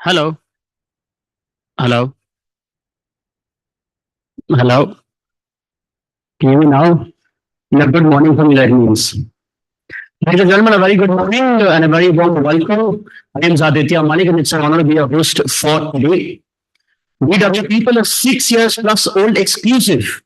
Hello, hello, hello. Can you hear me now? Yeah, good morning from Lebanese. Ladies and gentlemen, a very good morning and a very warm welcome. My name is Aditya Manik and it's an honor to be your host for today. BW People, a 6 years plus old exclusive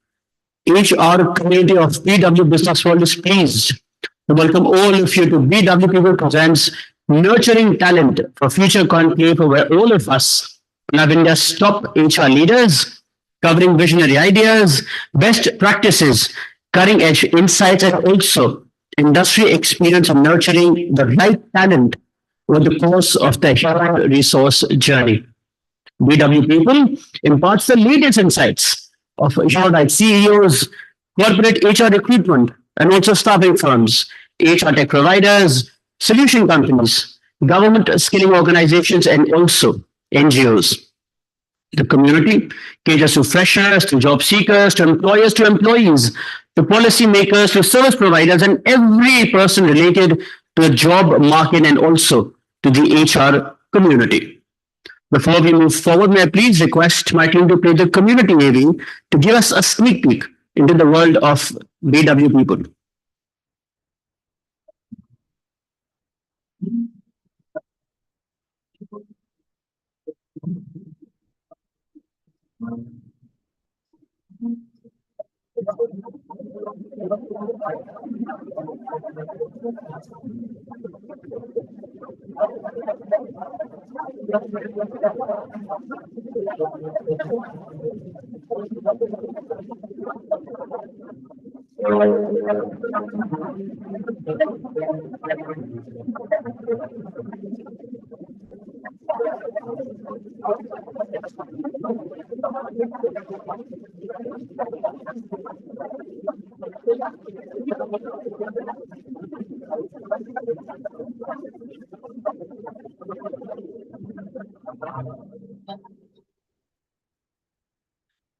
HR community of BW Business World is pleased to welcome all of you to BW People presents Nurturing Talent for Future Conclave, where all of us have India's top HR leaders covering visionary ideas, best practices, cutting edge insights, and also industry experience in nurturing the right talent over the course of the human resource journey. BW People imparts the latest insights of like CEOs, corporate HR recruitment, and also staffing firms, HR tech providers, solution companies, government skilling organizations, and also NGOs. The community caters to freshers, to job seekers, to employers, to employees, to policymakers, to service providers, and every person related to the job market and also to the HR community. Before we move forward, may I please request my team to play the community AV to give us a sneak peek into the world of BW people.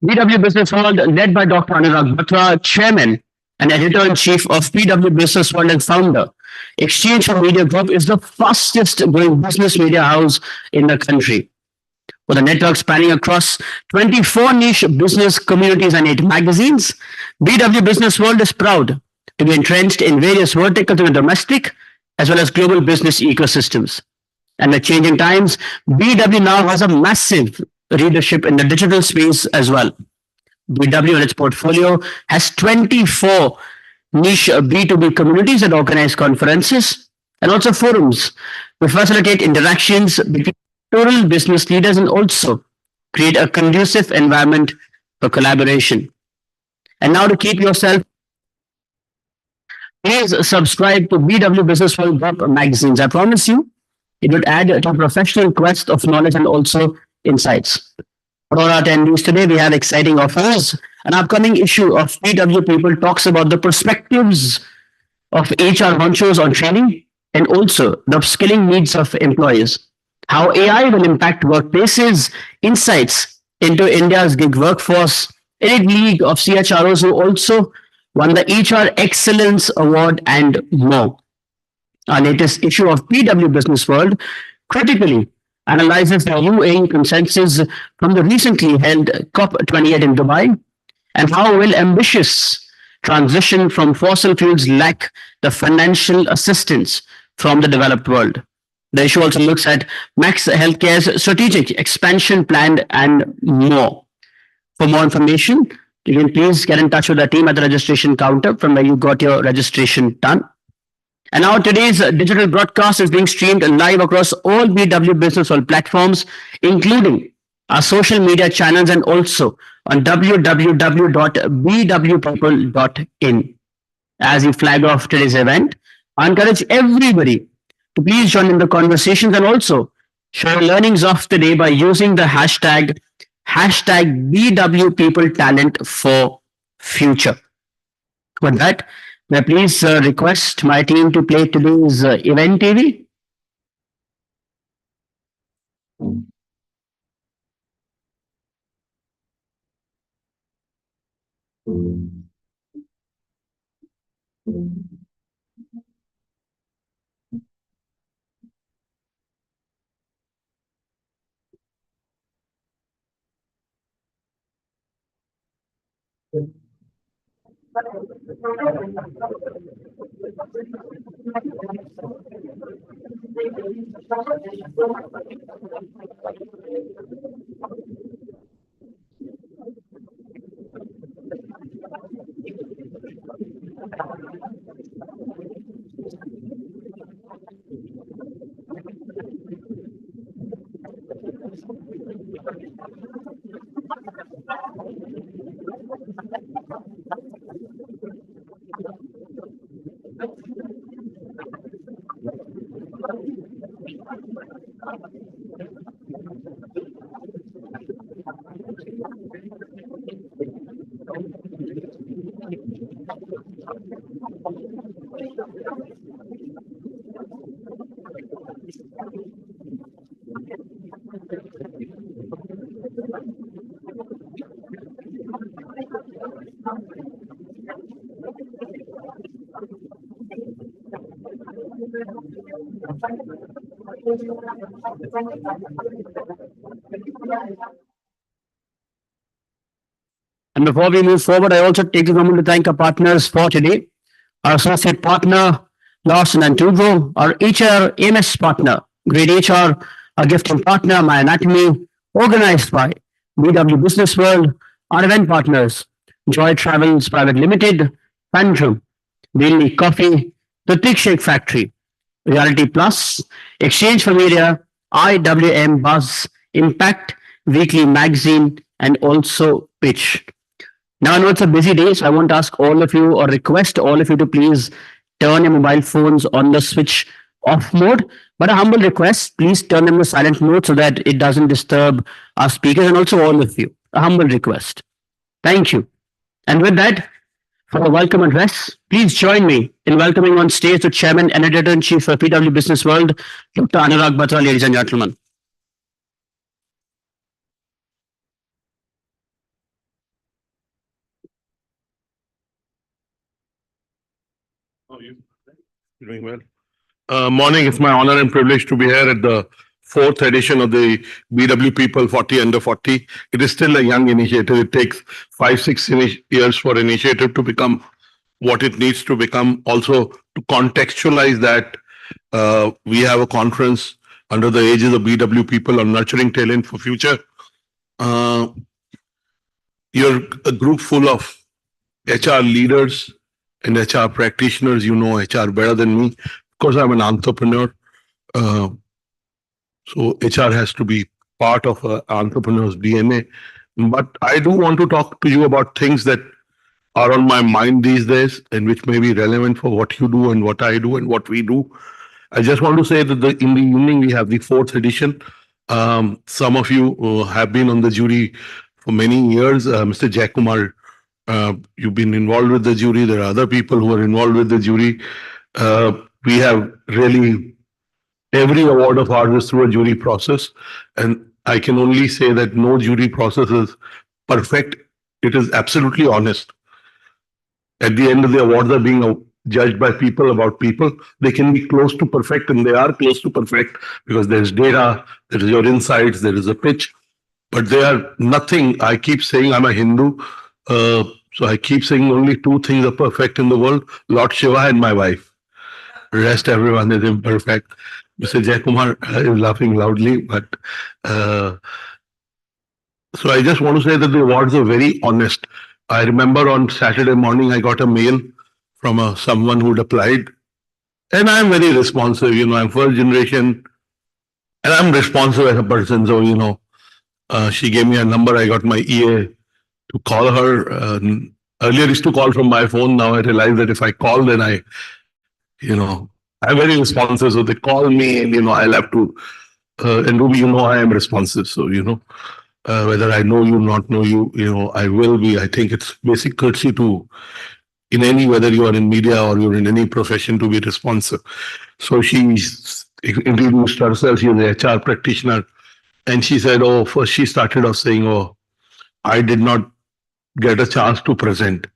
BW Business World, led by Dr. Anurag Batra, Chairman and Editor in Chief of BW Business World and founder. Exchange for Media Group is the fastest growing business media house in the country. With a network spanning across 24 niche business communities and 8 magazines, BW Business World is proud to be entrenched in various verticals in the domestic as well as global business ecosystems. And with changing times, BW now has a massive leadership in the digital space as well. BW in its portfolio has 24 niche B2B communities that organize conferences and also forums to facilitate interactions between rural business leaders and also create a conducive environment for collaboration. And now to keep yourself, please subscribe to BW Business World magazines. I promise you, it would add to a professional quest of knowledge and also insights. For our attendees today, we have exciting offers. An upcoming issue of BW People talks about the perspectives of HR honchos on training and also the upskilling needs of employees, how AI will impact workplaces, insights into India's gig workforce, elite league of CHROs who also won the HR Excellence Award, and more. Our latest issue of BW Business World critically analyzes the UAE consensus from the recently held COP28 in Dubai and how will ambitious transition from fossil fuels lack the financial assistance from the developed world. The issue also looks at Max Healthcare's strategic expansion plan and more. For more information, you can please get in touch with the team at the registration counter from where you got your registration done. And now today's digital broadcast is being streamed live across all BW Business World platforms, including our social media channels and also on www.bwpeople.in. As we flag off today's event, I encourage everybody to please join in the conversations and also share learnings of the day by using the hashtag BW People Talent for Future. With that, may I please request my team to play today's event TV? And before we move forward, I also take a moment to thank our partners for today. Our associate partner, Lawson and Tuvo, our HR AMS partner, Great HR, our gifting partner, My Anatomy, organized by BW Business World, our event partners, Joy Travels Private Limited, Phantom, Daily Coffee, The Thick Shake Factory, Reality Plus, Exchange for Media, IWM Buzz, Impact, Weekly Magazine, and also Pitch. Now, I know it's a busy day, so I won't ask all of you or request all of you to please turn your mobile phones on the switch off mode. But a humble request, please turn them to silent mode so that it doesn't disturb our speakers and also all of you. A humble request. Thank you. And with that, for the welcome address, please join me in welcoming on stage the Chairman and Editor-in-Chief of PW Business World, Dr. Anurag Batra, ladies and gentlemen. Oh, you doing well? Morning. It's my honor and privilege to be here at the fourth edition of the BW People 40 Under 40. It is still a young initiative. It takes 5, 6 years for initiative to become what it needs to become. Also, to contextualize that, we have a conference under the aegis of BW People on nurturing talent for future. Uh, you're a group full of HR leaders and HR practitioners. You know HR better than me. Of course, I'm an entrepreneur. Uh, so HR has to be part of an entrepreneur's DNA. But I do want to talk to you about things that are on my mind these days and which may be relevant for what you do and what I do and what we do. I just want to say that in the evening we have the fourth edition. Some of you have been on the jury for many years. Mr. Jayakumar, you've been involved with the jury. There are other people who are involved with the jury. We have really every award of ours is through a jury process, and I can only say that no jury process is perfect. It is absolutely honest. At the end of the awards are being judged by people about people. They can be close to perfect, and they are close to perfect because there's data, there is your insights, there is a pitch, but they are nothing. I keep saying I'm a Hindu, so I keep saying only two things are perfect in the world: Lord Shiva and my wife. Rest everyone is imperfect. Mr. Jayakumar is laughing loudly, but so I just want to say that the awards are very honest. I remember on Saturday morning I got a mail from someone who'd applied, and I'm very responsive. I'm first generation, and I'm responsive as a person. So she gave me a number. I got my EA to call her. Earlier used to call from my phone. Now I realize that if I call, then I'm very responsive. So they call me, and I'll have to. And Ruby, I am responsive. So whether I know you, not know you, I will be. I think it's basic courtesy to in any whether you are in media or you're in any profession to be responsive. So she introduced herself. She's an HR practitioner, and she said, "Oh, first she started off saying, oh, I did not get a chance to present."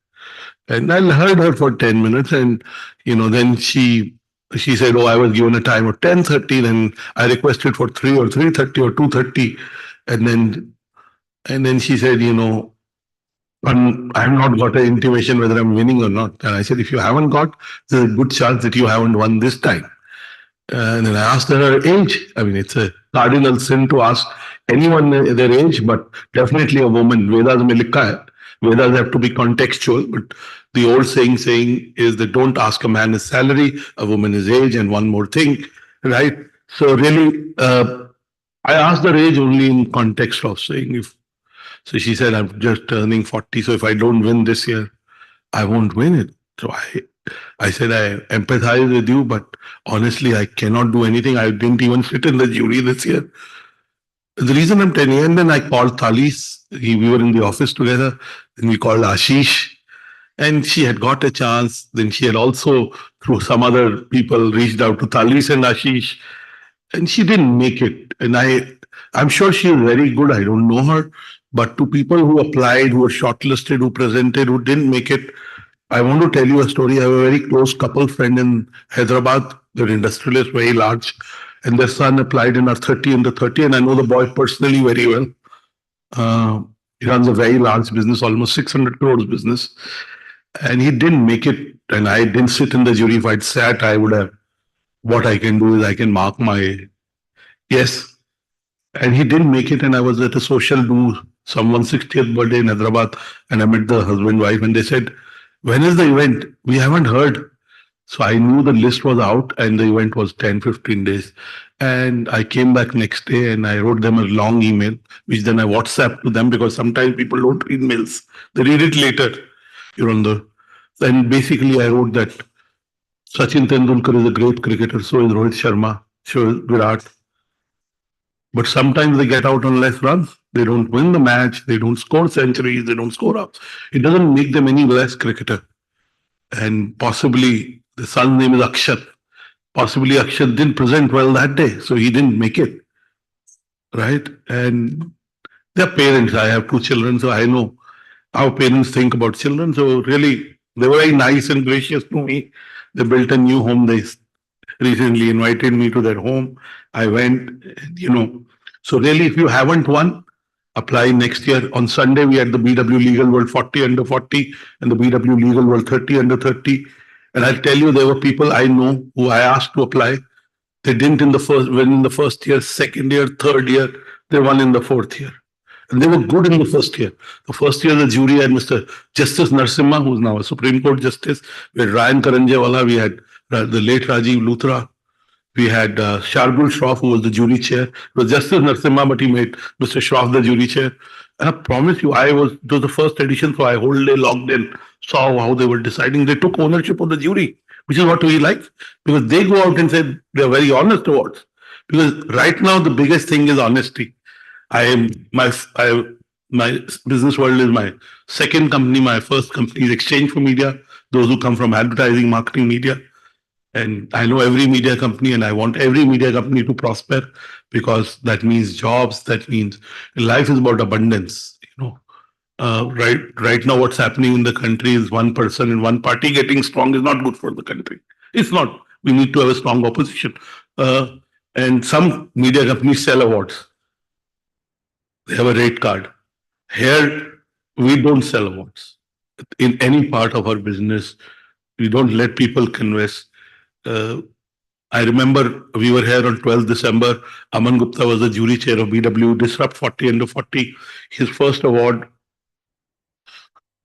And I heard her for 10 minutes, and then she said, "Oh, I was given a time of 10:30, then I requested for 3 or 3:30 or 2:30, and then she said, I've not got an intimation whether I'm winning or not." And I said, "If you haven't got, there's a good chance that you haven't won this time." And then I asked her age. I mean, it's a cardinal sin to ask anyone their age, but definitely a woman. Vedas mein likha hai. Vedas have to be contextual, but the old saying is that don't ask a man his salary, a woman his age, and one more thing, right? So really, I asked her age only in context of saying if. So she said, "I'm just turning 40, so if I don't win this year, I won't win it." So I said, "I empathize with you, but honestly, I cannot do anything. I didn't even sit in the jury this year." The reason I'm telling you, and then I called Thalis. We were in the office together, and we called Ashish, and she had got a chance. Then she had also, through some other people, reached out to Thalis and Ashish, and she didn't make it. And I'm sure she is very good. I don't know her, but to people who applied, who were shortlisted, who presented, who didn't make it, I want to tell you a story. I have a very close couple friend in Hyderabad. They're industrialists, very large, and their son applied in our 30 under 30, and I know the boy personally very well. He runs a very large business, almost 600 crores business, and he didn't make it. And I didn't sit in the jury. If I'd sat, I would have. What I can do is I can mark my yes. And he didn't make it, and I was at a social do, someone's 60th birthday in Hyderabad, and I met the husband wife, and they said, "When is the event? We haven't heard." So I knew the list was out, and the event was 10, 15 days. And I came back next day, and I wrote them a long email, which then I WhatsApped to them, because sometimes people don't read mails. They read it later. And basically I wrote that Sachin Tendulkar is a great cricketer, so is Rohit Sharma, so is Virat. But sometimes they get out on less runs. They don't win the match. They don't score centuries. They don't score ups. It doesn't make them any less cricketer. And possibly the son's name is Akshat. Possibly Akshat didn't present well that day, so he didn't make it. Right? And they're parents. I have 2 children, so I know how parents think about children. So really, they were very nice and gracious to me. They built a new home. They recently invited me to their home. I went, So really, if you haven't won, apply next year. On Sunday, we had the BW Legal World 40 under 40 and the BW Legal World 30 under 30. And I'll tell you, there were people I know who I asked to apply. They didn't win in the first year, second year, third year. They won in the fourth year. And they were good in the first year. The first year, the jury had Mr. Justice Narasimha, who's now a Supreme Court Justice. We had Ryan Karanjewala. We had the late Rajiv Luthra. We had Shardul Shroff, who was the jury chair. It was Justice Narasimha, but he made Mr. Shroff the jury chair. And I promise you, it was the first edition, so I whole day logged in, saw how they were deciding. They took ownership of the jury, which is what we like, because they go out and say they're very honest towards. Because right now, the biggest thing is honesty. My business world is my second company. My first company is Exchange for Media. Those who come from advertising, marketing, media. And I know every media company, and I want every media company to prosper, because that means jobs. That means life is about abundance. Right now, what's happening in the country is one person and one party getting strong is not good for the country. It's not. We need to have a strong opposition. And some media companies sell awards. They have a rate card. Here, we don't sell awards. In any part of our business, we don't let people converse. I remember we were here on 12th December. Aman Gupta was the jury chair of BW Disrupt 40 under 40. His first award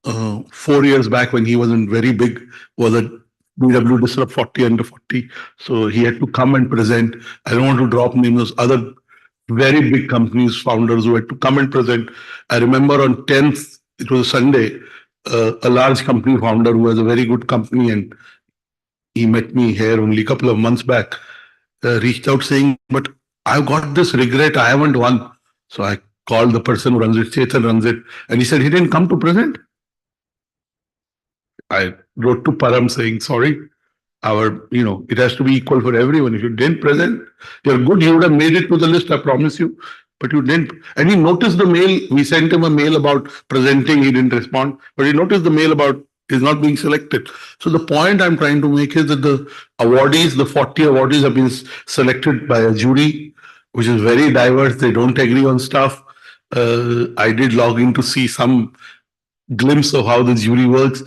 4 years back, when he wasn't very big, was a BW Disrupt 40 under 40. So he had to come and present. I don't want to drop names, other very big companies, founders who had to come and present. I remember on 10th, it was a Sunday, a large company founder who has a very good company, and he met me here only a couple of months back, reached out saying, but I've got this regret, I haven't won. So I called the person who runs it, Chetan runs it, and he said he didn't come to present. I wrote to Param saying, sorry, it has to be equal for everyone. If you didn't present, you're good, you would have made it to the list, I promise you. But you didn't. And he noticed the mail. We sent him a mail about presenting. He didn't respond. But he noticed the mail about is not being selected. So the point I'm trying to make is that the awardees, the 40 awardees, have been selected by a jury, which is very diverse. They don't agree on stuff. I did log in to see some glimpse of how the jury works.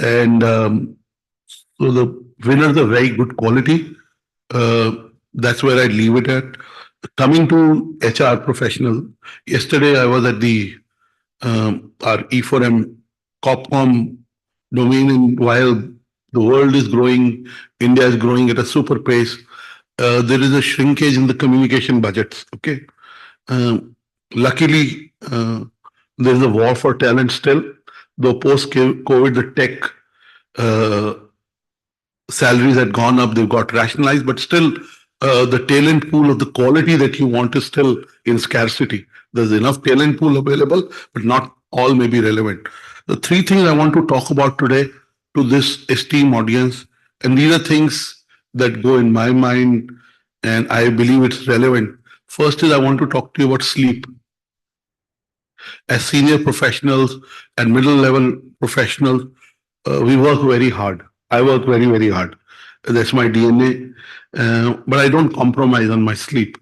And so the winners are very good quality. That's where I leave it at. Coming to HR professional, yesterday I was at the our E4M Copcom domain, and while the world is growing, India is growing at a super pace. There is a shrinkage in the communication budgets. Okay, luckily there is a war for talent still. Though post COVID, the tech salaries had gone up, they've got rationalized, but still the talent pool of the quality that you want is still in scarcity. There's enough talent pool available, but not all may be relevant. The three things I want to talk about today to this esteemed audience, and these are things that go in my mind, and I believe it's relevant. First is I want to talk to you about sleep. As senior professionals and middle level professionals, we work very hard. I work very, very hard. That's my DNA. But I don't compromise on my sleep.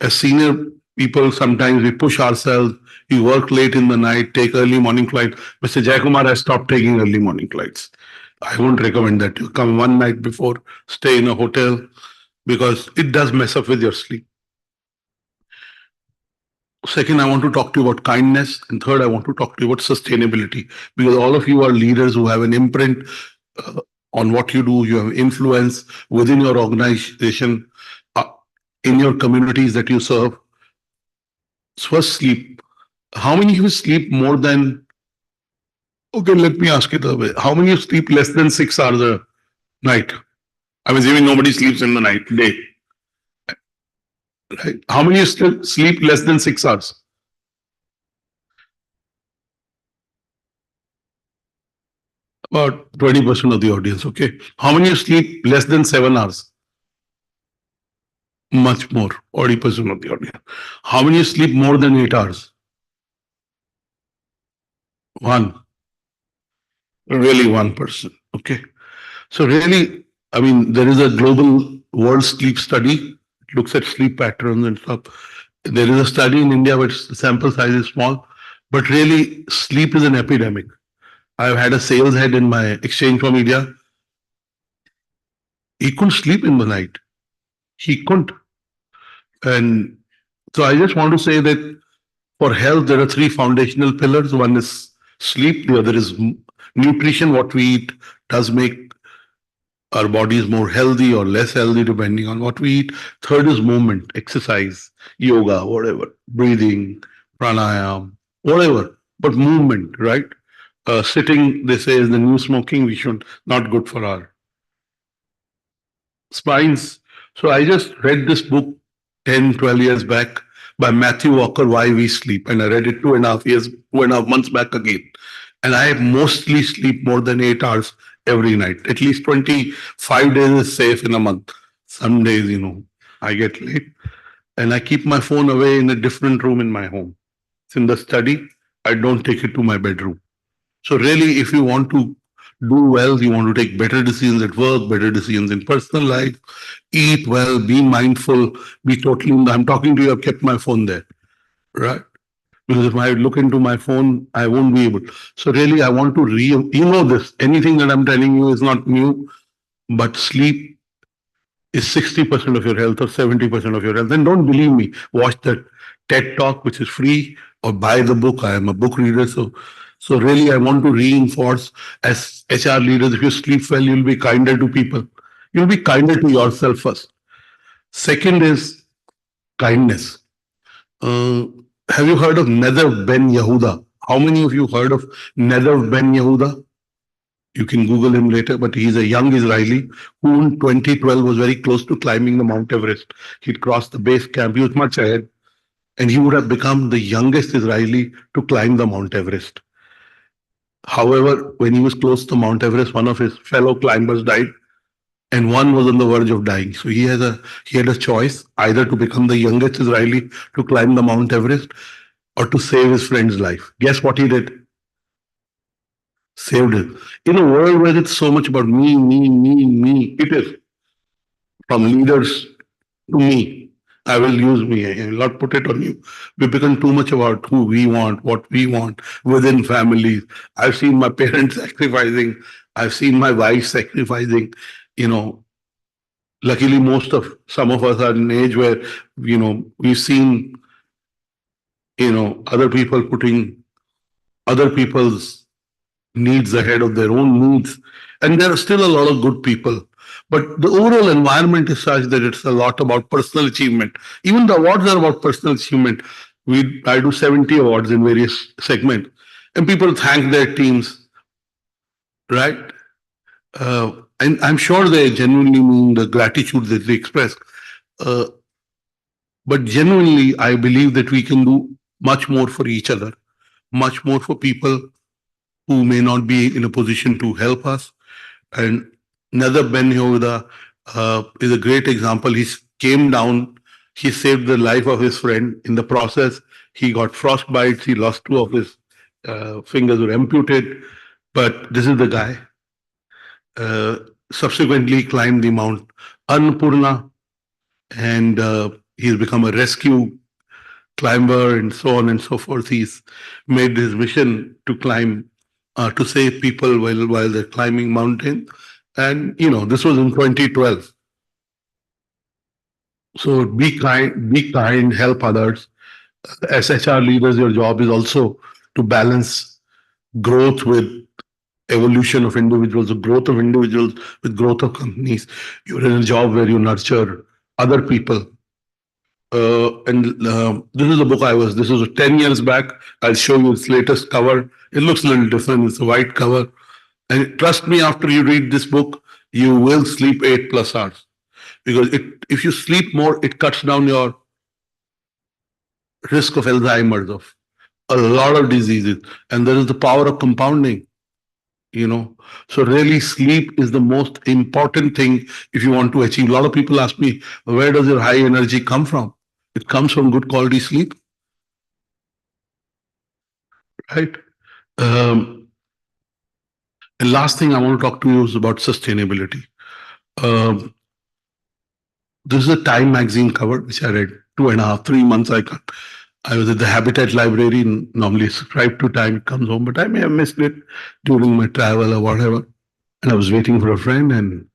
As senior people, sometimes we push ourselves. We work late in the night, take early morning flight. Mr. Jayakumar has stopped taking early morning flights. I won't recommend that. You come one night before, stay in a hotel, because it does mess up with your sleep. Second, I want to talk to you about kindness. And third, I want to talk to you about sustainability, because all of you are leaders who have an imprint on what you do. You have influence within your organization, in your communities that you serve. First, sleep. How many of you sleep more than, okay, let me ask it the way. How many of you sleep less than 6 hours a night? I'm assuming nobody sleeps in the night, day. Right? How many of you sleep less than 6 hours? About 20% of the audience, okay. How many of you sleep less than 7 hours? Much more, 40% of the audience. How many of you sleep more than 8 hours? One. Really 1%, okay. So really, I mean, there is a global world sleep study. It looks at sleep patterns and stuff. There is a study in India, which the sample size is small, but really sleep is an epidemic. I've had a sales head in my exchange for media. He couldn't sleep in the night. He couldn't. And so I just want to say that for health, there are three foundational pillars. One is sleep. The other is nutrition. What we eat does make our bodies more healthy or less healthy depending on what we eat. Third is movement, exercise, yoga, whatever, breathing, pranayam, whatever, but movement, right? Sitting, they say, is the new smoking. We should not good for our spines. So I just read this book 10, 12 years back by Matthew Walker, Why We Sleep. And I read it 2.5 years, 2.5 months back again. And I mostly sleep more than 8 hours every night. At least 25 days is safe in a month. Some days, I get late. And I keep my phone away in a different room in my home. It's in the study. I don't take it to my bedroom. So really, if you want to do well, you want to take better decisions at work, better decisions in personal life, eat well, be mindful, be totally. I'm talking to you. I've kept my phone there, right? Because if I look into my phone, I won't be able. So really, I want to this. Anything that I'm telling you is not new, but sleep is 60% of your health or 70% of your health. And don't believe me, watch the TED Talk, which is free, or buy the book. I am a book reader. So really, I want to reinforce as HR leaders, if you sleep well, you'll be kinder to people. You'll be kinder to yourself first. Second is kindness. Uh, have you heard of Nadav Ben Yehuda? How many of you heard of Nadav Ben Yehuda? You can Google him later, but he's a young Israeli who in 2012 was very close to climbing the Mount Everest. He'd crossed the base camp, he was much ahead, and he would have become the youngest Israeli to climb the Mount Everest. However, when he was close to Mount Everest, one of his fellow climbers died, and one was on the verge of dying. So he had a choice either to become the youngest Israeli to climb the Mount Everest or to save his friend's life. Guess what he did? Saved it. In a world where it's so much about me, it is from leaders to me. I will use me. I will not put it on you. We become too much about who we want, what we want within families. I've seen my parents sacrificing. I've seen my wife sacrificing. You know, luckily, most of some of us are in an age where we've seen other people putting other people's needs ahead of their own needs. And there are still a lot of good people. But the overall environment is such that it's a lot about personal achievement. Even the awards are about personal achievement. I do 70 awards in various segments. And people thank their teams, right? And I'm sure they genuinely mean the gratitude that they express. Uh, but genuinely, I believe that we can do much more for each other, much more for people who may not be in a position to help us. And Nadab Ben Yehuda is a great example. He came down, he saved the life of his friend. In the process, he got frostbites, he lost two of his fingers were amputated. But this is the guy. Subsequently climbed the Mount Annapurna, and he's become a rescue climber and so on and so forth. He's made his mission to climb, to save people while they're climbing mountain. And this was in 2012. So be kind, help others. As HR leaders, your job is also to balance growth with evolution of individuals, the growth of individuals with growth of companies. You're in a job where you nurture other people. And this is a book this was 10 years back. I'll show you its latest cover. It looks a little different. It's a white cover. And trust me, after you read this book, you will sleep 8+ hours. Because if you sleep more, it cuts down your risk of Alzheimer's, of a lot of diseases. And there is the power of compounding. So really sleep is the most important thing if you want to achieve. A lot of people ask me, where does your high energy come from? It comes from good quality sleep, right? um, and last thing I want to talk to you is about sustainability. Um, this is a Time magazine cover which I read 2.5, 3 months. I was at the Habitat Library. Normally subscribe to Time, it comes home, but I may have missed it during my travel or whatever. And I was waiting for a friend, and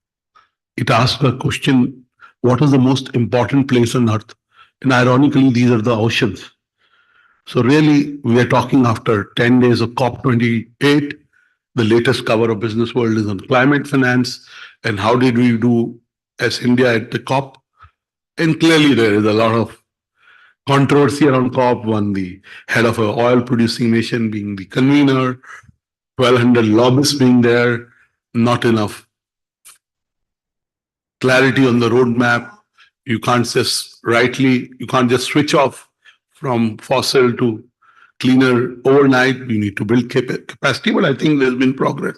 it asked a question: what is the most important place on earth? And ironically, these are the oceans. So really, we are talking after 10 days of COP28. The latest cover of Business World is on climate finance. And how did we do as India at the COP? And clearly, there is a lot of controversy around COP. One, the head of an oil producing nation being the convener, 1,200 lobbyists being there, not enough clarity on the roadmap. You can't just switch off from fossil to cleaner overnight. You need to build capacity, but I think there's been progress.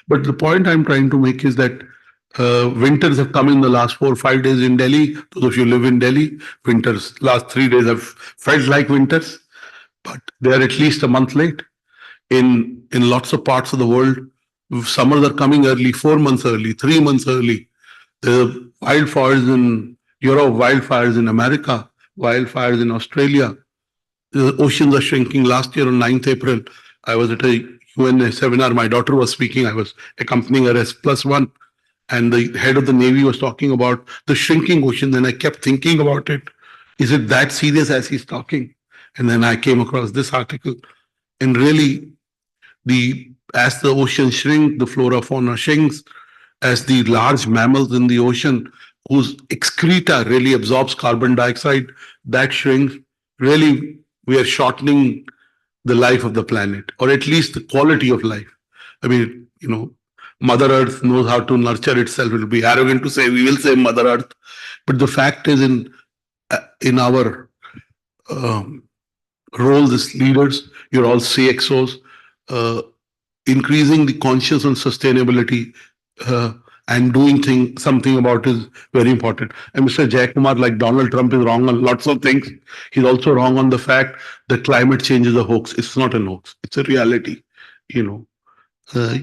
But the point I'm trying to make is that winters have come in the last 4 or 5 days in Delhi. Those of you who live in Delhi, winters last 3 days have felt like winters, but they are at least a month late. In lots of parts of the world, summers are coming early, 4 months early, 3 months early. The wildfires in Europe, wildfires in America, wildfires in Australia. The oceans are shrinking. Last year on 9th April, I was at a UN seminar. My daughter was speaking. I was accompanying her as +1. And the head of the Navy was talking about the shrinking ocean. And I kept thinking about it. Is it that serious as he's talking? And then I came across this article. And really, as the ocean shrink, the flora fauna shrinks, as the large mammals in the ocean whose excreta really absorbs carbon dioxide, that shrinks. Really, we are shortening the life of the planet, or at least the quality of life. I mean, Mother Earth knows how to nurture itself. It will be arrogant to say we will save Mother Earth, but the fact is, in our um, roles as leaders, you're all CXOs. Uh, Increasing the conscious on sustainability uh, and doing something about it is very important. And Mr. Jayakumar, like Donald Trump, is wrong on lots of things. He's also wrong on the fact that climate change is a hoax. It's not a hoax. It's a reality. You know, uh,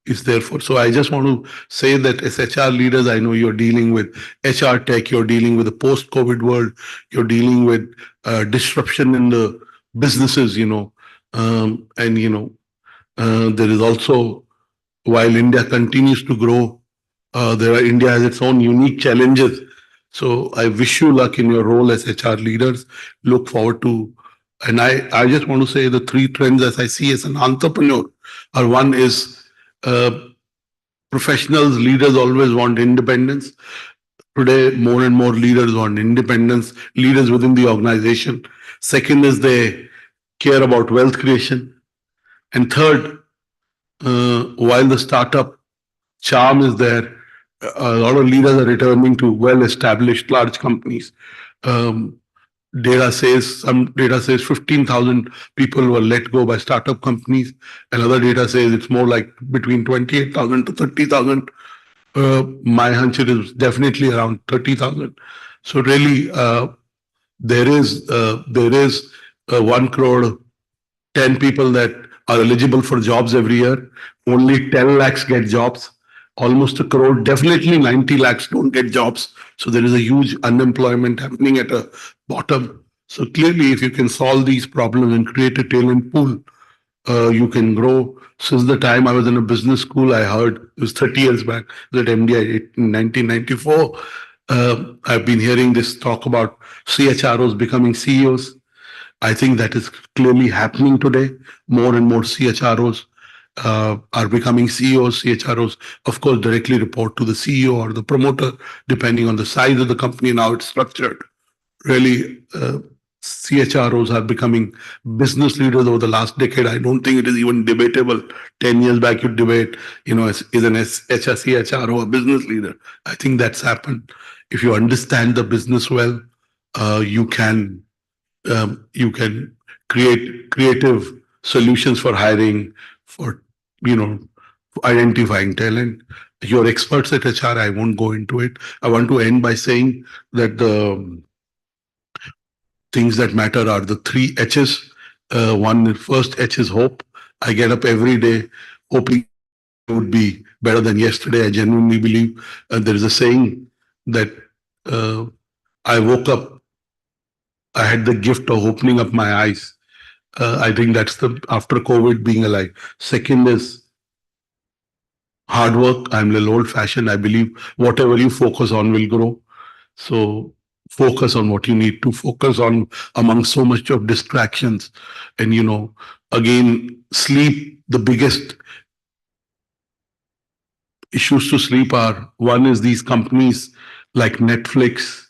it's therefore. So I just want to say that as HR leaders, I know you're dealing with HR tech, you're dealing with the post-COVID world, you're dealing with disruption in the businesses. And there is also, while India continues to grow, India has its own unique challenges. So I wish you luck in your role as HR leaders. Look forward to, and I just want to say the three trends as I see as an entrepreneur are: one is uh, professionals, leaders always want independence. Today, more and more leaders want independence, leaders within the organization. Second is they care about wealth creation. And third, while the startup charm is there, a lot of leaders are returning to well-established large companies. Um, some data says 15,000 people were let go by startup companies. Another data says it's more like between 28,000 to 30,000. My hunch it is definitely around 30,000. So really, there is 1 crore 10 people that are eligible for jobs every year. Only 10 lakhs get jobs. Almost a crore, definitely 90 lakhs don't get jobs. So there is a huge unemployment happening at a bottom. So clearly, if you can solve these problems and create a talent pool, you can grow. Since the time I was in a business school, I heard, it was 30 years back, that MDI in 1994. I've been hearing this talk about CHROs becoming CEOs. I think that is clearly happening today. More and more CHROs are becoming CEOs. CHROs, of course, directly report to the CEO or the promoter, depending on the size of the company and how it's structured. Really, CHROs are becoming business leaders over the last decade. I don't think it is even debatable. 10 years back, you debate, is an CHRO a business leader? I think that's happened. If you understand the business well, you can create creative solutions for hiring, for you know identifying talent. You're experts at HR. I won't go into it. I want to end by saying that the things that matter are the three H's. First H is hope. I get up every day hoping would be better than yesterday. I genuinely believe there is a saying that uh, I woke up, I had the gift of opening up my eyes. I think that's the after COVID being alive. Second is hard work. I'm a little old fashioned. I believe whatever you focus on will grow. So focus on what you need to focus on among so much of distractions. And again, sleep, the biggest issues to sleep are one is these companies like Netflix,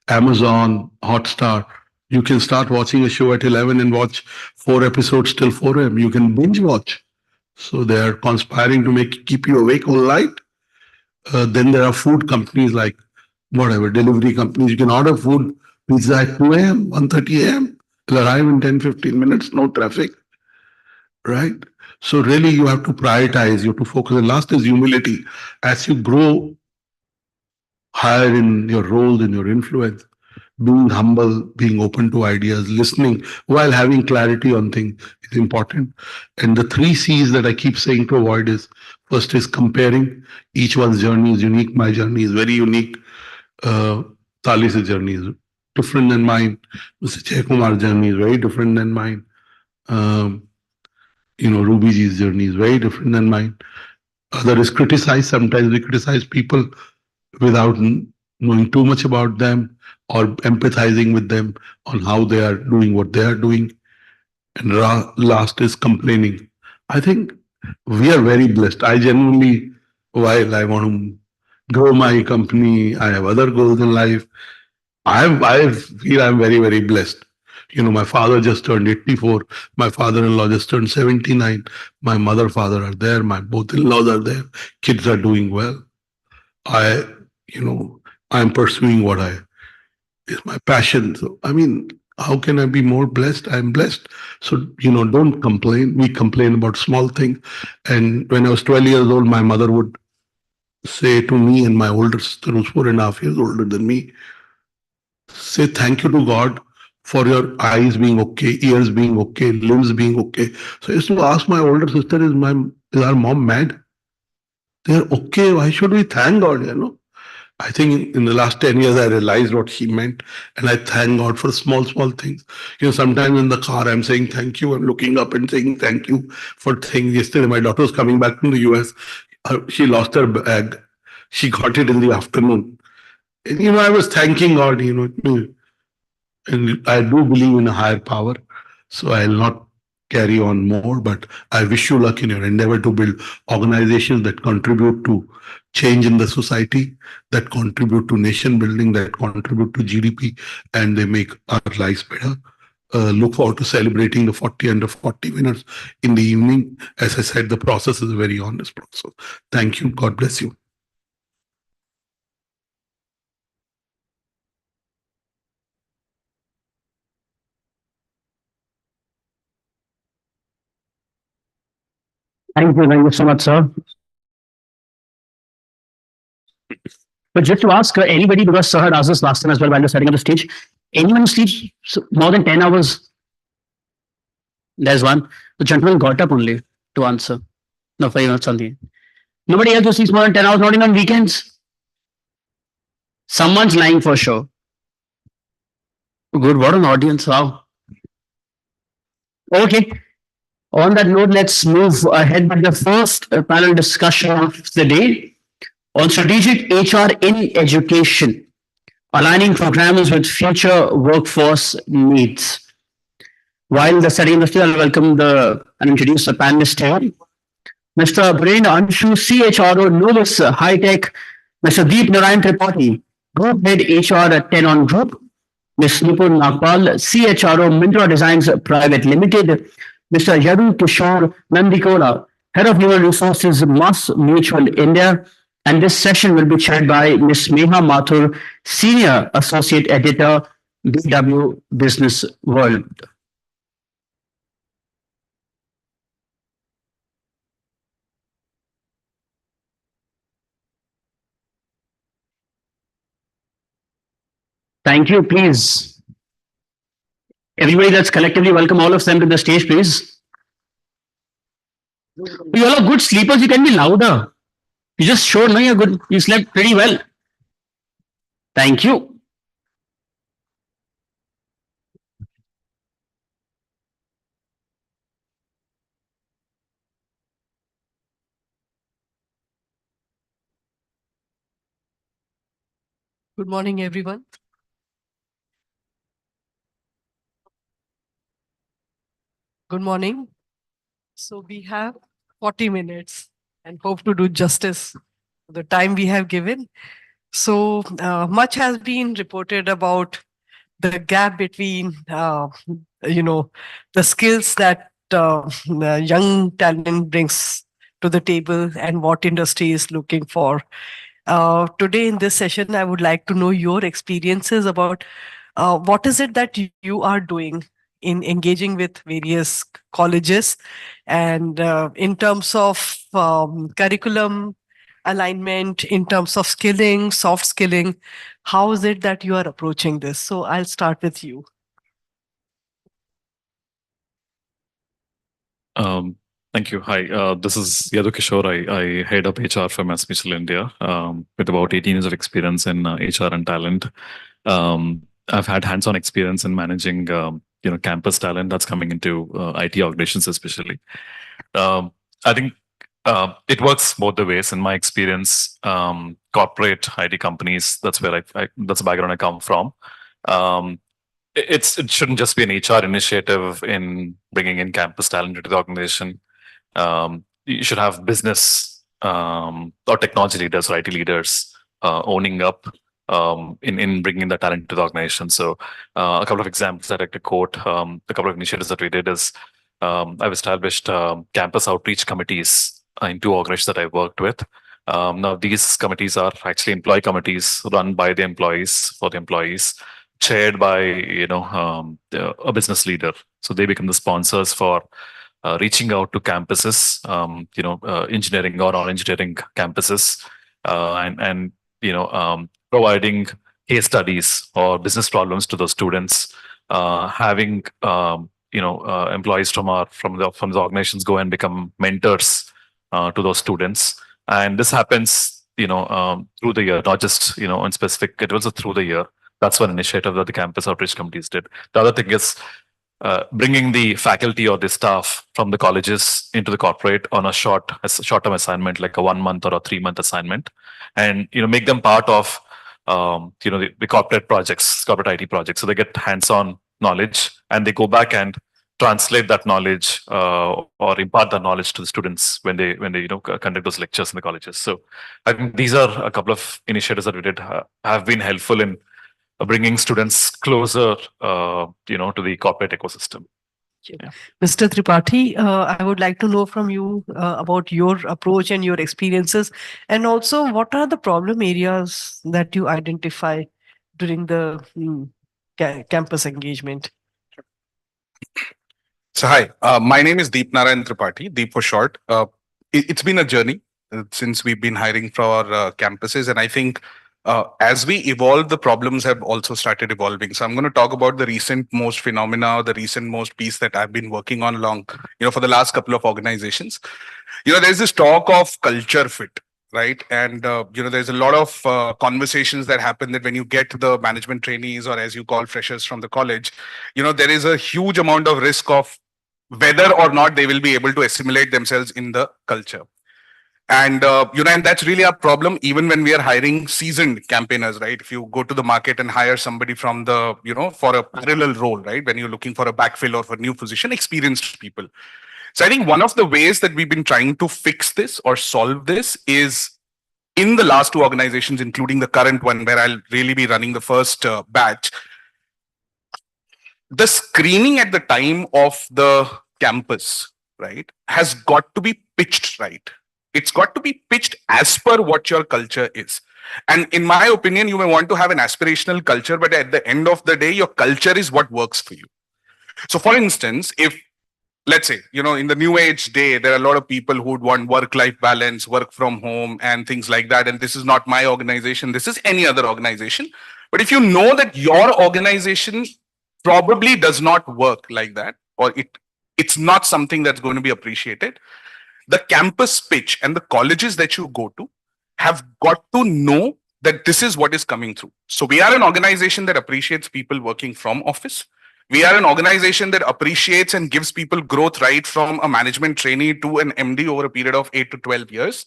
Amazon, Hotstar. You can start watching a show at 11 and watch 4 episodes till 4 a.m. You can binge watch. So they are conspiring to keep you awake all night. Then there are food companies like whatever, delivery companies. You can order food, pizza at 2 a.m., 1:30 a.m. It'll arrive in 10, 15 minutes, no traffic, right? So really you have to prioritize, you have to focus. And last is humility. As you grow higher in your roles, in your influence, being humble, being open to ideas, listening while having clarity on things is important. And the 3 C's that I keep saying to avoid is first is comparing. Each one's journey is unique. My journey is very unique. Talis's journey is different than mine. Mr. Jaykumar's journey is very different than mine. Um, Rubyji's journey is very different than mine. Other is criticize. Sometimes we criticize people without knowing too much about them or empathizing with them on how they are doing what they are doing. And last is complaining. I think we are very blessed. I genuinely, while I want to grow my company, I have other goals in life. I feel I'm very, very blessed. My father just turned 84. My father-in-law just turned 79. My mother, father are there. My both in-laws are there. Kids are doing well. I, I'm pursuing what is my passion. So, I mean, how can I be more blessed? I'm blessed. So, don't complain. We complain about small things. And when I was 12 years old, my mother would say to me and my older sister, who's 4.5 years older than me, say thank you to God for your eyes being okay, ears being okay, limbs being okay. So I used to ask my older sister, is our mom mad? They're okay. Why should we thank God? I think in the last 10 years, I realized what he meant. And I thank God for small, small things. Sometimes in the car, I'm saying thank you. I'm looking up and saying thank you for things. Yesterday, my daughter was coming back from the US. She lost her bag. She got it in the afternoon. And, I was thanking God, and I do believe in a higher power. So I'll not carry on more, but I wish you luck in your endeavor to build organizations that contribute to change in the society, that contribute to nation building, that contribute to GDP, and they make our lives better. Look forward to celebrating the 40 under 40 winners in the evening. As I said, the process is a very honest process. Thank you. God bless you. Thank you so much, sir. But just to ask anybody, because sir had asked this last time as well while you're setting up the stage, anyone who sleeps more than 10 hours? There's one. The gentleman got up only to answer. No, for not something. Nobody else who sleeps more than 10 hours, not even on weekends. Someone's lying for sure. Good, what an audience. Wow. Okay. On that note, let's move ahead with the first panel discussion of the day on strategic HR in education, aligning programs with future workforce needs. While the setting the stage, I'll welcome and introduce the panelists here. Mr. Brain Anshu, CHRO, Novus High Tech, Mr. Deep Narayan Tripathi, Group Head HR at Tenon Group, Ms. Nipur Nagpal, CHRO, Mintra Designs Private Limited, Mr. Yadu Kishore Nandikola, Head of Human Resources, Mass Mutual India, and this session will be chaired by Ms. Meha Mathur, Senior Associate Editor, BW Business World. Thank you, please. Everybody, let's collectively welcome all of them to the stage, please. You all are good sleepers, you can be louder. You just showed, no, you're good. You slept pretty well. Thank you. Good morning, everyone. Good morning. So we have 40 minutes and hope to do justice to the time we have given. So much has been reported about the gap between, the skills that the young talent brings to the table and what industry is looking for. Today in this session, I would like to know your experiences about what is it that you are doing in engaging with various colleges and in terms of curriculum alignment, in terms of skilling, soft skilling, how is it that you are approaching this? So I'll start with you. Thank you. Hi, this is Yadu Kishore. I head up HR for Mass Mutual India with about 18 years of experience in HR and talent. I've had hands-on experience in managing, campus talent that's coming into IT organizations, especially. I think it works both the ways. In my experience, corporate IT companies, that's where that's the background I come from. Um, it shouldn't just be an HR initiative in bringing in campus talent into the organization. You should have business or technology leaders or IT leaders owning up in bringing the talent to the organization. So a couple of examples I'd like to quote. A couple of initiatives that we did is I've established campus outreach committees in two organizations that I worked with. Now these committees are actually employee committees run by the employees for the employees, chaired by a business leader. So they become the sponsors for reaching out to campuses, engineering or non-engineering campuses, and providing case studies or business problems to those students. Having employees from the organizations go and become mentors to those students, and this happens through the year, not just on specific. It was through the year. That's one initiative that the campus outreach committees did. The other thing is bringing the faculty or the staff from the colleges into the corporate on a short-term assignment, like a 1 month or a 3 month assignment, and make them part of the corporate projects, corporate IT projects. So they get hands-on knowledge, and they go back and translate that knowledge or impart that knowledge to the students when they conduct those lectures in the colleges. So I think these are a couple of initiatives that we did have been helpful in bringing students closer, to the corporate ecosystem. Yeah. Mr. Tripathi, I would like to know from you about your approach and your experiences, and also what are the problem areas that you identify during the campus engagement? So hi, my name is Deep Narayan Tripathi, Deep for short. It's been a journey since we've been hiring for our campuses, and I think as we evolve, the problems have also started evolving. So I'm going to talk about the recent most phenomena, the recent most piece that I've been working on along, for the last couple of organizations. There's this talk of culture fit, right? And there's a lot of conversations that happen that when you get the management trainees, or as you call freshers from the college, there is a huge amount of risk of whether or not they will be able to assimilate themselves in the culture. And and that's really a problem even when we are hiring seasoned campaigners, right? If you go to the market and hire somebody from the for a parallel role, right, when you're looking for a backfill or for a new position, experienced people. So I think one of the ways that we've been trying to fix this or solve this is in the last two organizations, including the current one where I'll really be running the first batch. The screening at the time of the campus, right, has got to be pitched right. It's got to be pitched as per what your culture is. And in my opinion, you may want to have an aspirational culture, but at the end of the day, your culture is what works for you. So for instance, if let's say, in the new age day, there are a lot of people who would want work-life balance, work from home and things like that. And this is not my organization. This is any other organization. But if you know that your organization probably does not work like that, or it's not something that's going to be appreciated, the campus pitch and the colleges that you go to have got to know that this is what is coming through. So we are an organization that appreciates people working from office. We are an organization that appreciates and gives people growth right from a management trainee to an MD over a period of 8 to 12 years.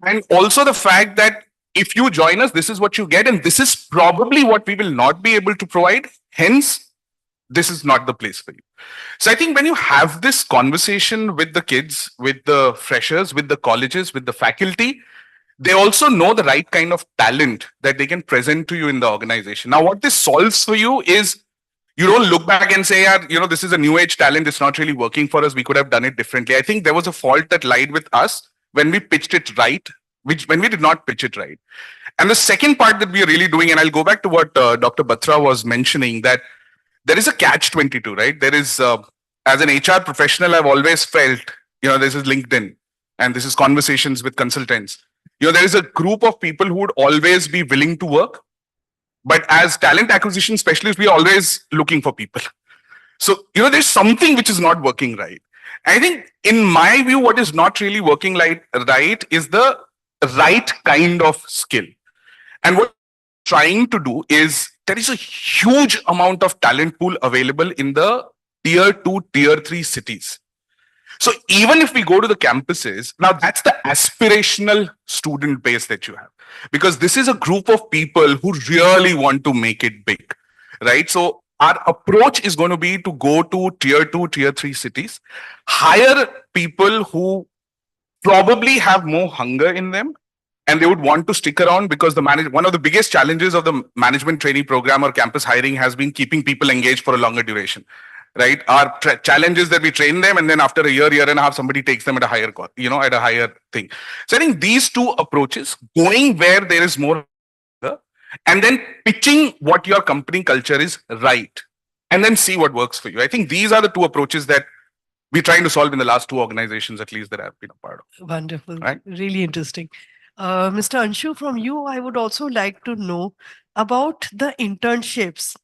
And also the fact that if you join us, this is what you get, and this is probably what we will not be able to provide. Hence, this is not the place for you. So I think when you have this conversation with the kids, with the freshers, with the colleges, with the faculty, they also know the right kind of talent that they can present to you in the organization. Now, what this solves for you is you don't look back and say, this is a new age talent. It's not really working for us. We could have done it differently. I think there was a fault that lied with us when we pitched it right, when we did not pitch it right. And the second part that we are really doing, and I'll go back to what Dr. Batra was mentioning, that there is a catch-22, right? There is, as an HR professional, I've always felt, this is LinkedIn and this is conversations with consultants. There is a group of people who would always be willing to work. But as talent acquisition specialists, we are always looking for people. So, there's something which is not working right. I think, in my view, what is not really working right is the right kind of skill. And what we're trying to do is, there is a huge amount of talent pool available in the tier 2, tier 3 cities. So even if we go to the campuses, now that's the aspirational student base that you have, because this is a group of people who really want to make it big, right? So our approach is going to be to go to tier 2, tier 3 cities, hire people who probably have more hunger in them, and they would want to stick around, because one of the biggest challenges of the management trainee program or campus hiring has been keeping people engaged for a longer duration. Right, our challenge is that we train them, and then after a year and a half, somebody takes them at a higher cost, at a higher thing. So I think these two approaches, going where there is more, and then pitching what your company culture is right, and then see what works for you. I think these are the two approaches that we're trying to solve in the last two organizations, at least, that I've been a part of. Wonderful, right? Really interesting. Mr. Anshu, from you, I would also like to know about the internships.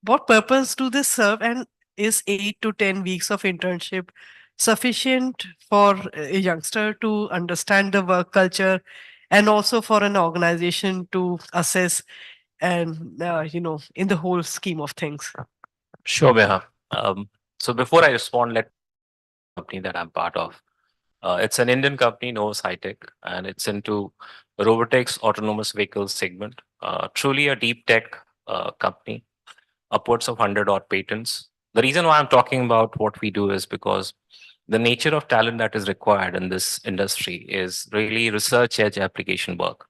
What purpose do they serve, and is 8 to 10 weeks of internship sufficient for a youngster to understand the work culture, and also for an organization to assess and, in the whole scheme of things? Sure, Meha. So before I respond, let the company that I'm part of. It's an Indian company, Novus High Tech, and it's into robotics, autonomous vehicles segment. Truly a deep tech company, upwards of 100 odd patents. The reason why I'm talking about what we do is because the nature of talent that is required in this industry is really research edge application work.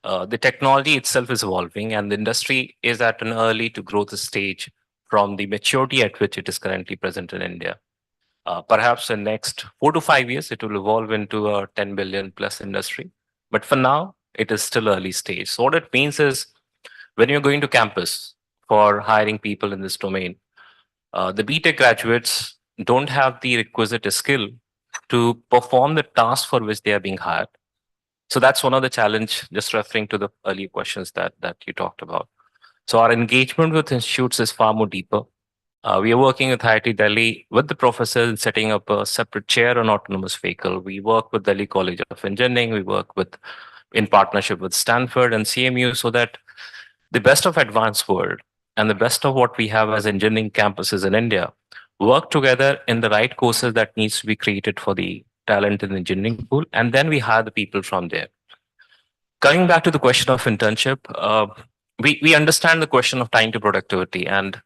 The technology itself is evolving, and the industry is at an early to growth stage from the maturity at which it is currently present in India. Perhaps in next 4 to 5 years, it will evolve into a 10 billion plus industry. But for now, it is still early stage. So what it means is, when you're going to campus for hiring people in this domain, the BTech graduates don't have the requisite skill to perform the task for which they are being hired. So that's one of the challenge, just referring to the earlier questions that you talked about. So our engagement with institutes is far more deeper. We are working with IIT Delhi with the professors in setting up a separate chair on autonomous vehicle. We work with Delhi College of Engineering. We work in partnership with Stanford and CMU, so that the best of advanced world and the best of what we have as engineering campuses in India work together in the right courses that needs to be created for the talent in the engineering pool, and then we hire the people from there. Coming back to the question of internship, we understand the question of time to productivity, and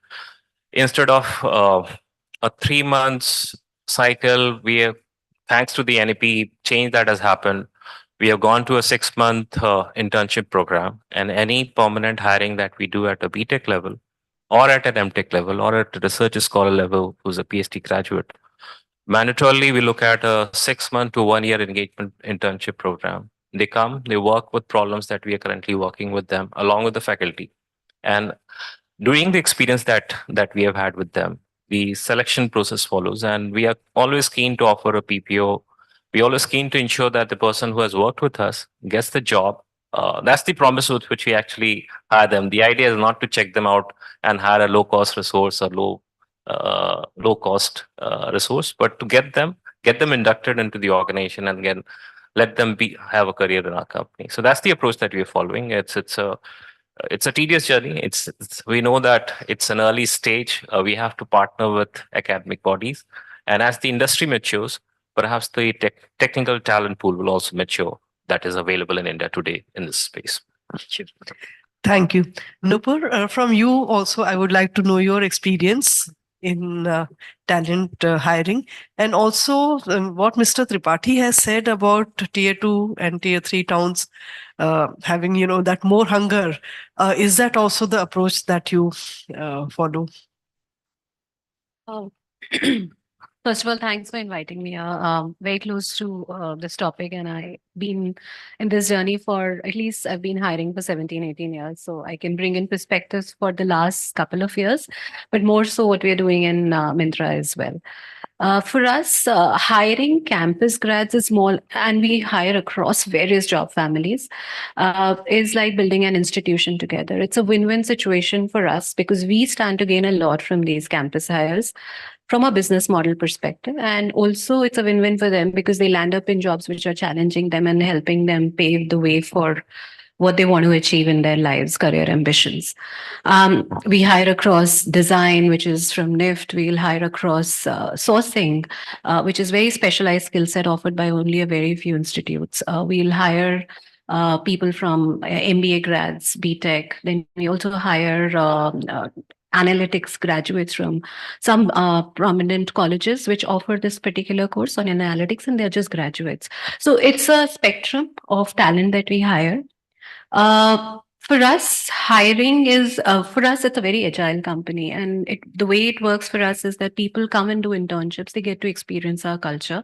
instead of a 3 months cycle, we have, thanks to the NEP change that has happened, we have gone to a 6-month internship program, and any permanent hiring that we do at a BTech level or at an MTech level or at a research scholar level who's a PhD graduate, mandatorily we look at a 6-month to 1-year engagement internship program. They come, they work with problems that we are currently working with them along with the faculty. And during the experience that we have had with them, the selection process follows, and we are always keen to offer a PPO. We're always keen to ensure that the person who has worked with us gets the job. That's the promise with which we actually hire them. The idea is not to check them out and hire a low-cost resource or low-cost resource, but to get them inducted into the organization and again let them have a career in our company. So that's the approach that we're following. It's a tedious journey. We know that it's an early stage. We have to partner with academic bodies, and as the industry matures, perhaps the technical talent pool will also mature that is available in India today in this space. Thank you. Nupur, from you also, I would like to know your experience in talent hiring, and also what Mr. Tripathi has said about tier 2 and tier 3 towns having, that more hunger. Is that also the approach that you follow? Oh. First of all, thanks for inviting me. Very close to this topic, and I've been in this journey for at least I've been hiring for 17, 18 years. So I can bring in perspectives for the last couple of years, but more so what we're doing in Myntra as well. For us, hiring campus grads is small, and we hire across various job families, is like building an institution together. It's a win-win situation for us because we stand to gain a lot from these campus hires from a business model perspective. And also it's a win-win for them because they land up in jobs which are challenging them and helping them pave the way for what they want to achieve in their lives, career ambitions. We hire across design, which is from NIFT. We'll hire across sourcing, which is very specialized skill set offered by only a very few institutes. We'll hire people from MBA grads, BTech. Then we also hire analytics graduates from some prominent colleges which offer this particular course on analytics, and they're just graduates. So it's a spectrum of talent that we hire. For us, hiring is, for us, it's a very agile company. And the way it works for us is that people come and do internships. They get to experience our culture.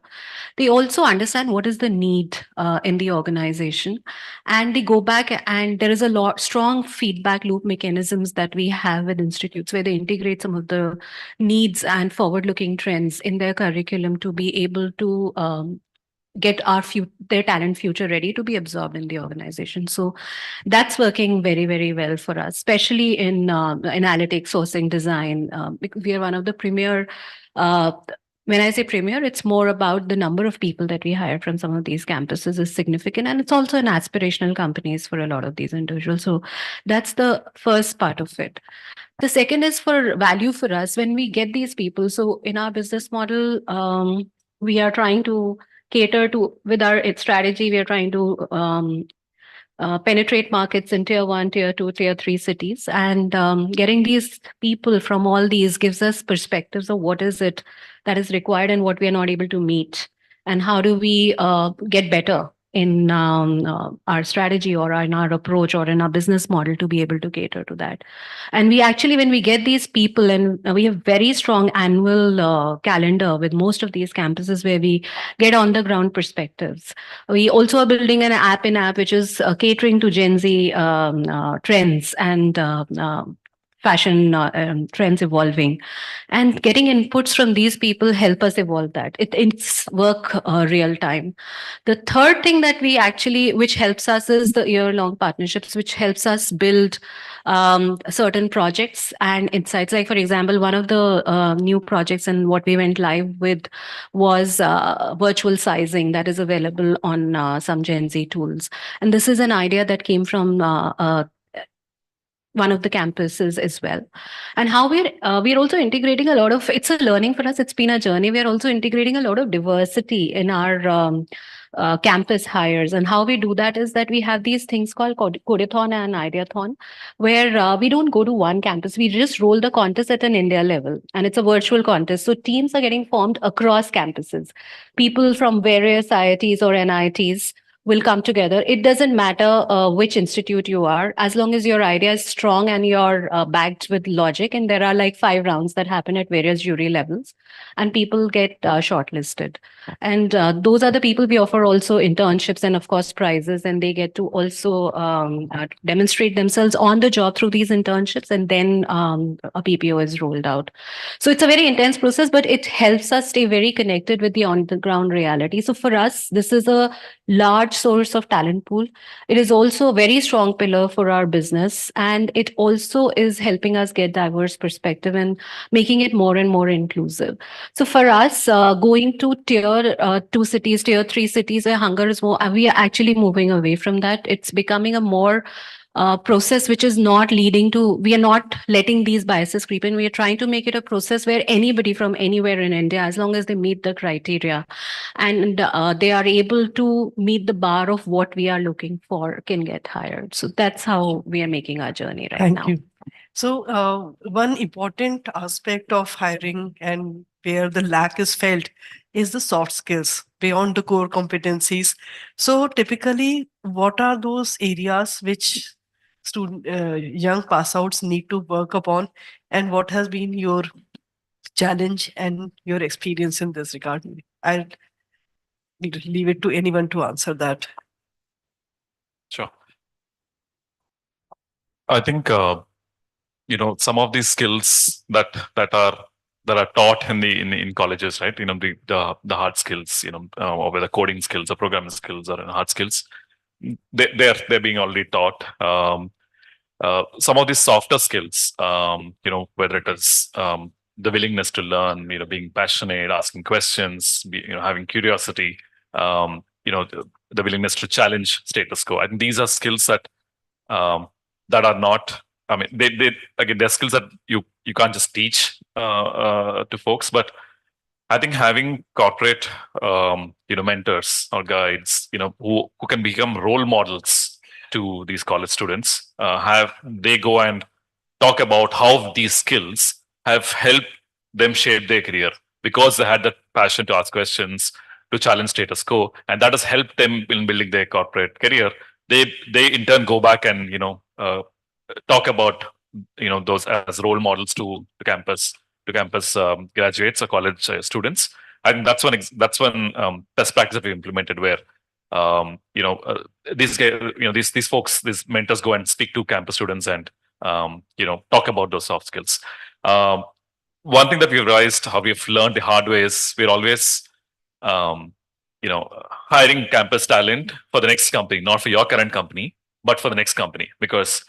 They also understand what is the need in the organization. And they go back, and there is a strong feedback loop mechanisms that we have with institutes where they integrate some of the needs and forward-looking trends in their curriculum to be able to get their talent future ready to be absorbed in the organization. So that's working very, very well for us, especially in analytics, sourcing, design. Because we are one of the premier. When I say premier, it's more about the number of people that we hire from some of these campuses is significant, and it's also an aspirational companies for a lot of these individuals. So that's the first part of it. The second is for value for us when we get these people. So in our business model, we are trying to cater to, with our strategy, we are trying to penetrate markets in tier 1, tier 2, tier 3 cities. And getting these people from all these gives us perspectives of what is it that is required and what we are not able to meet. And how do we get better in our strategy or in our approach or in our business model to be able to cater to that. And we actually, when we get these people, and we have very strong annual calendar with most of these campuses where we get on the ground perspectives. We also are building an app which is catering to Gen Z trends and fashion trends evolving, and getting inputs from these people help us evolve that. It's work real time. The third thing that we actually, which helps us, is the year-long partnerships, which helps us build certain projects and insights. Like, for example, one of the new projects and what we went live with was virtual sizing that is available on some Gen Z tools. And this is an idea that came from one of the campuses as well. And how we're also integrating a lot of, it's a learning for us, it's been a journey. We're also integrating a lot of diversity in our campus hires. And how we do that is that we have these things called Codeathon and Ideathon, where we don't go to one campus. We just roll the contest at an India level, and it's a virtual contest. So teams are getting formed across campuses. People from various IITs or NITs will come together. It doesn't matter which institute you are, as long as your idea is strong and you're backed with logic. And there are like 5 rounds that happen at various jury levels, and people get shortlisted. And those are the people we offer also internships and of course prizes, and they get to also demonstrate themselves on the job through these internships, and then a PPO is rolled out. So it's a very intense process, but it helps us stay very connected with the on the ground reality. So for us, this is a large source of talent pool. It is also a very strong pillar for our business, and it also is helping us get diverse perspective and making it more and more inclusive. So for us, going to tier 2 cities, tier 3 cities where hunger is more, we are actually moving away from that. It's becoming a more process which is not leading to, we are not letting these biases creep in. We are trying to make it a process where anybody from anywhere in India, as long as they meet the criteria and they are able to meet the bar of what we are looking for, can get hired. So that's how we are making our journey right now. Thank you. So, one important aspect of hiring and where the lack is felt is the soft skills beyond the core competencies. So, typically, what are those areas which young pass outs need to work upon, and what has been your challenge and your experience in this regard? I'll leave it to anyone to answer that. Sure. I think some of these skills that are taught in colleges, right? The hard skills, or whether coding skills or programming skills or hard skills, they're being already taught. Some of these softer skills, whether it is the willingness to learn, being passionate, asking questions, having curiosity, the willingness to challenge status quo. I think these are skills that are not. I mean, they again, they're skills that you can't just teach to folks, but I think having corporate, mentors or guides, who can become role models to these college students, they go and talk about how these skills have helped them shape their career because they had that passion to ask questions, to challenge status quo, and that has helped them in building their corporate career. They in turn go back and talk about those as role models to campus graduates or college students. I think that's one best practice that we implemented where these folks, these mentors go and speak to campus students and talk about those soft skills. One thing that we've realized, how we've learned the hard way, is we're always hiring campus talent for the next company, not for your current company, but for the next company, because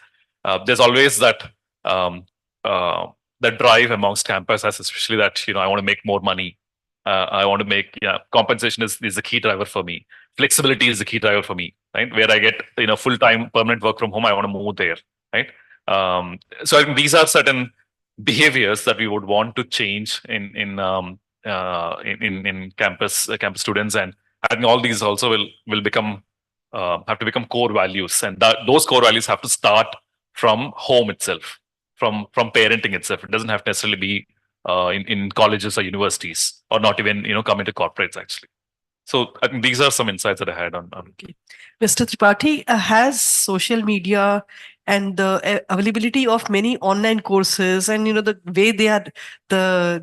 there's always that that drive amongst campus, especially that I want to make more money. I want to make compensation is the key driver for me. Flexibility is the key driver for me, right? Where I get full-time permanent work from home, I want to move there, right? So I think these are certain behaviors that we would want to change in campus students, and I think all these also will become have to become core values, and those core values have to start from home itself, from parenting itself. It doesn't have to necessarily be in colleges or universities, or not even come into corporates actually. So I think these are some insights that I had on. Okay. Mr. Tripathi, has social media and the availability of many online courses and the way the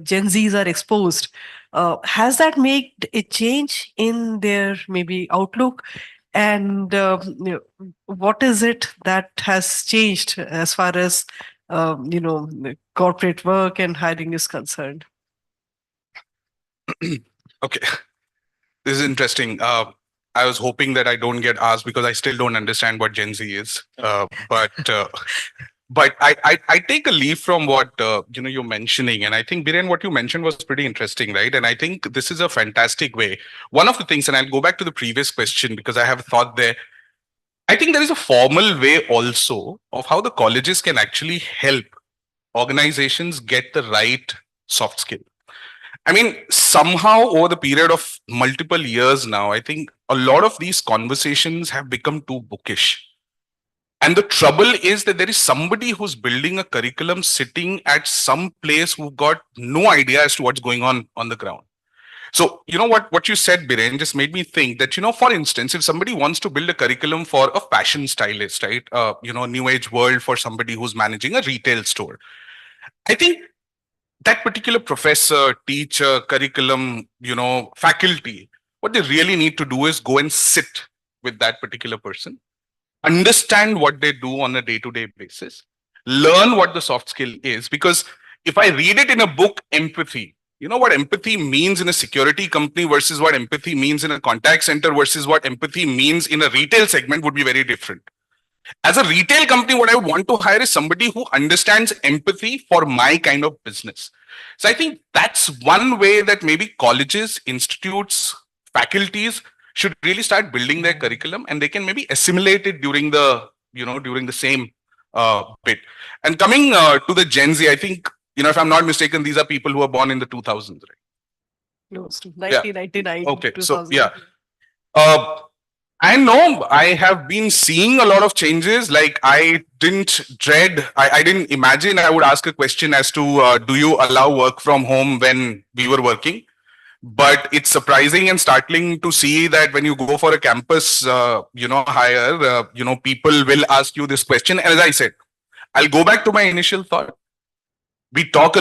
Gen Zs are exposed, has that made a change in their maybe outlook? And what is it that has changed as far as corporate work and hiring is concerned? Okay, this is interesting. I was hoping that I don't get asked because I still don't understand what Gen Z is. But I take a leaf from what you're mentioning, and I think Biren, what you mentioned was pretty interesting, right? And I think this is a fantastic way. One of the things, and I'll go back to the previous question because I have a thought there. I think there is a formal way also of how the colleges can actually help organizations get the right soft skill. I mean, somehow over the period of multiple years now, I think a lot of these conversations have become too bookish. And the trouble is that there is somebody who's building a curriculum sitting at some place who got no idea as to what's going on the ground. So, what you said, Biren, just made me think that, for instance, if somebody wants to build a curriculum for a fashion stylist, right? New age world for somebody who's managing a retail store. I think that particular professor, teacher, curriculum, faculty, what they really need to do is go and sit with that particular person, understand what they do on a day-to-day basis, learn what the soft skill is. Because if I read it in a book, empathy, what empathy means in a security company versus what empathy means in a contact center versus what empathy means in a retail segment would be very different. As a retail company, what I would want to hire is somebody who understands empathy for my kind of business. So I think that's one way that maybe colleges, institutes, faculties should really start building their curriculum, and they can maybe assimilate it during the same bit. And coming to the Gen Z, I think, if I'm not mistaken, these are people who are born in the 2000s, right? Close to 1999. Okay, so 2000. yeah. I know I have been seeing a lot of changes. Like I didn't imagine I would ask a question as to do you allow work from home when we were working? But it's surprising and startling to see that when you go for a campus, hire, people will ask you this question. And as I said, I'll go back to my initial thought. We talk,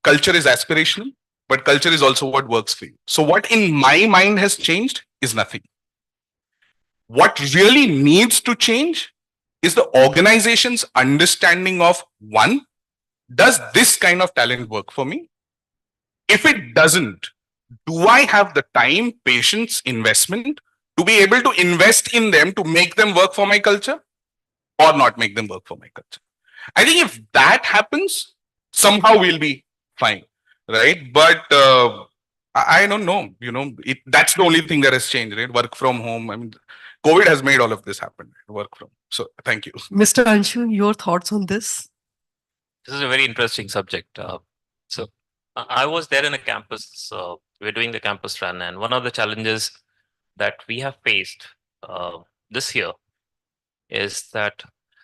culture is aspirational, but culture is also what works for you. So what in my mind has changed is nothing. What really needs to change is the organization's understanding of, one, does this kind of talent work for me? If it doesn't, do I have the time, patience, investment to be able to invest in them to make them work for my culture or not make them work for my culture? I think if that happens, somehow we'll be fine, right? But I don't know, that's the only thing that has changed, right? Work from home. I mean, COVID has made all of this happen, work from. So thank you. Mr. Anshu, your thoughts on this? This is a very interesting subject. So I was there in a campus. We're doing the campus run, and one of the challenges that we have faced this year is that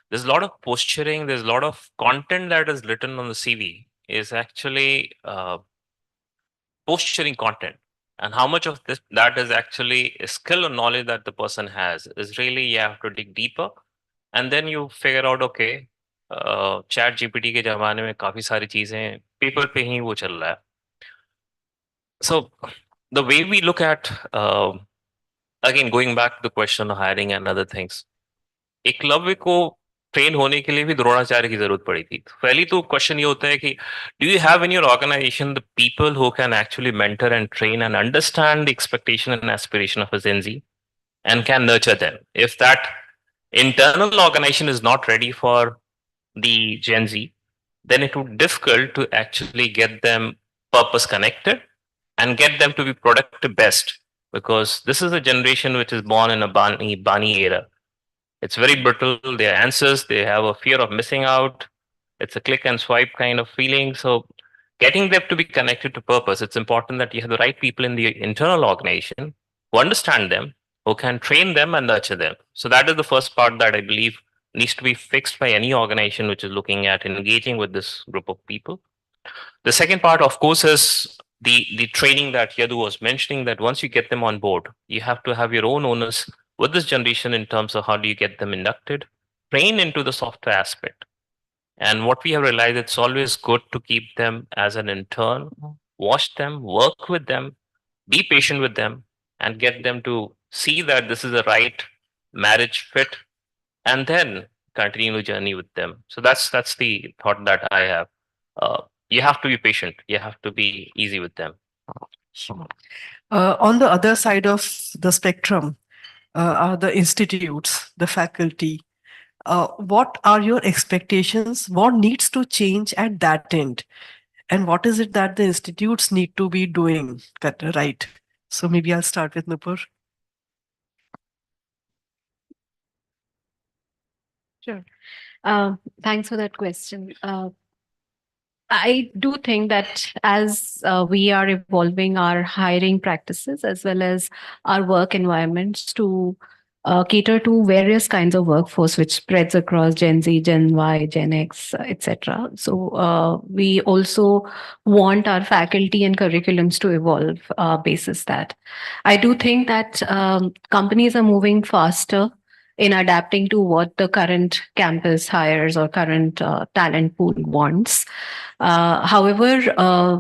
there's a lot of posturing. There's a lot of content that is written on the CV is actually posturing content. And how much of that is actually a skill or knowledge that the person has is really, you have to dig deeper. And then you figure out, okay, chat GPT के ज़माने में काफी सारी चीजें paper पे ही वो चल रहा है. So the way we look at, again, going back to the question of hiring and other things, Eklavya को ट्रेन होने के लिए भी द्रोणाचार्य की जरूरत पड़ी थी. पहली तो क्वेश्चन ये होता है कि do you have in your organisation the people who can actually mentor and train and understand the expectation and aspiration of a Gen Z and can nurture them? If that internal organization is not ready for the Gen Z, then it would be difficult to actually get them purpose connected and get them to be productive best, because this is a generation which is born in a Bani era. It's very brittle. Their answers, they have a fear of missing out. It's a click and swipe kind of feeling. So getting them to be connected to purpose, it's important that you have the right people in the internal organization who understand them, who can train them and nurture them. So that is the first part that I believe needs to be fixed by any organization which is looking at engaging with this group of people. The second part, of course, is the training that Yadu was mentioning, that once you get them on board, you have to have your own owners with this generation in terms of how do you get them inducted, train into the software aspect. And what we have realized, it's always good to keep them as an intern, watch them, work with them, be patient with them, and get them to see that this is the right marriage fit, and then continue the journey with them. So that's the thought that I have. You have to be patient. You have to be easy with them. On the other side of the spectrum are the institutes, the faculty. What are your expectations? What needs to change at that end? And what is it that the institutes need to be doing right? So maybe I'll start with Nupur. Sure. Thanks for that question. I do think that as we are evolving our hiring practices as well as our work environments to cater to various kinds of workforce, which spreads across Gen Z, Gen Y, Gen X, etc. So we also want our faculty and curriculums to evolve basis that. I do think that companies are moving faster in adapting to what the current campus hires or current talent pool wants. However,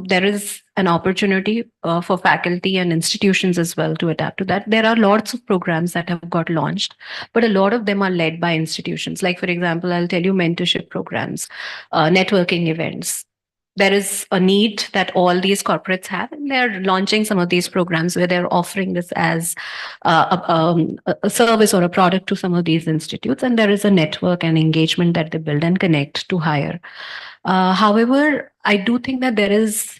there is an opportunity for faculty and institutions as well to adapt to that. There are lots of programs that have got launched, but a lot of them are led by institutions. Like, for example, I'll tell you mentorship programs, networking events. there is a need that all these corporates have, and they're launching some of these programs where they're offering this as a service or a product to some of these institutes, and there is a network and engagement that they build and connect to hire. However, I do think that there is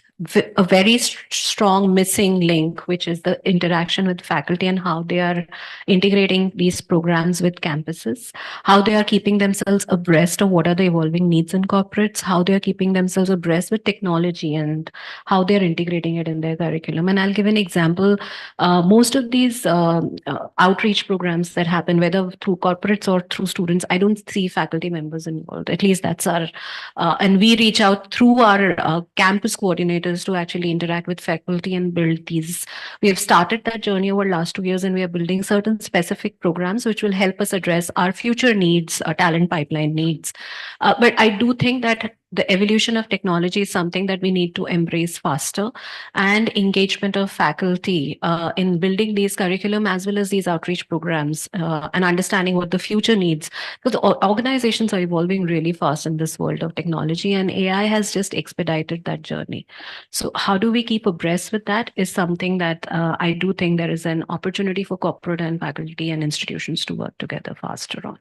a very strong missing link, which is the interaction with faculty and how they are integrating these programs with campuses, how they are keeping themselves abreast of what are the evolving needs in corporates, how they are keeping themselves abreast with technology, and how they're integrating it in their curriculum. And I'll give an example. Most of these outreach programs that happen, whether through corporates or through students, I don't see faculty members involved. At least that's our, and we reach out through our campus coordinators to actually interact with faculty and build these. We have started that journey over the last 2 years, and we are building certain specific programs which will help us address our future needs, our talent pipeline needs. But I do think that the evolution of technology is something that we need to embrace faster, and engagement of faculty in building these curriculum as well as these outreach programs and understanding what the future needs. Because organizations are evolving really fast in this world of technology, and AI has just expedited that journey. So how do we keep abreast with that is something that I do think there is an opportunity for corporate and faculty and institutions to work together faster on.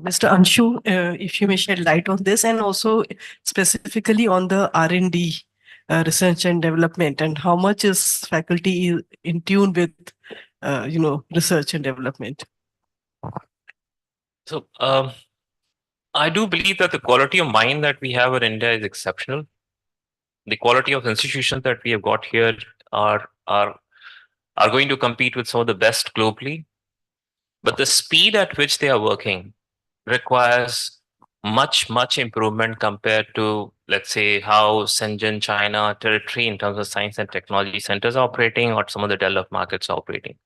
Mr. Anshu, if you may shed light on this, and also specifically on the R&D, research and development, and how much is faculty in tune with, research and development? So I do believe that the quality of mind that we have in India is exceptional. The quality of institutions that we have got here are going to compete with some of the best globally. But the speed at which they are working requires much improvement compared to, let's say, how Shenzhen, China territory in terms of science and technology centers are operating, or some of the developed markets are operating.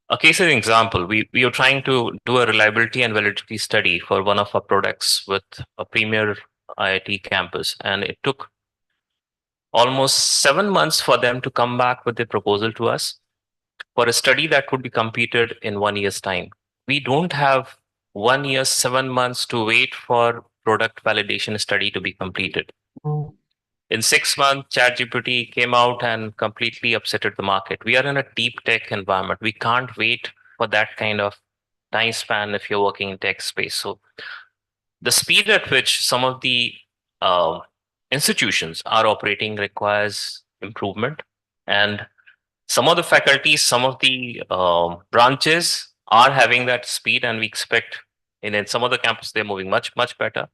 A case as an example, we are trying to do a reliability and validity study for one of our products with a premier IIT campus, and it took almost 7 months for them to come back with a proposal to us for a study that could be completed in 1 year's time. We don't have 1 year, 7 months to wait for product validation study to be completed. In 6 months, ChatGPT came out and completely upsetted the market. We are in a deep tech environment. We can't wait for that kind of time span if you're working in tech space. So the speed at which some of the institutions are operating requires improvement. And some of the faculties, some of the branches are having that speed, and we expect in some of the campuses they're moving much better.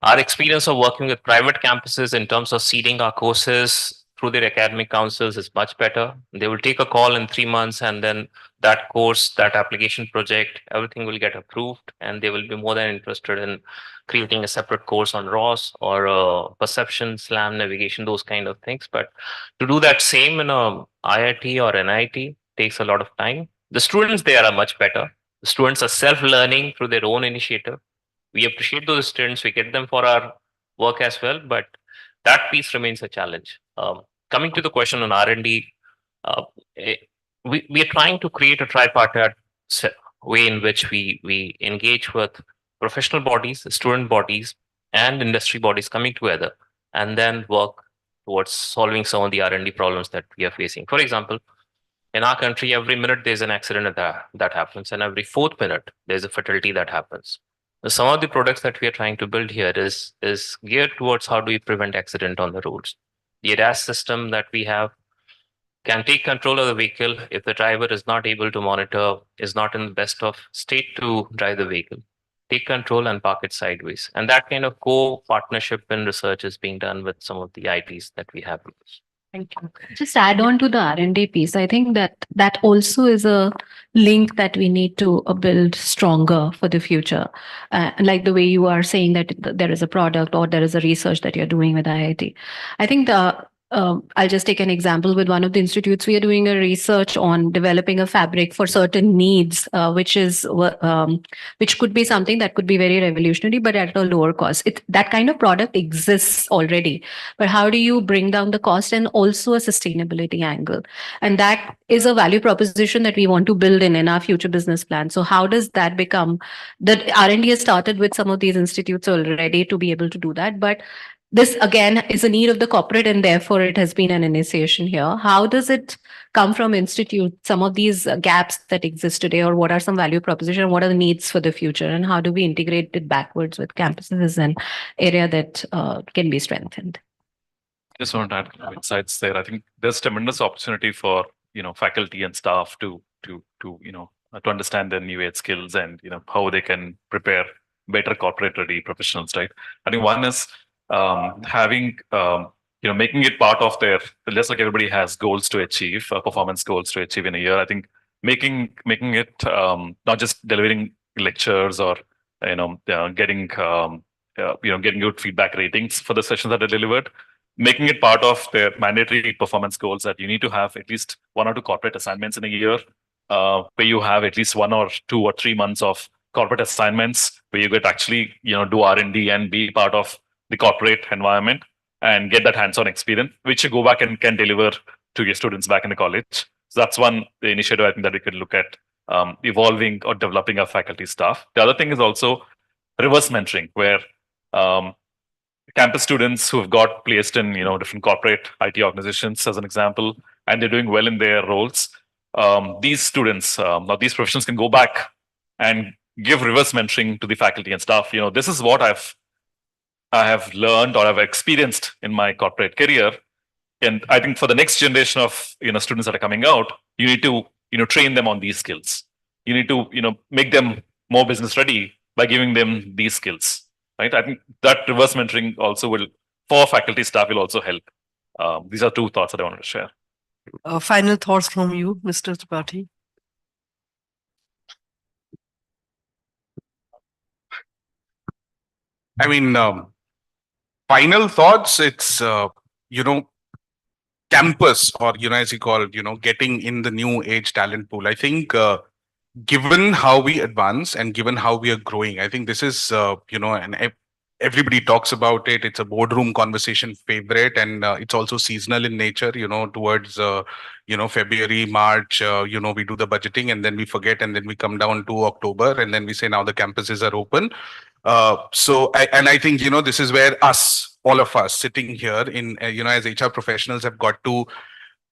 Our experience of working with private campuses in terms of seeding our courses through their academic councils is much better. They will take a call in 3 months, and then that course, that application project, everything will get approved, and they will be more than interested in creating a separate course on ROS or perception, SLAM, navigation, those kind of things. But to do that same in a IIT or NIT takes a lot of time. The students there are much better. The students are self-learning through their own initiative. We appreciate those students. We get them for our work as well, but that piece remains a challenge. Coming to the question on R&D, we are trying to create a tripartite way in which we engage with professional bodies, student bodies, and industry bodies coming together, and then work towards solving some of the R&D problems that we are facing. For example, in our country, every minute there's an accident that happens, and every 4th minute there's a fatality that happens. Some of the products that we are trying to build here is geared towards how do we prevent accident on the roads. The ADAS system that we have can take control of the vehicle if the driver is not able to monitor, is not in the best of state to drive the vehicle. Take control and park it sideways. And that kind of co-partnership in research is being done with some of the ITs that we have. Thank you. Just add on to the R&D piece. I think that also is a link that we need to build stronger for the future. Like the way you are saying that there is a product or there is a research that you're doing with IIT. I think I'll just take an example with one of the institutes. We are doing a research on developing a fabric for certain needs, which could be something that could be very revolutionary, but at a lower cost. That kind of product exists already, but how do you bring down the cost and also a sustainability angle? And that is a value proposition that we want to build in our future business plan. So how does that become? The R&D has started with some of these institutes already to be able to do that, but this again is a need of the corporate and therefore it has been an initiation here. How does it come from institute, some of these gaps that exist today, or what are some value proposition, what are the needs for the future, and how do we integrate it backwards with campuses as an area that can be strengthened? Just want to add insights there. I think there's tremendous opportunity for faculty and staff to to understand their new age skills and how they can prepare better corporate ready professionals. Right. I think one is having making it part of their, just like everybody has goals to achieve, performance goals to achieve in a year. I think making it not just delivering lectures or getting getting good feedback ratings for the sessions that are delivered, making it part of their mandatory performance goals that you need to have at least 1 or 2 corporate assignments in a year, where you have at least 1 or 2 or 3 months of corporate assignments where you get actually do R&D and be part of the corporate environment and get that hands-on experience, which you go back and can deliver to your students back in the college. So that's one the initiative I think that we could look at, evolving or developing our faculty staff. The other thing is also reverse mentoring, where campus students who have got placed in different corporate IT organizations, as an example, and they're doing well in their roles. These students, now these professionals can go back and give reverse mentoring to the faculty and staff. This is what I have learned or I've experienced in my corporate career, and I think for the next generation of students that are coming out, you need to train them on these skills. You need to make them more business ready by giving them these skills. Right. I think that reverse mentoring also will, for faculty staff, will also help. These are 2 thoughts that I wanted to share. Final thoughts from you, Mr. Tripathi? I mean, final thoughts, it's, campus, or, as you call it, getting in the new age talent pool. I think given how we advance and given how we are growing, I think this is, and everybody talks about it. It's a boardroom conversation favorite, and it's also seasonal in nature, towards, February, March, we do the budgeting and then we forget, and then we come down to October and then we say now the campuses are open. I think, this is where all of us sitting here in, as HR professionals have got to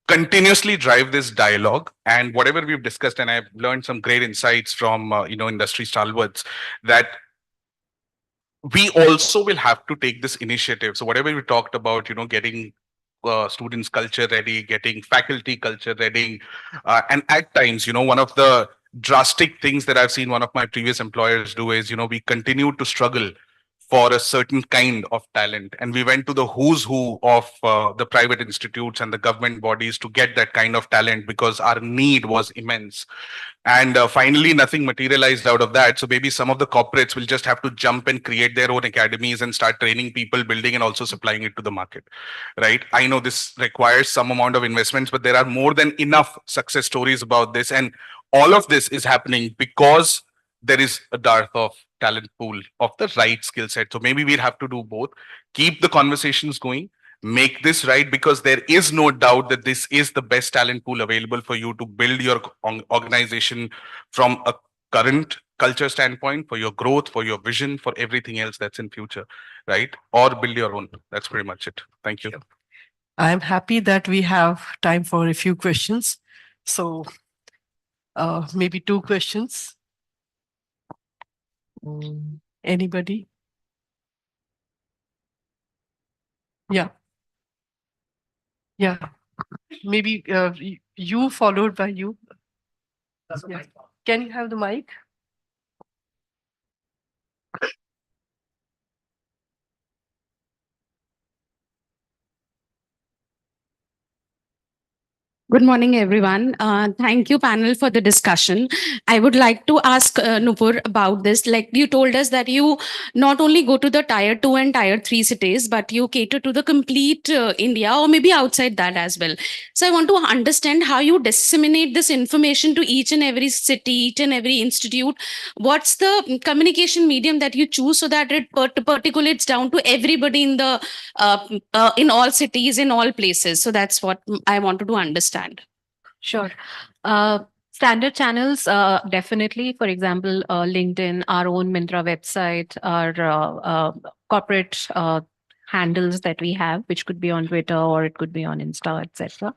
continuously drive this dialogue, and whatever we've discussed, and I've learned some great insights from industry stalwarts, that we also will have to take this initiative. So whatever we talked about, getting students culture ready, getting faculty culture ready, and at times, one of the drastic things that I've seen one of my previous employers do is, we continue to struggle for a certain kind of talent. And we went to the who's who of the private institutes and the government bodies to get that kind of talent because our need was immense. And finally, nothing materialized out of that. So maybe some of the corporates will just have to jump and create their own academies and start training people, building and also supplying it to the market, right? I know this requires some amount of investments, but there are more than enough success stories about this. And all of this is happening because there is a dearth of talent pool of the right skill set. So maybe we'll have to do both, keep the conversations going, make this right, because there is no doubt that this is the best talent pool available for you to build your organization from a current culture standpoint, for your growth, for your vision, for everything else that's in future, right? Or build your own. That's pretty much it. Thank you. I'm happy that we have time for a few questions. So maybe 2 questions. Anybody? Yeah. Yeah. Maybe you followed by you. Yeah. Can you have the mic? Good morning, everyone. Thank you, panel, for the discussion. I would like to ask Nupur about this. Like you told us that you not only go to the tier 2 and tier 3 cities, but you cater to the complete India or maybe outside that as well. So I want to understand how you disseminate this information to each and every city, each and every institute. What's the communication medium that you choose so that it particulates down to everybody in the in all cities, in all places? So that's what I wanted to understand. Sure. Standard channels, definitely. For example, LinkedIn, our own Myntra website, our corporate handles that we have, which could be on Twitter or it could be on Insta, etc.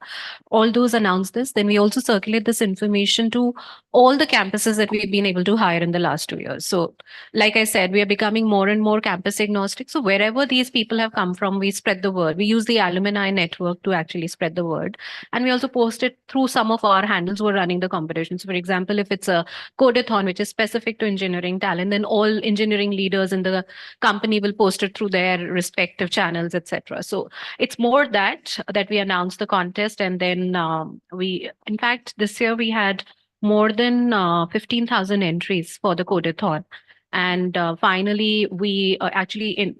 All those announce this. Then we also circulate this information to all the campuses that we've been able to hire in the last 2 years. So, like I said, we are becoming more and more campus agnostic. So wherever these people have come from, we spread the word. We use the alumni network to actually spread the word. And we also post it through some of our handles who are running the competitions. For example, if it's a codeathon, which is specific to engineering talent, then all engineering leaders in the company will post it through their respective channels, etc. So it's more that we announce the contest, and then in fact, this year we had more than 15,000 entries for the codeathon. And finally, we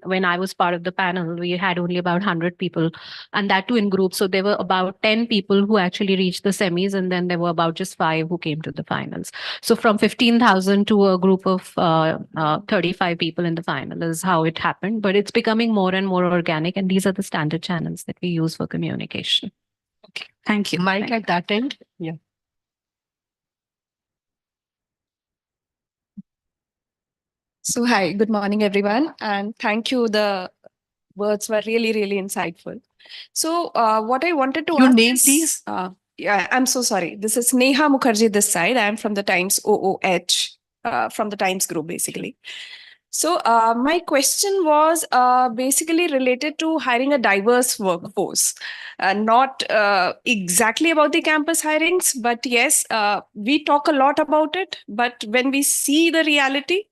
when I was part of the panel, we had only about 100 people, and that too in groups. So there were about 10 people who actually reached the semis, and then there were about just 5 who came to the finals. So from 15,000 to a group of 35 people in the final is how it happened. But it's becoming more and more organic, and these are the standard channels that we use for communication. Okay, thank you. Mike at that end. Yeah. So hi, good morning, everyone, and thank you. The words were really, really insightful. So what I wanted to Your ask name, is, please? Yeah, I'm so sorry. This is Neha Mukherjee this side. I'm from the Times OOH, from the Times Group, basically. So my question was basically related to hiring a diverse workforce, not exactly about the campus hirings, but yes, we talk a lot about it. But when we see the reality,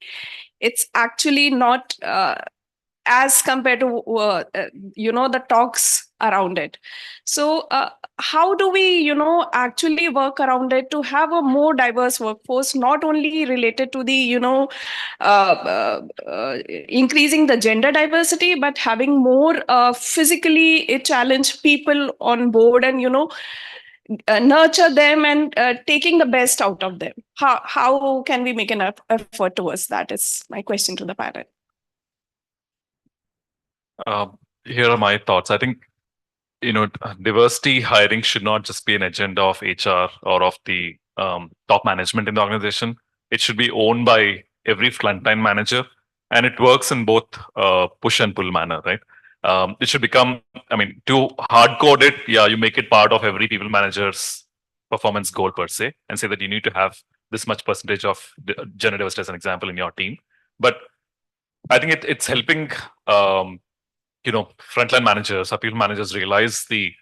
it's actually not as compared to the talks around it. So how do we actually work around it to have a more diverse workforce, not only related to the increasing the gender diversity, but having more physically challenged people on board, and nurture them, and taking the best out of them? How can we make an effort towards that is my question to the panel. Here are my thoughts. I think, diversity hiring should not just be an agenda of HR or of the top management in the organization. It should be owned by every frontline manager, and it works in both push and pull manner, right? It should become, to hard code it, yeah, you make it part of every people manager's performance goal per se, and say that you need to have this much percentage of gender diversity as an example in your team. But I think it's helping frontline managers or people managers realize the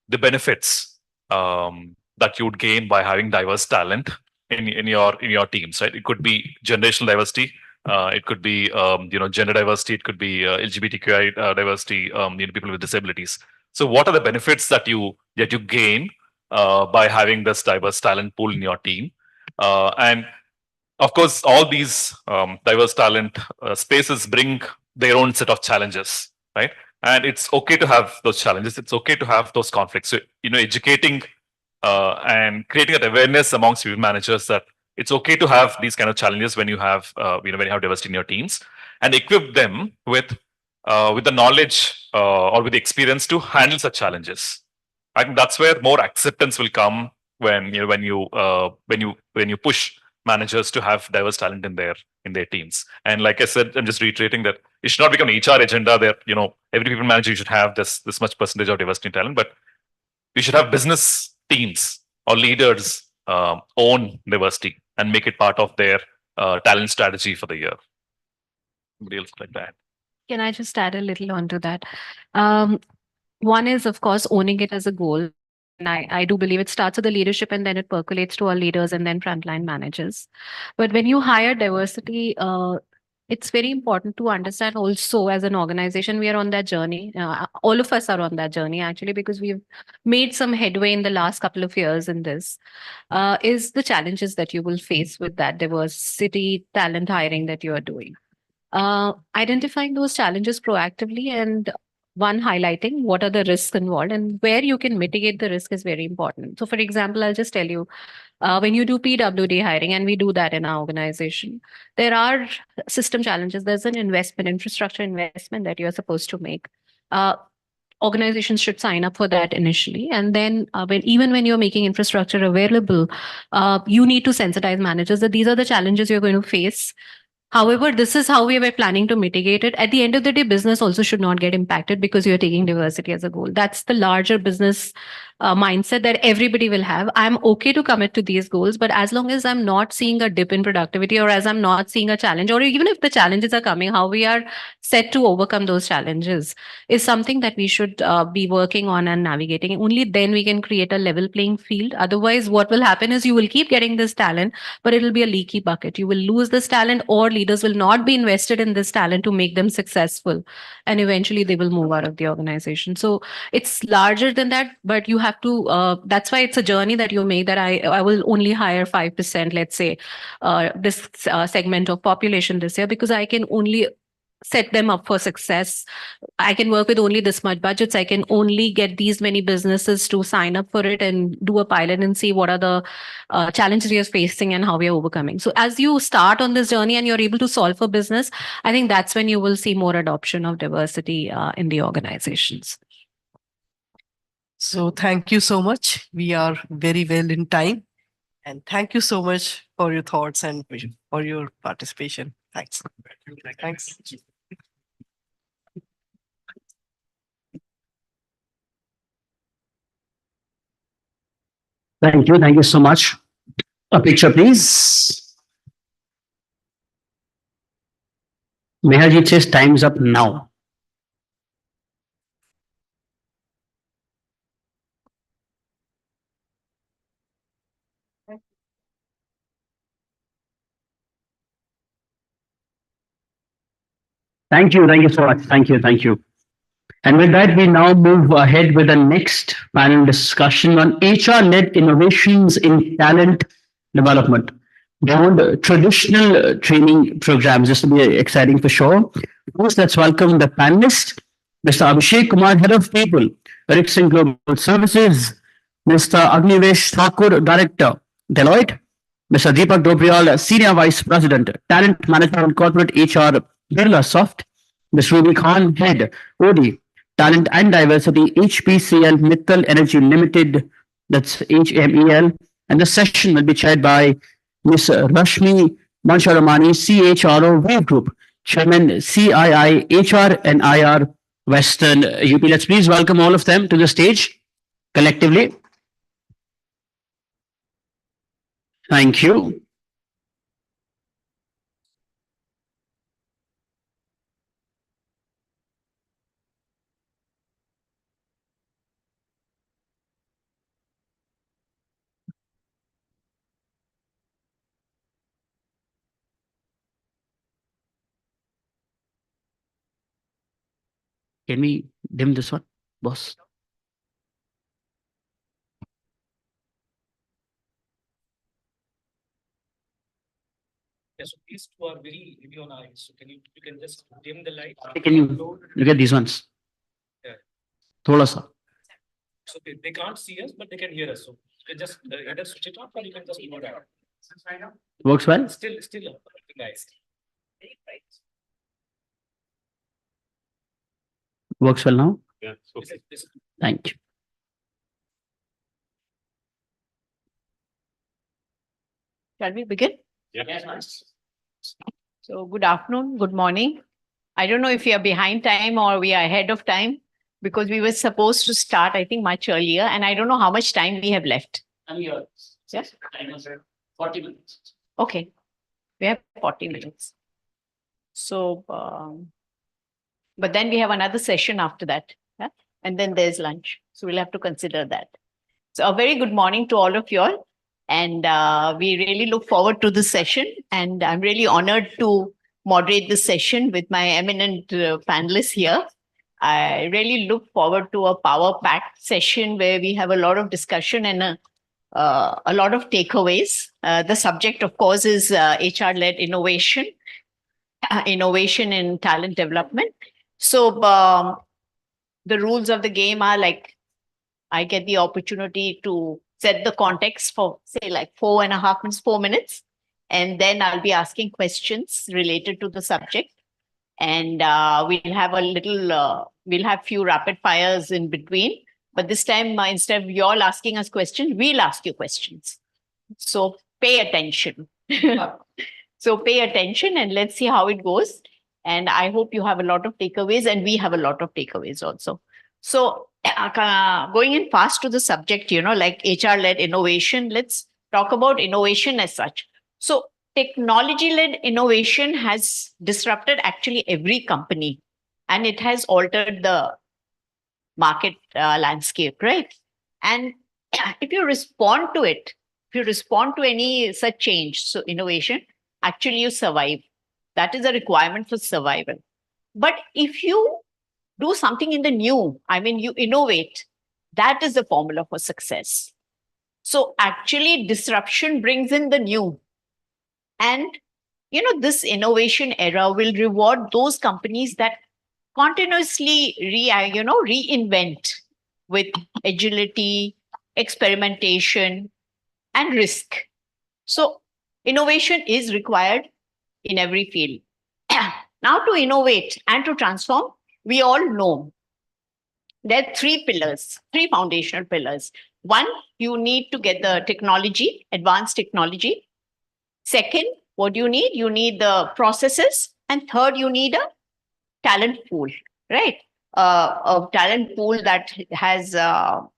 benefits that you would gain by having diverse talent in your teams, right? It could be generational diversity, it could be gender diversity, it could be LGBTQI diversity, people with disabilities. So what are the benefits that you gain by having this diverse talent pool in your team? And of course, all these diverse talent spaces bring their own set of challenges, right? And it's okay to have those challenges. It's okay to have those conflicts. So, educating and creating that awareness amongst people managers that it's okay to have these kind of challenges when you have when you have diversity in your teams, and equip them with the knowledge or with the experience to handle such challenges. I think that's where more acceptance will come when you push managers to have diverse talent in their teams. And like I said, I'm just reiterating that it should not become an HR agenda that every people manager should have this much percentage of diversity in talent, but we should have business teams or leaders own diversity and make it part of their talent strategy for the year. Somebody else like that? Can I just add a little onto that? One is, of course, owning it as a goal. And I do believe it starts with the leadership, and then it percolates to our leaders and then frontline managers. But when you hire diversity, it's very important to understand also as an organization, we are on that journey. All of us are on that journey, actually, because we've made some headway in the last couple of years in this, is the challenges that you will face with that diversity talent hiring that you are doing. Identifying those challenges proactively, and one, highlighting what are the risks involved and where you can mitigate the risk is very important. So for example, I'll just tell you, when you do PWD hiring, and we do that in our organization, there are system challenges. There's an infrastructure investment that you're supposed to make. Organizations should sign up for that initially. And then even when you're making infrastructure available, you need to sensitize managers that these are the challenges you're going to face. However, this is how we were planning to mitigate it. At the end of the day, business also should not get impacted because you're taking diversity as a goal. That's the larger business mindset that everybody will have. I'm okay to commit to these goals, but as long as I'm not seeing a dip in productivity, or as I'm not seeing a challenge, or even if the challenges are coming, how we are set to overcome those challenges is something that we should be working on and navigating. Only then we can create a level playing field. Otherwise, what will happen is you will keep getting this talent, but it will be a leaky bucket. You will lose this talent, or leaders will not be invested in this talent to make them successful. And eventually they will move out of the organization. So it's larger than that, but you have to, that's why it's a journey that you make, that I will only hire 5%, let's say, this segment of population this year, because I can only set them up for success. I can work with only this much budgets. I can only get these many businesses to sign up for it and do a pilot and see what are the challenges we are facing and how we are overcoming. So as you start on this journey and you're able to solve for business, I think that's when you will see more adoption of diversity in the organizations. So thank you so much. We are very well in time. And thank you so much for your thoughts and for your participation. Thanks. Thanks. Thank you. Thank you so much. A picture, please. Mehaji says time's up now. Thank you. Thank you so much. Thank you. Thank you. And with that, we now move ahead with the next panel discussion on HR-led innovations in talent development. Beyond traditional training programs, this will be exciting for sure. First, let's welcome the panelist, Mr. Abhishek Kumar, Head of People, Ericsson Global Services, Mr. Agnivesh Thakur, Director, Deloitte, Mr. Deepak Dobriyal, Senior Vice President, Talent Management and Corporate HR, Birla Soft, Ms. Ruby Khan, Head, OD, Talent and Diversity, HPCL Mittal Energy Limited, that's HMEL. And the session will be chaired by Ms. Rashmi Mansharamani, CHRO Wave Group, Chairman CII HR and IR Western UP. Let's please welcome all of them to the stage collectively. Thank you. Can we dim this one, boss? Yes, so these two are very heavy on eyes. So you can just dim the light. Can you look at these ones? Yeah. Thoda sa. So they can't see us, but they can hear us. So you can just either switch it off or you can just ignore that. Works well? Still guys. Works well now? Yeah. Okay. Thank you. Shall we begin? Yes. So good afternoon, good morning. I don't know if we are behind time or we are ahead of time because we were supposed to start, I think, much earlier, and I don't know how much time we have left. Yes? 40 minutes. Okay. We have 40 minutes. So, but then we have another session after that. Yeah? And then there's lunch. So we'll have to consider that. So a very good morning to all of you all. And we really look forward to this session. And I'm really honored to moderate this session with my eminent panelists here. I really look forward to a power-packed session where we have a lot of discussion and a lot of takeaways. The subject, of course, is HR-led innovation, innovation in talent development. So the rules of the game are like, I get the opportunity to set the context for, say, like 4.5 minutes, 4 minutes. And then I'll be asking questions related to the subject. And we'll have a little, we'll have few rapid fires in between. But this time, instead of you all asking us questions, we'll ask you questions. So pay attention. So pay attention and let's see how it goes. And I hope you have a lot of takeaways and we have a lot of takeaways also. So going in fast to the subject, like HR-led innovation, let's talk about innovation as such. So technology-led innovation has disrupted actually every company and it has altered the market landscape, right? And if you respond to it, if you respond to any such change, so innovation, actually you survive. That is a requirement for survival. But if you do something in the new, I mean, you innovate, that is the formula for success. So actually disruption brings in the new. And, this innovation era will reward those companies that continuously reinvent with agility, experimentation, and risk. So innovation is required in every field. Now to innovate and to transform, we all know there are three pillars, three foundational pillars. One, you need to get the technology, advanced technology. Second, what do you need? You need the processes. And third, you need a talent pool, right? A talent pool that has a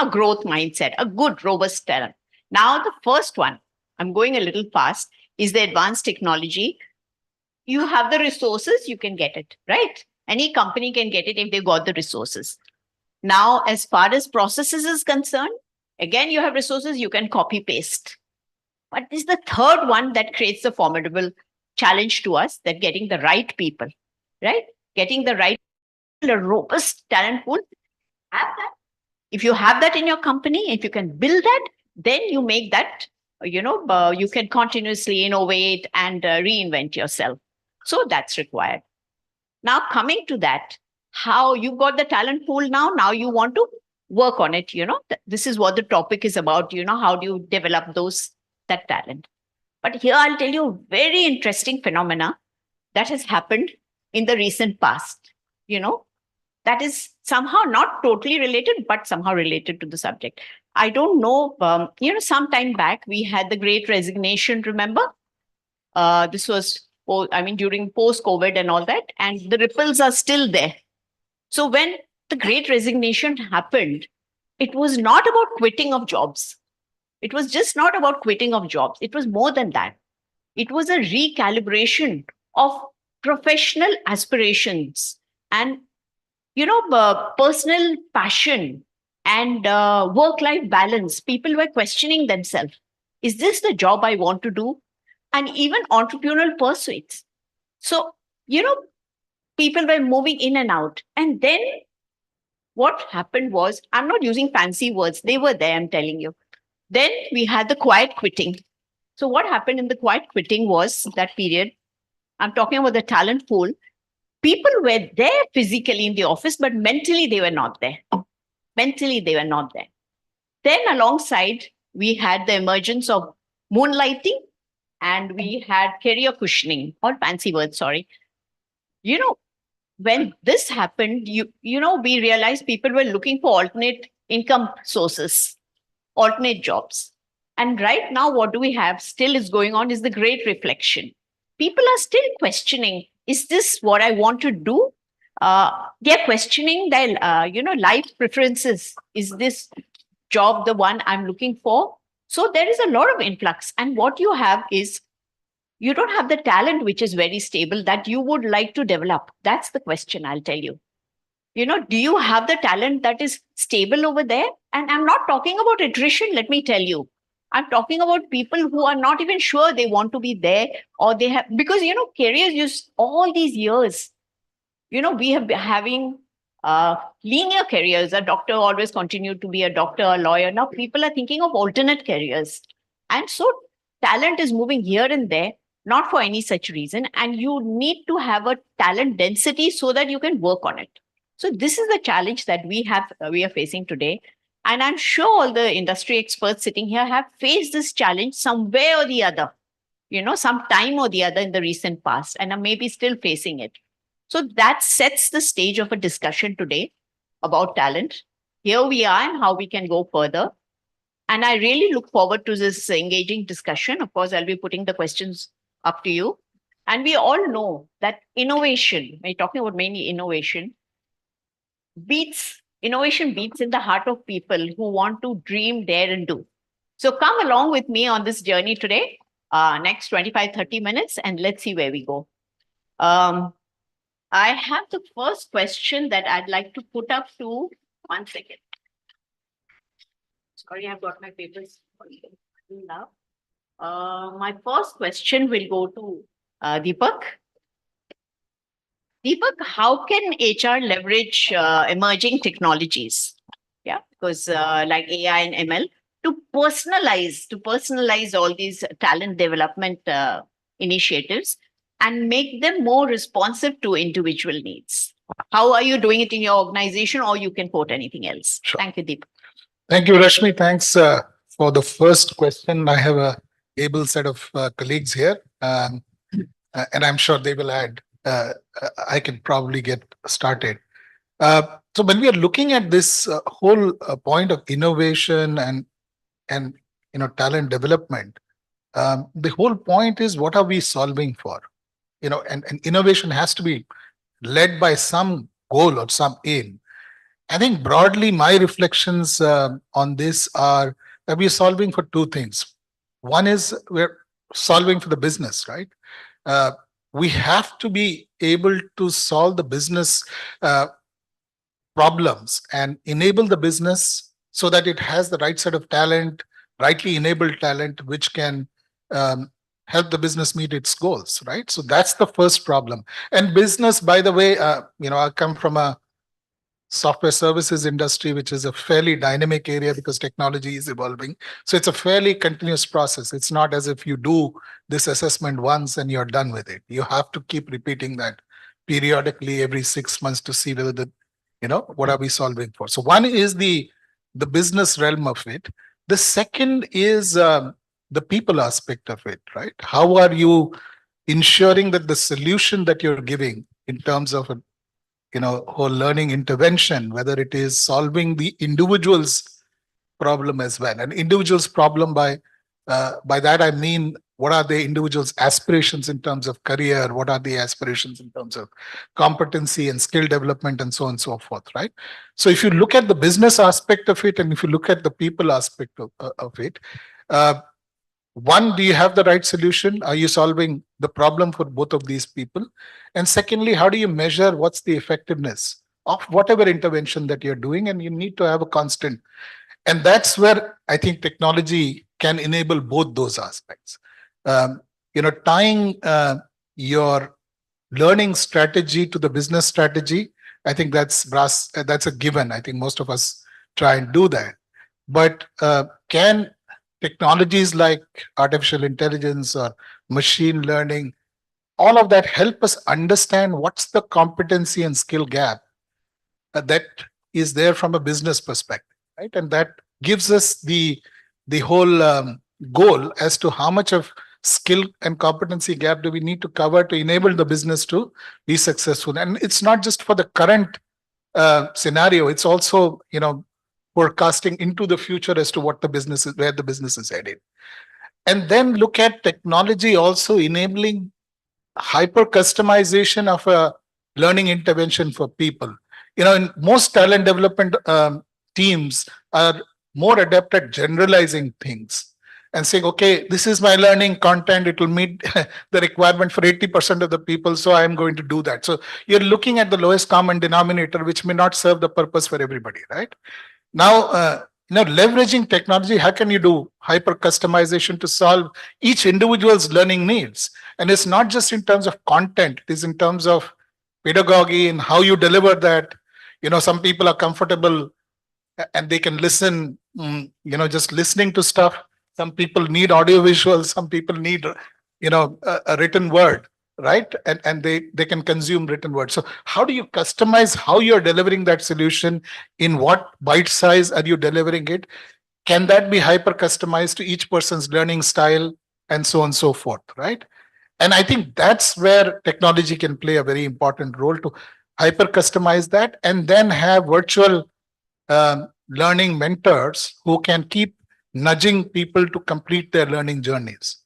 growth mindset, a good, robust talent. Now, the first one, I'm going a little fast, is the advanced technology. You have the resources, you can get it, right? Any company can get it if they've got the resources. Now, as far as processes is concerned, again, you have resources, you can copy paste. But this is the third one that creates a formidable challenge to us, that getting the right people, right? Getting the right, a robust talent pool. Have that. If you have that in your company, if you can build that, then you make that, you can continuously innovate and reinvent yourself. So that's required. Now, coming to that, how you got the talent pool now you want to work on it. This is what the topic is about. How do you develop that talent? But here I'll tell you a very interesting phenomena that has happened in the recent past. That is somehow not totally related, but somehow related to the subject. I don't know, some time back, we had the Great Resignation, remember? This was, during post-COVID and all that, and the ripples are still there. So when the Great Resignation happened, it was not about quitting of jobs. It was just not about quitting of jobs. It was more than that. It was a recalibration of professional aspirations and personal passion and work-life balance. People were questioning themselves. Is this the job I want to do? And even entrepreneurial pursuits. So, people were moving in and out. And then what happened was, I'm not using fancy words. They were there, I'm telling you. Then we had the quiet quitting. So what happened in the quiet quitting was that period, I'm talking about the talent pool. People were there physically in the office, but mentally they were not there. Mentally they were not there. Then alongside, we had the emergence of moonlighting and we had career cushioning, all fancy words, sorry. When this happened, we realized people were looking for alternate income sources, alternate jobs. And right now, what do we have still is going on is the great reflection. People are still questioning, is this what I want to do? They're questioning their, life preferences. Is this job the one I'm looking for? So there is a lot of influx. And what you have is, you don't have the talent which is very stable that you would like to develop. That's the question, I'll tell you. Do you have the talent that is stable over there? And I'm not talking about attrition, let me tell you. I'm talking about people who are not even sure they want to be there or they have, because, careers use all these years. We have been having linear careers. A doctor always continued to be a doctor, a lawyer. Now people are thinking of alternate careers. And so talent is moving here and there, not for any such reason. And you need to have a talent density so that you can work on it. So this is the challenge that we are facing today. And I'm sure all the industry experts sitting here have faced this challenge somewhere or the other, some time or the other in the recent past, and are maybe still facing it. So that sets the stage of a discussion today about talent. Here we are and how we can go further. And I really look forward to this engaging discussion. Of course, I'll be putting the questions up to you. And we all know that innovation, when you're talking about mainly innovation, innovation beats in the heart of people who want to dream, dare, and do. So come along with me on this journey today, next 25-30 minutes, and let's see where we go. I have the first question that I'd like to put up to, 1 second. Sorry, I've got my papers now. My first question will go to Deepak. Deepak, how can HR leverage emerging technologies? Yeah, because like AI and ML to personalize all these talent development initiatives and make them more responsive to individual needs. How are you doing it in your organization, or you can quote anything else? Sure. Thank you, Deepak. Thank you, Rashmi. Thanks for the first question. I have a able set of colleagues here, and I'm sure they will add. I can probably get started. So when we are looking at this whole point of innovation and talent development, the whole point is, what are we solving for? And innovation has to be led by some goal or some aim. I think broadly my reflections on this are that we are solving for two things. One is we're solving for the business, right? We have to be able to solve the business problems and enable the business so that it has the right set of talent, rightly enabled talent, which can help the business meet its goals, right? So that's the first problem. And business, by the way, I come from a software services industry, which is a fairly dynamic area because technology is evolving. So it's a fairly continuous process. It's not as if you do this assessment once and you're done with it. You have to keep repeating that periodically every 6 months to see whether what are we solving for. So one is the business realm of it. The second is the people aspect of it, right? How are you ensuring that the solution that you're giving in terms of whole learning intervention, whether it is solving the individual's problem as well. And individual's problem, by that I mean, what are the individual's aspirations in terms of career? What are the aspirations in terms of competency and skill development and so on and so forth, right? So if you look at the business aspect of it and if you look at the people aspect of it, one, do you have the right solution? Are you solving the problem for both of these people? And secondly, how do you measure what's the effectiveness of whatever intervention that you're doing? And you need to have a constant. And that's where I think technology can enable both those aspects. Tying your learning strategy to the business strategy, I think that's a given. I think most of us try and do that. But can technologies like artificial intelligence or machine learning, all of that help us understand what's the competency and skill gap that is there from a business perspective, right? And that gives us the whole goal as to how much of skill and competency gap do we need to cover to enable the business to be successful. And it's not just for the current scenario, it's also forecasting into the future as to what the business is, where the business is headed. And then look at technology also enabling hyper customization of a learning intervention for people. In most talent development teams are more adept at generalizing things and saying, okay, this is my learning content, it will meet the requirement for 80% of the people, so I am going to do that. So you're looking at the lowest common denominator, which may not serve the purpose for everybody, right? Now, leveraging technology, how can you do hyper customization to solve each individual's learning needs? And it's not just in terms of content, it is in terms of pedagogy and how you deliver that. Some people are comfortable and they can listen, just listening to stuff. Some people need audio visual, some people need, a written word, right? And they can consume written words. So how do you customize how you're delivering that solution? In what bite size are you delivering it? Can that be hyper customized to each person's learning style and so on and so forth, right? And I think that's where technology can play a very important role to hyper customize that, and then have virtual learning mentors who can keep nudging people to complete their learning journeys.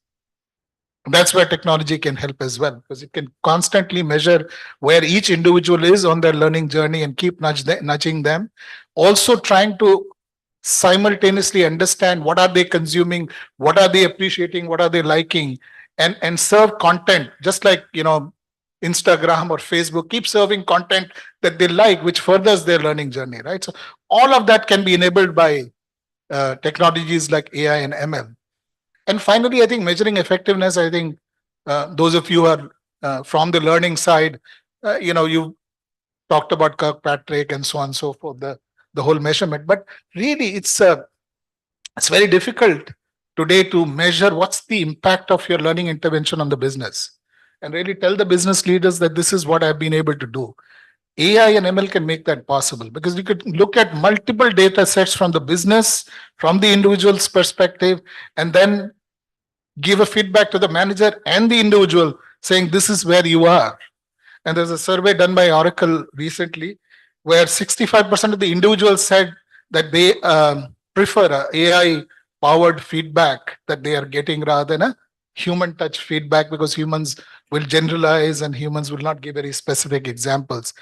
That's where technology can help as well, because it can constantly measure where each individual is on their learning journey and keep nudging them. Also trying to simultaneously understand what are they consuming, what are they appreciating, what are they liking, and serve content, just like, Instagram or Facebook, keep serving content that they like, which furthers their learning journey, right? So all of that can be enabled by technologies like AI and ML. And finally, I think measuring effectiveness, I think those of you who are from the learning side, you talked about Kirkpatrick and so on and so forth, the whole measurement. But really, it's very difficult today to measure what's the impact of your learning intervention on the business, and really tell the business leaders that this is what I've been able to do. AI and ML can make that possible, because you could look at multiple data sets from the business, from the individual's perspective, and then give a feedback to the manager and the individual saying this is where you are. And there's a survey done by Oracle recently where 65% of the individuals said that they prefer a AI powered feedback that they are getting rather than a human touch feedback, because humans will generalize and humans will not give very specific examples.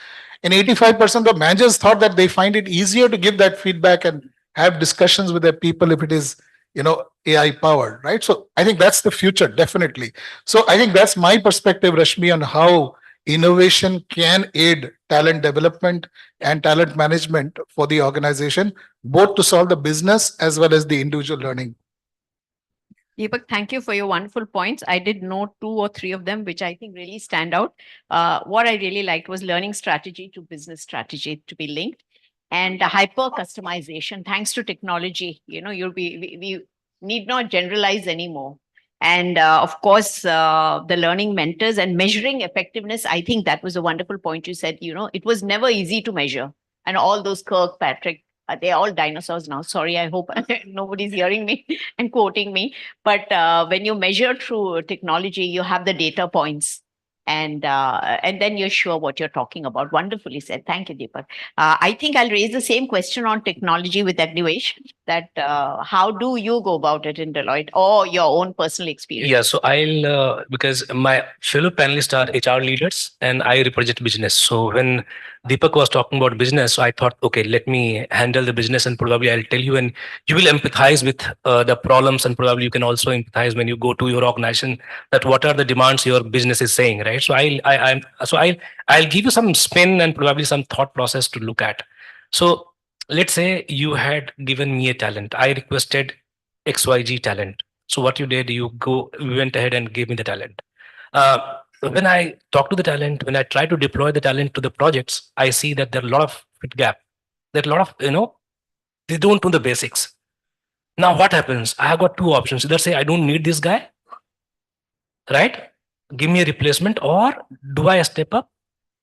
And 85% of managers thought that they find it easier to give that feedback and have discussions with their people if it is, AI powered, right? So I think that's the future, definitely. So I think that's my perspective, Rashmi, on how innovation can aid talent development and talent management for the organization, both to solve the business as well as the individual learning. Deepak, thank you for your wonderful points. I did note 2 or 3 of them, which I think really stand out. What I really liked was learning strategy to business strategy to be linked, and hyper customization. Thanks to technology, we need not generalize anymore. And of course, the learning mentors and measuring effectiveness. I think that was a wonderful point you said. It was never easy to measure, and all those Kirkpatrick. They're all dinosaurs now. Sorry, I hope nobody's hearing me and quoting me. But when you measure through technology, you have the data points, and then you're sure what you're talking about. Wonderfully said. Thank you, Deepak. I think I'll raise the same question on technology with Agnivesh, that how do you go about it in Deloitte, or your own personal experience? Yeah, so I'll, because my fellow panelists are HR leaders and I represent business. So when Deepak was talking about business, so I thought, okay, let me handle the business and probably I'll tell you, and you will empathize with the problems, and probably you can also empathize when you go to your organization that what are the demands your business is saying, right? So I'll give you some spin and probably some thought process to look at. So let's say you had given me a talent. I requested XYZ talent. So what you did, you went ahead and gave me the talent. When I talk to the talent, when I try to deploy the talent to the projects, I see that there are a lot of fit gap. There are a lot of, they don't know the basics. Now what happens? I have got 2 options. Either say, I don't need this guy, right? Give me a replacement, or do I step up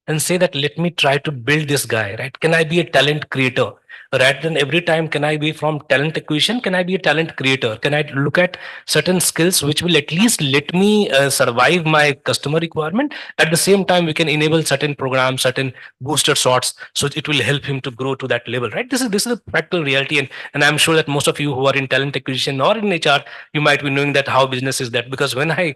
and say that let me try to build this guy, right? Can I be a talent creator? Rather than every time, can I be from talent acquisition? Can I be a talent creator? Can I look at certain skills which will at least let me survive my customer requirement? At the same time, we can enable certain programs, certain booster shots, so it will help him to grow to that level, right? This is a practical reality, and I'm sure that most of you who are in talent acquisition or in HR, you might be knowing that how business is that, because when I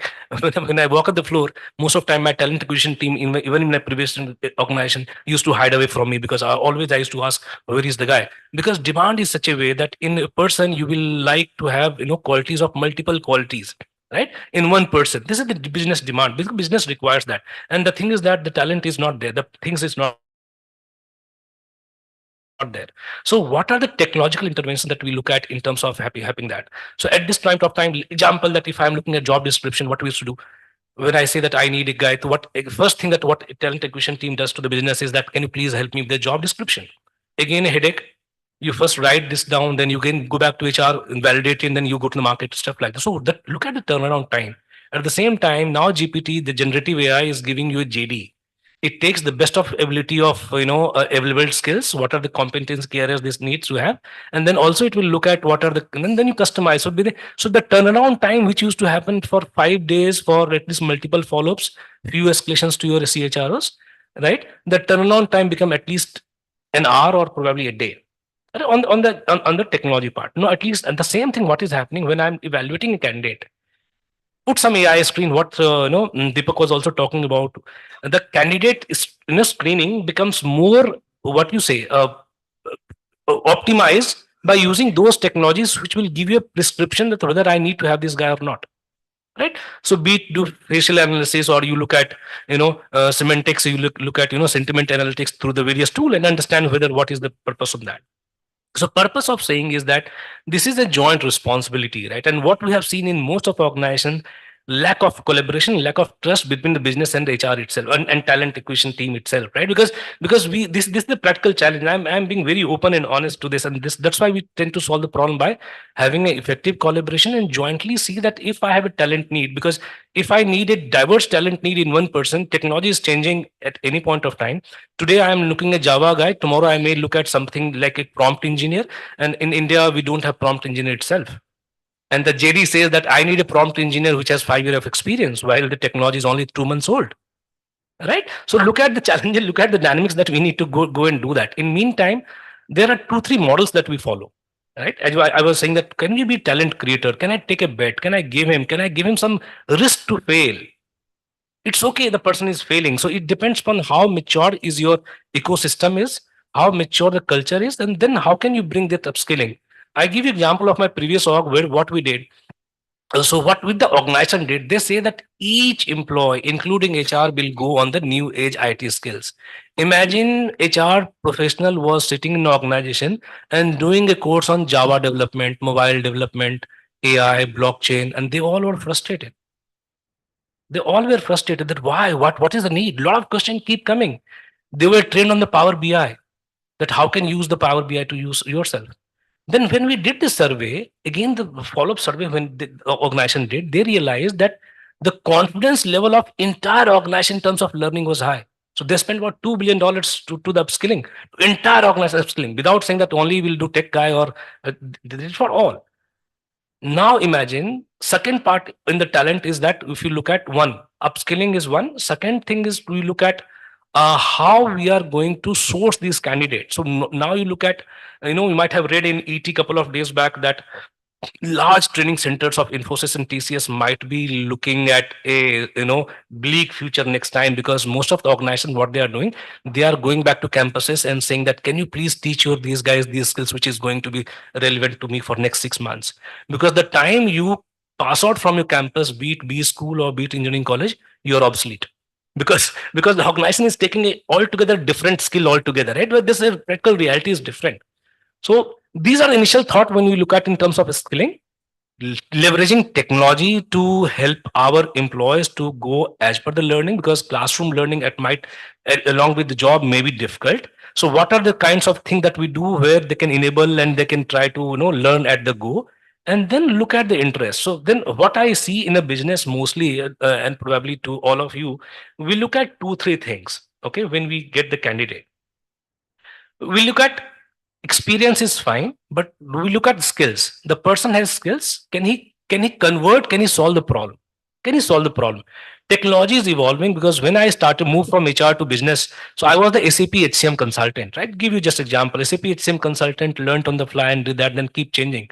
walk on the floor, most of the time my talent acquisition team, even in my previous organization, used to hide away from me, because I used to ask, where is the guy? Because demand is such a way that in a person you will like to have qualities of multiple qualities, right, in one person. This is the business demand, because business requires that. And the thing is that the talent is not there, the things is not there. So what are the technological interventions that we look at in terms of helping that? So at this point of time, example, that if I'm looking at job description, what we used to do when I say that I need a guy, to what first thing that what a talent acquisition team does to the business is that, can you please help me with the job description? Again, a headache. You first write this down, then you can go back to HR and validate it, and then you go to the market, stuff like that. So look at the turnaround time. At the same time, now GPT, the generative AI, is giving you a JD. It takes the best of ability of available skills. What are the competency areas this needs to have, and then also it will look at what are the, and then you customize. So the turnaround time, which used to happen for 5 days for at least multiple follow-ups, few escalations to your CHROs, right? The turnaround time become at least an hour or probably a day. On the technology part, no, at least. And the same thing, what is happening when I'm evaluating a candidate, put some AI screen. What Deepak was also talking about, the candidate is, screening becomes more what you say optimized by using those technologies which will give you a prescription that whether I need to have this guy or not. Right. So be it do facial analysis, or you look at semantics, you look at sentiment analytics through the various tool and understand whether what is the purpose of that. So purpose of saying is that this is a joint responsibility, right? And what we have seen in most of organizations, lack of collaboration, lack of trust between the business and the HR itself, and talent acquisition team itself, right? Because we this is the practical challenge. I'm being very open and honest to this, and that's why we tend to solve the problem by having an effective collaboration and jointly see that if I have a talent need, because if I need a diverse talent need in one person, technology is changing at any point of time. Today I am looking at Java guy, tomorrow I may look at something like a prompt engineer, and in India we don't have prompt engineer itself. And the JD says that I need a prompt engineer which has 5 years of experience, while the technology is only 2 months old. Right? So look at the challenges, look at the dynamics that we need to go and do that. In meantime, there are 2-3 models that we follow. Right? As I was saying that, can you be talent creator? Can I take a bet? Can I give him some risk to fail? It's okay, the person is failing. So it depends upon how mature is your ecosystem is, how mature the culture is, and then how can you bring that upskilling. I give you example of my previous org where what we did. So what with the organization did, they say that each employee, including HR, will go on the new age IT skills. Imagine HR professional was sitting in an organization and doing a course on Java development, mobile development, AI, blockchain, and they all were frustrated. They all were frustrated that why, what is the need? A lot of questions keep coming. They were trained on the Power BI, that how can you use the Power BI to use yourself. Then when we did this survey, again the follow-up survey when the organization did, they realized that the confidence level of entire organization in terms of learning was high. So they spent about $2 billion to the upskilling, entire organization upskilling, without saying that only we'll do tech guy or they did for all. Now imagine second part in the talent is that if you look at one, upskilling is one. Second thing is we look at how we are going to source these candidates. So now you look at, you might have read in ET couple of days back that large training centers of Infosys and TCS might be looking at a bleak future next time, because most of the organizations what they are doing, they are going back to campuses and saying that can you please teach these guys these skills which is going to be relevant to me for next 6 months, because the time you pass out from your campus, be it be school or be it engineering college, you're obsolete, because the organization is taking a altogether different skill altogether, right? But this is practical reality is different. So these are initial thought when we look at in terms of skilling, leveraging technology to help our employees to go as per the learning, because classroom learning at might along with the job may be difficult. So what are the kinds of things that we do where they can enable and they can try to learn at the go, and then look at the interest. So then what I see in a business mostly and probably to all of you, we look at 2-3 things. Okay, when we get the candidate, we look at experience is fine, but we look at skills. The person has skills. Can he convert? Can he solve the problem? Can he solve the problem? Technology is evolving, because when I started move from HR to business, so I was the SAP HCM consultant, right? Give you just example. SAP HCM consultant learned on the fly and did that, then keep changing.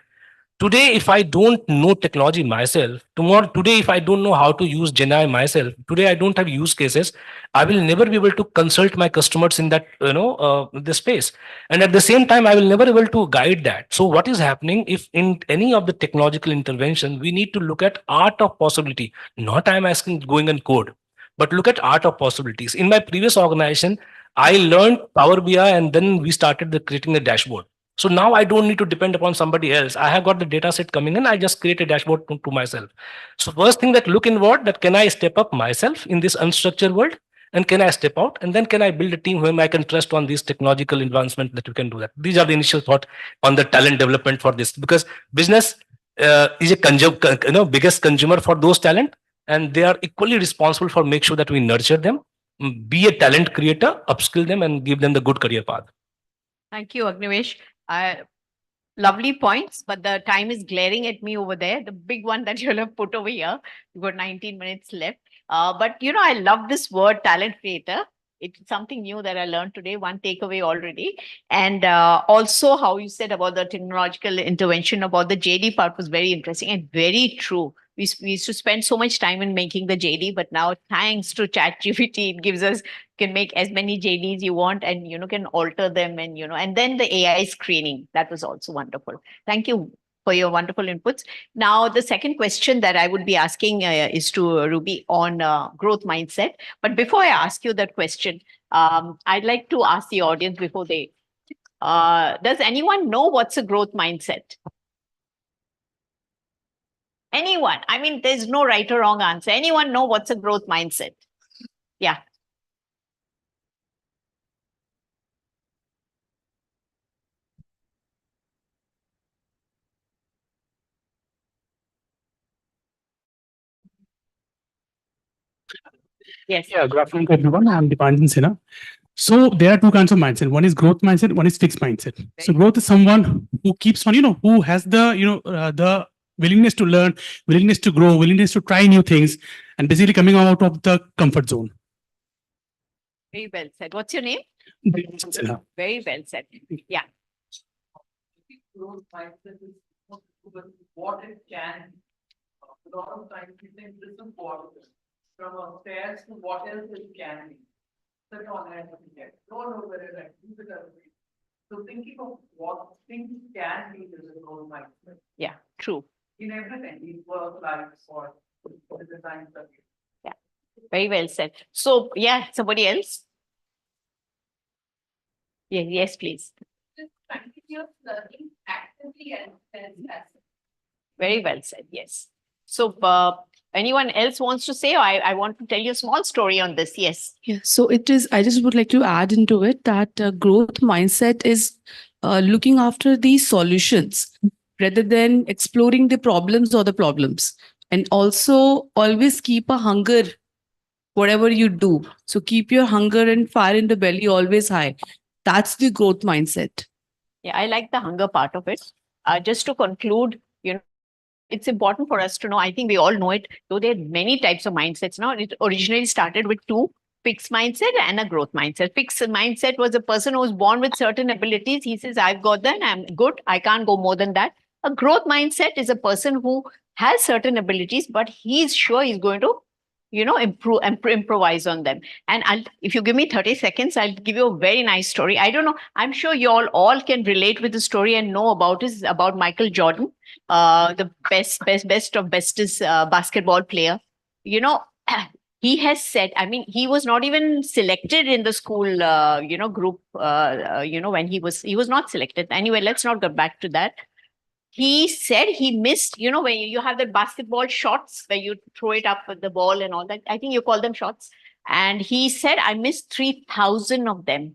Today, if I don't know technology myself, today, if I don't know how to use GenAI myself, today I don't have use cases, I will never be able to consult my customers in that, the space. And at the same time, I will never be able to guide that. So what is happening if in any of the technological intervention, we need to look at art of possibility, not I'm asking going and code, but look at art of possibilities. In my previous organization, I learned Power BI and then we started creating a dashboard. So now I don't need to depend upon somebody else. I have got the data set coming in. I just create a dashboard to myself. So first thing that look inward, that can I step up myself in this unstructured world, and can I step out, and then can I build a team whom I can trust on these technological advancement that we can do that. These are the initial thought on the talent development for this, because business is a biggest consumer for those talent, and they are equally responsible for make sure that we nurture them, be a talent creator, upskill them, and give them the good career path. Thank you, Agnivesh. Lovely points, but the time is glaring at me over there. The big one that you'll have put over here. We've got 19 minutes left. But I love this word talent creator. It's something new that I learned today, one takeaway already. And also how you said about the technological intervention, about the JD part was very interesting and very true. we used to spend so much time in making the JD, but now thanks to ChatGPT, it gives us can make as many JDs you want, and can alter them, and and then the AI screening, that was also wonderful. Thank you for your wonderful inputs. Now, the second question that I would be asking is to Ruby on growth mindset. But before I ask you that question, I'd like to ask the audience before they. Does anyone know what's a growth mindset? Anyone? I mean, there's no right or wrong answer. Anyone know what's a growth mindset? Yeah. Yes. Yeah, good afternoon to everyone. I'm Dipanjan Sinha. So there are two kinds of mindset. One is growth mindset, one is fixed mindset. So growth is someone who keeps on, who has the, the willingness to learn, willingness to grow, willingness to try new things, and basically coming out of the comfort zone. Very well said. What's your name? Dipanjan Sinha. Very well said. Yeah. Growth mindset is what it can. A lot of times we think this is what from upstairs to what else it can be. Sit on it and get don't know where it is. So thinking of what things can be is a growth mindset. Yeah, true. In everything, in work, life, or the design subject. Yeah, very well said. So, yeah, somebody else? Yeah, yes, please. Just continuous learning actively and passively. Very well said, yes. So, anyone else wants to say, or I want to tell you a small story on this, yes. Yeah, so it is, I just would like to add into it that growth mindset is looking after the solutions rather than exploring the problems or the problems. And also always keep a hunger, whatever you do. So keep your hunger and fire in the belly always high. That's the growth mindset. Yeah, I like the hunger part of it. Just to conclude, it's important for us to know, I think we all know it, though there are many types of mindsets now. It originally started with two, fixed mindset and a growth mindset. Fixed mindset was a person who was born with certain abilities. He says, I've got that, I'm good, I can't go more than that. A growth mindset is a person who has certain abilities, but he's sure he's going to, improve and improvise on them. And if you give me 30 seconds, I'll give you a very nice story. I don't know, I'm sure you all can relate with the story and know about it. It's about Michael Jordan, the best of bestest basketball player. He has said, I mean, he was not even selected in the school, group, when he was not selected. Anyway, let's not go back to that. He said he missed, when you have the basketball shots where you throw it up with the ball and all that. I think you call them shots. And he said, I missed 3,000 of them,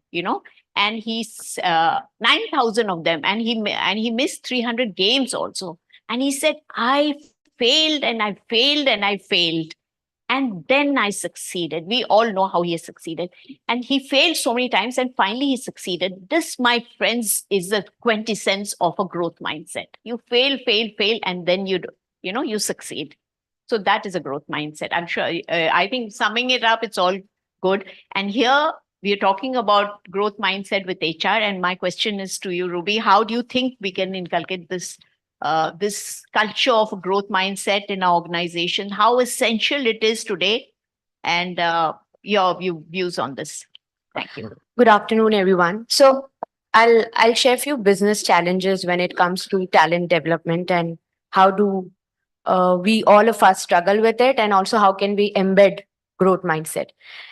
and he's 9,000 of them. And he missed 300 games also. And he said, I failed and I failed and I failed. And then I succeeded. We all know how he has succeeded. And he failed so many times and finally he succeeded. This, my friends, is the quintessence of a growth mindset. You fail, and then you succeed. So that is a growth mindset. I'm sure, I think summing it up, it's all good. And here we're talking about growth mindset with HR. And my question is to you, Ruby, how do you think we can inculcate this culture of a growth mindset in our organization, how essential it is today, and your views on this. Thank you. Good afternoon, everyone. So I'll share a few business challenges when it comes to talent development and how do we all of us struggle with it, and also how can we embed growth mindset.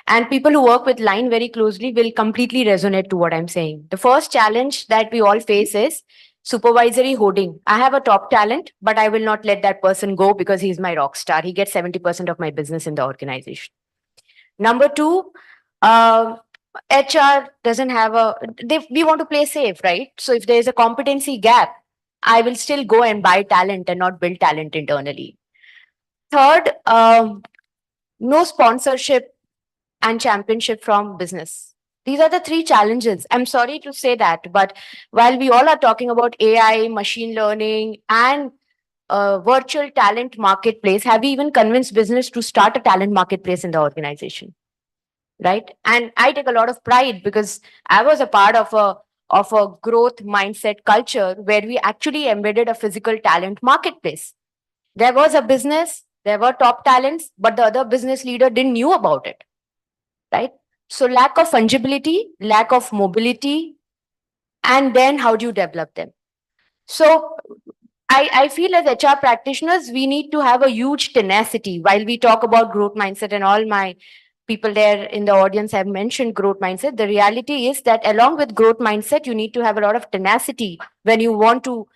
And people who work with line very closely will completely resonate to what I'm saying. The first challenge that we all face is supervisory hoarding. I have a top talent, but I will not let that person go because he's my rock star. He gets 70% of my business in the organization. Number two, HR doesn't have we want to play safe, right? So if there's a competency gap, I will still go and buy talent and not build talent internally. Third, no sponsorship and championship from business. These are the three challenges. I'm sorry to say that, but while we all are talking about AI, machine learning, and virtual talent marketplace, have we even convinced business to start a talent marketplace in the organization? Right? And I take a lot of pride because I was a part of a growth mindset culture where we actually embedded a physical talent marketplace. There was a business, there were top talents, but the other business leader didn't knew about it, right? So lack of fungibility, lack of mobility, and then how do you develop them? So I feel as HR practitioners, we need to have a huge tenacity while we talk about growth mindset, and all my people there in the audience have mentioned growth mindset. The reality is that along with growth mindset, you need to have a lot of tenacity when you want to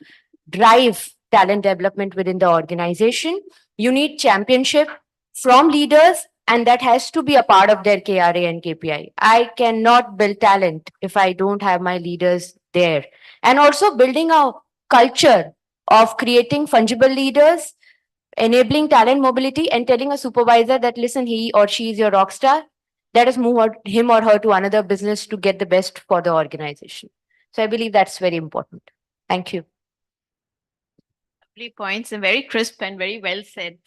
drive talent development within the organization. You need championship from leaders, and that has to be a part of their KRA and KPI. I cannot build talent if I don't have my leaders there. And also building a culture of creating fungible leaders, enabling talent mobility, and telling a supervisor that, listen, he or she is your rock star. Let us move him or her to another business to get the best for the organization. So I believe that's very important. Thank you. Lovely points and very crisp and very well said.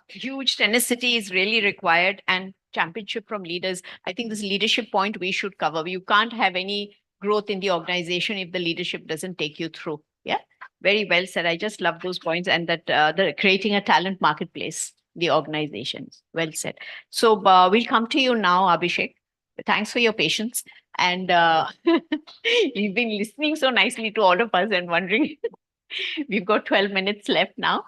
Huge tenacity is really required, and championship from leaders. I think this leadership point we should cover. You can't have any growth in the organization if the leadership doesn't take you through. Yeah, very well said. I just love those points, and that the creating a talent marketplace, the organizations. Well said. So we'll come to you now, Abhishek. Thanks for your patience. And you've been listening so nicely to all of us and wondering. We've got 12 minutes left now.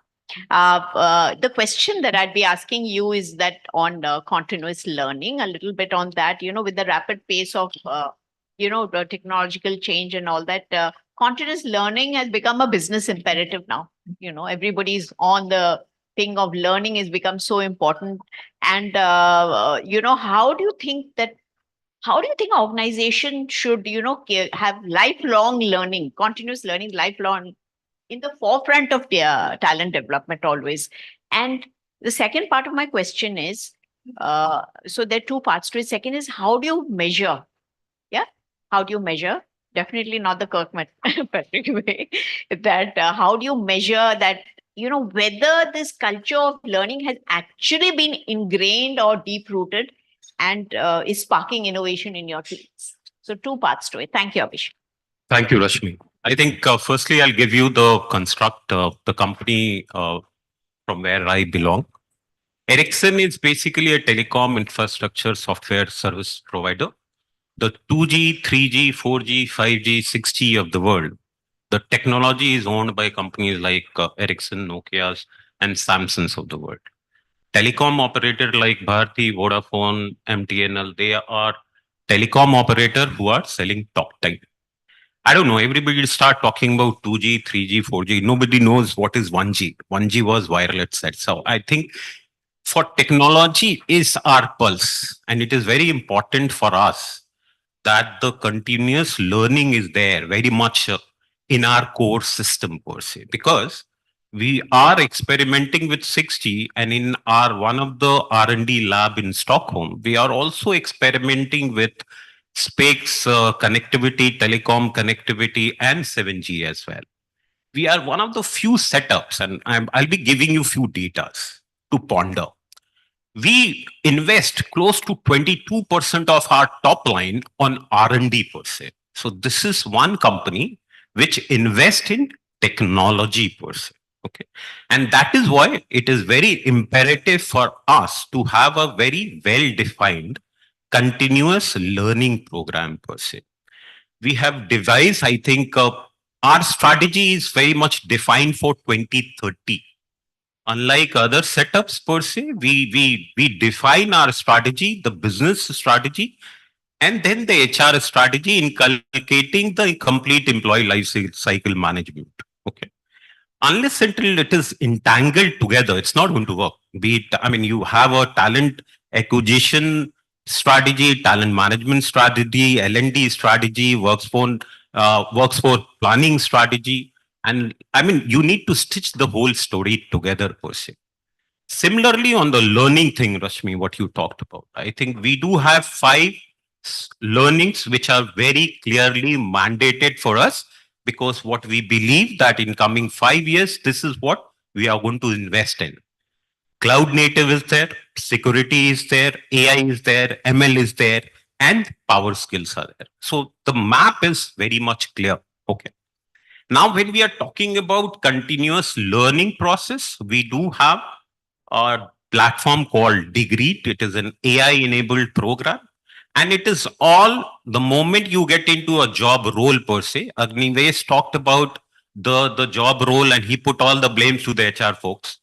The question that I'd be asking you is that on continuous learning, a little bit on that, with the rapid pace of, the technological change and all that, continuous learning has become a business imperative now. Everybody's on the thing of learning has become so important. And, how do you think organization should, have lifelong learning, continuous learning, lifelong in the forefront of their talent development always? And the second part of my question is, so there are two parts to it. Second is, how do you measure? Yeah, how do you measure? Definitely not the Kirkpatrick way. That how do you measure that? Whether this culture of learning has actually been ingrained or deep rooted, and is sparking innovation in your teams. So two parts to it. Thank you, Abhishek. Thank you, Rashmi. I think firstly, I'll give you the construct of the company from where I belong. Ericsson is basically a telecom infrastructure software service provider. The 2G, 3G, 4G, 5G, 6G of the world. The technology is owned by companies like Ericsson, Nokia's, and Samsung's of the world. Telecom operator like Bharti, Vodafone, MTNL, they are telecom operator who are selling talk time. I don't know, everybody will start talking about 2G, 3G, 4G. Nobody knows what is 1G. 1G was wireless set. So I think for technology is our pulse, and it is very important for us that the continuous learning is there very much in our core system per se, because we are experimenting with 6G, and in our one of the R&D lab in Stockholm, we are also experimenting with space connectivity, telecom connectivity, and 7G as well. We are one of the few setups, and I'll be giving you few data to ponder. We invest close to 22% of our top line on R&D per se. So this is one company which invests in technology per se. Okay. And that is why it is very imperative for us to have a very well-defined continuous learning program per se. We have devised, I think, our strategy is very much defined for 2030. Unlike other setups per se, we define our strategy, the business strategy, and then the HR strategy, inculcating the complete employee life cycle management. Okay. Unless until it is entangled together, it's not going to work. Be it, I mean, you have a talent acquisition strategy, talent management strategy, L&D strategy, workforce planning strategy. And I mean, you need to stitch the whole story together per se. Similarly, on the learning thing, Rashmi, what you talked about, I think we do have 5 learnings which are very clearly mandated for us, because what we believe that in coming 5 years, this is what we are going to invest in. Cloud native is there, security is there, AI is there, ML is there, and power skills are there. So the map is very much clear. Okay. Now, when we are talking about continuous learning process, we do have a platform called Degree. It is an AI-enabled program. And it is all the moment you get into a job role per se. Agnivesh talked about the job role and he put all the blames to the HR folks.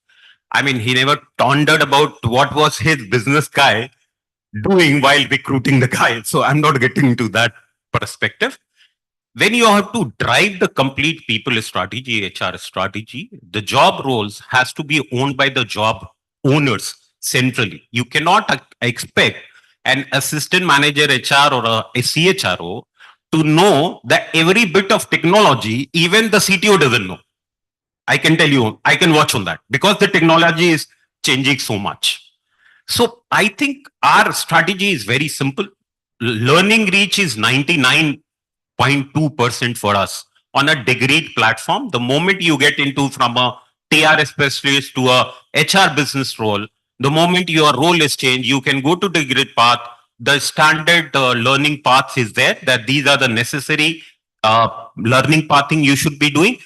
I mean, he never pondered about what was his business guy doing while recruiting the guy. So I'm not getting into that perspective. When you have to drive the complete people strategy, HR strategy, the job roles has to be owned by the job owners centrally. You cannot expect an assistant manager HR or a CHRO to know that every bit of technology, even the CTO doesn't know. I can tell you, I can watch on that because the technology is changing so much. So I think our strategy is very simple. Learning reach is 99.2% for us on a Degree platform. The moment you get into from a TR specialist to a HR business role, the moment your role is changed, you can go to Degree path. The standard learning paths is there, that these are the necessary learning pathing you should be doing.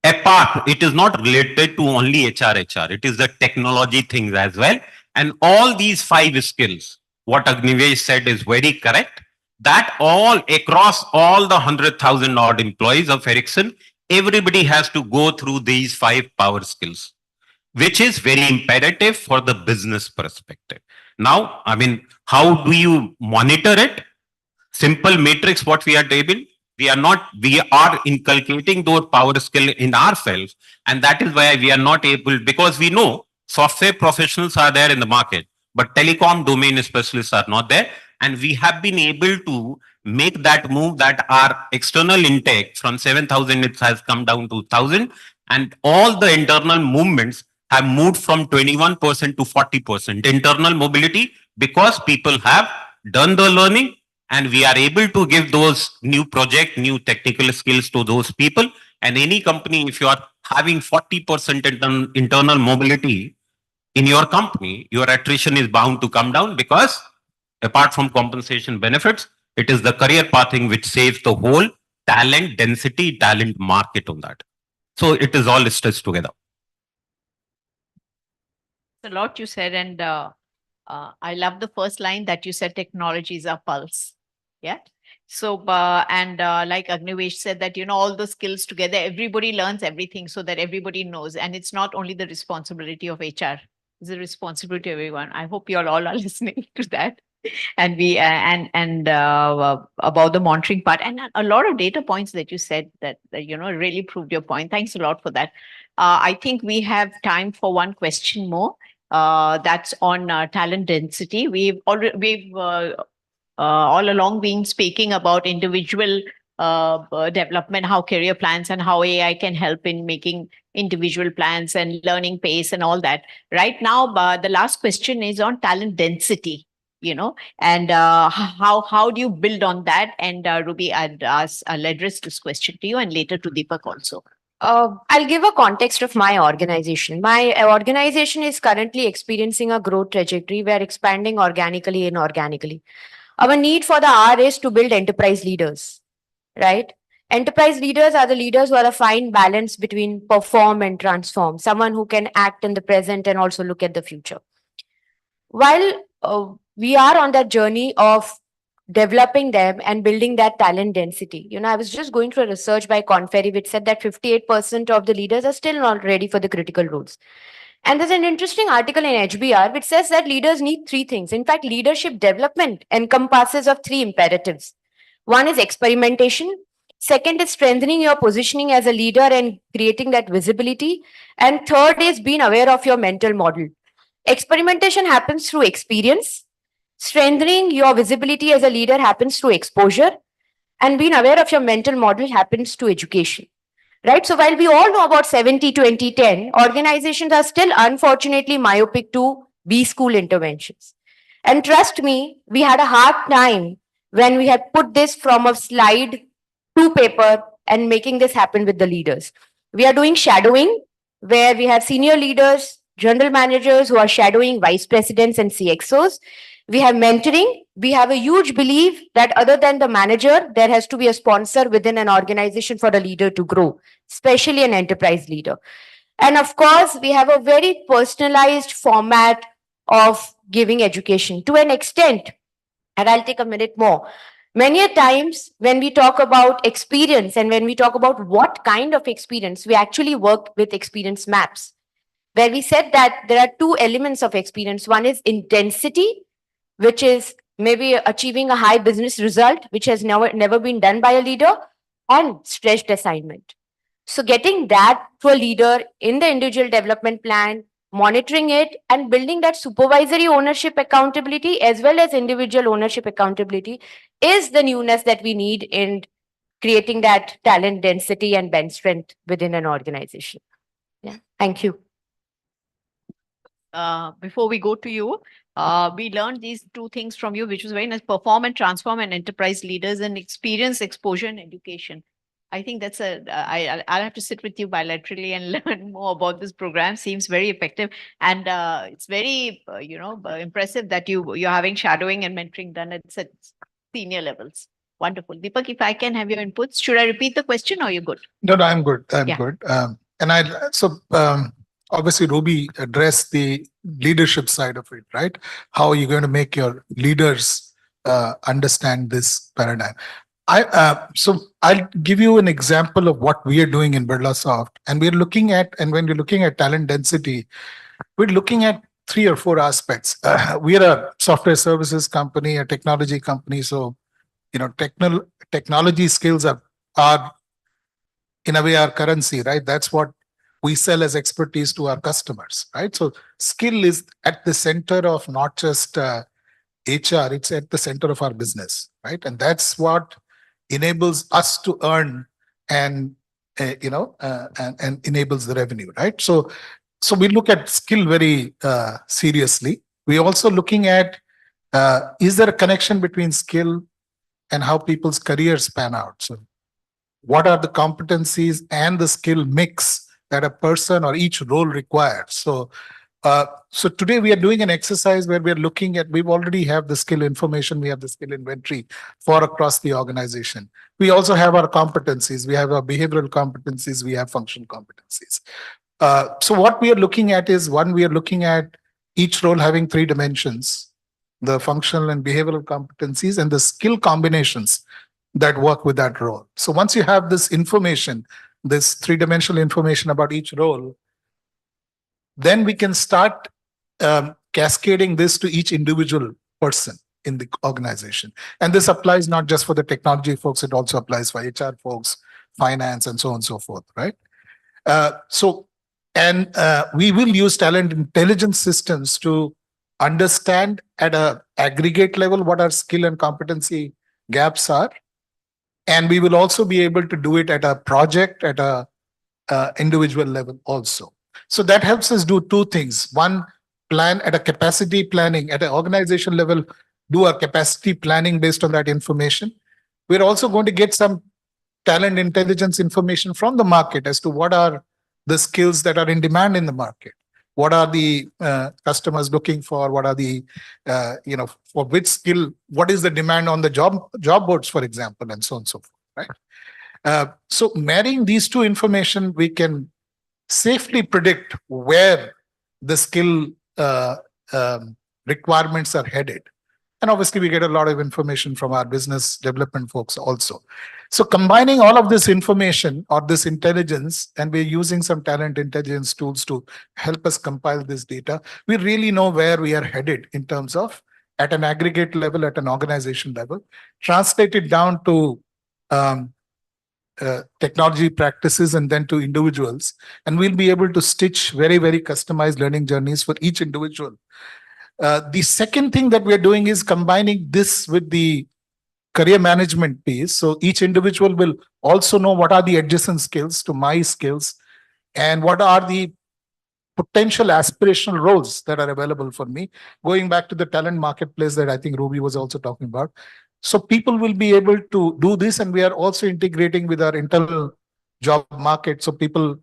Apart, it is not related to only HR. It is the technology things as well. And all these 5 skills, what Agnivesh said is very correct, that all across all the 100,000 odd employees of Ericsson, everybody has to go through these 5 power skills, which is very imperative for the business perspective. Now, I mean, how do you monitor it? Simple matrix, what we are able, we are inculcating those power skill in ourselves. And that is why we are not able, because we know software professionals are there in the market, but telecom domain specialists are not there. And we have been able to make that move, that our external intake from 7,000, it has come down to 1,000. And all the internal movements have moved from 21% to 40% internal mobility, because people have done the learning and we are able to give those new project, new technical skills to those people. And any company, if you are having 40% internal mobility in your company, your attrition is bound to come down, because apart from compensation benefits, it is the career pathing which saves the whole talent density, talent market on that. So it is all stitched together. A lot you said, and I love the first line that you said, technology is our pulse. Yeah. So, like Agnivesh said, that, all the skills together, everybody learns everything so that everybody knows. And it's not only the responsibility of HR, it's the responsibility of everyone. I hope you all are listening to that. And we, about the monitoring part, and a lot of data points that you said that really proved your point. Thanks a lot for that. I think we have time for one question more. That's on talent density. We've all along been speaking about individual development, how career plans and how AI can help in making individual plans and learning pace and all that. Right now, the last question is on talent density, and how do you build on that? And Ruby, I'll address this question to you and later to Deepak also. I'll give a context of my organization. My organization is currently experiencing a growth trajectory. We're expanding organically and inorganically. Our need for the hour is to build enterprise leaders, right? Enterprise leaders are the leaders who are a fine balance between perform and transform, someone who can act in the present and also look at the future. While we are on that journey of developing them and building that talent density. I was just going through a research by Conclave which said that 58% of the leaders are still not ready for the critical roles. And there's an interesting article in HBR which says that leaders need 3 things. In fact, leadership development encompasses of 3 imperatives. One is experimentation. Second is strengthening your positioning as a leader and creating that visibility. And third is being aware of your mental model. Experimentation happens through experience. Strengthening your visibility as a leader happens through exposure, and being aware of your mental model happens through education, right? So while we all know about 70-20-10, organizations are still unfortunately myopic to B-school interventions. And trust me, we had a hard time when we had put this from a slide to paper and making this happen with the leaders. We are doing shadowing, where we have senior leaders, general managers who are shadowing vice presidents and CXOs. We have mentoring. We have a huge belief that other than the manager, there has to be a sponsor within an organization for a leader to grow, especially an enterprise leader. And of course, we have a very personalized format of giving education to an extent. And I'll take a minute more. Many a times when we talk about experience and when we talk about what kind of experience, we actually work with experience maps, where we said that there are two elements of experience. One is intensity, which is maybe achieving a high business result, which has never been done by a leader, and stretched assignment. So getting that to a leader in the individual development plan, monitoring it and building that supervisory ownership accountability as well as individual ownership accountability is the newness that we need in creating that talent density and bench strength within an organization. Yeah, thank you. Before we go to you, we learned these two things from you, which was very nice: perform and transform and enterprise leaders, and experience, exposure, and education. I think that's I'll have to sit with you bilaterally and learn more about this program. Seems very effective, and it's very impressive that you're having shadowing and mentoring done at such senior levels. Wonderful. Deepak, if I can have your inputs, should I repeat the question or you're good? No, I'm good. I'm Yeah. good. Obviously Ruby addressed the leadership side of it, right? How are you going to make your leaders understand this paradigm? I'll give you an example of what we are doing in Birlasoft, and when you're looking at talent density, we're looking at 3 or 4 aspects. We are a software services company, a technology company, so technology skills are in a way our currency, right? That's what we sell as expertise to our customers, right? So skill is at the center of not just HR, it's at the center of our business, right? And that's what enables us to earn and enables the revenue, right? So we look at skill very seriously. We're also looking at is there a connection between skill and how people's careers pan out? So what are the competencies and the skill mix that a person or each role requires? So today we are doing an exercise where we're looking at, we already have the skill information, we have the skill inventory for across the organization. We also have our competencies, we have our behavioral competencies, we have functional competencies. So what we are looking at is, one, we are looking at each role having 3 dimensions, the functional and behavioral competencies and the skill combinations that work with that role. So once you have this information, this 3-dimensional information about each role, then we can start cascading this to each individual person in the organization. And this applies not just for the technology folks, it also applies for HR folks, finance, and so on and so forth, right? We will use talent intelligence systems to understand at an aggregate level what our skill and competency gaps are. And we will also be able to do it at a project, at a individual level also. So that helps us do 2 things. One, plan at a capacity planning at an organization level, do a capacity planning based on that information. We're also going to get some talent intelligence information from the market as to what are the skills that are in demand in the market. What are the customers looking for? What are the, for which skill, what is the demand on the job boards, for example, and so on and so forth, right? So marrying these 2 information, we can safely predict where the skill requirements are headed. And obviously, we get a lot of information from our business development folks also. So combining all of this information or this intelligence, and we're using some talent intelligence tools to help us compile this data, we really know where we are headed in terms of at an aggregate level, at an organization level, translate it down to technology practices and then to individuals. And we'll be able to stitch very, very customized learning journeys for each individual. The second thing that we're doing is combining this with the career management piece. So each individual will also know what are the adjacent skills to my skills and what are the potential aspirational roles that are available for me. Going back to the talent marketplace that I think Ruby was also talking about. So people will be able to do this, and we are also integrating with our internal job market. So people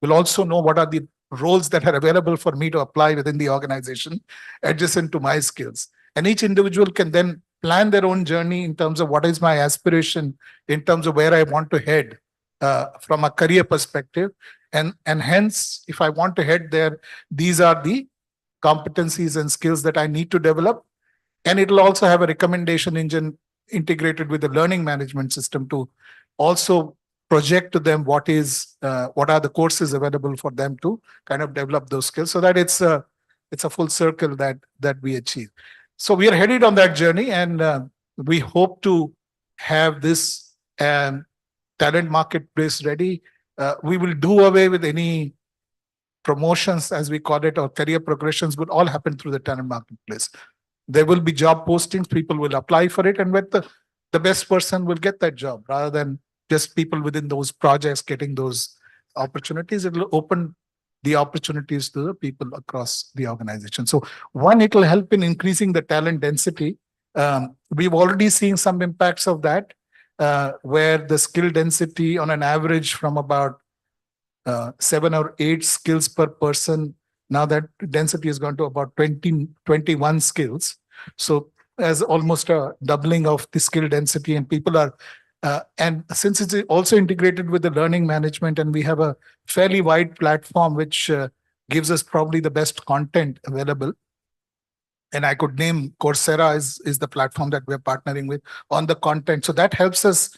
will also know what are the roles that are available for me to apply within the organization adjacent to my skills. And each individual can then plan their own journey in terms of what is my aspiration, in terms of where I want to head from a career perspective. And hence, if I want to head there, these are the competencies and skills that I need to develop. And it'll also have a recommendation engine integrated with the learning management system to also project to them what are the courses available for them to kind of develop those skills, so that it's a full circle that we achieve. So we are headed on that journey, and we hope to have this talent marketplace ready. We will do away with any promotions, as we call it, or career progressions would all happen through the talent marketplace. There will be job postings, people will apply for it, and with the best person will get that job, rather than just people within those projects getting those opportunities. It will open the opportunities to the people across the organization. So one, it will help in increasing the talent density. We've already seen some impacts of that, where the skill density on an average from about 7 or 8 skills per person, now that density has gone to about 21 skills. So as almost a doubling of the skill density, and people are, and since it's also integrated with the learning management, and we have a fairly wide platform, which gives us probably the best content available. And I could name Coursera is the platform that we're partnering with on the content. So that helps us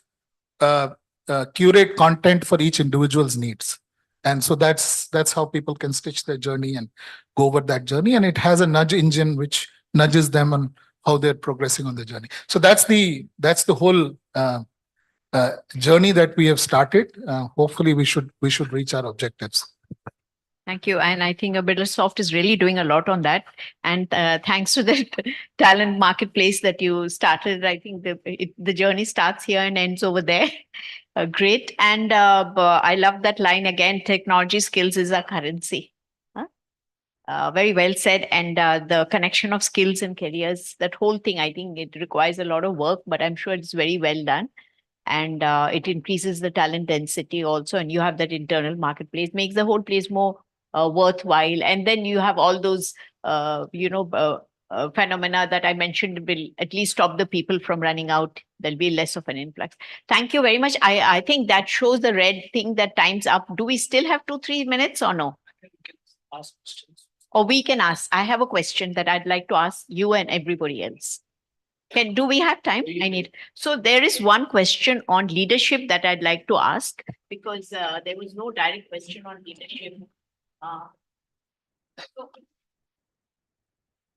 curate content for each individual's needs. And so that's how people can stitch their journey and go over that journey. And it has a nudge engine which nudges them on how they're progressing on the journey. So that's the whole journey that we have started. Hopefully we should reach our objectives. Thank you. And I think Buildersoft is really doing a lot on that. And thanks to the talent marketplace that you started, I think the journey starts here and ends over there. Great. And I love that line again, technology skills is our currency. Very well said. And the connection of skills and careers, that whole thing, I think it requires a lot of work, but I'm sure it's very well done. And it increases the talent density also. And you have that internal marketplace, makes the whole place more worthwhile. And then you have all those, phenomena that I mentioned will at least stop the people from running out. There'll be less of an influx. Thank you very much. I think that shows the red thing that time's up. Do we still have 2-3 minutes or no? Ask questions. Or we can ask. I have a question that I'd like to ask you and everybody else. Do we have time? So there is one question on leadership that I'd like to ask, because there was no direct question on leadership. So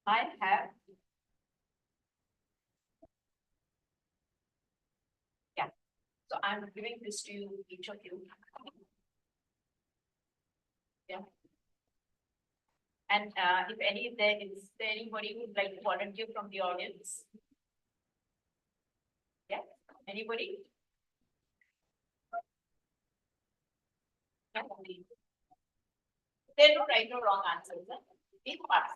I have. Yeah. So I'm giving this to you, each of you. Yeah. And if is there anybody who'd like to volunteer from the audience? Yeah. Anybody? Yeah. There are no right or wrong answers. Be fast.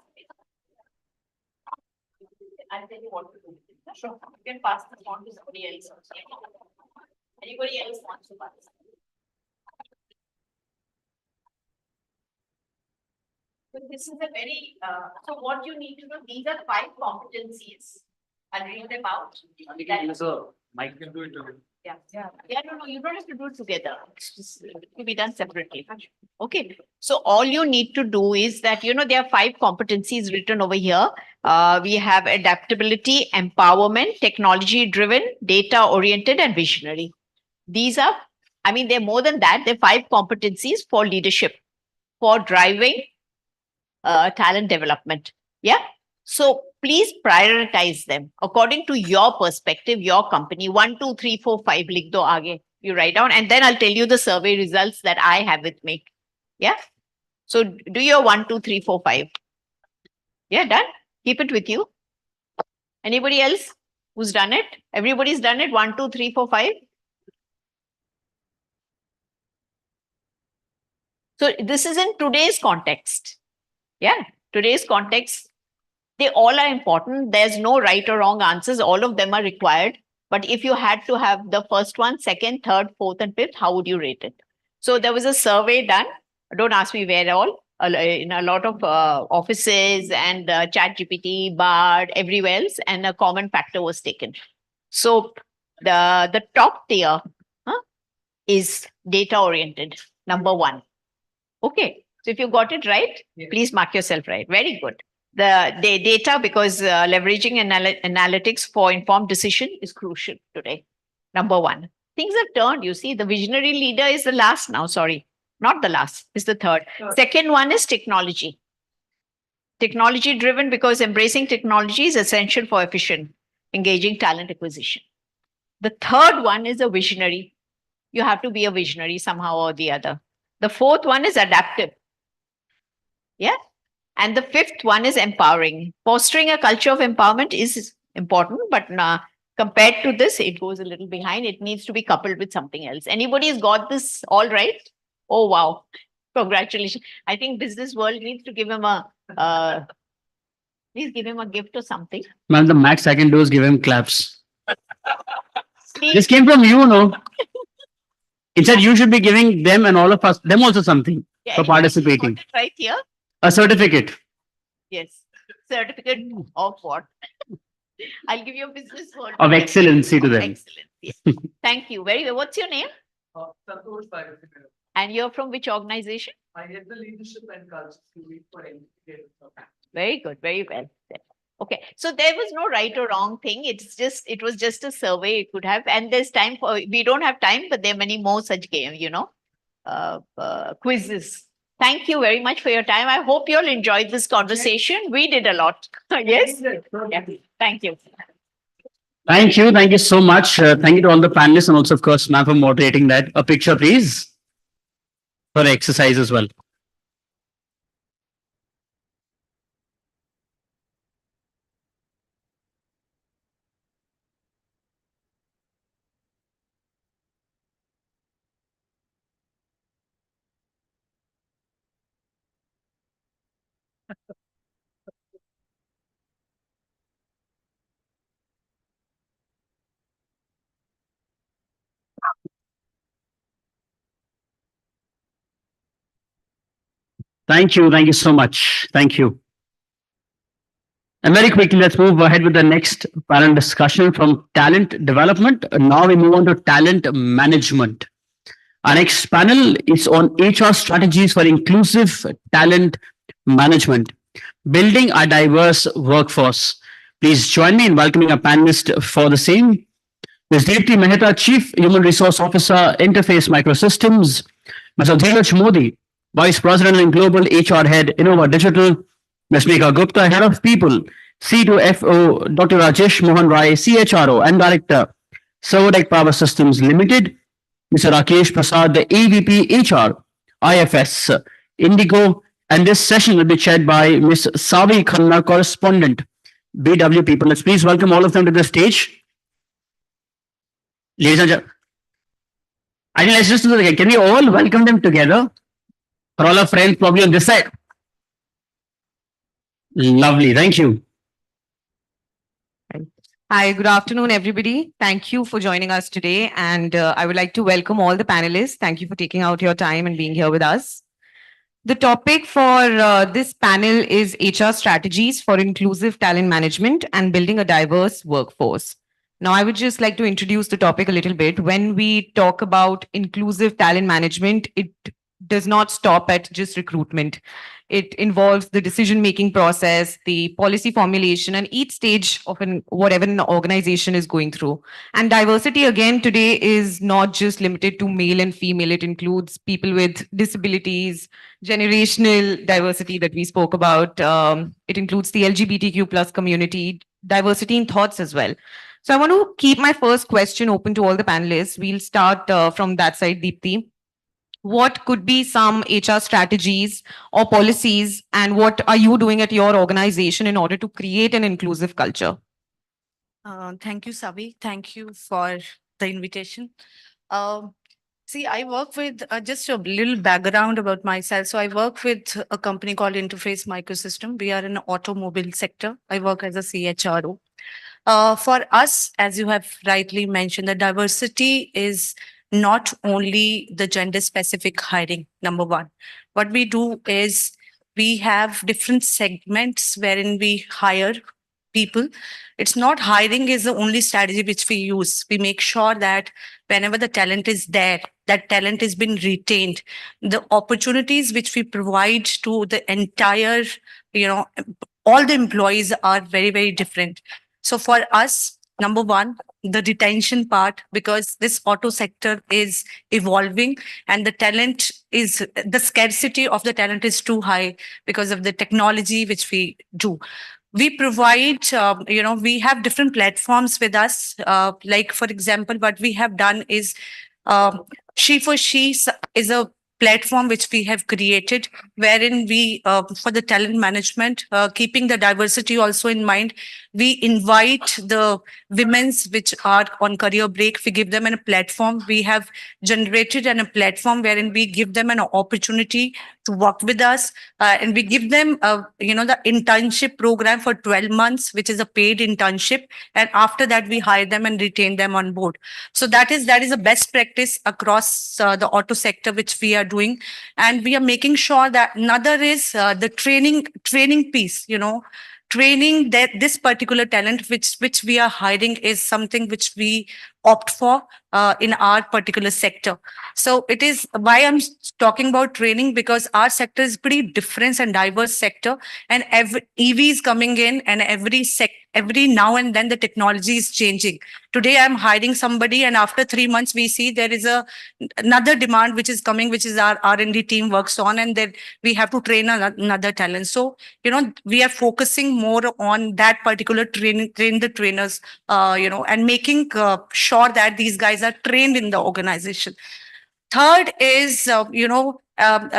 I'll tell you what to do. Sure. You can pass this on to somebody else. Anybody else wants to pass? So this is a very, so what you need to do, these are 5 competencies. I'll read them out. Mike can do it. Yeah, no, you don't have to do it together. It's just to be done separately. Okay, so all you need to do is that, there are 5 competencies written over here. We have adaptability, empowerment, technology-driven, data-oriented, and visionary. These are, they're more than that. They're 5 competencies for leadership, for driving talent development. Yeah. So please prioritize them according to your perspective, your company. 1, 2, 3, 4, 5. Likh do aage. You write down, and then I'll tell you the survey results that I have with me. Yeah. So do your 1, 2, 3, 4, 5. Yeah, done. Keep it with you. Anybody else who's done it? Everybody's done it. 1, 2, 3, 4, 5. So this is in today's context. Yeah, today's context. They all are important. There's no right or wrong answers. All of them are required. But if you had to have the first one, second, third, fourth, and fifth, how would you rate it? So there was a survey done. Don't ask me where all. in a lot of offices and ChatGPT, Bard, everywhere else, and a common factor was taken. So the top tier is data oriented, number one. Okay, so if you got it right, please mark yourself right. Very good. The data, because leveraging analytics for informed decision is crucial today. Number one. Things have turned. You see, the visionary leader is the last now. Sorry, not the last. Is the third. Second one is technology. Technology driven, because embracing technology is essential for efficient, engaging talent acquisition. The third one is a visionary. You have to be a visionary somehow or the other. The fourth one is adaptive. Yeah. And the fifth one is empowering. Fostering a culture of empowerment is important, but compared to this, it goes a little behind. It needs to be coupled with something else. Anybody's got this all right? Oh, wow. Congratulations. I think business world needs to give him a, please give him a gift or something. Man, the max I can do is give him claps. This came from you, no? Instead, you should be giving them and all of us, them also something for participating. Right here? A certificate. Yes. Certificate of what? I'll give you a business word. Of excellency to them. Excellent. Yes. Thank you. Very well. What's your name? Santosh Bhai. And you're from which organization? I head the leadership and culture school for integrated. Very good. Very well. Okay. So there was no right or wrong thing. It was just a survey. It could have, and there's time for, we don't have time, but there are many more such games, quizzes. Thank you very much for your time. I hope you all enjoyed this conversation. We did a lot. Yes. Yeah. Thank you. Thank you. Thank you so much. Thank you to all the panelists and also, of course, ma'am, for moderating that. A picture, please, for the exercise as well. Thank you. Thank you so much. Thank you. And very quickly, let's move ahead with the next panel discussion from talent development. Now we move on to talent management. Our next panel is on HR strategies for inclusive talent management, building a diverse workforce. Please join me in welcoming a panelist for the same. Ms. Deepti Mehta, Chief Human Resource Officer, Interface Microsystems. Mr. Dheeraj Modi, Vice President and Global HR Head, Innova Digital. Ms. Megha Gupta, Head of People, C2FO, Dr. Rajesh Mohan Rai, CHRO and Director, Servodec Power Systems Limited. Mr. Rakesh Prasad, the AVP HR, IFS, Indigo. And this session will be chaired by Ms. Savi Khanna, Correspondent, BW People. Let's please welcome all of them to the stage. Ladies and gentlemen, I think let's just do that again. Can we all welcome them together? For all our friends, probably on this side. Lovely. Thank you. Hi, good afternoon, everybody. Thank you for joining us today. And I would like to welcome all the panelists. Thank you for taking out your time and being here with us. The topic for this panel is HR strategies for inclusive talent management and building a diverse workforce. Now, I would just like to introduce the topic a little bit. When we talk about inclusive talent management, it does not stop at just recruitment. It involves the decision-making process, the policy formulation, and each stage of whatever an organization is going through. And diversity, again, today is not just limited to male and female. It includes people with disabilities, generational diversity that we spoke about. It includes the LGBTQ plus community, diversity in thoughts as well. So I want to keep my first question open to all the panelists. We'll start from that side, Deepti. What could be some HR strategies or policies, and what are you doing at your organization in order to create an inclusive culture? Thank you, Sabi. Thank you for the invitation. See, I work with just a little background about myself. So I work with a company called Interface Microsystem. We are in the automobile sector. I work as a CHRO. For us, as you have rightly mentioned, the diversity is not only the gender specific hiring, number one. What we do is we have different segments wherein we hire people. It's not hiring is the only strategy which we use. We make sure that whenever the talent is there, that talent has been retained. The opportunities which we provide to the entire, all the employees are very, very different. So for us, number one, the retention part, because this auto sector is evolving and the scarcity of the talent is too high because of the technology which we do. We provide, we have different platforms with us. Like, for example, what we have done is She for She is a platform which we have created, wherein we, for the talent management, keeping the diversity also in mind, we invite the women's which are on career break. We give them a platform. We have generated a platform wherein we give them an opportunity to work with us, and we give them, the internship program for 12 months, which is a paid internship, and after that we hire them and retain them on board. So that is a best practice across the auto sector which we are doing, and we are making sure that another is the training piece. Training that this particular talent which we are hiring is something which we opt for in our particular sector. So it is why I'm talking about training, because our sector is pretty different and diverse sector, and every EV is coming in, and every now and then the technology is changing. Today I'm hiring somebody, and after 3 months we see there is another demand which is coming, which is our R&D team works on, and then we have to train another talent. So we are focusing more on that particular train the trainers, and making sure that these guys are trained in the organization. Third is,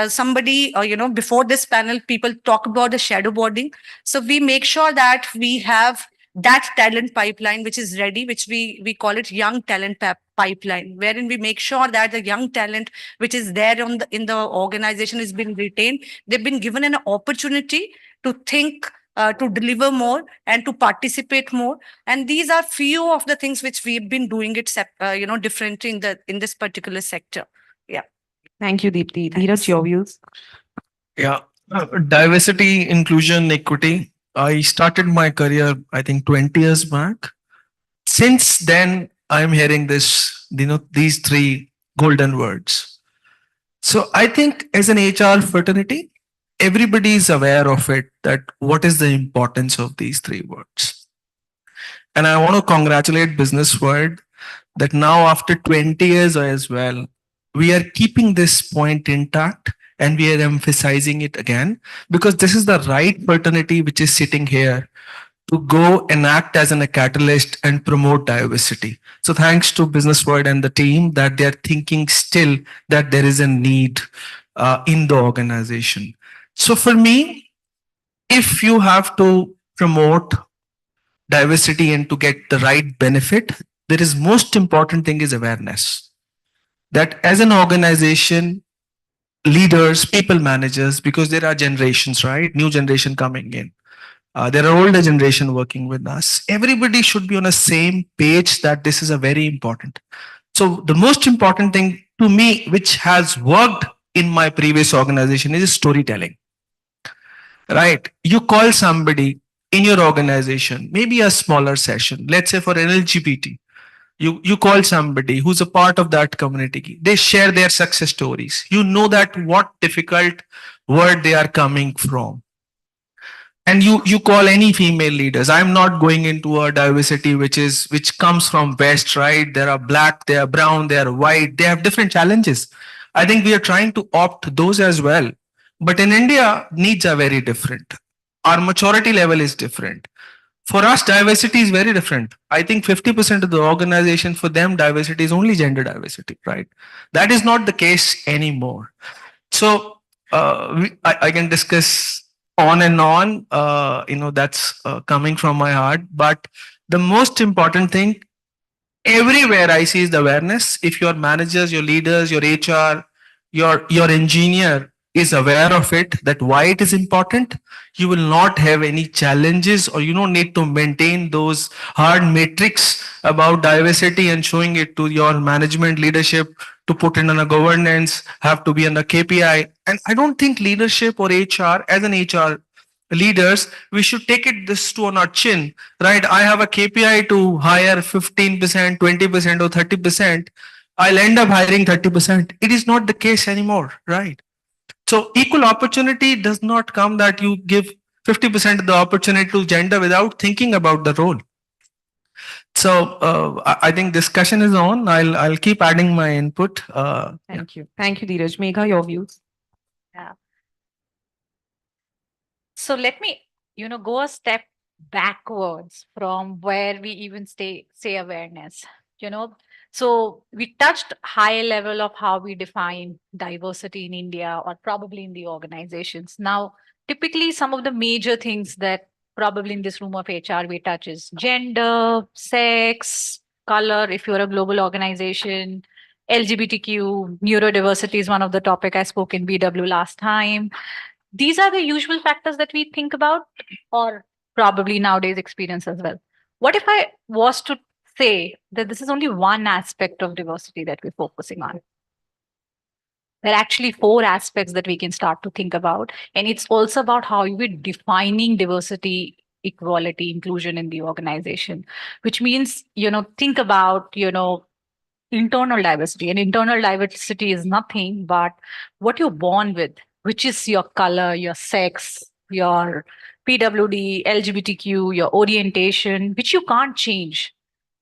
somebody, before this panel, people talk about the shadow boarding. So we make sure that we have that talent pipeline which is ready, which we call it young talent pipeline, wherein we make sure that the young talent which is there in the organization has been retained. They've been given an opportunity to think, to deliver more and to participate more. And these are few of the things which we've been doing it, differently in this particular sector. Yeah. Thank you, Deepti. Dheeraj, your views? Yeah, diversity, inclusion, equity. I started my career, I think, 20 years back. Since then, I'm hearing this, these three golden words. So I think as an HR fraternity, everybody is aware of it, that what is the importance of these three words. And I want to congratulate Business World that now after 20 years as well, we are keeping this point intact and we are emphasizing it again, because this is the right fraternity which is sitting here to go and act as a catalyst and promote diversity. So thanks to Business World and the team that they're thinking still that there is a need in the organization. So for me, if you have to promote diversity and to get the right benefit, there is most important thing is awareness. That as an organization, leaders, people managers, because there are generations, right? New generation coming in. There are older generation working with us. Everybody should be on the same page that this is a very important. So the most important thing to me, which has worked in my previous organization, is storytelling. Right? You call somebody in your organization, maybe a smaller session, let's say for an LGBT. You call somebody who's a part of that community. They share their success stories. You know that what difficult word they are coming from. And you call any female leaders. I'm not going into a diversity which comes from West, right? There are black, they are brown, they are white, they have different challenges. I think we are trying to opt those as well. But in India, needs are very different. Our maturity level is different. For us, diversity is very different. I think 50% of the organization, for them, diversity is only gender diversity, right? That is not the case anymore. So I can discuss on and on, that's coming from my heart. But the most important thing, everywhere I see is the awareness. If your managers, your leaders, your HR, your engineer is aware of it, that why it is important, you will not have any challenges, or you don't need to maintain those hard metrics about diversity and showing it to your management leadership to put in on a governance, have to be on the KPI. And I don't think leadership or HR, as an HR leaders, we should take it this to on our chin, right? I have a KPI to hire 15%, 20%, or 30%. I'll end up hiring 30%. It is not the case anymore, right? So equal opportunity does not come that you give 50% of the opportunity to gender without thinking about the role. So I think discussion is on. I'll keep adding my input. Thank you. Thank you, Dheeraj. Megha, your views. Yeah. So let me, go a step backwards from where we even say awareness. So we touched high level of how we define diversity in India or probably in the organizations. Now, typically some of the major things that probably in this room of HR we touch is gender, sex, color, if you're a global organization, LGBTQ, neurodiversity is one of the topic I spoke in BW last time. These are the usual factors that we think about, or probably nowadays experience as well. What if I was to say that this is only one aspect of diversity that we're focusing on? There are actually 4 aspects that we can start to think about. And it's also about how we're defining diversity, equality, inclusion in the organization, which means, think about, internal diversity. And internal diversity is nothing but what you're born with, which is your color, your sex, your PWD, LGBTQ, your orientation, which you can't change.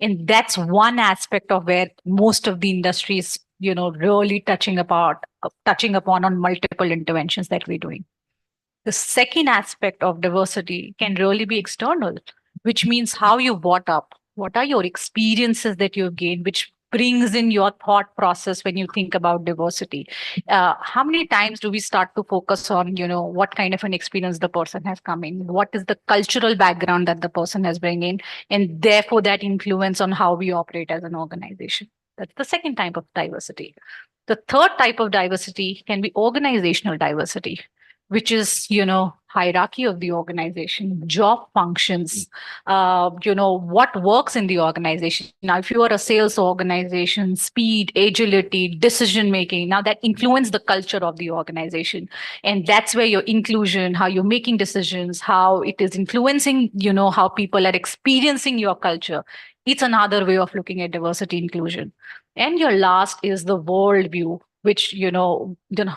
And that's one aspect of where most of the industry is, really touching upon on multiple interventions that we're doing. The second aspect of diversity can really be external, which means how you brought up, what are your experiences that you've gained, which brings in your thought process when you think about diversity. How many times do we start to focus on, what kind of an experience the person has come in, what is the cultural background that the person has bring in, and therefore that influence on how we operate as an organization. That's the second type of diversity. The third type of diversity can be organizational diversity, which is, hierarchy of the organization, job functions, what works in the organization. Now, if you are a sales organization, speed, agility, decision making, now that influence the culture of the organization. And that's where your inclusion, how you're making decisions, how it is influencing, how people are experiencing your culture. It's another way of looking at diversity inclusion. And your last is the world view, which,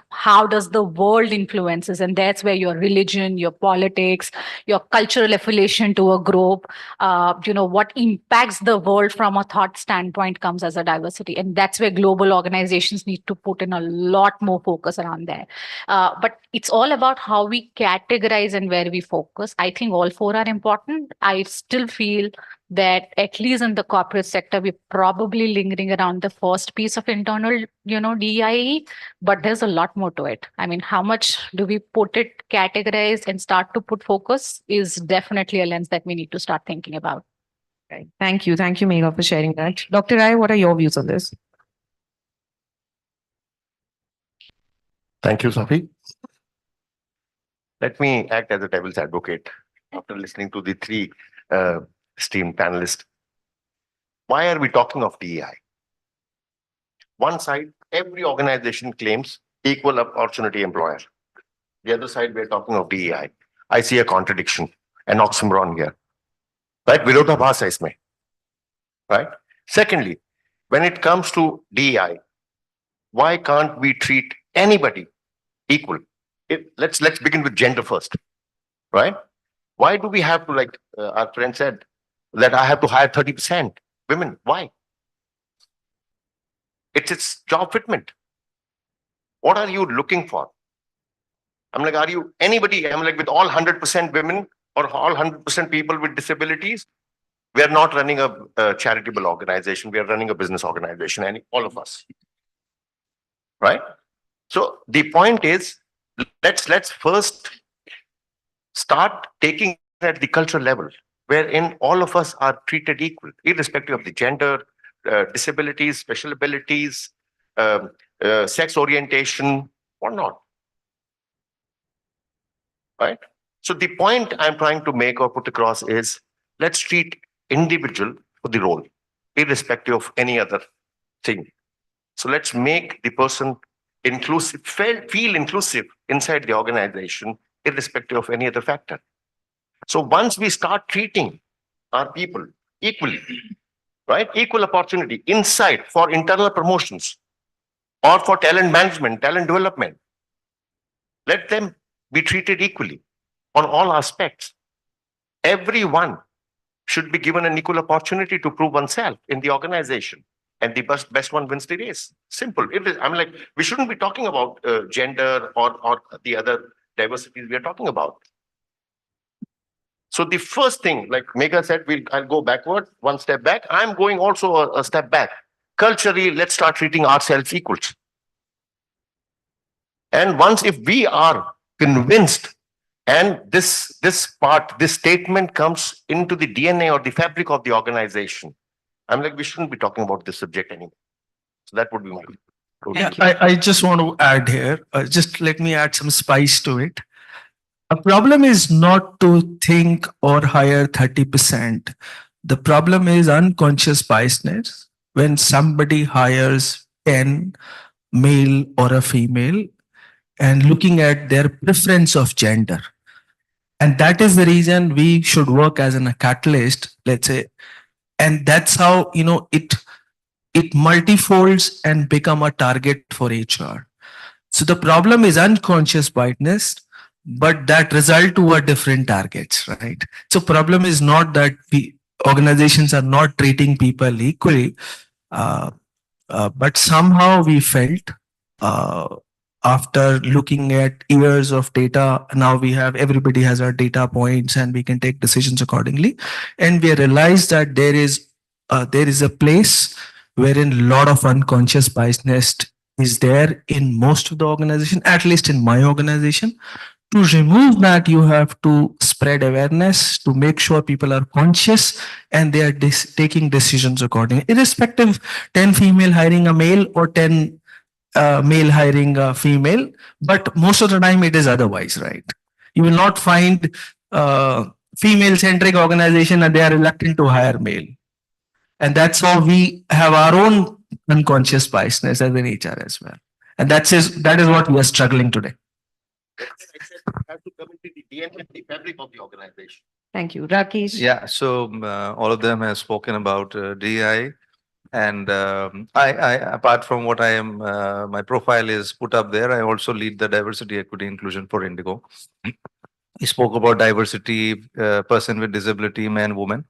how does the world influences? And that's where your religion, your politics, your cultural affiliation to a group, what impacts the world from a thought standpoint comes as a diversity. And that's where global organizations need to put in a lot more focus around there. But it's all about how we categorize and where we focus. I think all 4 are important. I still feel that at least in the corporate sector, we're probably lingering around the first piece of internal, DEIE, but there's a lot more to it. I mean, how much do we put it, categorize and start to put focus is definitely a lens that we need to start thinking about. Right. Thank you. Thank you, Megha, for sharing that. Dr. Rai, what are your views on this? Thank you, Safi. Let me act as a devil's advocate after listening to the 3 esteemed panelists. Why are we talking of DEI? One side, every organization claims equal opportunity employer. The other side, we're talking of DEI. I see a contradiction, an oxymoron here. Right? Virodhabhasa isme. Right? Secondly, when it comes to DEI, why can't we treat anybody equal? Let's begin with gender first. Right? Why do we have to, like our friend said, that I have to hire 30% women? Why? It's job fitment. What are you looking for? I'm like, are you anybody? I'm like, with all 100% women or all 100% people with disabilities, we are not running a charitable organization. We are running a business organization, and all of us. Right? So the point is, let's first start taking at the cultural level, wherein all of us are treated equal, irrespective of the gender, disabilities, special abilities, sex orientation, or not. right? So the point I'm trying to make or put across is, let's treat individual for the role, irrespective of any other thing. So let's make the person inclusive, feel inclusive inside the organization, irrespective of any other factor. So once we start treating our people equally, right? Equal opportunity inside for internal promotions or for talent management, talent development. Let them be treated equally on all aspects. Everyone should be given an equal opportunity to prove oneself in the organization. And the best one wins the race. Simple. I'm like, we shouldn't be talking about gender or the other diversities we are talking about. So the first thing, like Megha said, I'll go backward, one step back. I'm going also a step back. Culturally, let's start treating ourselves equals. And once if we are convinced, and this statement comes into the DNA or the fabric of the organization, I'm like, we shouldn't be talking about this subject anymore. So that would be my. Yeah, I just want to add here, just let me add some spice to it. A problem is not to think or hire 30%. The problem is unconscious biasness. When somebody hires 10 male or a female and looking at their preference of gender. And that is the reason we should work as a catalyst, let's say. And that's how, it multifolds and become a target for HR. So the problem is unconscious biasness, but that result to a different targets, right? So problem is not that organizations are not treating people equally, but somehow we felt after looking at years of data, now everybody has our data points and we can take decisions accordingly. And we realized that there is a place wherein a lot of unconscious biasness is there in most of the organization, at least in my organization. To remove that, you have to spread awareness to make sure people are conscious and they are taking decisions accordingly, irrespective 10 female hiring a male or 10 male hiring a female, but most of the time it is otherwise, right? You will not find female-centric organization and they are reluctant to hire male. And that's how we have our own unconscious biasness as an HR as well. And that is what we are struggling today. Have to come into the DNA and the fabric of the organization. Thank you. Rakesh? Yeah, so all of them have spoken about DI. And I, apart from what I am, my profile is put up there, I also lead the diversity, equity, inclusion for Indigo. He spoke about diversity, person with disability, man, woman.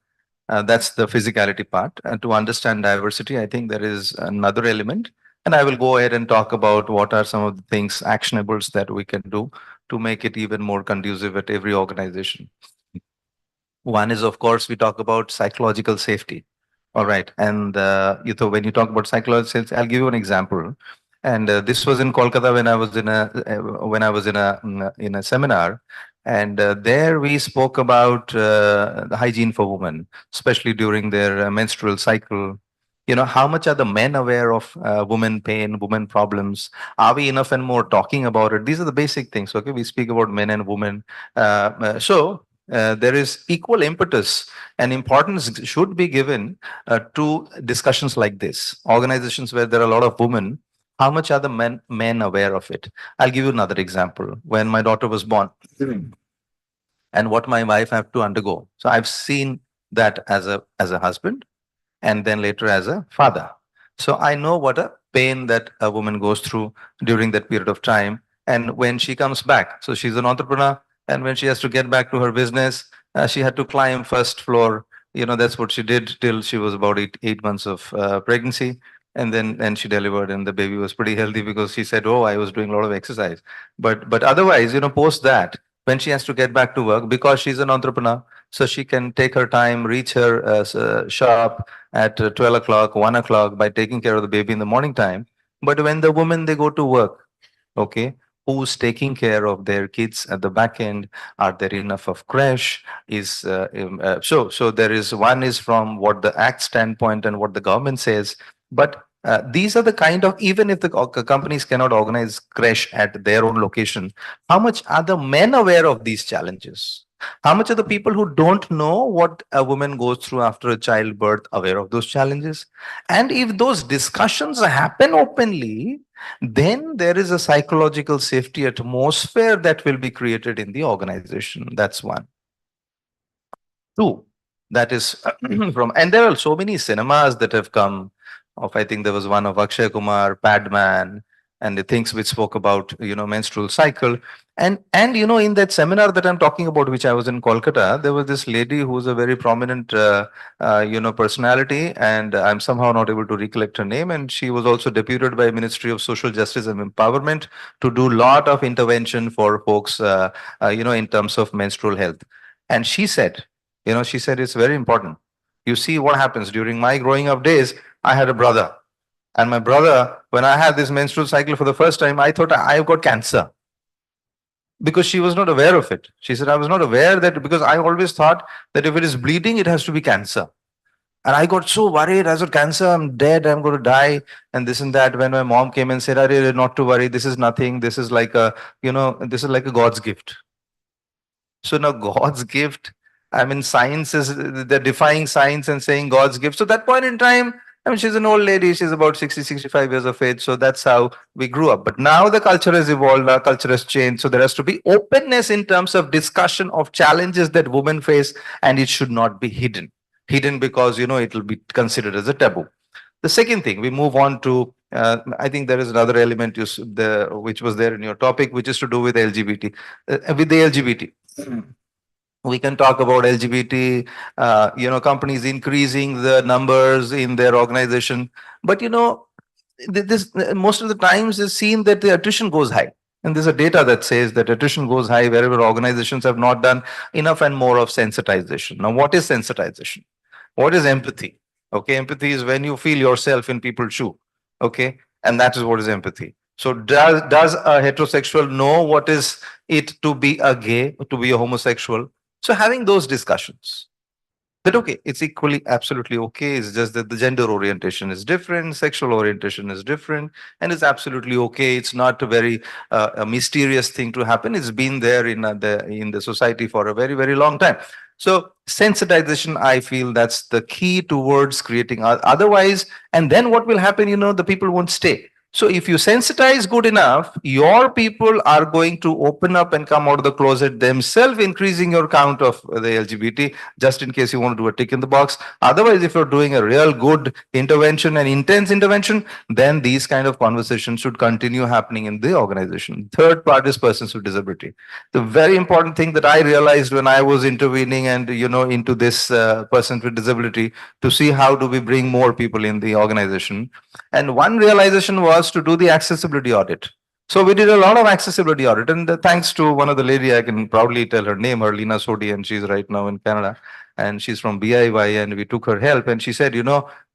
That's the physicality part. And to understand diversity, I think there is another element. And I will go ahead and talk about what are some of the things, actionables that we can do to make it even more conducive at every organization. One is, of course, we talk about psychological safety. All right. And when you talk about psychological safety, I'll give you an example. And this was in Kolkata when I was in a seminar. And there we spoke about the hygiene for women, especially during their menstrual cycle. How much are the men aware of women pain, women problems? Are we enough and more talking about it? These are the basic things. Okay, we speak about men and women. So there is equal impetus and importance should be given to discussions like this. Organizations where there are a lot of women, how much are the men aware of it? I'll give you another example. When my daughter was born and what my wife had to undergo. So I've seen that as a husband and then later as a father. So I know what a pain that a woman goes through during that period of time. And when she comes back, so she's an entrepreneur, and when she has to get back to her business, she had to climb first floor. That's what she did till she was about eight months of pregnancy. And then she delivered and the baby was pretty healthy because she said, oh, I was doing a lot of exercise. But otherwise, post that, when she has to get back to work, because she's an entrepreneur, so she can take her time, reach her shop at 12 o'clock, 1 o'clock by taking care of the baby in the morning time. But when the women, they go to work, okay, who's taking care of their kids at the back end? Are there enough of crash? So there is one is from what the act standpoint and what the government says, but These are the kind of, even if the companies cannot organize crash at their own location, how much are the men aware of these challenges? How much are the people who don't know what a woman goes through after a childbirth aware of those challenges? And if those discussions happen openly, then there is a psychological safety atmosphere that will be created in the organization. That's one. Two, that is from, and there are so many cinemas that have come of, I think there was one of Akshay Kumar, Padman, and the things which spoke about, menstrual cycle. And in that seminar that I'm talking about, which I was in Kolkata, there was this lady who was a very prominent, personality, and I'm somehow not able to recollect her name. And she was also deputed by Ministry of Social Justice and Empowerment to do lot of intervention for folks, in terms of menstrual health. And she said, it's very important. You see what happens during my growing up days. I had a brother, and my brother, when I had this menstrual cycle for the first time, I thought I've got cancer, because she was not aware of it. She said, I was not aware that, because I always thought that if it is bleeding, it has to be cancer. And I got so worried. I said, cancer, I'm dead, I'm going to die, and this and that. When my mom came and said, Arey, not to worry, this is nothing. This is like a, this is like a God's gift. So now God's gift, I mean, science is, they're defying science and saying God's gift. So that point in time, I mean, she's an old lady. She's about 60, 65 years of age. So that's how we grew up. But now the culture has evolved. Our culture has changed. So there has to be openness in terms of discussion of challenges that women face. And it should not be hidden. Hidden because, it will be considered as a taboo. The second thing, we move on to, I think there is another element which was there in your topic, which is to do with LGBT, with the LGBT. We can talk about LGBT, companies increasing the numbers in their organization. But, this most of the times is seen that the attrition goes high. And there's a data that says that attrition goes high wherever organizations have not done enough and more of sensitization. Now, what is sensitization? What is empathy? Okay, empathy is when you feel yourself in people's shoe. Okay, and that is what is empathy. So does a heterosexual know what is it to be a gay, to be a homosexual? So having those discussions, that okay, it's equally absolutely okay. It's just that the gender orientation is different, sexual orientation is different, and it's absolutely okay. It's not a very a mysterious thing to happen. It's been there in the society for a very, very long time. So sensitization, I feel that's the key towards creating. Otherwise, and then what will happen? The people won't stay. So if you sensitize good enough, your people are going to open up and come out of the closet themselves, increasing your count of the LGBT, just in case you want to do a tick in the box. Otherwise, if you're doing a real good intervention and intense intervention, then these kind of conversations should continue happening in the organization. Third part is persons with disability. The very important thing that I realized when I was intervening and, into this person with disability, to see how do we bring more people in the organization. And one realization was to do the accessibility audit. So we did a lot of accessibility audit, and thanks to one of the lady, I can proudly tell her name, Lina Sodi, and she's right now in Canada, and she's from BIY, and we took her help, and she said, you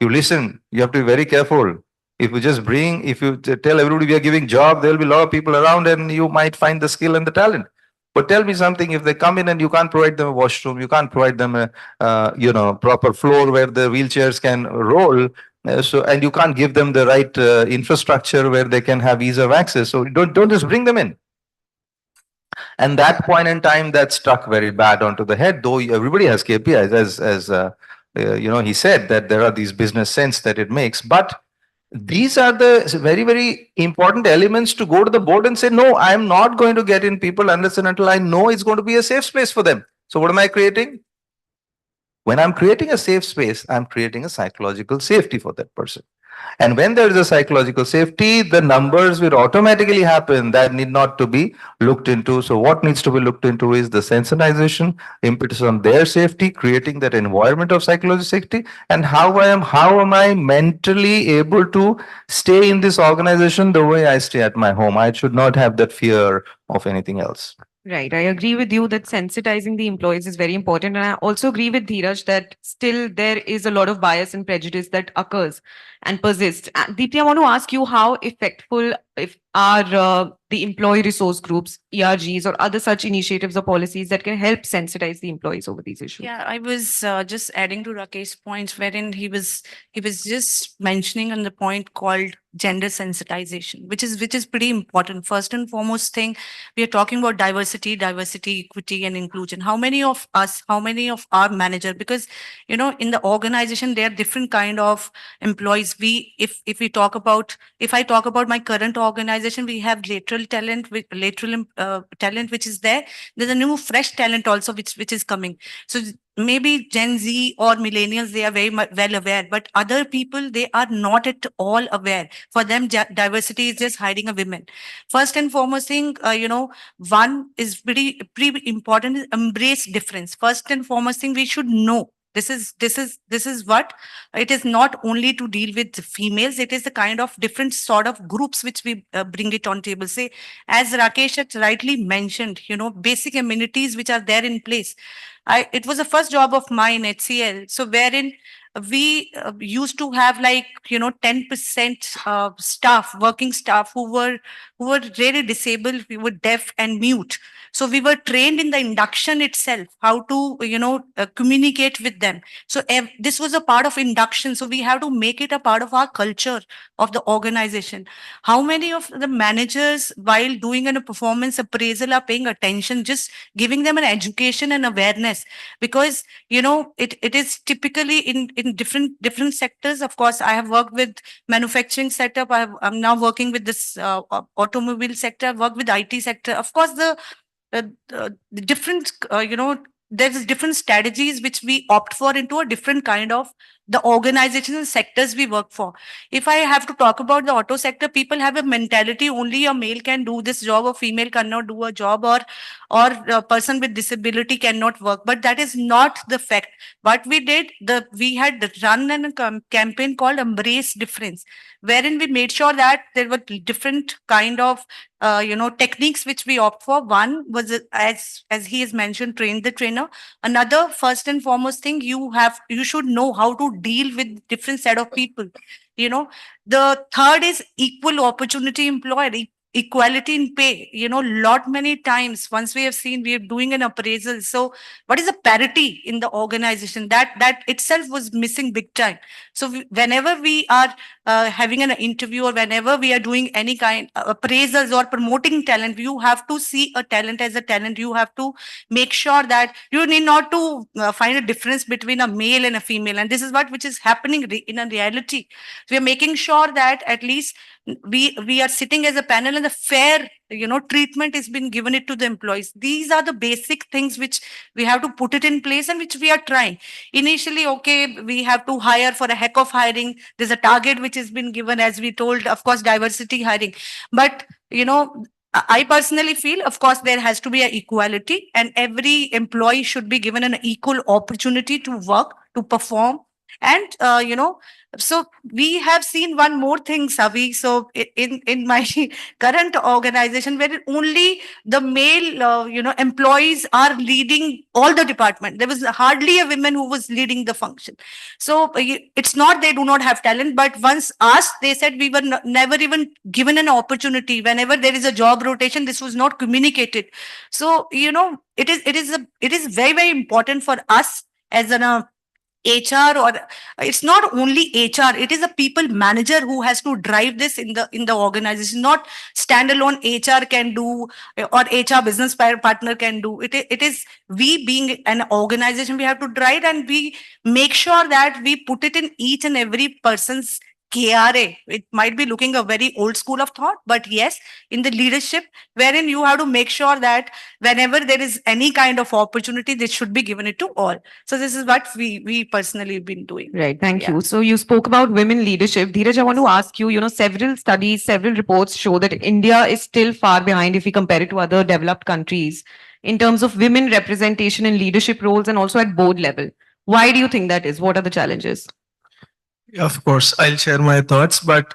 listen, you have to be very careful. If you just if you tell everybody we are giving job, there will be a lot of people around, and you might find the skill and the talent. But tell me something, if they come in and you can't provide them a washroom, you can't provide them a proper floor where the wheelchairs can roll, and you can't give them the right infrastructure where they can have ease of access. So don't just bring them in. And that point in time, that struck very bad onto the head. Though everybody has KPIs, as he said that there are these business sense that it makes, but these are the very, very important elements to go to the board and say, no, I am not going to get in people unless and until I know it's going to be a safe space for them. So what am I creating? When I'm creating a safe space, I'm creating a psychological safety for that person. And when there is a psychological safety, the numbers will automatically happen. That need not to be looked into. So what needs to be looked into is the sensitization, impetus on their safety, creating that environment of psychological safety, and how am I mentally able to stay in this organization the way I stay at my home. I should not have that fear of anything else. Right. I agree with you that sensitizing the employees is very important. And I also agree with Dheeraj that still there is a lot of bias and prejudice that occurs and persists. Deepti, I want to ask you how effectful if are the employee resource groups, ERGs, or other such initiatives or policies that can help sensitize the employees over these issues? Yeah, I was just adding to Rakesh's points, wherein he was just mentioning on the point called gender sensitization, which is pretty important. First and foremost thing, we are talking about diversity, equity, and inclusion. How many of us, how many of our manager? Because in the organization there are different kind of employees. If we talk about, if I talk about my current organization, we have lateral talent, talent which is there. There's a new fresh talent also which is coming. So maybe Gen Z or millennials, they are very well aware, but other people, they are not at all aware. For them, diversity is just hiding a women. First and foremost thing, one is pretty important, is embrace difference. First and foremost thing, we should know this is what it is. Not only to deal with females, it is the kind of different sort of groups which we bring it on table. Say, as Rakesh had rightly mentioned, basic amenities which are there in place. It was the first job of mine at HCL, so wherein we used to have 10% staff, working staff, who were really disabled. We were deaf and mute. So we were trained in the induction itself how to communicate with them. So this was a part of induction. So we have to make it a part of our culture of the organization. How many of the managers, while doing a performance appraisal, are paying attention, just giving them an education and awareness? Because it is typically in different sectors. Of course, I have worked with manufacturing setup. I'm now working with this automobile sector. I've worked with IT sector. Of course, the different there's different strategies which we opt for into a different kind of the organizations and sectors we work for. If I have to talk about the auto sector, people have a mentality only a male can do this job, or female cannot do a job, or a person with disability cannot work. But that is not the fact. What we did, we had run a campaign called Embrace Difference, wherein we made sure that there were different kind of techniques which we opt for. One was, as he has mentioned, train the trainer. Another, first and foremost thing, you should know how to deal with different set of people. The third is equal opportunity employer, equality in pay. Lot many times, once we have seen, we are doing an appraisal. So what is the parity in the organization? That itself was missing big time. So whenever we are having an interview, or whenever we are doing any kind appraisals or promoting talent, you have to see a talent as a talent. You have to make sure that you need not to find a difference between a male and a female. And this is which is happening in a reality. So we are making sure that at least we are sitting as a panel, and the fair treatment is being given it to the employees. These are the basic things which we have to put it in place, and which we are trying. Initially, okay, we have to hire for a heck of hiring. There's a target which has been given, as we told, of course, diversity hiring. But I personally feel, of course, there has to be an equality, and every employee should be given an equal opportunity to work, to perform. And so we have seen one more thing, Savi. So in my current organization, where only the male employees are leading all the department, there was hardly a woman who was leading the function. So it's not they do not have talent, but once asked, they said we were never even given an opportunity. Whenever there is a job rotation, this was not communicated. So it is very, very important for us as an HR, or it's not only HR, it is a people manager who has to drive this in the organization. Not standalone HR can do, or HR business partner can do it. It is we, being an organization, we have to drive, and we make sure that we put it in each and every person's KRA. It might be looking a very old school of thought, but yes, in the leadership, wherein you have to make sure that whenever there is any kind of opportunity, this should be given it to all. So this is what we personally have been doing. Right. Thank you. So you spoke about women leadership. Dheeraj, I want to ask you, several studies, several reports show that India is still far behind if we compare it to other developed countries in terms of women representation in leadership roles and also at board level. Why do you think that is? What are the challenges? Of course, I'll share my thoughts, but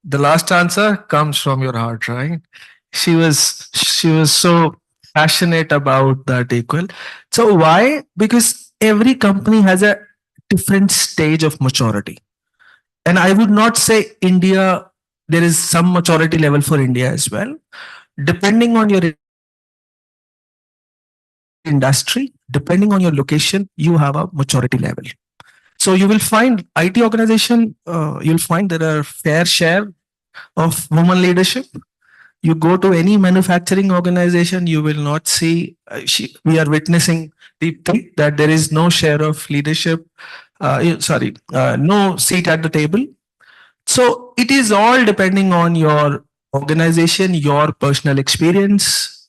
the last answer comes from your heart, right? She was so passionate about that equal. So why? Because every company has a different stage of maturity. And I would not say India there is some maturity level for India as well. Depending on your industry, depending on your location, you have a maturity level. So you will find IT organization, you'll find there are fair share of women leadership. You go to any manufacturing organization, you will not see, we are witnessing deeply that there is no share of leadership, no seat at the table. So it is all depending on your organization, your personal experience,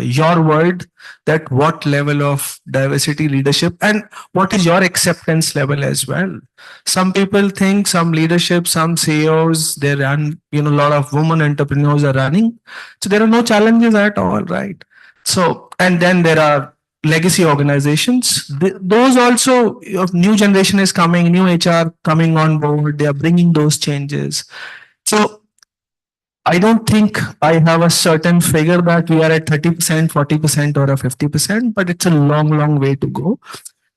your world, that what level of diversity leadership and what is your acceptance level as well. Some people think some leadership, some CEOs, they run, a lot of women entrepreneurs are running. So there are no challenges at all, right? So, and then there are legacy organizations. Those also, new generation is coming, new HR coming on board, they are bringing those changes. So I don't think I have a certain figure that we are at 30%, 40% or a 50%, but it's a long, long way to go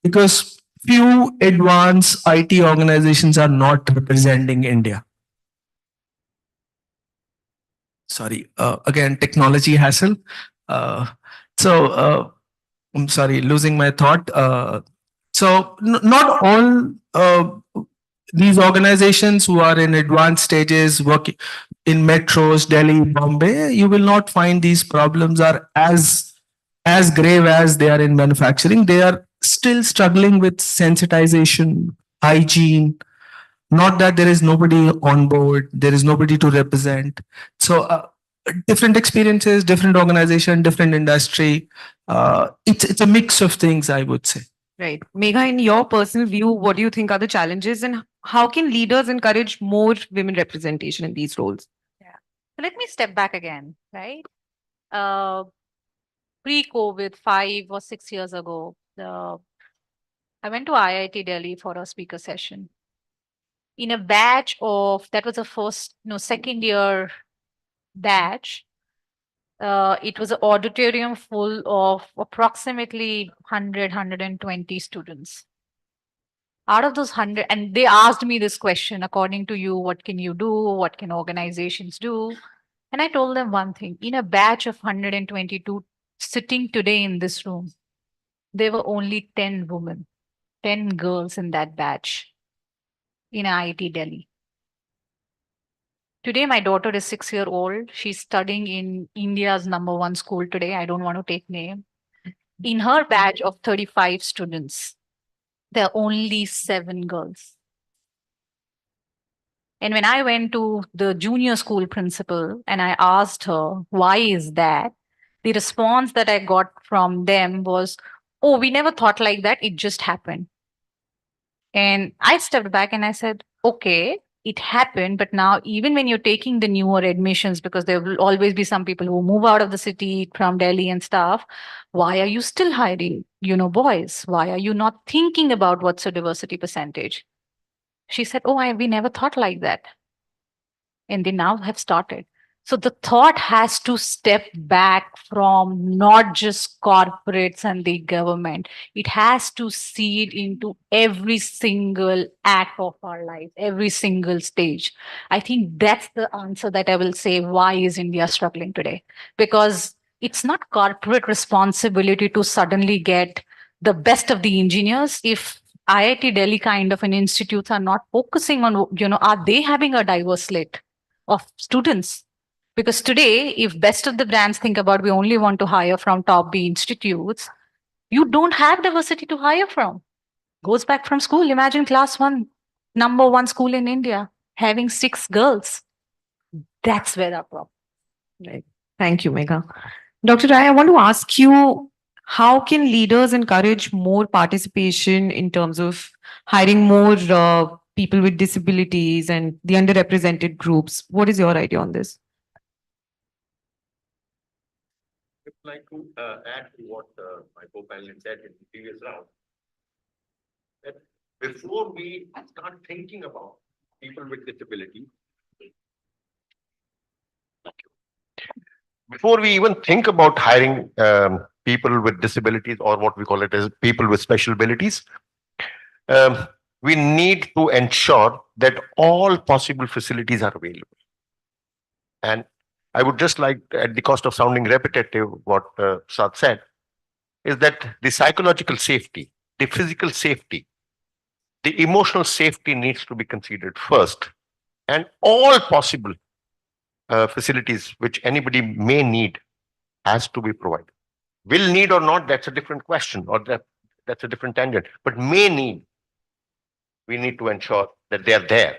because few advanced IT organizations are not representing India. Sorry, again, technology hassle. I'm sorry, losing my thought. Not all these organizations who are in advanced stages working in metros, Delhi, Bombay, you will not find these problems are as grave as they are in manufacturing. They are still struggling with sensitization, hygiene. Not that there is nobody on board, there is nobody to represent. So different experiences, different organization, different industry. It's a mix of things, I would say. Right. Megha, in your personal view, what do you think are the challenges and how can leaders encourage more women representation in these roles? So let me step back again, right? Pre-COVID, 5 or 6 years ago, I went to IIT Delhi for a speaker session. In a batch of, that was a second year batch, it was an auditorium full of approximately 100, 120 students. Out of those 100, and they asked me this question, according to you, what can you do? What can organizations do? And I told them one thing, in a batch of 122 sitting today in this room, there were only 10 women, 10 girls in that batch in IIT Delhi. Today, my daughter is 6 years old. She's studying in India's #1 school today. I don't want to take name. In her batch of 35 students, there are only 7 girls. And when I went to the junior school principal and I asked her, why is that? The response that I got from them was, oh, we never thought like that. It just happened. And I stepped back and I said, okay, it happened. But now, even when you're taking the newer admissions, because there will always be some people who move out of the city from Delhi and stuff, why are you still hiring, boys? Why are you not thinking about what's the diversity percentage? She said, oh, we never thought like that. And they now have started. So the thought has to step back from not just corporates and the government. It has to seed into every single act of our life, every single stage. I think that's the answer that I will say, why is India struggling today? Because it's not corporate responsibility to suddenly get the best of the engineers. If IIT Delhi kind of an institutes are not focusing on, are they having a diverse slate of students? Because today, if best of the brands think about we only want to hire from top B institutes, you don't have diversity to hire from. Goes back from school. Imagine class 1, #1 school in India, having 6 girls. That's where our problem. Right. Thank you, Megha. Dr. Rai, I want to ask you, how can leaders encourage more participation in terms of hiring more people with disabilities and the underrepresented groups? What is your idea on this? I would like to add to what my co-panelist said in the previous round. That before we start thinking about people with disability, before we even think about hiring people with disabilities, or what we call it as people with special abilities, we need to ensure that all possible facilities are available. And I would just like, at the cost of sounding repetitive, what Sad said, is that the psychological safety, the physical safety, the emotional safety needs to be considered first. And all possible facilities which anybody may need has to be provided. Will need or not, that's a different question, or that's a different tangent. But may need, we need to ensure that they are there.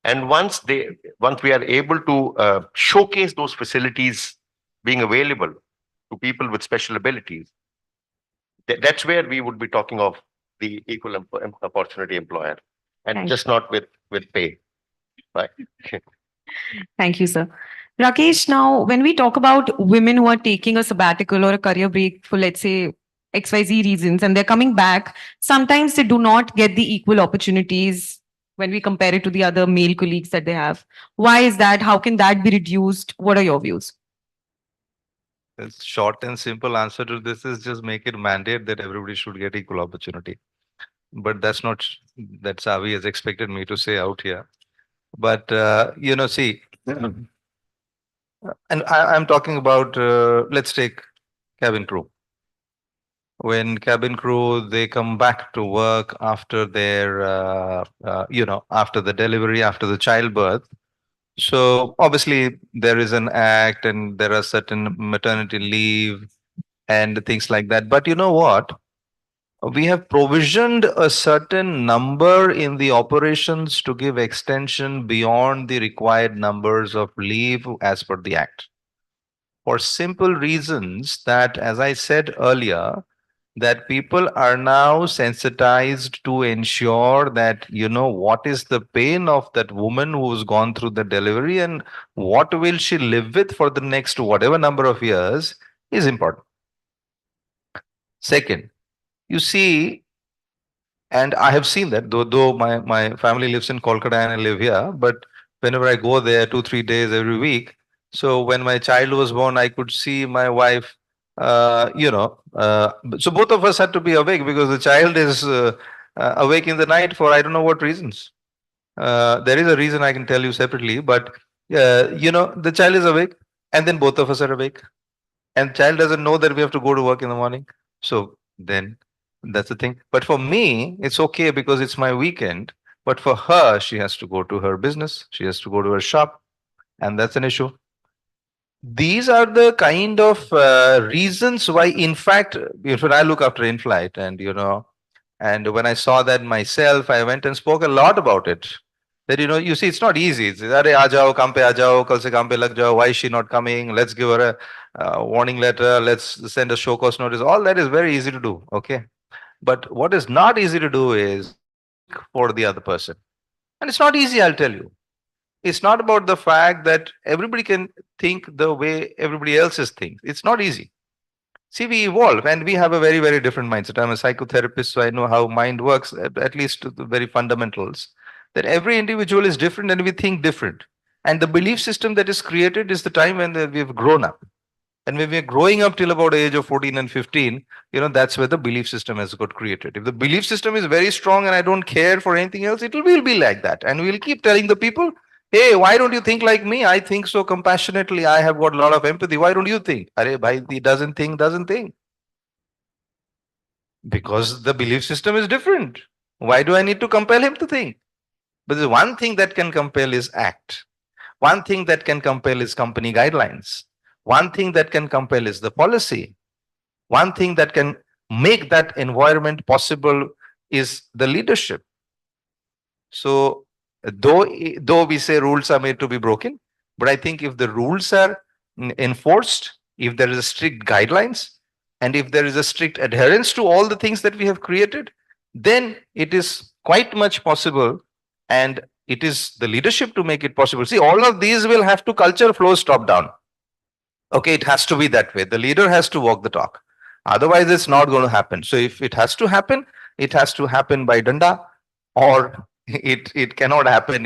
And once we are able to showcase those facilities being available to people with special abilities, that's where we would be talking of the equal opportunity employer, and Thank just not with pay, right? Thank you, sir. Rakesh, now when we talk about women who are taking a sabbatical or a career break for, let's say, XYZ reasons, and they're coming back, sometimes they do not get the equal opportunities when we compare it to the other male colleagues that they have. Why is that? How can that be reduced? What are your views? The short and simple answer to this is just make it mandate that everybody should get equal opportunity. But that's not that Savi has expected me to say out here. But see, and I'm talking about let's take cabin crew. When cabin crew they come back to work after their after the delivery, after the childbirth. So obviously there is an act and there are certain maternity leave and things like that. But you know what? We have provisioned a certain number in the operations to give extension beyond the required numbers of leave as per the act. For simple reasons that, as I said earlier, that people are now sensitized to ensure that what is the pain of that woman who's gone through the delivery and what will she live with for the next whatever number of years is important. Second, you see, and I have seen that, though my family lives in Kolkata and I live here, but whenever I go there 2-3 days every week, so when my child was born, I could see my wife, so both of us had to be awake because the child is awake in the night for I don't know what reasons. There is a reason I can tell you separately, but the child is awake and then both of us are awake. And child doesn't know that we have to go to work in the morning. So then that's the thing. But for me, it's okay because it's my weekend. But for her, she has to go to her business. She has to go to her shop. And that's an issue. These are the kind of reasons why, in fact, when I look after in-flight and, and when I saw that myself, I went and spoke a lot about it. That, you see, it's not easy. It's, Are, aa jao, kam pe aa jao, kal se kam pe lag jao. Why is she not coming? Let's give her a warning letter. Let's send a show cause notice. All that is very easy to do. Okay. But what is not easy to do is for the other person. And it's not easy, I'll tell you. It's not about the fact that everybody can think the way everybody else is thinking. It's not easy. See, we evolve and we have a very, very different mindset. I'm a psychotherapist, so I know how mind works, at least to the very fundamentals. That every individual is different and we think different. And the belief system that is created is the time when we've grown up. And when we're growing up till about the age of 14 and 15, that's where the belief system has got created. If the belief system is very strong and I don't care for anything else, it will be like that. And we'll keep telling the people, hey, why don't you think like me? I think so compassionately. I have got a lot of empathy. Why don't you think? Arey, bhai, he doesn't think. Because the belief system is different. Why do I need to compel him to think? But the one thing that can compel is act. One thing that can compel is company guidelines. One thing that can compel is the policy. One thing that can make that environment possible is the leadership. So though we say rules are made to be broken, but I think if the rules are enforced, if there is a strict guidelines, and if there is a strict adherence to all the things that we have created, then it is quite much possible, and it is the leadership to make it possible. See, all of these will have to culture flows top down. Okay, it has to be that way. The leader has to walk the talk. Otherwise, it's not going to happen. So if it has to happen by danda, or it cannot happen,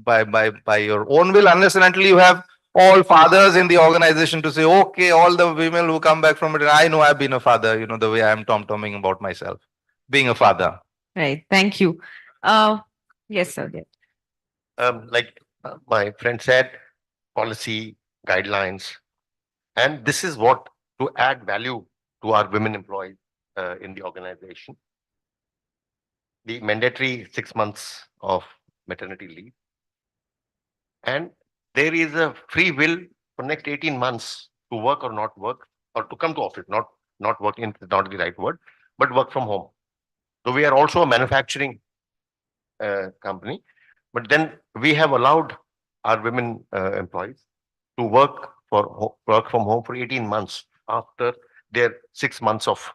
by your own will, unless and until you have all fathers in the organization to say, okay, all the women who come back from it, I know I've been a father, the way I'm tom-tomming about myself, being a father. Right. Thank you. Yes, sir. Like my friend said, policy, guidelines. And this is what to add value to our women employees in the organization. The mandatory 6 months of maternity leave. And there is a free will for next 18 months to work or not work, or to come to office, not working is not the right word, but work from home. So we are also a manufacturing company, but then we have allowed our women employees to work from home for 18 months after their 6 months of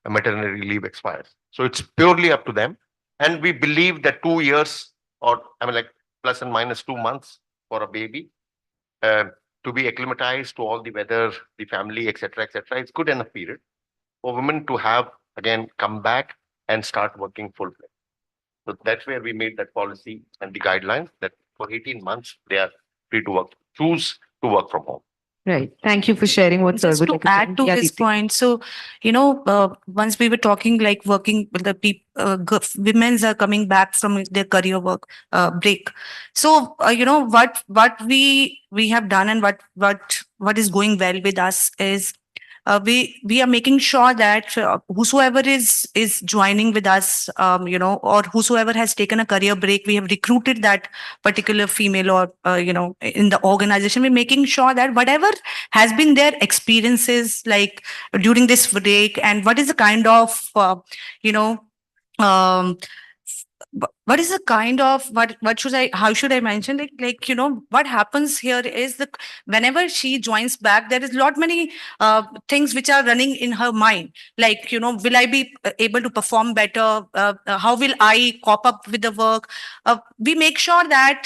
maternity leave expires. So it's purely up to them. And we believe that 2 years, or I mean like plus and minus 2 months for a baby, to be acclimatized to all the weather, the family, etc., etc., it's good enough period for women to have again come back and start working full fledged. So that's where we made that policy and the guidelines that for 18 months they are free to work, choose to work from home. Right. Thank you for sharing what Just Sir to would like to add to say. Yeah, his Deepti. point, so once we were talking like working with the people, women's are coming back from their career work break. So what we have done and what is going well with us is we are making sure that whosoever is joining with us, or whosoever has taken a career break, we have recruited that particular female or in the organization. We're making sure that whatever has been their experiences like during this break, and what is the kind of um, what is the kind of what should I how should I mention it, like what happens here is that whenever she joins back, there is lot many things which are running in her mind, like will I be able to perform better, how will I cop up with the work. We make sure that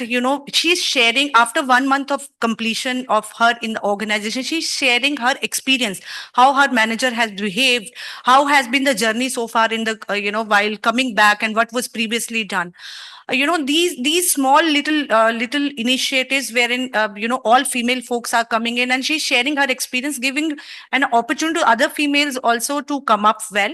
she's sharing after 1 month of completion of her in the organization, she's sharing her experience, how her manager has behaved, how has been the journey so far in the while coming back, and what was previously done. These small little initiatives wherein all female folks are coming in and she's sharing her experience, giving an opportunity to other females also to come up well.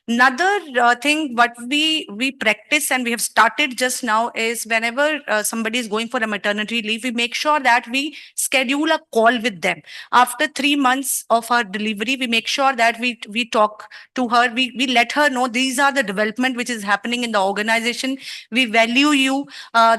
Another thing what we practice and we have started just now is whenever somebody is going for a maternity leave, we make sure that we schedule a call with them after 3 months of her delivery. We make sure that we talk to her, we let her know these are the development which is happening in the organization, we value you,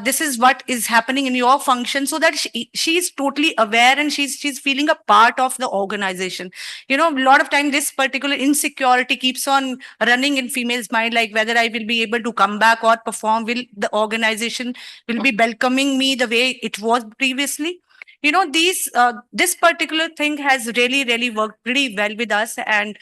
this is what is happening in your function, so that she is totally aware and she's feeling a part of the organization. A lot of time this particular insecurity keeps on running in females mind, like whether I will be able to come back or perform, will the organization will be welcoming me the way it was previously. This particular thing has really worked pretty well with us, and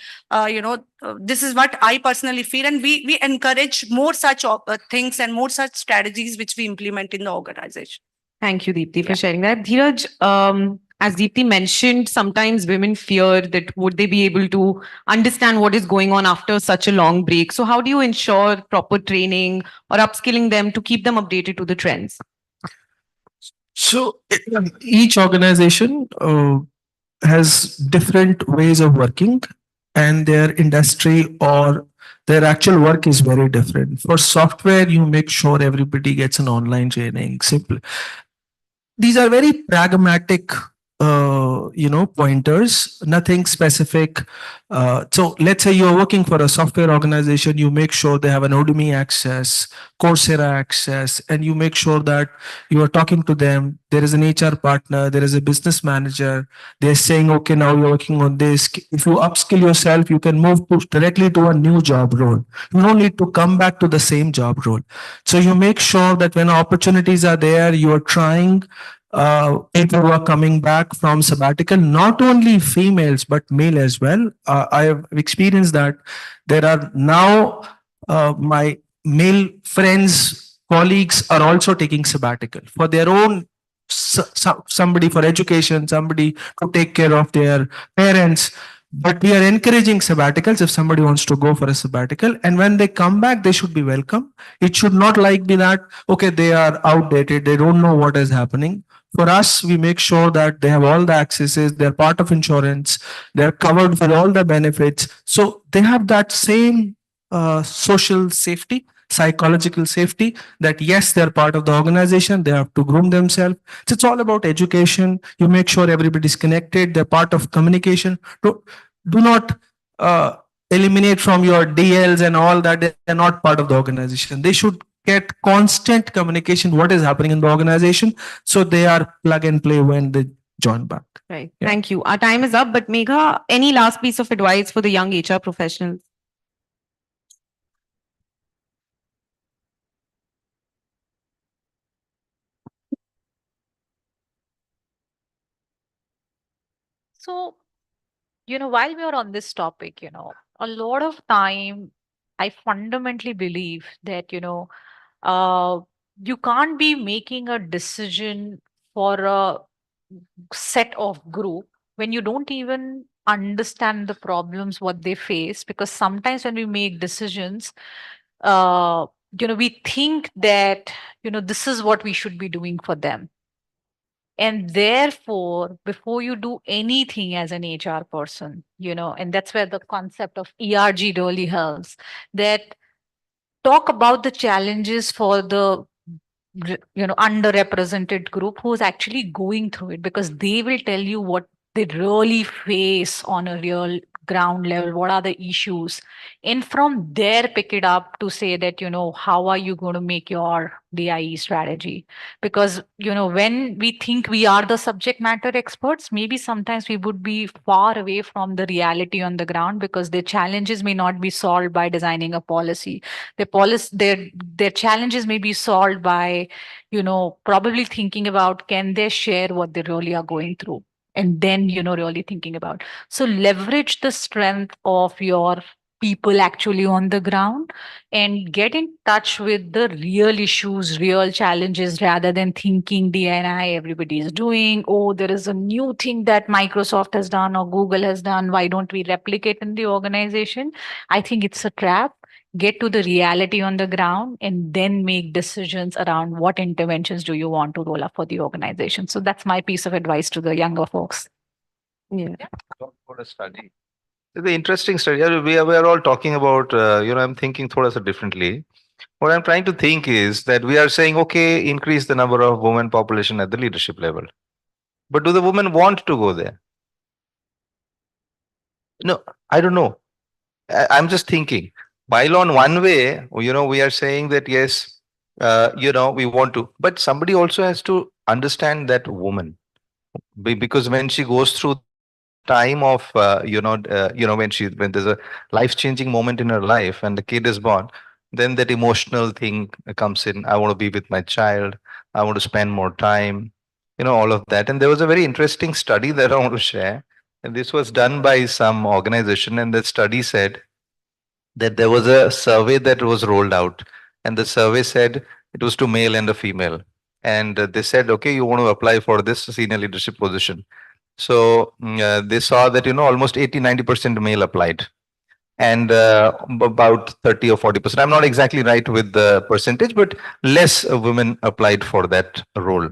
this is what I personally feel, and we encourage more such things and more such strategies which we implement in the organization. Thank you, Deepti, for sharing that. Dheeraj, as Deepti mentioned, sometimes women fear that would they be able to understand what is going on after such a long break. So how do you ensure proper training or upskilling them to keep them updated to the trends? So each organization has different ways of working, and their industry or their actual work is very different. For software, you make sure everybody gets an online training. Simple. These are very pragmatic pointers, nothing specific. So let's say you're working for a software organization, you make sure they have an Udemy access, Coursera access, and you make sure that you are talking to them. There is an HR partner, there is a business manager. They're saying, okay, now you're working on this. If you upskill yourself, you can move directly to a new job role. You don't need to come back to the same job role. So you make sure that when opportunities are there, you are trying. People who are coming back from sabbatical, not only females but male as well. I have experienced that there are now my male friends, colleagues are also taking sabbatical for their own, somebody for education, somebody to take care of their parents. But we are encouraging sabbaticals if somebody wants to go for a sabbatical. And when they come back, they should be welcome. It should not like be that, okay, they are outdated, they don't know what is happening. For us, we make sure that they have all the accesses, they're part of insurance, they're covered with all the benefits. So they have that same social safety, psychological safety that yes, they're part of the organization, they have to groom themselves. So it's all about education. You make sure everybody's connected, they're part of communication. Do not eliminate from your DLs and all that. They're not part of the organization. They should get constant communication, what is happening in the organization, so they are plug and play when they join back. Right. Thank you. Our time is up, but Megha, any last piece of advice for the young HR professionals? So, while we are on this topic, a lot of time I fundamentally believe that, you can't be making a decision for a set of group when you don't even understand the problems what they face, because sometimes when we make decisions, we think that this is what we should be doing for them, and therefore before you do anything as an HR person, and that's where the concept of ERG really helps, that talk about the challenges for the underrepresented group who's actually going through it, because they will tell you what they really face on a real ground level, what are the issues, and from there pick it up to say that how are you going to make your DIE strategy. Because when we think we are the subject matter experts, maybe sometimes we would be far away from the reality on the ground, because their challenges may not be solved by designing a policy. Their challenges may be solved by probably thinking about, can they share what they really are going through, and then really thinking about. So leverage the strength of your people actually on the ground and get in touch with the real issues, real challenges, rather than thinking DNI everybody is doing. Oh, there is a new thing that Microsoft has done or Google has done, why don't we replicate in the organization? I think it's a trap. Get to the reality on the ground and then make decisions around what interventions do you want to roll up for the organization. So that's my piece of advice to the younger folks. Yeah. Talk about a study. The interesting study. We are all talking about, I'm thinking thoda sa differently. What I'm trying to think is that we are saying, okay, increase the number of women population at the leadership level. But do the women want to go there? No, I don't know. I'm just thinking. While on one way, we are saying that yes, we want to, but somebody also has to understand that woman, because when she goes through time of when there's a life changing moment in her life and the kid is born, then that emotional thing comes in. I want to be with my child, I want to spend more time, all of that. And there was a very interesting study that I want to share, and this was done by some organization, and that study said that there was a survey that was rolled out, and the survey said it was to male and a female, and they said, okay, you want to apply for this senior leadership position. So they saw that almost 80-90% male applied, and about 30 or 40%, I'm not exactly right with the percentage, but less women applied for that role.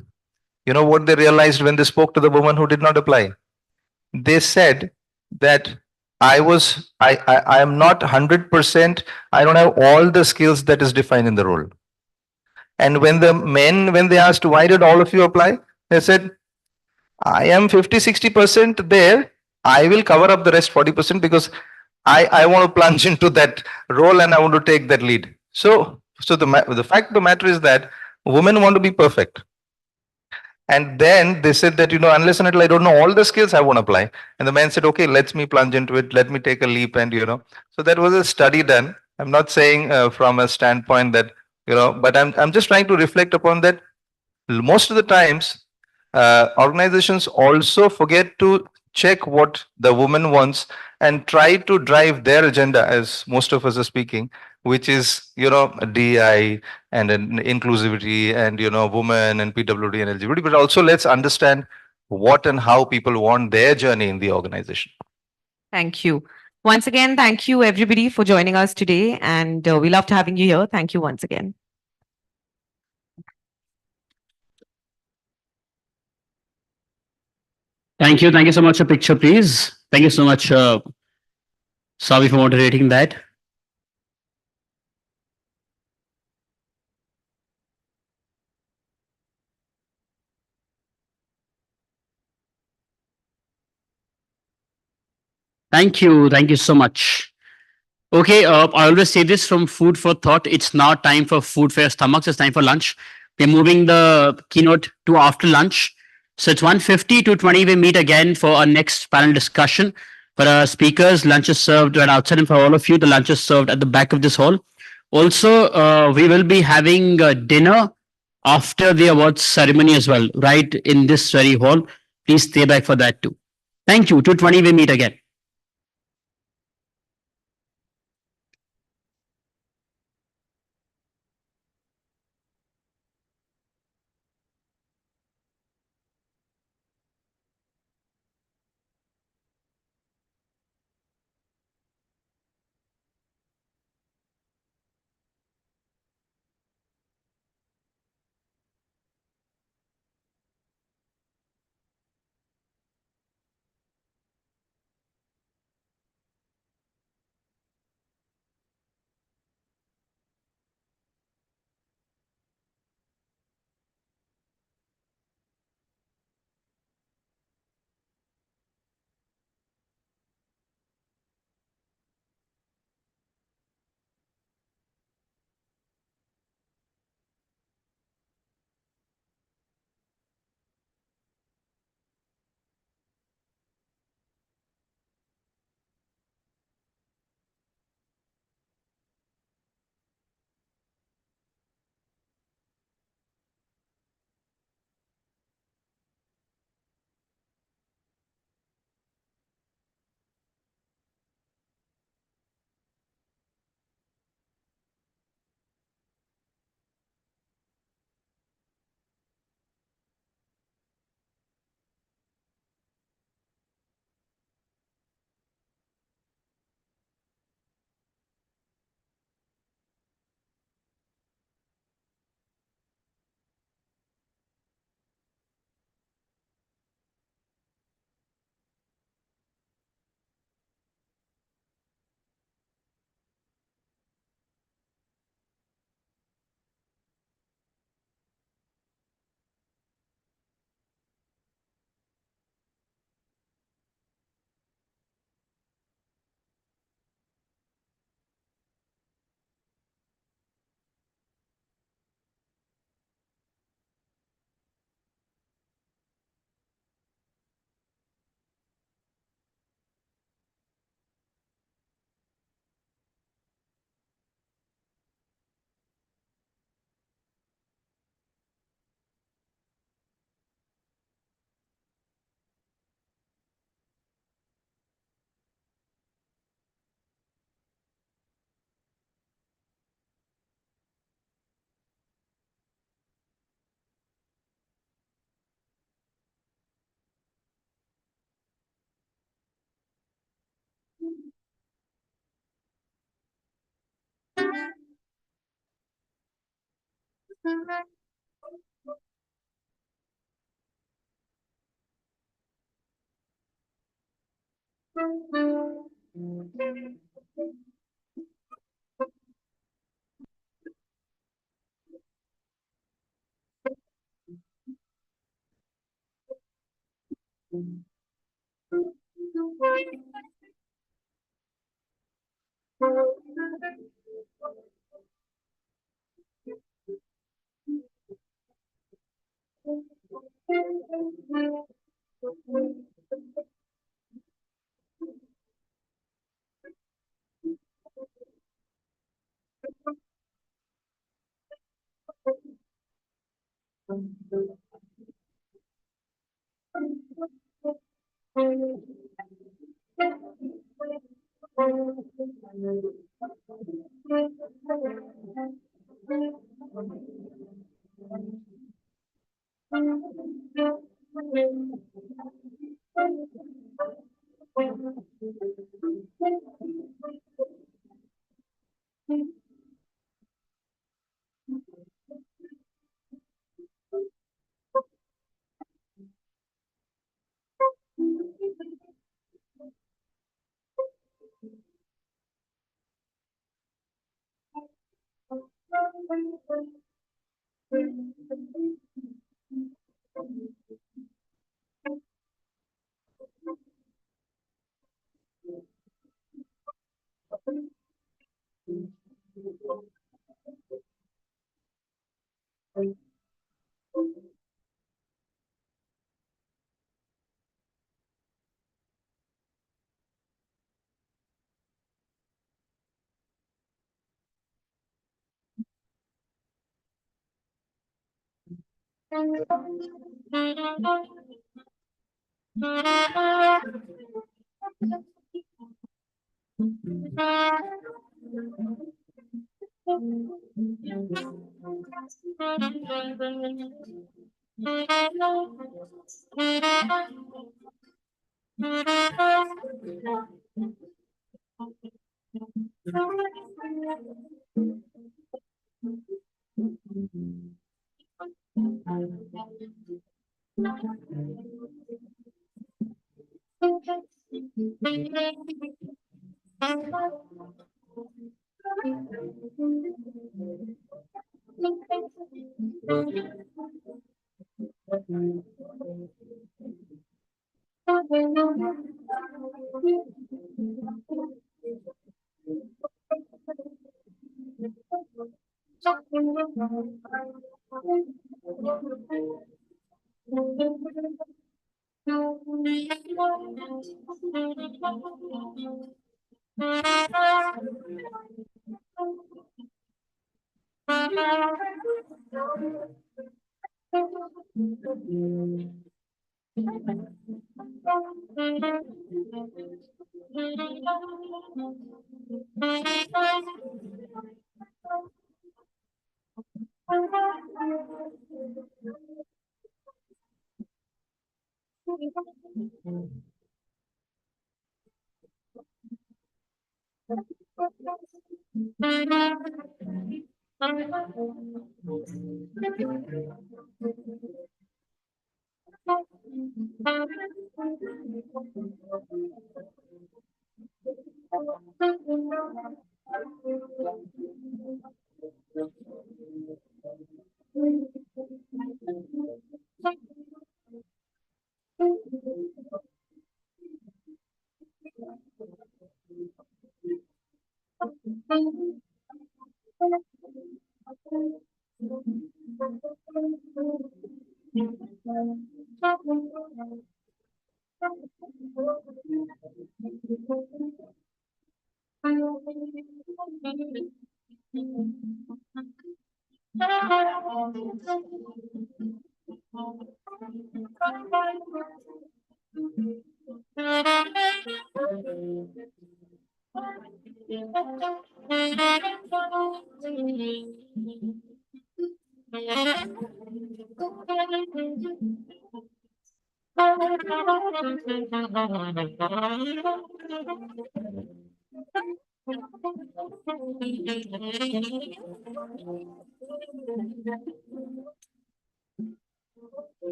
You know what they realized when they spoke to the woman who did not apply? They said that I am not 100%, I don't have all the skills that is defined in the role. And when the men, when they asked, why did all of you apply? They said, I am 50-60% there. I will cover up the rest 40% because I want to plunge into that role and I want to take that lead. So the fact of the matter is that women want to be perfect. And then they said that, unless and until I don't know all the skills, I won't apply. And the man said, okay, let me plunge into it. Let me take a leap. And, so that was a study done. I'm not saying from a standpoint that, but I'm just trying to reflect upon that. Most of the times, organizations also forget to check what the woman wants and try to drive their agenda, as most of us are speaking, which is DI and inclusivity and women and PWD and LGBT. But also let's understand what and how people want their journey in the organization. Thank you. Once again, thank you everybody for joining us today, and we loved having you here. Thank you once again. Thank you. Thank you so much. A picture, please. Thank you so much, Savi, for moderating that. Thank you. Thank you so much. Okay, I always say this from food for thought. It's not time for food for your stomachs. It's time for lunch. We're moving the keynote to after lunch. So it's 1:50 to 20. We meet again for our next panel discussion. For our speakers, lunch is served right outside, and for all of you, the lunch is served at the back of this hall. Also, we will be having dinner after the awards ceremony as well, right in this very hall. Please stay back for that too. Thank you. 2:20, we meet again.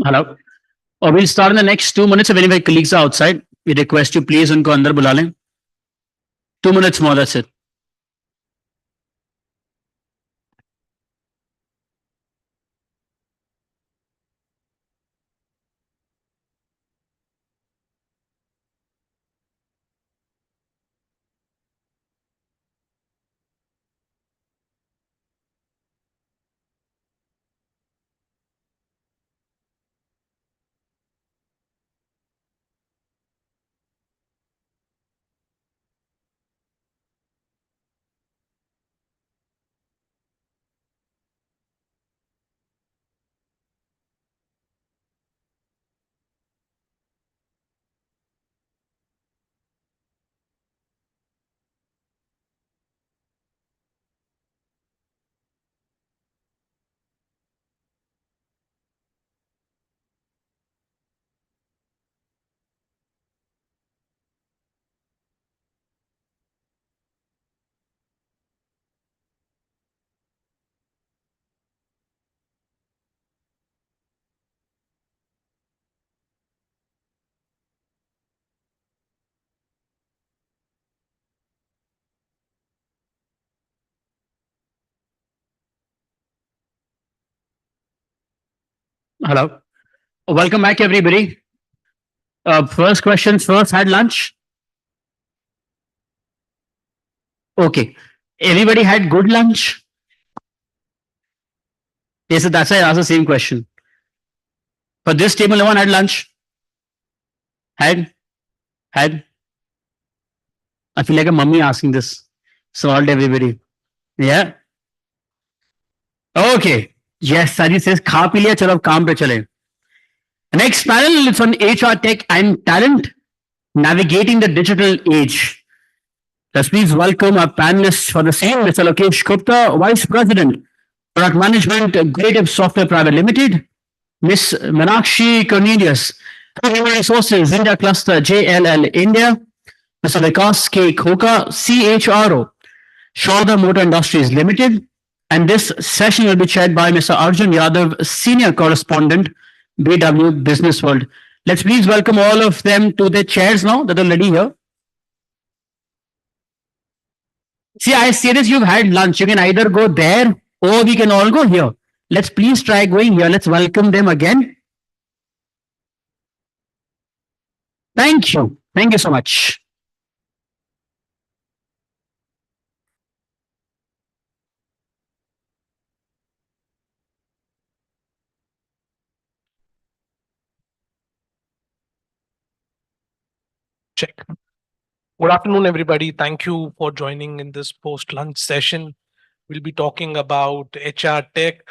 Hello. We'll start in the next 2 minutes. If any of my colleagues are outside, we request you please unko andar bula lein. 2 minutes more, that's it. Hello. Welcome back, everybody. First questions first. Had lunch? Okay. Everybody had good lunch? Yes, so that's why I asked the same question. For this table, no one had lunch? Had? I feel like a mummy asking this. Solved everybody. Yeah. Okay. Yes, Sajid says, खा P लिया, चलो अब काम पे चले. Next panel is on HR tech and talent, navigating the digital age. Let's please welcome our panelists for the same, Mr. Lokesh Gupta, Vice President, Product Management, Creative Software Private Limited, Ms. Meenakshi Cornelius, Human Resources, India Cluster, JLL India, Mr. Vikas K. Khoka, CHRO, Shodha Motor Industries Limited, and this session will be chaired by Mr. Arjun Yadav, Senior Correspondent, BW Business World. Let's please welcome all of them to their chairs now that are ready here. See, I say this, you've had lunch. You can either go there or we can all go here. Let's please try going here. Let's welcome them again. Thank you. Thank you so much. Check. Good afternoon, everybody. Thank you for joining in this post-lunch session. We'll be talking about HR tech.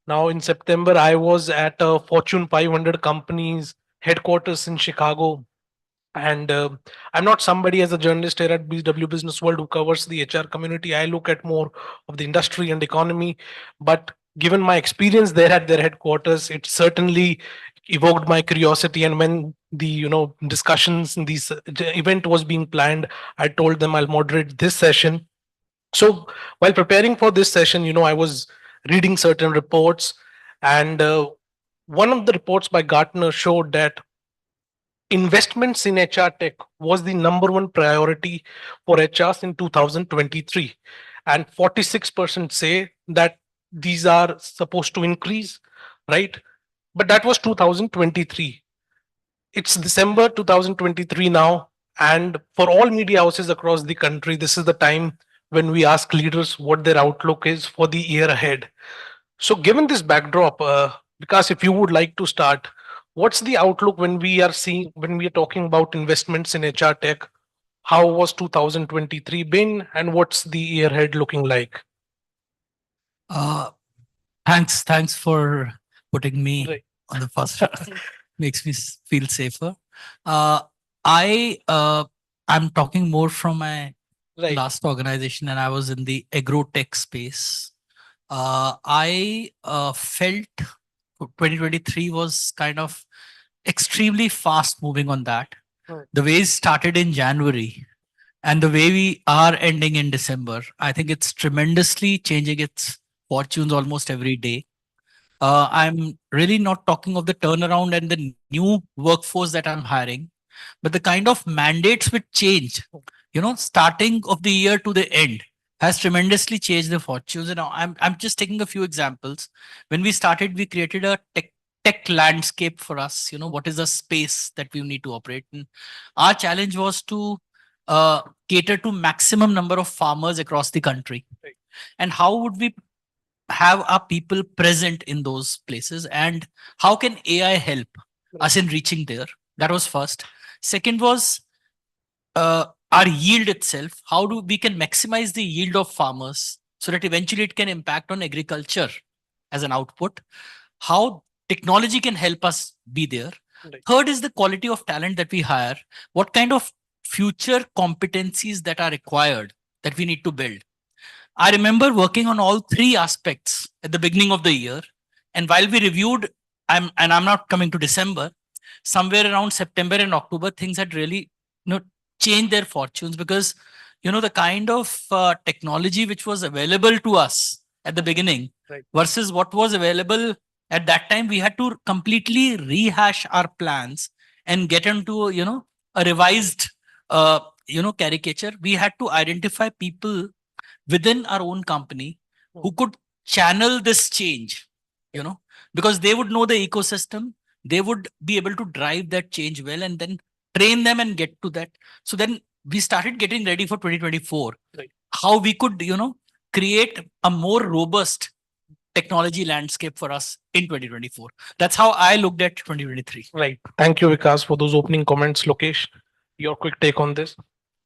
Now, in September, I was at a Fortune 500 company's headquarters in Chicago. And I'm not somebody as a journalist here at BW Business World who covers the HR community. I look at more of the industry and economy. But given my experience there at their headquarters, it certainly evoked my curiosity. And when the discussions in this event was being planned, I told them I'll moderate this session. So while preparing for this session, I was reading certain reports, and one of the reports by Gartner showed that investments in HR tech was the number one priority for HRs in 2023. And 46% say that these are supposed to increase, right? But that was 2023. It's December 2023 now. And for all media houses across the country, this is the time when we ask leaders what their outlook is for the year ahead. So given this backdrop, Vikas, if you would like to start, what's the outlook when we are talking about investments in HR tech? How was 2023 been, and what's the year ahead looking like? Thanks for putting me on the first. Makes me feel safer. I'm talking more from my last organization, and I was in the agro tech space. I felt 2023 was kind of extremely fast moving on that. The way it started in January and the way we are ending in December, I think it's tremendously changing its fortunes almost every day. I'm really not talking of the turnaround and the new workforce that I'm hiring, but the kind of mandates which change, starting of the year to the end has tremendously changed the fortunes. And I'm just taking a few examples. When we started, we created a tech landscape for us. What is the space that we need to operate in? Our challenge was to cater to maximum number of farmers across the country. Right. And how would we have our people present in those places, and how can AI help us in reaching there? That was first. Second was our yield itself. How do we can maximize the yield of farmers so that eventually it can impact on agriculture as an output? How technology can help us be there. Right. Third is the quality of talent that we hire. What kind of future competencies that are required that we need to build? I remember working on all three aspects at the beginning of the year. And while we reviewed, I'm not coming to December, somewhere around September and October, things had really changed their fortunes, because the kind of technology which was available to us at the beginning, right, versus what was available at that time, we had to completely rehash our plans and get into a revised caricature. We had to identify people within our own company who could channel this change, because they would know the ecosystem, they would be able to drive that change well, and then train them and get to that. So then we started getting ready for 2024. Right. How we could, create a more robust technology landscape for us in 2024. That's how I looked at 2023. Right. Thank you, Vikas, for those opening comments. Lokesh, your quick take on this.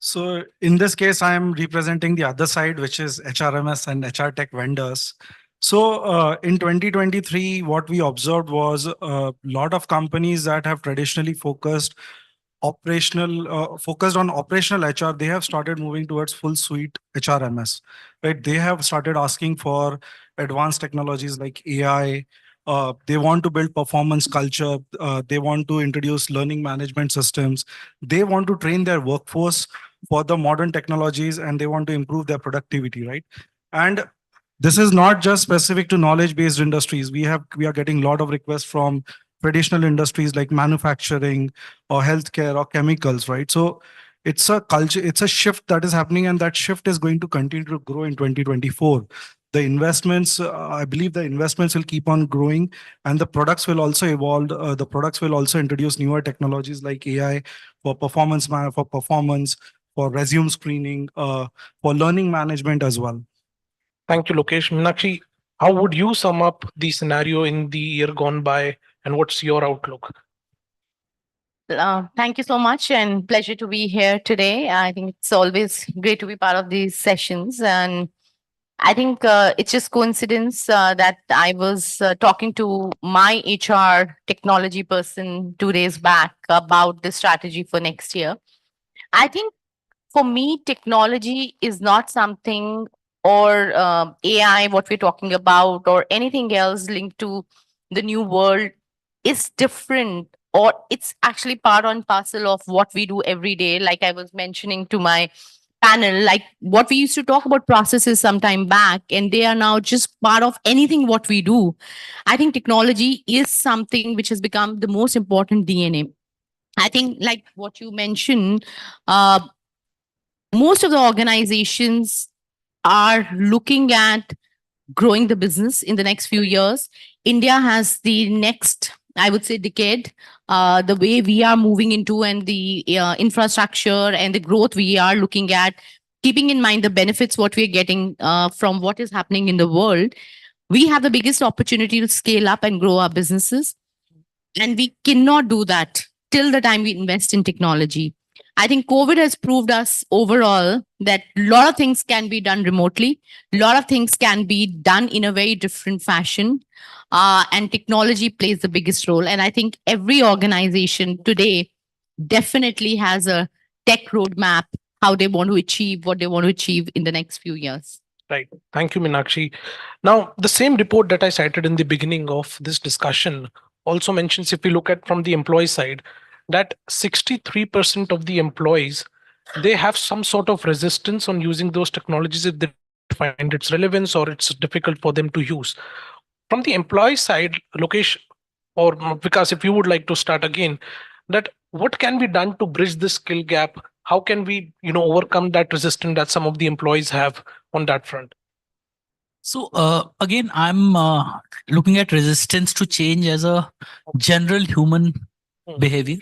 So in this case, I am representing the other side, which is HRMS and HR tech vendors. So in 2023, what we observed was a lot of companies that have traditionally focused on operational HR. They have started moving towards full suite HRMS, right? They have started asking for advanced technologies like AI. They want to build performance culture. They want to introduce learning management systems. They want to train their workforce for the modern technologies, and they want to improve their productivity, right? And this is not just specific to knowledge-based industries. We are getting a lot of requests from traditional industries like manufacturing or healthcare or chemicals, right? So it's a culture, it's a shift that is happening, and that shift is going to continue to grow in 2024. The investments, I believe the investments will keep on growing, and the products will also evolve. The products will also introduce newer technologies like AI for performance, for resume screening, for learning management as well. Thank you, Lokesh. Meenakshi, how would you sum up the scenario in the year gone by, and what's your outlook? Thank you so much, and pleasure to be here today. I think it's always great to be part of these sessions, and I think it's just coincidence that I was talking to my HR technology person 2 days back about the strategy for next year. I think for me, technology is not something, or AI, what we're talking about, or anything else linked to the new world is different, or it's actually part and parcel of what we do every day. Like I was mentioning to my panel, like what we used to talk about processes some time back, and they are now just part of anything what we do. I think technology is something which has become the most important DNA. I think like what you mentioned, most of the organizations are looking at growing the business in the next few years. India has the next, I would say, decade. The way we are moving into, and the infrastructure and the growth we are looking at, keeping in mind the benefits what we are getting from what is happening in the world, we have the biggest opportunity to scale up and grow our businesses. And we cannot do that till the time we invest in technology. I think COVID has proved us overall that a lot of things can be done remotely. A lot of things can be done in a very different fashion. And technology plays the biggest role. And I think every organization today definitely has a tech roadmap, how they want to achieve what they want to achieve in the next few years. Right. Thank you, Meenakshi. Now, the same report that I cited in the beginning of this discussion also mentions, if we look at from the employee side, that 63% of the employees, they have some sort of resistance on using those technologies if they find its relevance or it's difficult for them to use. From the employee side, Lokesh or Vikas, if you would like to start again, that what can be done to bridge this skill gap? How can we, overcome that resistance that some of the employees have on that front? So again, I'm looking at resistance to change as a general human behavior,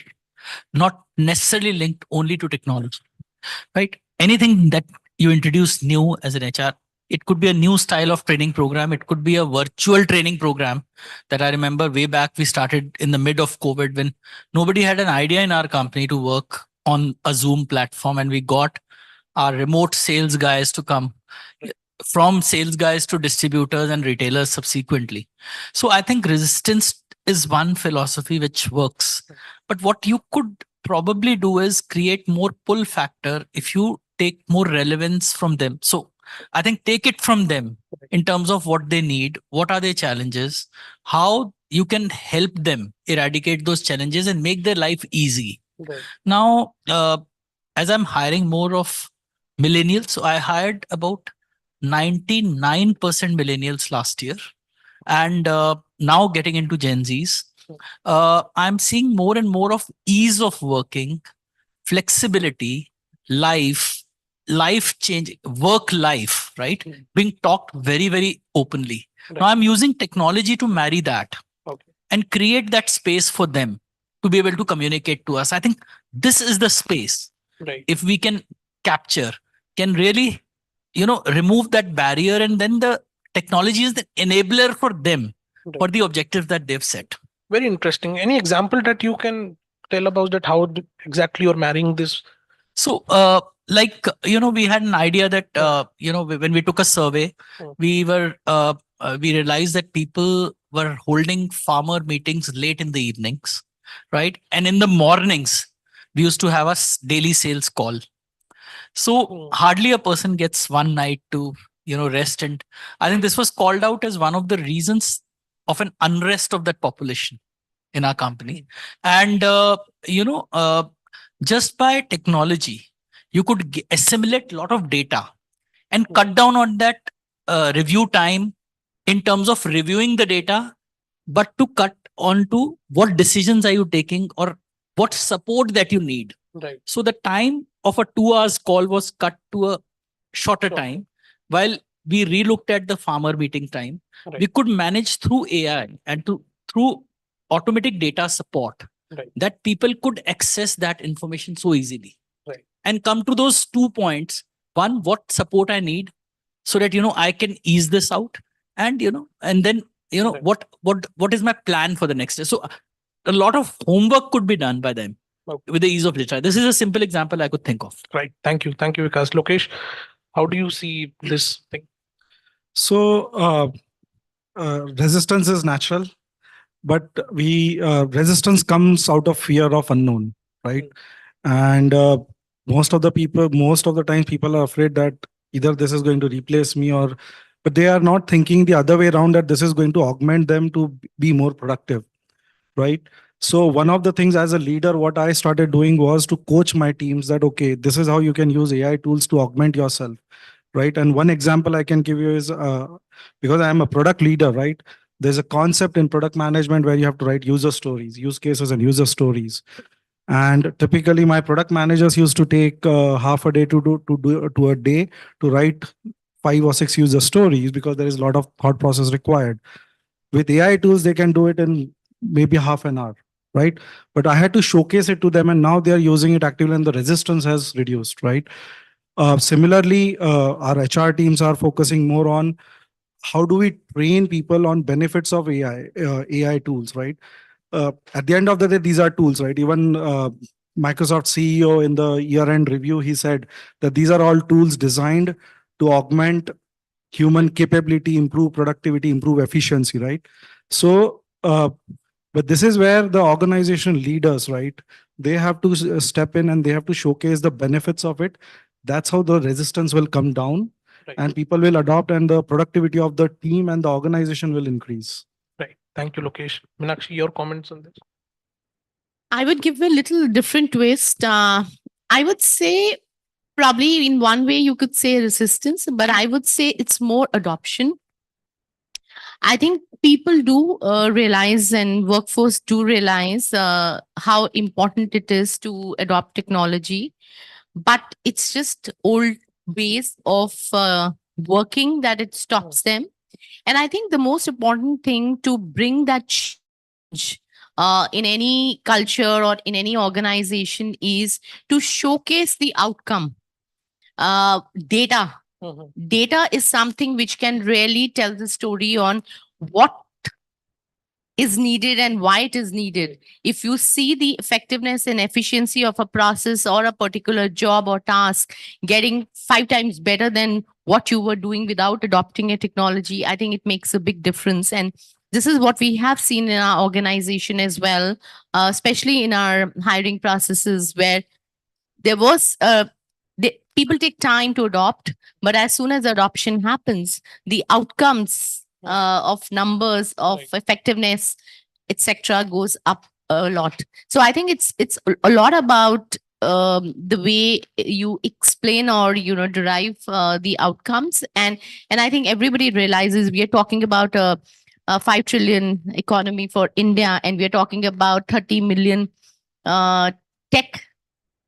not necessarily linked only to technology, right? Anything that you introduce new as an HR, it could be a new style of training program. It could be a virtual training program that I remember way back we started in the mid of COVID when nobody had an idea in our company to work on a Zoom platform, and we got our remote sales guys to come, from sales guys to distributors and retailers subsequently. So I think resistance is one philosophy which works. But what you could probably do is create more pull factor if you take more relevance from them. So I think take it from them in terms of what they need, what are their challenges, how you can help them eradicate those challenges and make their life easy. Right. Now, as I'm hiring more of millennials, so I hired about 99% millennials last year, and now getting into Gen Zs. I'm seeing more and more of ease of working, flexibility, life changing, work life, right? Being talked very, very openly. Now I'm using technology to marry that and create that space for them to be able to communicate to us. I think this is the space. Right. If we can capture, can really, remove that barrier, and then the technology is the enabler for them for the objectives that they've set. Very interesting. Any example that you can tell about that, how exactly you're marrying this? So, we had an idea that, when we took a survey, we realized that people were holding farmer meetings late in the evenings, right? And in the mornings, we used to have a daily sales call. So hardly a person gets one night to, rest. And I think this was called out as one of the reasons of an unrest of that population in our company. And, just by technology, you could assimilate a lot of data and cut down on that review time in terms of reviewing the data, but to cut on to what decisions are you taking or what support that you need. Right. So the time of a 2 hours call was cut to a shorter time, while we relooked at the farmer meeting time. Right. We could manage through AI and through automatic data support that people could access that information so easily. Right. And come to those 2 points. One, what support I need so that, I can ease this out, and, and then, what is my plan for the next day? So a lot of homework could be done by them with the ease of data. This is a simple example I could think of. Right. Thank you. Thank you, Vikas. Lokesh, how do you see this thing? So resistance is natural, but resistance comes out of fear of unknown, right? And most of the time people are afraid that either this is going to replace me, but they are not thinking the other way around, that this is going to augment them to be more productive, right? So one of the things as a leader, what I started doing was to coach my teams that, okay, this is how you can use AI tools to augment yourself, right? And one example I can give you is, because I am a product leader, right? There's a concept in product management where you have to write user stories, use cases and user stories. And typically my product managers used to take half a day to a day to write 5 or 6 user stories, because there is a lot of thought process required. With AI tools, they can do it in maybe half an hour, right? But I had to showcase it to them, and now they are using it actively, and the resistance has reduced, right? Similarly, our HR teams are focusing more on how do we train people on benefits of AI tools, right? At the end of the day, these are tools, right? Even Microsoft CEO in the year-end review, he said that these are all tools designed to augment human capability, improve productivity, improve efficiency, right? So, but this is where the organization leaders, right? They have to step in and they have to showcase the benefits of it. That's how the resistance will come down, and people will adopt, and the productivity of the team and the organization will increase. Right. Thank you, Lokesh. Meenakshi, your comments on this? I would give a little different twist. I would say probably in one way you could say resistance, but I would say it's more adoption. I think people do realize and workforce do realize how important it is to adopt technology, but it's just old ways of working that it stops them. And I think the most important thing to bring that change in any culture or in any organization is to showcase the outcome. Data. Data is something which can really tell the story on what is needed and why it is needed. If you see the effectiveness and efficiency of a process or a particular job or task getting 5 times better than what you were doing without adopting a technology, I think it makes a big difference. And this is what we have seen in our organization as well, especially in our hiring processes, where there was people take time to adopt, but as soon as adoption happens, the outcomes of numbers, of effectiveness, etc., goes up a lot. So I think it's a lot about the way you explain or derive the outcomes, and I think everybody realizes we are talking about a 5 trillion economy for India, and we are talking about 30 million tech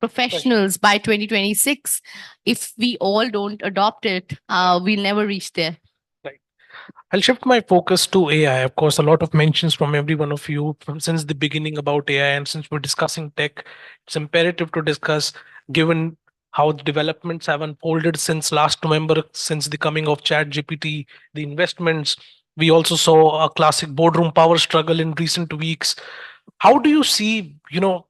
professionals by 2026. If we all don't adopt it, we'll never reach there. I'll shift my focus to AI. Of course, a lot of mentions from every one of you since the beginning about AI, and since we're discussing tech, it's imperative to discuss, given how the developments have unfolded since last November, since the coming of Chat GPT, the investments. We also saw a classic boardroom power struggle in recent weeks. How do you see,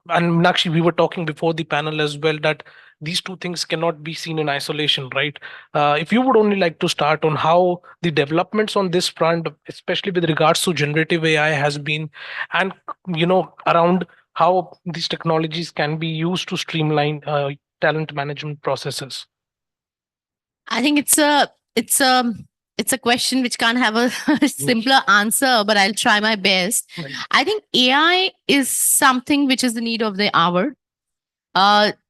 and actually we were talking before the panel as well, that these two things cannot be seen in isolation, right? If you would only like to start on how the developments on this front, especially with regards to generative AI, has been, and around how these technologies can be used to streamline talent management processes. I think it's a question which can't have a simpler answer, but I'll try my best. I think AI is something which is the need of the hour.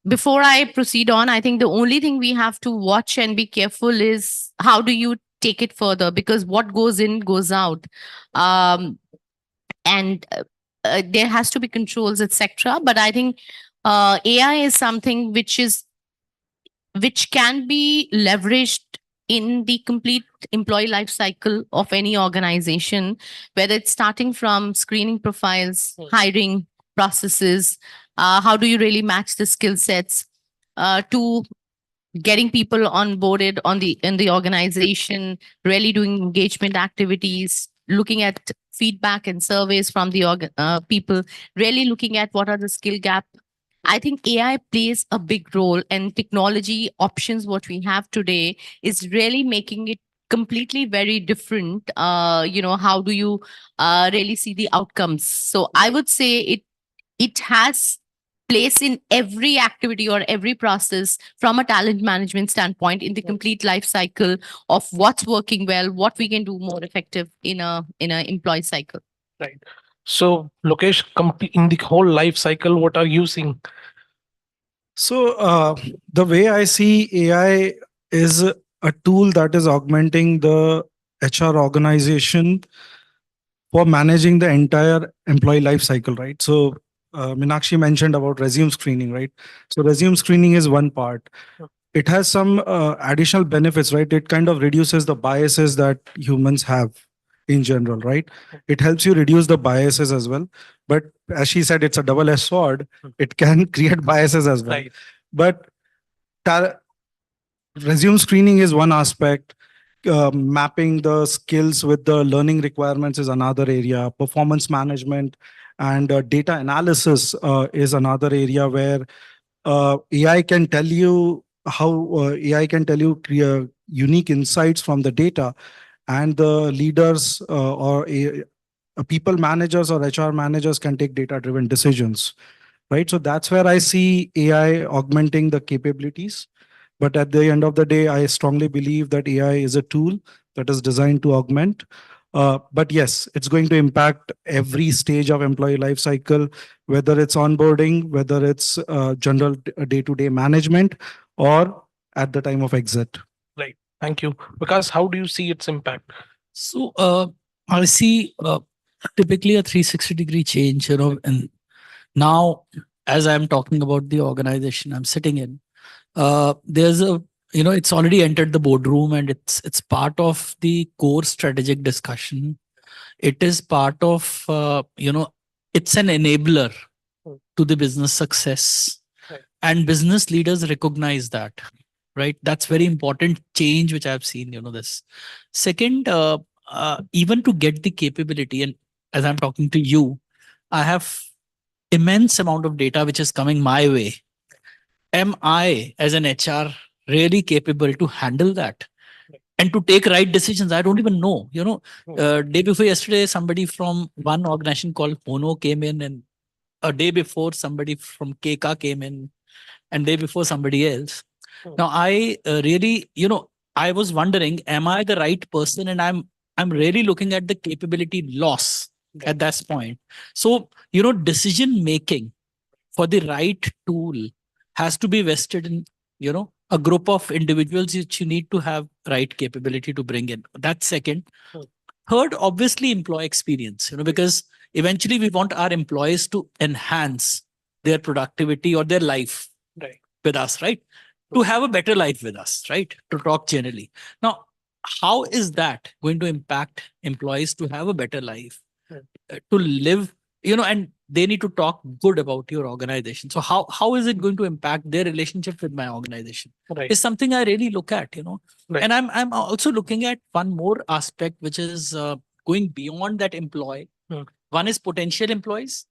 Before I proceed on, I think the only thing we have to watch and be careful is how do you take it further, because what goes in goes out. And there has to be controls, etc. But I think AI is something which can be leveraged in the complete employee life cycle of any organization, whether it's starting from screening profiles, hiring processes, how do you really match the skill sets, to getting people onboarded in the organization, really doing engagement activities, looking at feedback and surveys from the people, really looking at what are the skill gap. I think AI plays a big role, and technology options, what we have today, is really making it completely very different. How do you really see the outcomes? So I would say it has place in every activity or every process from a talent management standpoint in the complete life cycle of what's working well, what we can do more effective in a employee cycle. Right. So, Lokesh, in the whole life cycle, what are you seeing? So the way I see AI is a tool that is augmenting the HR organization for managing the entire employee life cycle, right? So Meenakshi mentioned about resume screening, right? So resume screening is one part. It has some additional benefits, right? It kind of reduces the biases that humans have in general, right? It helps you reduce the biases as well. But as she said, it's a double-edged sword. It can create biases as well. Right. But resume screening is one aspect. Mapping the skills with the learning requirements is another area. Performance management and data analysis is another area where AI can tell you unique insights from the data, and the leaders or people managers or HR managers can take data-driven decisions, right? So that's where I see AI augmenting the capabilities. But at the end of the day, I strongly believe that AI is a tool that is designed to augment. But yes, it's going to impact every stage of employee life cycle, whether it's onboarding, whether it's general day-to-day management, or at the time of exit. Right. Thank you. Because how do you see its impact? So I see typically a 360-degree change, and now as I'm talking about the organization I'm sitting in, there's a, it's already entered the boardroom and it's part of the core strategic discussion. It is part of, it's an enabler to the business success. And business leaders recognize that, right? That's very important change, which I've seen, this. Second, even to get the capability, and as I'm talking to you, I have immense amount of data which is coming my way. Am I, as an HR, really capable to handle that and to take right decisions? I don't even know. Day before yesterday, somebody from one organization called Hono came in, and a day before, somebody from KK came in, and day before, somebody else. Now, I really, I was wondering, am I the right person? And I'm really looking at the capability loss at that point. So, decision making for the right tool has to be vested in, a group of individuals which you need to have right capability to bring in. That's second. Third, obviously, employee experience, because eventually we want our employees to enhance their productivity or their life with us, right? To have a better life with us, right? To talk generally. Now, how is that going to impact employees to have a better life, to live, and they need to talk good about your organization. So how is it going to impact their relationship with my organization? Is something I really look at, And I'm also looking at one more aspect, which is going beyond that employee. One is potential employees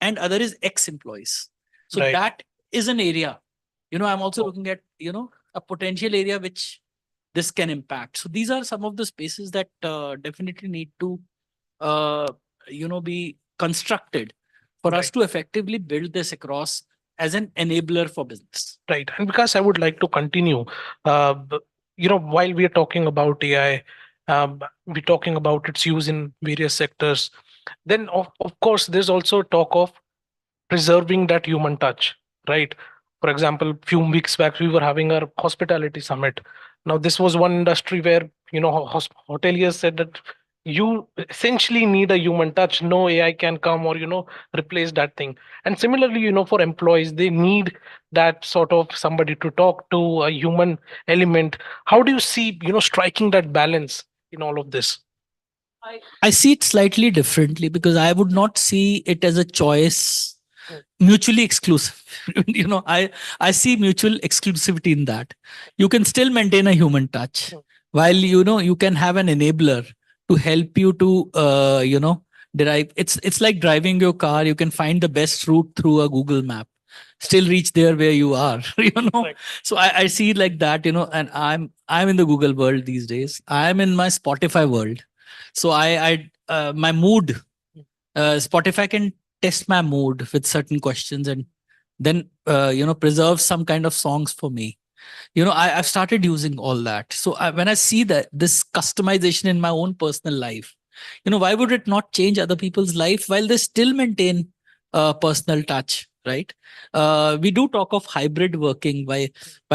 and other is ex-employees. So that is an area, I'm also looking at, a potential area which this can impact. So these are some of the spaces that definitely need to, be constructed for us to effectively build this across as an enabler for business. Right. And because I would like to continue, while we are talking about AI, we're talking about its use in various sectors. Then, of course, there's also talk of preserving that human touch, right? For example, few weeks back, we were having our hospitality summit. Now, this was one industry where, hoteliers said that you essentially need a human touch. No AI can come or, replace that thing. And similarly, for employees, they need that sort of somebody to talk to, a human element. How do you see, striking that balance in all of this? I see it slightly differently because I would not see it as a choice, mutually exclusive. I see mutual exclusivity in that. You can still maintain a human touch while, you can have an enabler to help you to, derive. It's like driving your car. You can find the best route through a Google map, still reach there where you are, So I see it like that, and I'm in the Google world these days. I'm in my Spotify world. So my mood, Spotify can test my mood with certain questions and then, preserve some kind of songs for me. I've started using all that. So when I see that this customization in my own personal life, why would it not change other people's life while they still maintain personal touch, right? We do talk of hybrid working while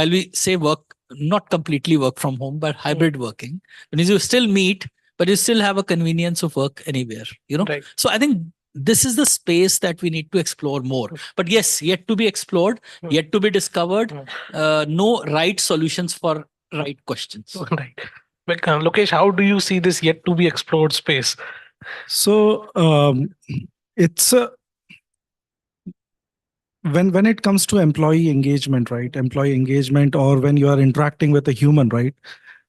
we say work, not completely work from home, but hybrid working. When you still meet, but you still have a convenience of work anywhere, So I think this is the space that we need to explore more. But yes, yet to be explored, yet to be discovered. No right solutions for right questions. Right. But Lokesh, how do you see this yet to be explored space? So it's when it comes to employee engagement, right? Employee engagement, or when you are interacting with a human, right?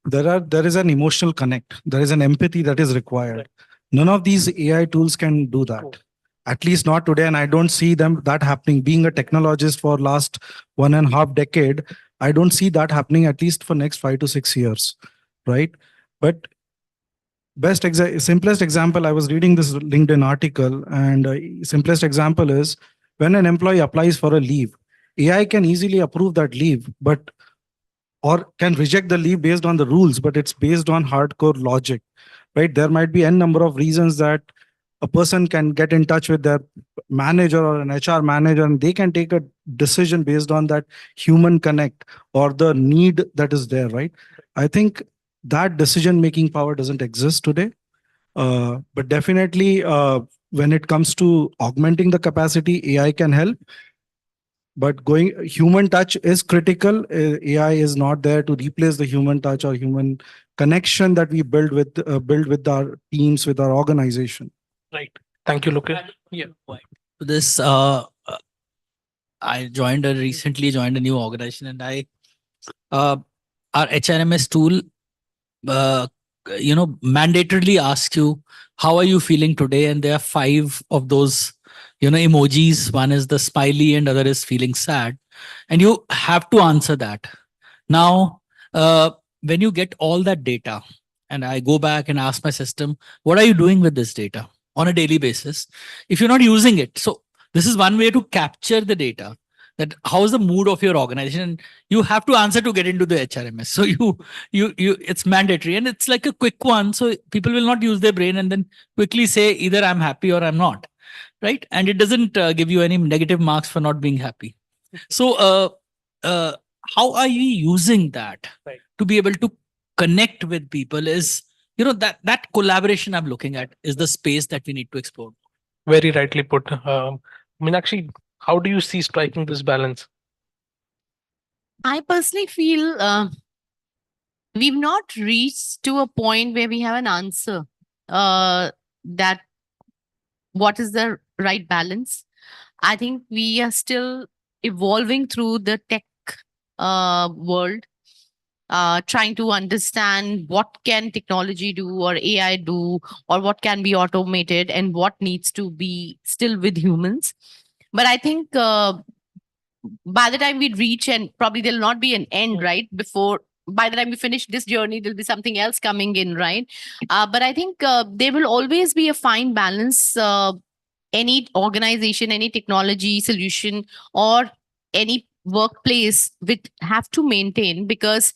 There is an emotional connect. There is an empathy that is required. None of these AI tools can do that. At least not today, and I don't see that happening. Being a technologist for last 1.5 decade, I don't see that happening at least for next 5 to 6 years, right? But simplest example, I was reading this LinkedIn article, and simplest example is when an employee applies for a leave, AI can easily approve that leave, or can reject the leave based on the rules, but it's based on hardcore logic, right? There might be n number of reasons that a person can get in touch with their manager or an HR manager, and they can take a decision based on that human connect or the need that is there, right? I think that decision making power doesn't exist today. But definitely, when it comes to augmenting the capacity, AI can help. But going human touch is critical. AI is not there to replace the human touch or human connection that we build with our teams, with our organization. Right. Thank you, Lokesh. Yeah. This I recently joined a new organization, and our HRMS tool mandatorily asks you, how are you feeling today? And there are 5 of those emojis. One is the smiley and other is feeling sad, and you have to answer that. Now when you get all that data, and I go back and ask my system, what are you doing with this data on a daily basis if you're not using it? So this is one way to capture the data, that how's the mood of your organization. You have to answer to get into the HRMS. So it's mandatory, and it's like a quick one, so people will not use their brain and then quickly say either I'm happy or I'm not, right? And it doesn't give you any negative marks for not being happy. So how are you using that to be able to connect with people? Is that collaboration I'm looking at is the space that we need to explore. Very rightly put. Meenakshi, how do you see striking this balance? I personally feel we've not reached to a point where we have an answer that what is the right balance. I think we are still evolving through the tech world, trying to understand what can technology do or AI do, or what can be automated and what needs to be still with humans. But I think by the time we reach, and probably there'll not be an end, right? By the time we finish this journey, there'll be something else coming in, right? But I think there will always be a fine balance. Any organization, any technology solution, or any workplace would have to maintain, because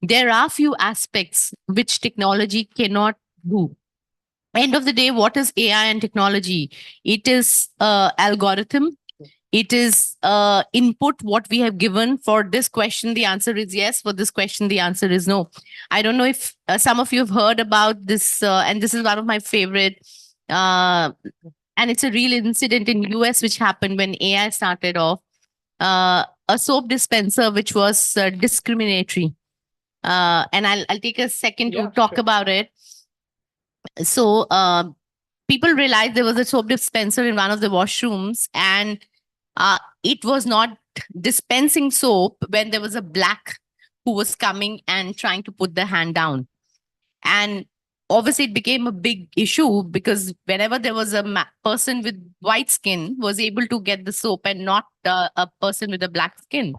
there are few aspects which technology cannot do. End of the day, what is AI and technology? It is algorithm. It is input. What we have given for this question, the answer is yes. For this question, the answer is no. I don't know if some of you have heard about this, and this is one of my favorite. And it's a real incident in US which happened when AI started off. A soap dispenser which was discriminatory. And I'll take a second to talk about it. So people realized there was a soap dispenser in one of the washrooms, and it was not dispensing soap when there was a black who was coming and trying to put the hand down. And obviously it became a big issue, because whenever there was a person with white skin was able to get the soap and not a person with a black skin.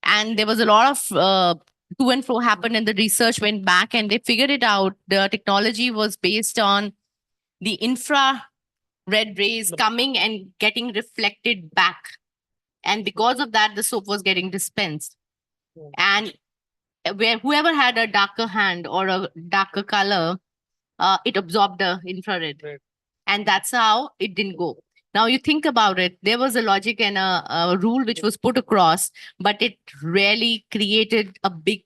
And there was a lot of to and fro happened, and the research went back and they figured it out. The technology was based on the infrared rays coming and getting reflected back. And because of that, the soap was getting dispensed. And where whoever had a darker hand or a darker color, it absorbed the infrared. And that's how it didn't go. Now you think about it, there was a logic and a rule which was put across, but it really created a big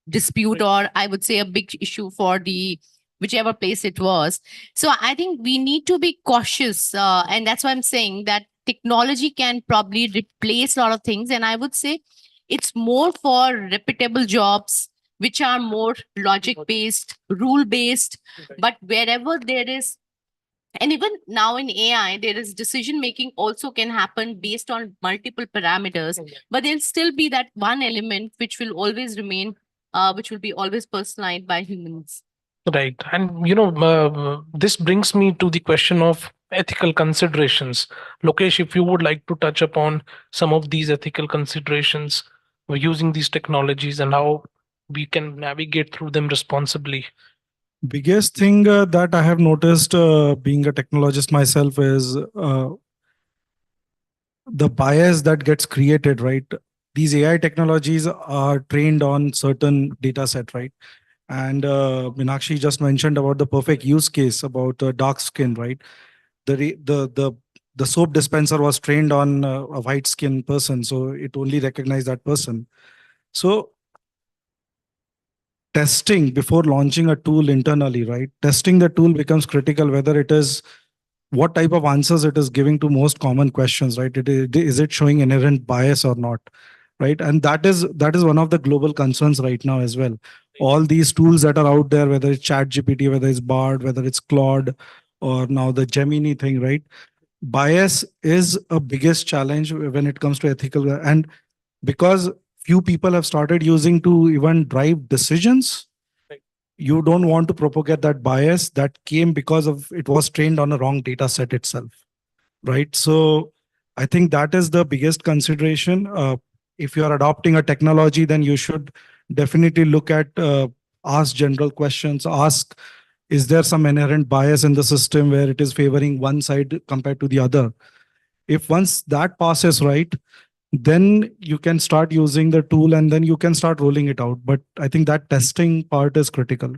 dispute, or I would say a big issue for the whichever place it was. So I think we need to be cautious. And that's why I'm saying that technology can probably replace a lot of things. And I would say it's more for repeatable jobs, which are more logic based, rule based. But wherever there is, and even now in AI, there is decision making also can happen based on multiple parameters, but there'll still be that one element which will always remain, which will be always personalized by humans. Right. And, this brings me to the question of ethical considerations. Lokesh, if you would like to touch upon some of these ethical considerations using these technologies and how we can navigate through them responsibly. Biggest thing that I have noticed being a technologist myself is the bias that gets created, right? These AI technologies are trained on certain data set, right? And Meenakshi just mentioned about the perfect use case about dark skin, right? The soap dispenser was trained on a white skin person, so it only recognized that person. So testing before launching a tool internally, right? Testing the tool becomes critical, whether it is what type of answers it is giving to most common questions, right? Is it showing inherent bias or not, right? And that is one of the global concerns right now as well. All these tools that are out there, whether it's ChatGPT, whether it's Bard, whether it's Claude, or now the Gemini thing, right? Bias is a biggest challenge when it comes to ethical, and because few people have started using to even drive decisions, you don't want to propagate that bias that came because of it was trained on a wrong data set itself, right? So I think that is the biggest consideration. If you are adopting a technology, then you should definitely look at ask general questions, ask, is there some inherent bias in the system where it is favoring one side compared to the other? If once that passes, right, then you can start using the tool and then you can start rolling it out. But I think that testing part is critical.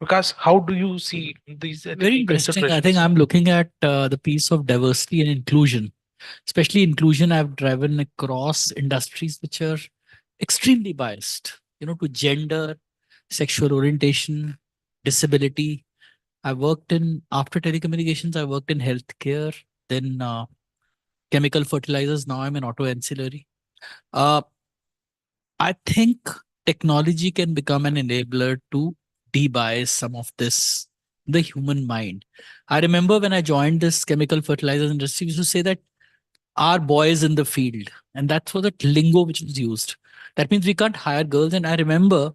Because how do you see these Very interesting. I think I'm looking at the piece of diversity and inclusion, especially inclusion. I've driven across industries which are extremely biased, to gender, sexual orientation, disability. I worked in, after telecommunications, I worked in healthcare, then chemical fertilizers. Now I'm in auto ancillary. I think technology can become an enabler to de-bias some of this, the human mind. I remember when I joined this chemical fertilizers industry, we used to say that our boys in the field, and that's for the lingo which was used. That means we can't hire girls. And I remember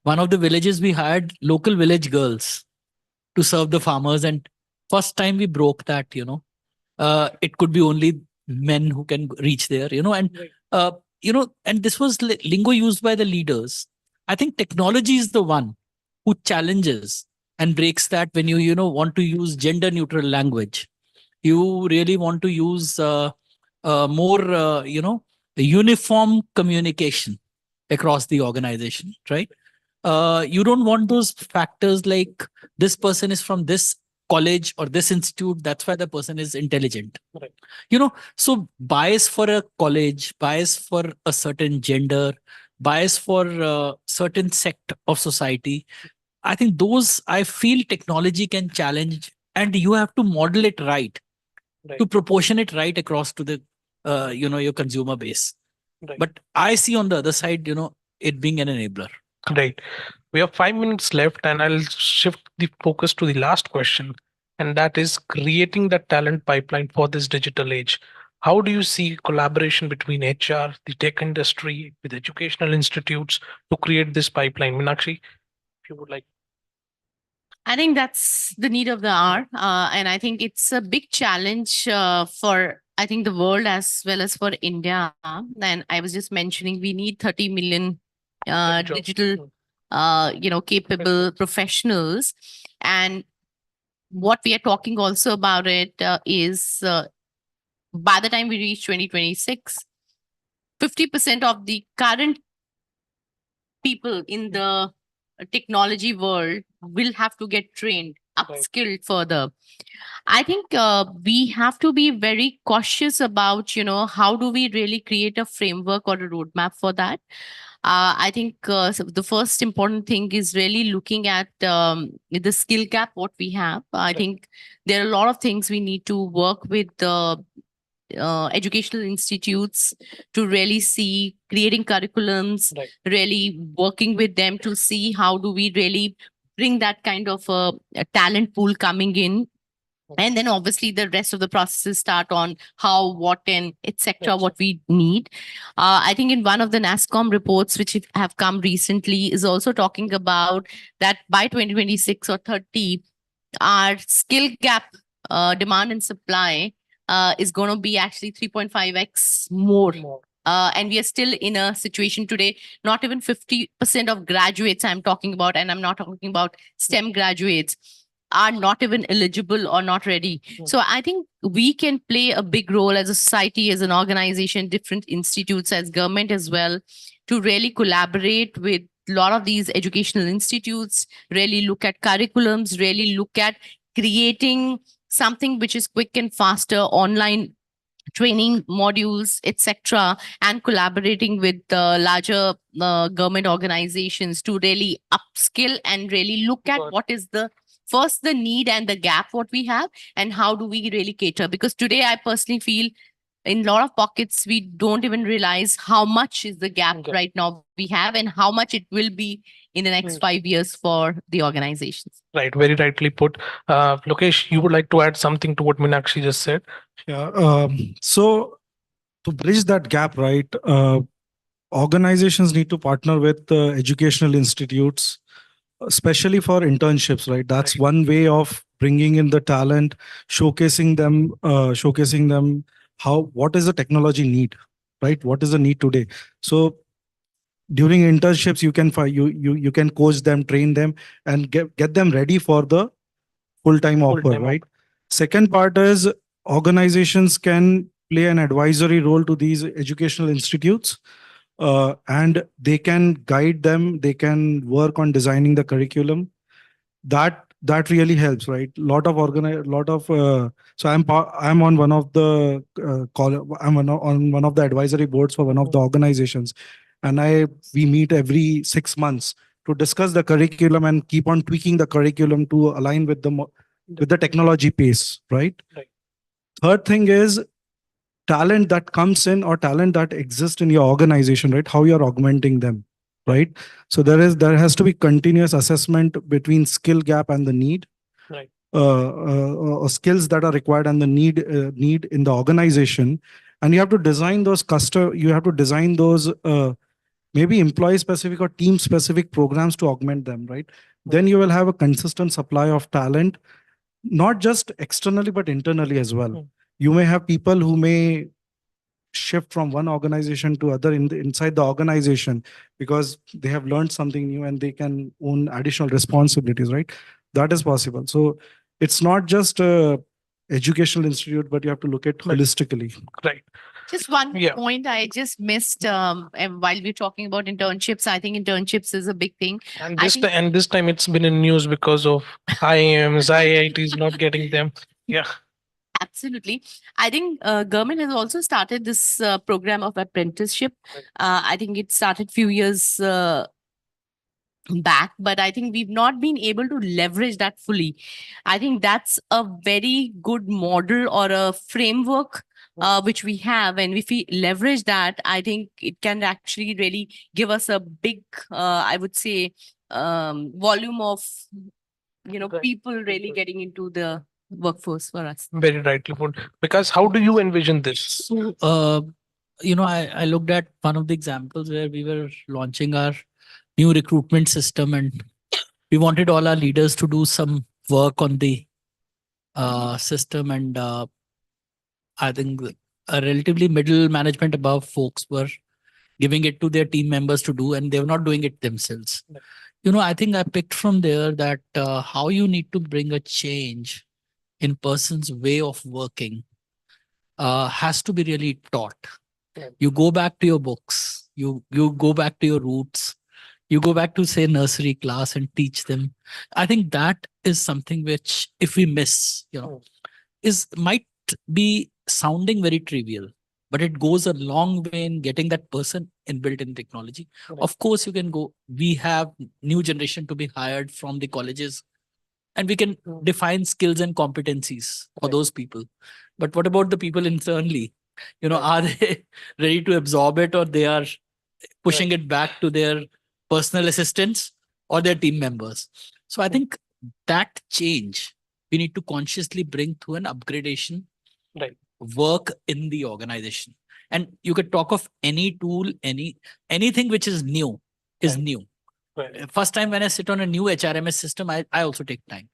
one of the villages, we hired local village girls to serve the farmers. And first time we broke that, it could be only men who can reach there, and this was lingo used by the leaders. I think technology is the one who challenges and breaks that. When you want to use gender neutral language, you really want to use more uniform communication across the organization, right? You don't want those factors like this person is from this college or this institute, that's why the person is intelligent. Right. So bias for a college, bias for a certain gender, bias for a certain sect of society, I think those, I feel technology can challenge, and you have to model it right, to proportion it right across to the your consumer base. Right. But I see on the other side, it being an enabler. Right. We have 5 minutes left, and I'll shift the focus to the last question, and that is creating that talent pipeline for this digital age. How do you see collaboration between HR, the tech industry, with educational institutes to create this pipeline? Meenakshi, if you would like. I think that's the need of the hour. And I think it's a big challenge for, I think, the world as well as for India. And I was just mentioning, we need 30 million digital, capable professionals. And what we are talking also about it is by the time we reach 2026, 50% of the current people in the technology world will have to get trained, upskilled further. I think we have to be very cautious about, how do we really create a framework or a roadmap for that. I think so the first important thing is really looking at the skill gap, what we have. I think there are a lot of things we need to work with educational institutes to really see, creating curriculums, really working with them to see how do we really bring that kind of a talent pool coming in. And then obviously the rest of the processes start on how, what, and etc. what we need. I think in one of the NASSCOM reports which have come recently is also talking about that by 2026 or 30, our skill gap, demand and supply is going to be actually 3.5x more. And we are still in a situation today, not even 50% of graduates I'm talking about, and I'm not talking about STEM graduates, are not even eligible or not ready. So I think we can play a big role as a society, as an organization, different institutes, as government as well, to really collaborate with a lot of these educational institutes, really look at curriculums, really look at creating something which is quick and faster online training modules, etc., and collaborating with larger government organizations to really upskill and really look at what is the first the need and the gap what we have, and how do we really cater. Because today I personally feel in a lot of pockets we don't even realize how much is the gap right now we have, and how much it will be in the next 5 years for the organizations. Right, very rightly put. Lokesh, you would like to add something to what Meenakshi just said? Yeah. So to bridge that gap, right, organizations need to partner with educational institutes, especially for internships, right? That's one way of bringing in the talent, showcasing them what is the technology need, right? What is the need today? So during internships, you can you can coach them, train them, and get them ready for the full-time offer, right? Second part is organizations can play an advisory role to these educational institutes, and they can guide them. They can work on designing the curriculum. That really helps, right? So I'm on one of the on one of the advisory boards for one of the organizations, and we meet every 6 months to discuss the curriculum and keep on tweaking the curriculum to align with the technology pace, right? Third thing is talent that comes in or talent that exists in your organization, right? How you're augmenting them, right? So there has to be continuous assessment between skill gap and the need, Right. Skills that are required and the need in the organization, and you have to design those maybe employee specific or team specific programs to augment them, right? Then you will have a consistent supply of talent, not just externally but internally as well. You may have people who may shift from one organization to other inside the organization because they have learned something new and they can own additional responsibilities, right? That is possible. So it's not just a educational institute, but you have to look at holistically. Right. Just one point I just missed, and while we're talking about internships, I think internships is a big thing. And this time it's been in news because of IIMs, IITs not getting them. Yeah. Absolutely. I think government has also started this program of apprenticeship. I think it started few years back, but I think we've not been able to leverage that fully. I think that's a very good model or a framework which we have, and if we leverage that, I think it can actually really give us a big, I would say, volume of people really getting into the workforce for us. Very rightly put. Because how do you envision this? So, I looked at one of the examples where we were launching our new recruitment system, and we wanted all our leaders to do some work on the system. And I think a relatively middle management above folks were giving it to their team members to do, and they were not doing it themselves. I think I picked from there that how you need to bring a change in person's way of working has to be really taught. You go back to your books, you go back to your roots, you go back to, say, nursery class and teach them. I think that is something which, if we miss, might be sounding very trivial, but it goes a long way in getting that person inbuilt in technology. Of course, we have new generation to be hired from the colleges, and we can define skills and competencies for those people. But what about the people internally? Are they ready to absorb it, or they are pushing it back to their personal assistants or their team members? So I think that change we need to consciously bring through an upgradation work in the organization. And you could talk of any tool, anything which is new is new. First time when I sit on a new HRMS system, I also take time.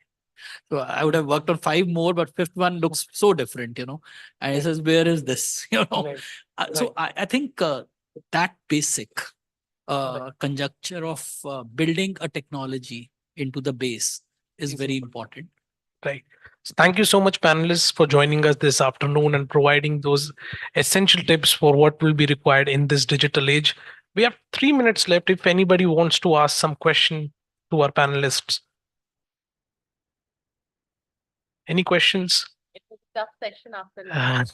So I would have worked on 5 more, but 5th one looks so different, and it says, where is this? So I think that basic conjuncture of building a technology into the base is very important. Right. Thank you so much, panelists, for joining us this afternoon and providing those essential tips for what will be required in this digital age. We have 3 minutes left if anybody wants to ask some question to our panelists. Any questions? tough session after lunch.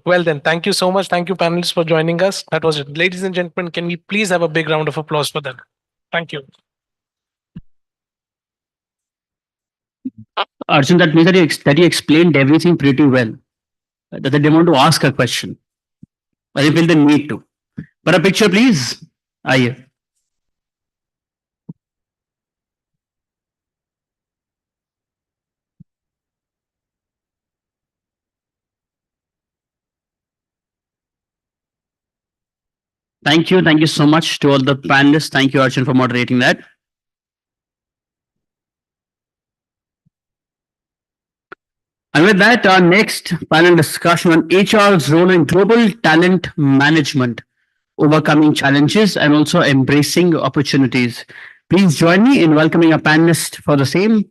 Well then, thank you so much. Thank you, panelists, for joining us. That was it. Ladies and gentlemen, can we please have a big round of applause for them? Thank you. Arjun, that means that that you explained everything pretty well. That they didn't want to ask a question. But they feel the need to. But a picture, please. Aye. Thank you. Thank you so much to all the panelists. Thank you, Arjun, for moderating that. And with that, our next panel discussion on HR's role in global talent management, overcoming challenges and also embracing opportunities. Please join me in welcoming a panelist for the same,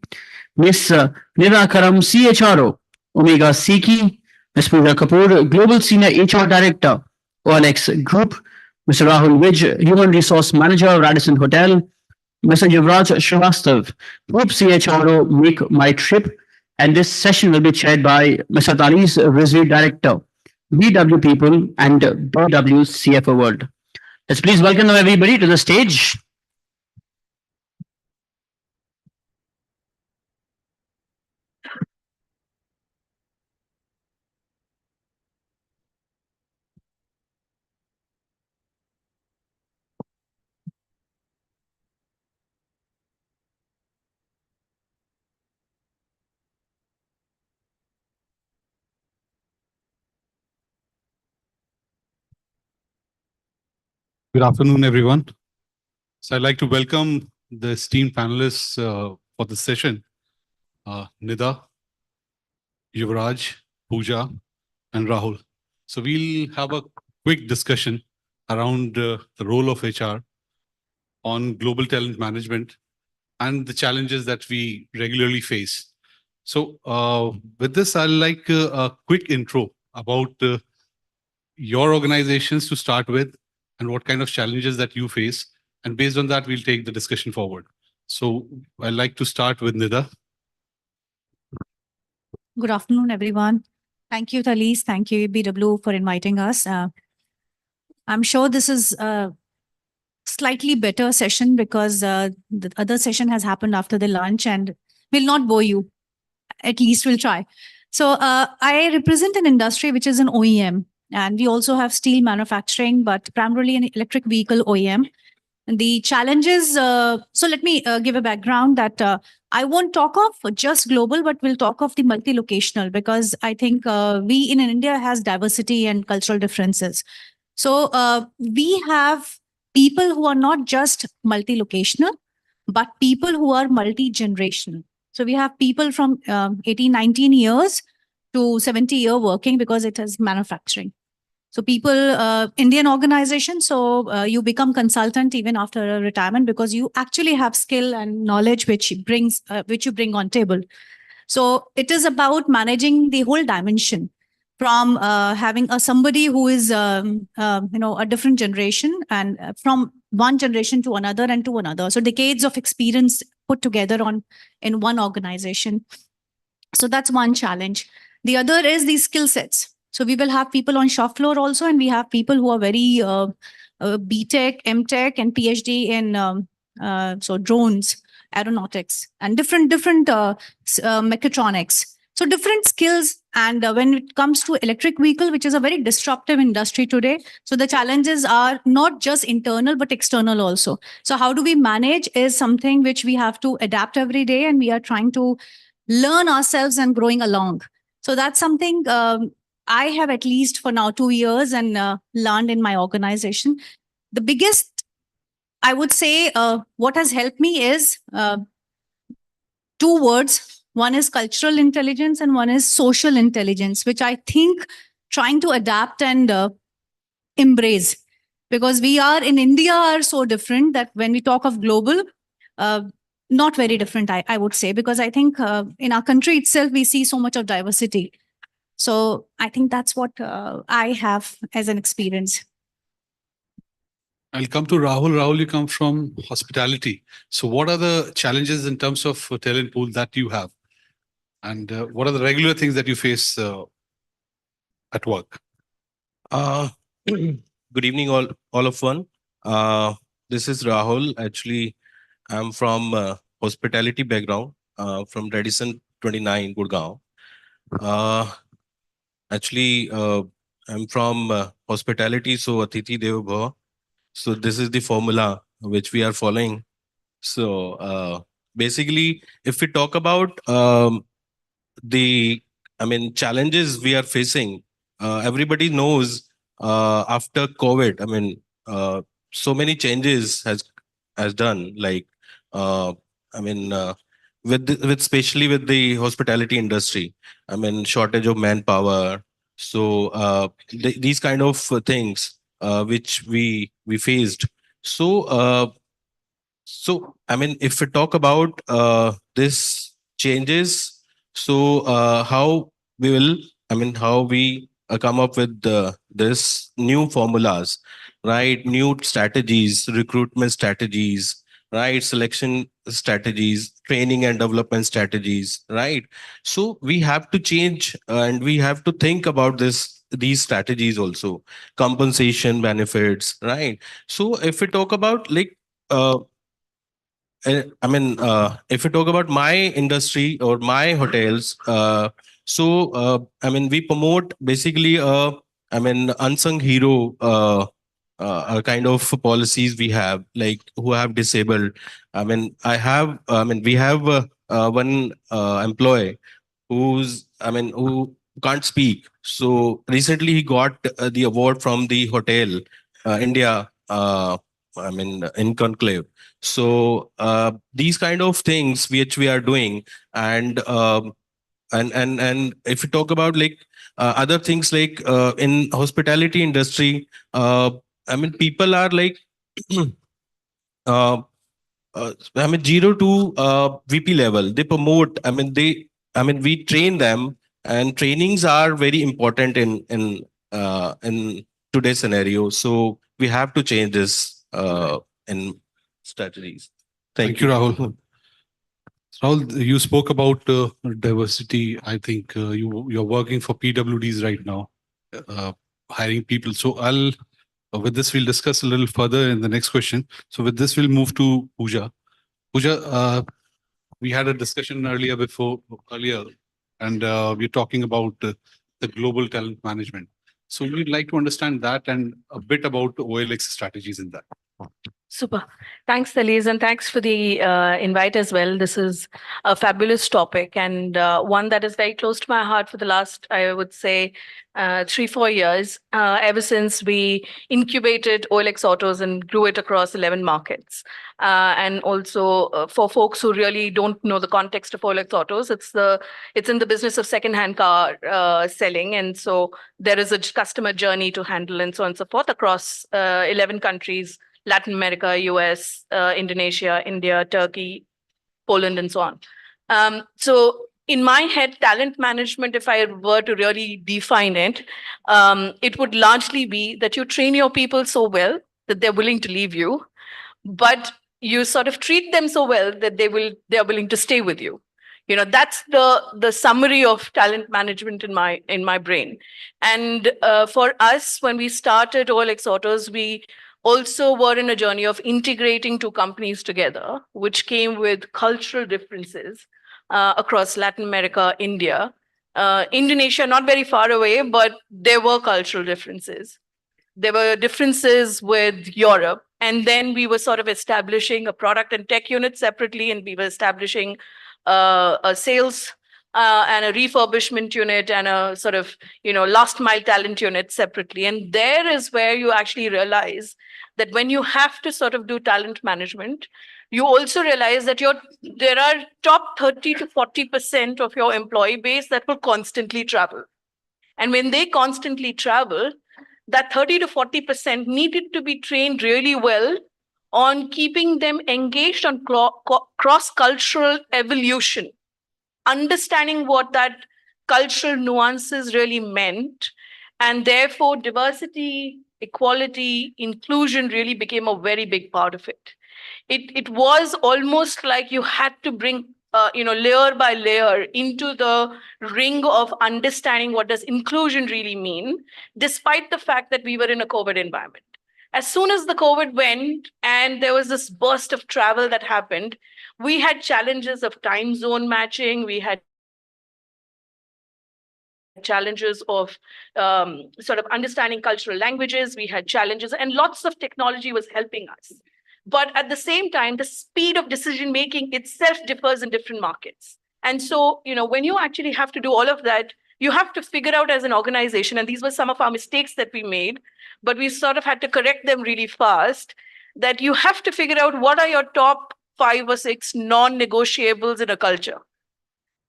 Ms. Nida Karam, CHRO, Omega Siki, Ms. Pooja Kapoor, Global Senior HR Director, OLX Group, Mr. Rahul Vij, Human Resource Manager, Radisson Hotel, Mr. Yuvraj Srivastav, Group CHRO, Make My Trip, and this session will be chaired by Mr. Talis Rizvi, Director, BW People and BW CFO World. Let's please welcome everybody to the stage. Good afternoon, everyone. So I'd like to welcome the esteemed panelists for this session, Nida, Yuvraj, Pooja, and Rahul. So we'll have a quick discussion around the role of HR on global talent management and the challenges that we regularly face. So with this, I'd like a quick intro about your organizations to start with and what kind of challenges that you face. And based on that, we'll take the discussion forward. So I'd like to start with Nida. Good afternoon, everyone. Thank you, Talis. Thank you, BW, for inviting us. I'm sure this is a slightly better session because the other session has happened after the lunch and will not bore you. At least we'll try. So I represent an industry which is an OEM, and we also have steel manufacturing, but primarily an electric vehicle OEM. And the challenges, so let me give a background that I won't talk of just global, but we'll talk of the multi-locational because I think we in India has diversity and cultural differences. So we have people who are not just multi-locational, but people who are multi-generational. So we have people from 18, 19 years to 70-year working because it is manufacturing. So people, Indian organization, so you become consultant even after a retirement because you actually have skill and knowledge which you bring on table. So it is about managing the whole dimension from having somebody who is a different generation and from one generation to another and to another. So decades of experience put together in one organization. So that's one challenge. The other is these skill sets. So we will have people on shop floor also, and we have people who are very BTech, MTech, and PhD in so drones, aeronautics, and different mechatronics. So different skills. And when it comes to electric vehicle, which is a very disruptive industry today, so the challenges are not just internal, but external also. So how do we manage is something which we have to adapt every day, and we are trying to learn ourselves and growing along. So that's something I have at least for now 2 years and learned in my organization. The biggest, I would say, what has helped me is 2 words. One is cultural intelligence and one is social intelligence, which I think trying to adapt and embrace. Because we are in India are so different that when we talk of global, not very different, I would say, because I think in our country itself, we see so much of diversity. So I think that's what I have as an experience. I'll come to Rahul. Rahul, you come from hospitality. So what are the challenges in terms of talent pool that you have? And what are the regular things that you face at work? Good evening, all of one. This is Rahul. Actually, I'm from hospitality background, from Radisson 29, Gurgaon. Actually, I'm from hospitality, so Atithi Devo Bhava. So this is the formula which we are following. So basically, if we talk about the challenges we are facing, everybody knows after COVID, so many changes has done, like uh, I mean with especially with the hospitality industry, shortage of manpower. So these kind of things which we faced. So if we talk about this changes, so how we will, how we come up with this new formulas, right? New strategies, recruitment strategies, right? Selection strategies, training and development strategies, right? So we have to change and we have to think about these strategies also, compensation benefits, right? So if we talk about like if you talk about my industry or my hotels, we promote basically unsung hero kind of policies we have, like who have disabled. We have one employee who can't speak. So recently he got the award from the hotel India. In Conclave. So these kind of things which we are doing, and if you talk about like other things like in hospitality industry, people are like zero to VP level. They promote. We train them, and trainings are very important in today's scenario. So we have to change this in strategies. Thank you, Rahul. Rahul, you spoke about diversity. I think you're working for PWDs right now, hiring people. So with this, we'll discuss a little further in the next question. So with this, we'll move to Pooja. Pooja, we had a discussion earlier, and we're talking about the global talent management. So we'd like to understand that and a bit about OLX strategies in that. Super. Thanks, Thalise, and thanks for the invite as well. This is a fabulous topic and one that is very close to my heart for the last, I would say, 3-4 years, ever since we incubated OLX Autos and grew it across 11 markets. And also for folks who really don't know the context of OLX Autos, it's in the business of secondhand car selling. And so there is a customer journey to handle and so on and so forth across 11 countries, Latin America, US, Indonesia, India, Turkey, Poland, and so on. So in my head, talent management, if I were to really define it, it would largely be that you train your people so well that they're willing to leave you, but you sort of treat them so well that they're willing to stay with you. You know, that's the summary of talent management in my brain. And for us, when we started OLX Autos, we also were in a journey of integrating two companies together, which came with cultural differences across Latin America, India. Indonesia, not very far away, but there were cultural differences. There were differences with Europe. And then we were sort of establishing a product and tech unit separately, and we were establishing a sales and a refurbishment unit and a sort of, last mile talent unit separately. And there is where you actually realize that when you have to sort of do talent management, you also realize that there are top 30 to 40% of your employee base that will constantly travel. And when they constantly travel, that 30 to 40% needed to be trained really well on keeping them engaged on cross-cultural evolution, understanding what that cultural nuances really meant. And therefore, diversity, equality, inclusion really became a very big part of it. It was almost like you had to bring layer by layer into the ring of understanding what does inclusion really mean, despite the fact that we were in a COVID environment. As soon as the COVID went and there was this burst of travel that happened, we had challenges of time zone matching. We had challenges of sort of understanding cultural languages. We had challenges, and lots of technology was helping us. But at the same time, the speed of decision making itself differs in different markets. And so, when you actually have to do all of that, you have to figure out as an organization, and these were some of our mistakes that we made, but we sort of had to correct them really fast, that you have to figure out what are your top 5 or 6 non-negotiables in a culture.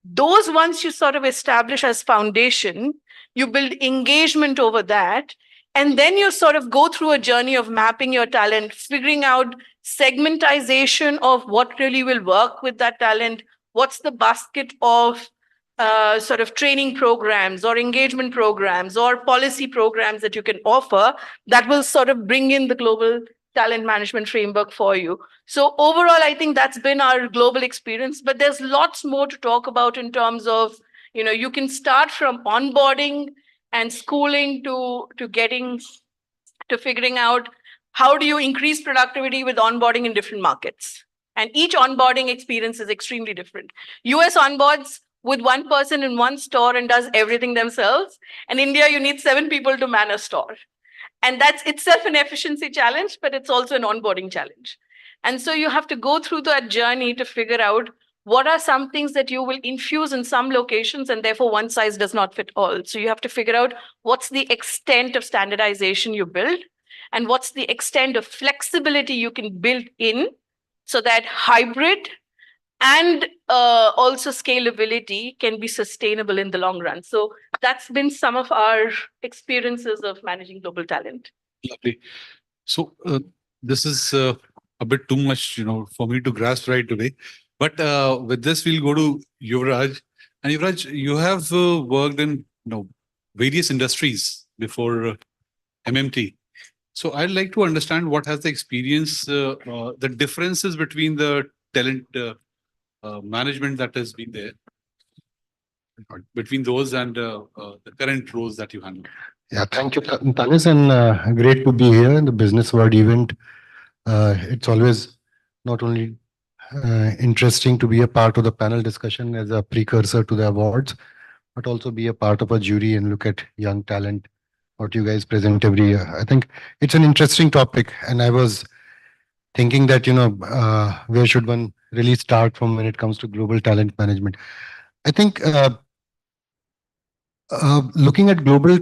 Those ones you sort of establish as foundation, you build engagement over that, and then you sort of go through a journey of mapping your talent, figuring out segmentization of what really will work with that talent, what's the basket of sort of training programs or engagement programs or policy programs that you can offer that will sort of bring in the global talent management framework for you. So overall, I think that's been our global experience, but there's lots more to talk about in terms of, you can start from onboarding and schooling to getting to figuring out how do you increase productivity with onboarding in different markets. And each onboarding experience is extremely different. US onboards with one person in one store and does everything themselves. And India, you need 7 people to man a store. And that's itself an efficiency challenge, but it's also an onboarding challenge. And so you have to go through that journey to figure out what are some things that you will infuse in some locations, and therefore one size does not fit all. So you have to figure out what's the extent of standardization you build and what's the extent of flexibility you can build in so that hybrid and also scalability can be sustainable in the long run. So that's been some of our experiences of managing global talent. Lovely. So this is a bit too much, for me to grasp right away. But with this, we'll go to Yuvraj. And Yuvraj, you have worked in various industries before MMT. So I'd like to understand what has the experience, the differences between the talent management that has been there, between those and the current roles that you handle. Yeah, thank you, Tanis, and great to be here in the Business World event. It's always not only interesting to be a part of the panel discussion as a precursor to the awards, but also be a part of a jury and look at young talent, what you guys present every year. I think it's an interesting topic, and I was thinking that, where should one really start from when it comes to global talent management? I think looking at global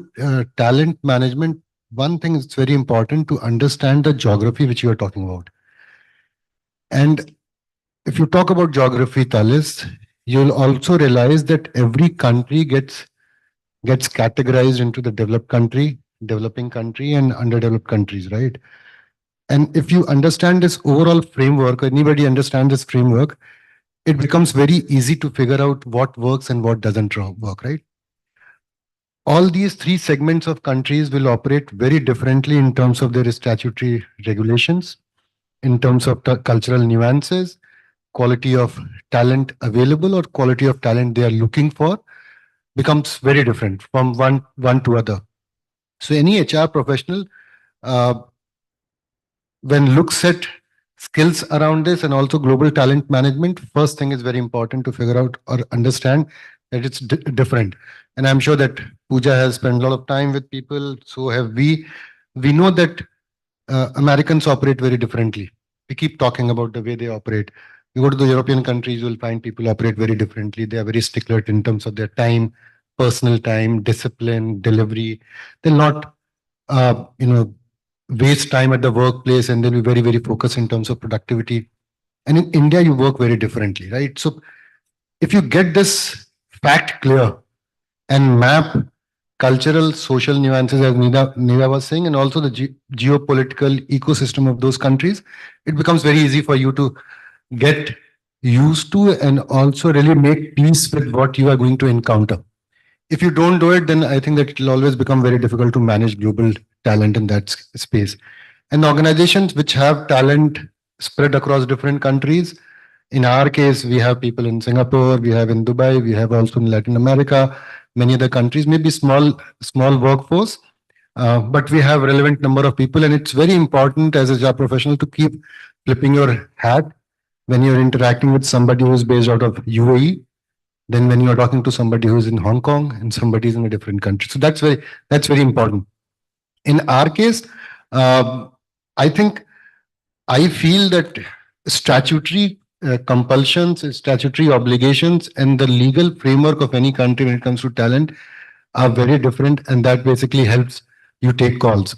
talent management, one thing is very important to understand the geography which you are talking about. And if you talk about geography, Talis, you'll also realize that every country gets categorized into the developed country, developing country, and underdeveloped countries, right? And if you understand this overall framework, anybody understand this framework, it becomes very easy to figure out what works and what doesn't work, right? All these 3 segments of countries will operate very differently in terms of their statutory regulations, in terms of cultural nuances, quality of talent available or quality of talent they are looking for becomes very different from one to other. So any HR professional, when looks at skills around this and also global talent management, first thing is very important to figure out or understand that it's different. And I'm sure that Pooja has spent a lot of time with people, so have we. We know that Americans operate very differently. We keep talking about the way they operate. You go to the European countries, you'll find people operate very differently. They are very stickler in terms of their time, personal time, discipline, delivery. They'll not, waste time at the workplace, and they'll be very, very focused in terms of productivity. And in India, you work very differently, right? So if you get this fact clear and map cultural, social nuances, as Nida was saying, and also the geopolitical ecosystem of those countries, it becomes very easy for you to get used to and also really make peace with what you are going to encounter. If you don't do it, then I think that it will always become very difficult to manage global talent in that space. And organizations which have talent spread across different countries, In our case, we have people in Singapore, we have in Dubai, we have also in Latin America, many other countries, maybe small workforce, but we have relevant number of people, and it's very important as a job professional to keep flipping your hat when you're interacting with somebody who's based out of UAE, then when you're talking to somebody who's in Hong Kong and somebody is in a different country. So that's very important. In our case, I think I feel that statutory compulsions, statutory obligations, and the legal framework of any country when it comes to talent are very different, and that basically helps you take calls.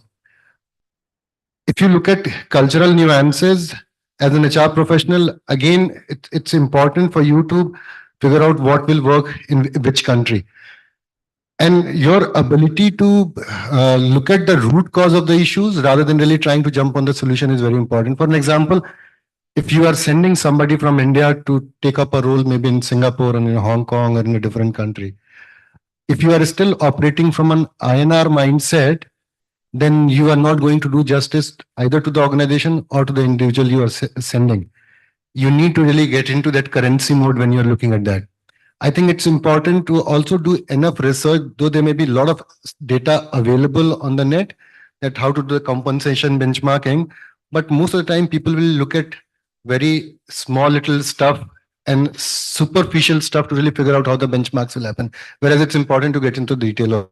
If you look at cultural nuances as an HR professional, again, it's important for you to figure out what will work in which country. And your ability to look at the root cause of the issues rather than really trying to jump on the solution is very important. For an example, if you are sending somebody from India to take up a role maybe in Singapore or in Hong Kong or in a different country, if you are still operating from an INR mindset, then you are not going to do justice either to the organization or to the individual you are sending. You need to really get into that currency mode when you're looking at that. I think it's important to also do enough research, though there may be a lot of data available on the net, that how to do the compensation benchmarking. But most of the time, people will look at very small little stuff and superficial stuff to really figure out how the benchmarks will happen. Whereas it's important to get into detail of.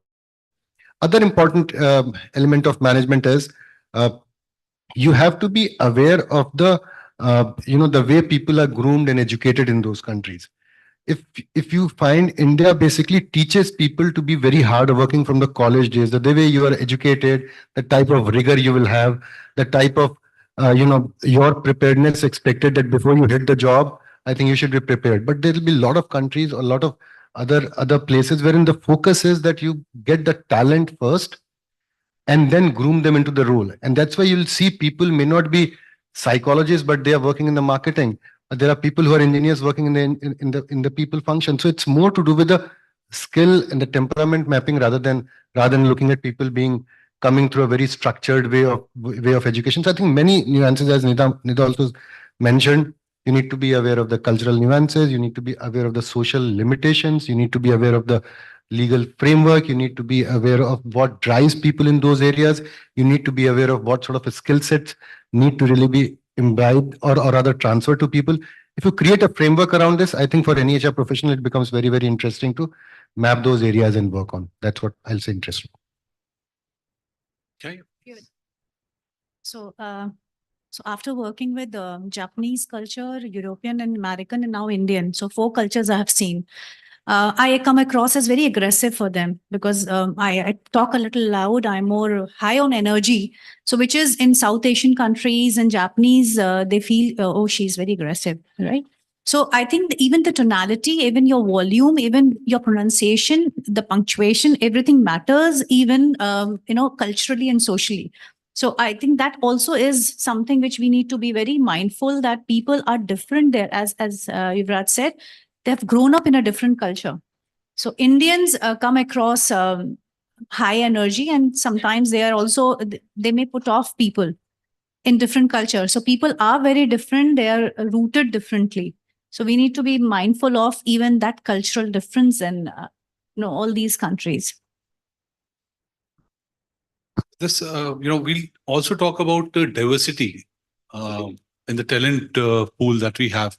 Other important element of management is you have to be aware of the the way people are groomed and educated in those countries. If you find India basically teaches people to be very hardworking from the college days, the way you are educated, the type of rigor you will have, the type of your preparedness expected that before you hit the job, I think you should be prepared. But there will be a lot of countries or a lot of other places wherein the focus is that you get the talent first and then groom them into the role. And that's why you'll see people may not be psychologists, but they are working in the marketing. There are people who are engineers working in the people function. So it's more to do with the skill and the temperament mapping rather than looking at people coming through a very structured way of education. So I think many nuances, as Nida also mentioned, you need to be aware of the cultural nuances. You need to be aware of the social limitations. You need to be aware of the legal framework. You need to be aware of what drives people in those areas. You need to be aware of what sort of a skill sets need to really be imbibed or rather transferred to people. If you create a framework around this, I think for any HR professional, it becomes very, very interesting to map those areas and work on. That's what I'll say interesting. Okay. So, so after working with Japanese culture, European and American, and now Indian, so 4 cultures I have seen. I come across as very aggressive for them because I talk a little loud. I'm more high on energy. So which is in South Asian countries and Japanese, they feel, oh, she's very aggressive, right? So I think even the tonality, even your volume, even your pronunciation, the punctuation, everything matters, even, culturally and socially. So I think that also is something which we need to be very mindful that people are different there. As Yuvraj said, they've grown up in a different culture. So Indians come across high energy, and sometimes they are also, they may put off people in different cultures. So people are very different. They are rooted differently. So we need to be mindful of even that cultural difference in all these countries. This, we'll also talk about diversity in the talent pool that we have.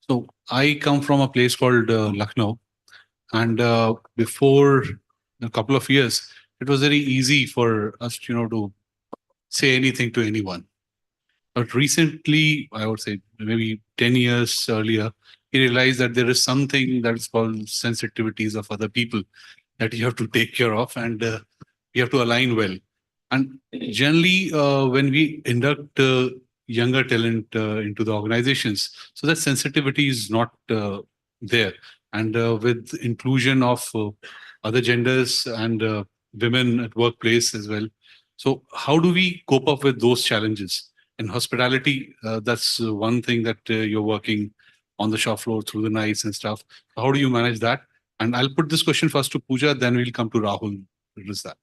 So I come from a place called Lucknow, and before a couple of years, it was very easy for us, to say anything to anyone. But recently, I would say maybe 10 years earlier, he realized that there is something that is called sensitivities of other people that you have to take care of, and you have to align well. And generally, when we induct younger talent into the organizations, so that sensitivity is not there. And with inclusion of other genders and women at workplace as well. So how do we cope up with those challenges? In hospitality, that's one thing that you're working on the shop floor through the nights and stuff. How do you manage that? And I'll put this question first to Pooja, then we'll come to Rahul to address that.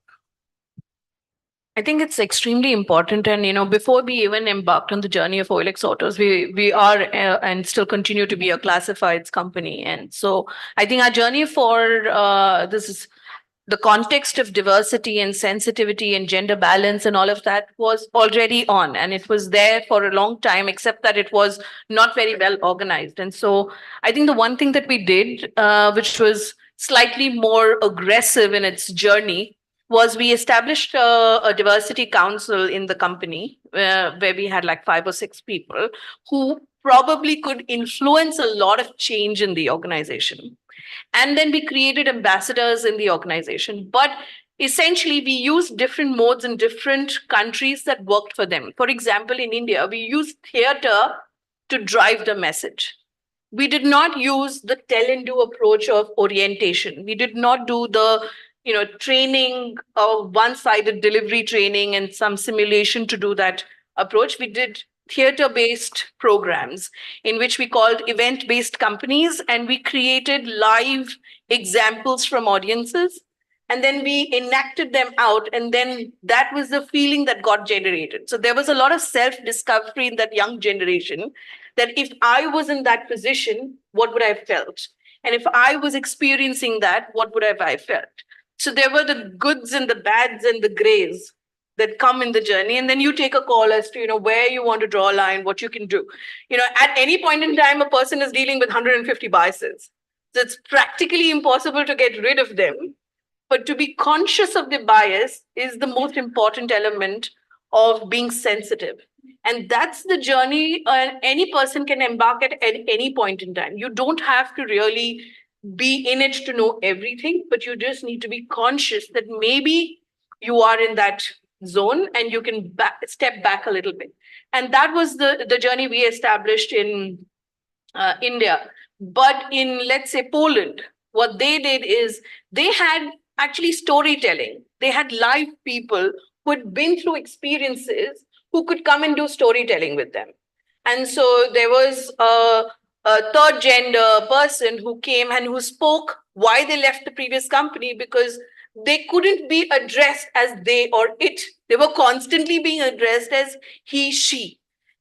I think it's extremely important. And, before we even embarked on the journey of OLX Autos, we are and still continue to be a classifieds company. And so I think our journey for this is the context of diversity and sensitivity and gender balance and all of that was already on, and it was there for a long time, except that it was not very well organized. And so I think the one thing that we did, which was slightly more aggressive in its journey, was we established a diversity council in the company, where we had like 5 or 6 people who probably could influence a lot of change in the organization. And then we created ambassadors in the organization. But essentially, we used different modes in different countries that worked for them. For example, in India, we used theater to drive the message. We did not use the tell and do approach of orientation. We did not do the training of one-sided delivery training and some simulation to do that approach. We did theater-based programs in which we called event-based companies, and we created live examples from audiences, and then we enacted them out, and then that was the feeling that got generated. So there was a lot of self-discovery in that young generation, that if I was in that position, what would I have felt? And if I was experiencing that, what would have I felt? So there were the goods and the bads and the grays that come in the journey. And then you take a call as to, where you want to draw a line, what you can do. At any point in time, a person is dealing with 150 biases. So it's practically impossible to get rid of them. But to be conscious of the bias is the most important element of being sensitive. And that's the journey any person can embark at any point in time. You don't have to really be in it to know everything, but you just need to be conscious that maybe you are in that zone and you can step back a little bit. And that was the journey we established in India. But in, let's say, Poland, what they did is they had actually storytelling. They had live people who had been through experiences who could come and do storytelling with them. And so there was a third gender person who came and who spoke why they left the previous company, because they couldn't be addressed as they or it. They were constantly being addressed as he, she.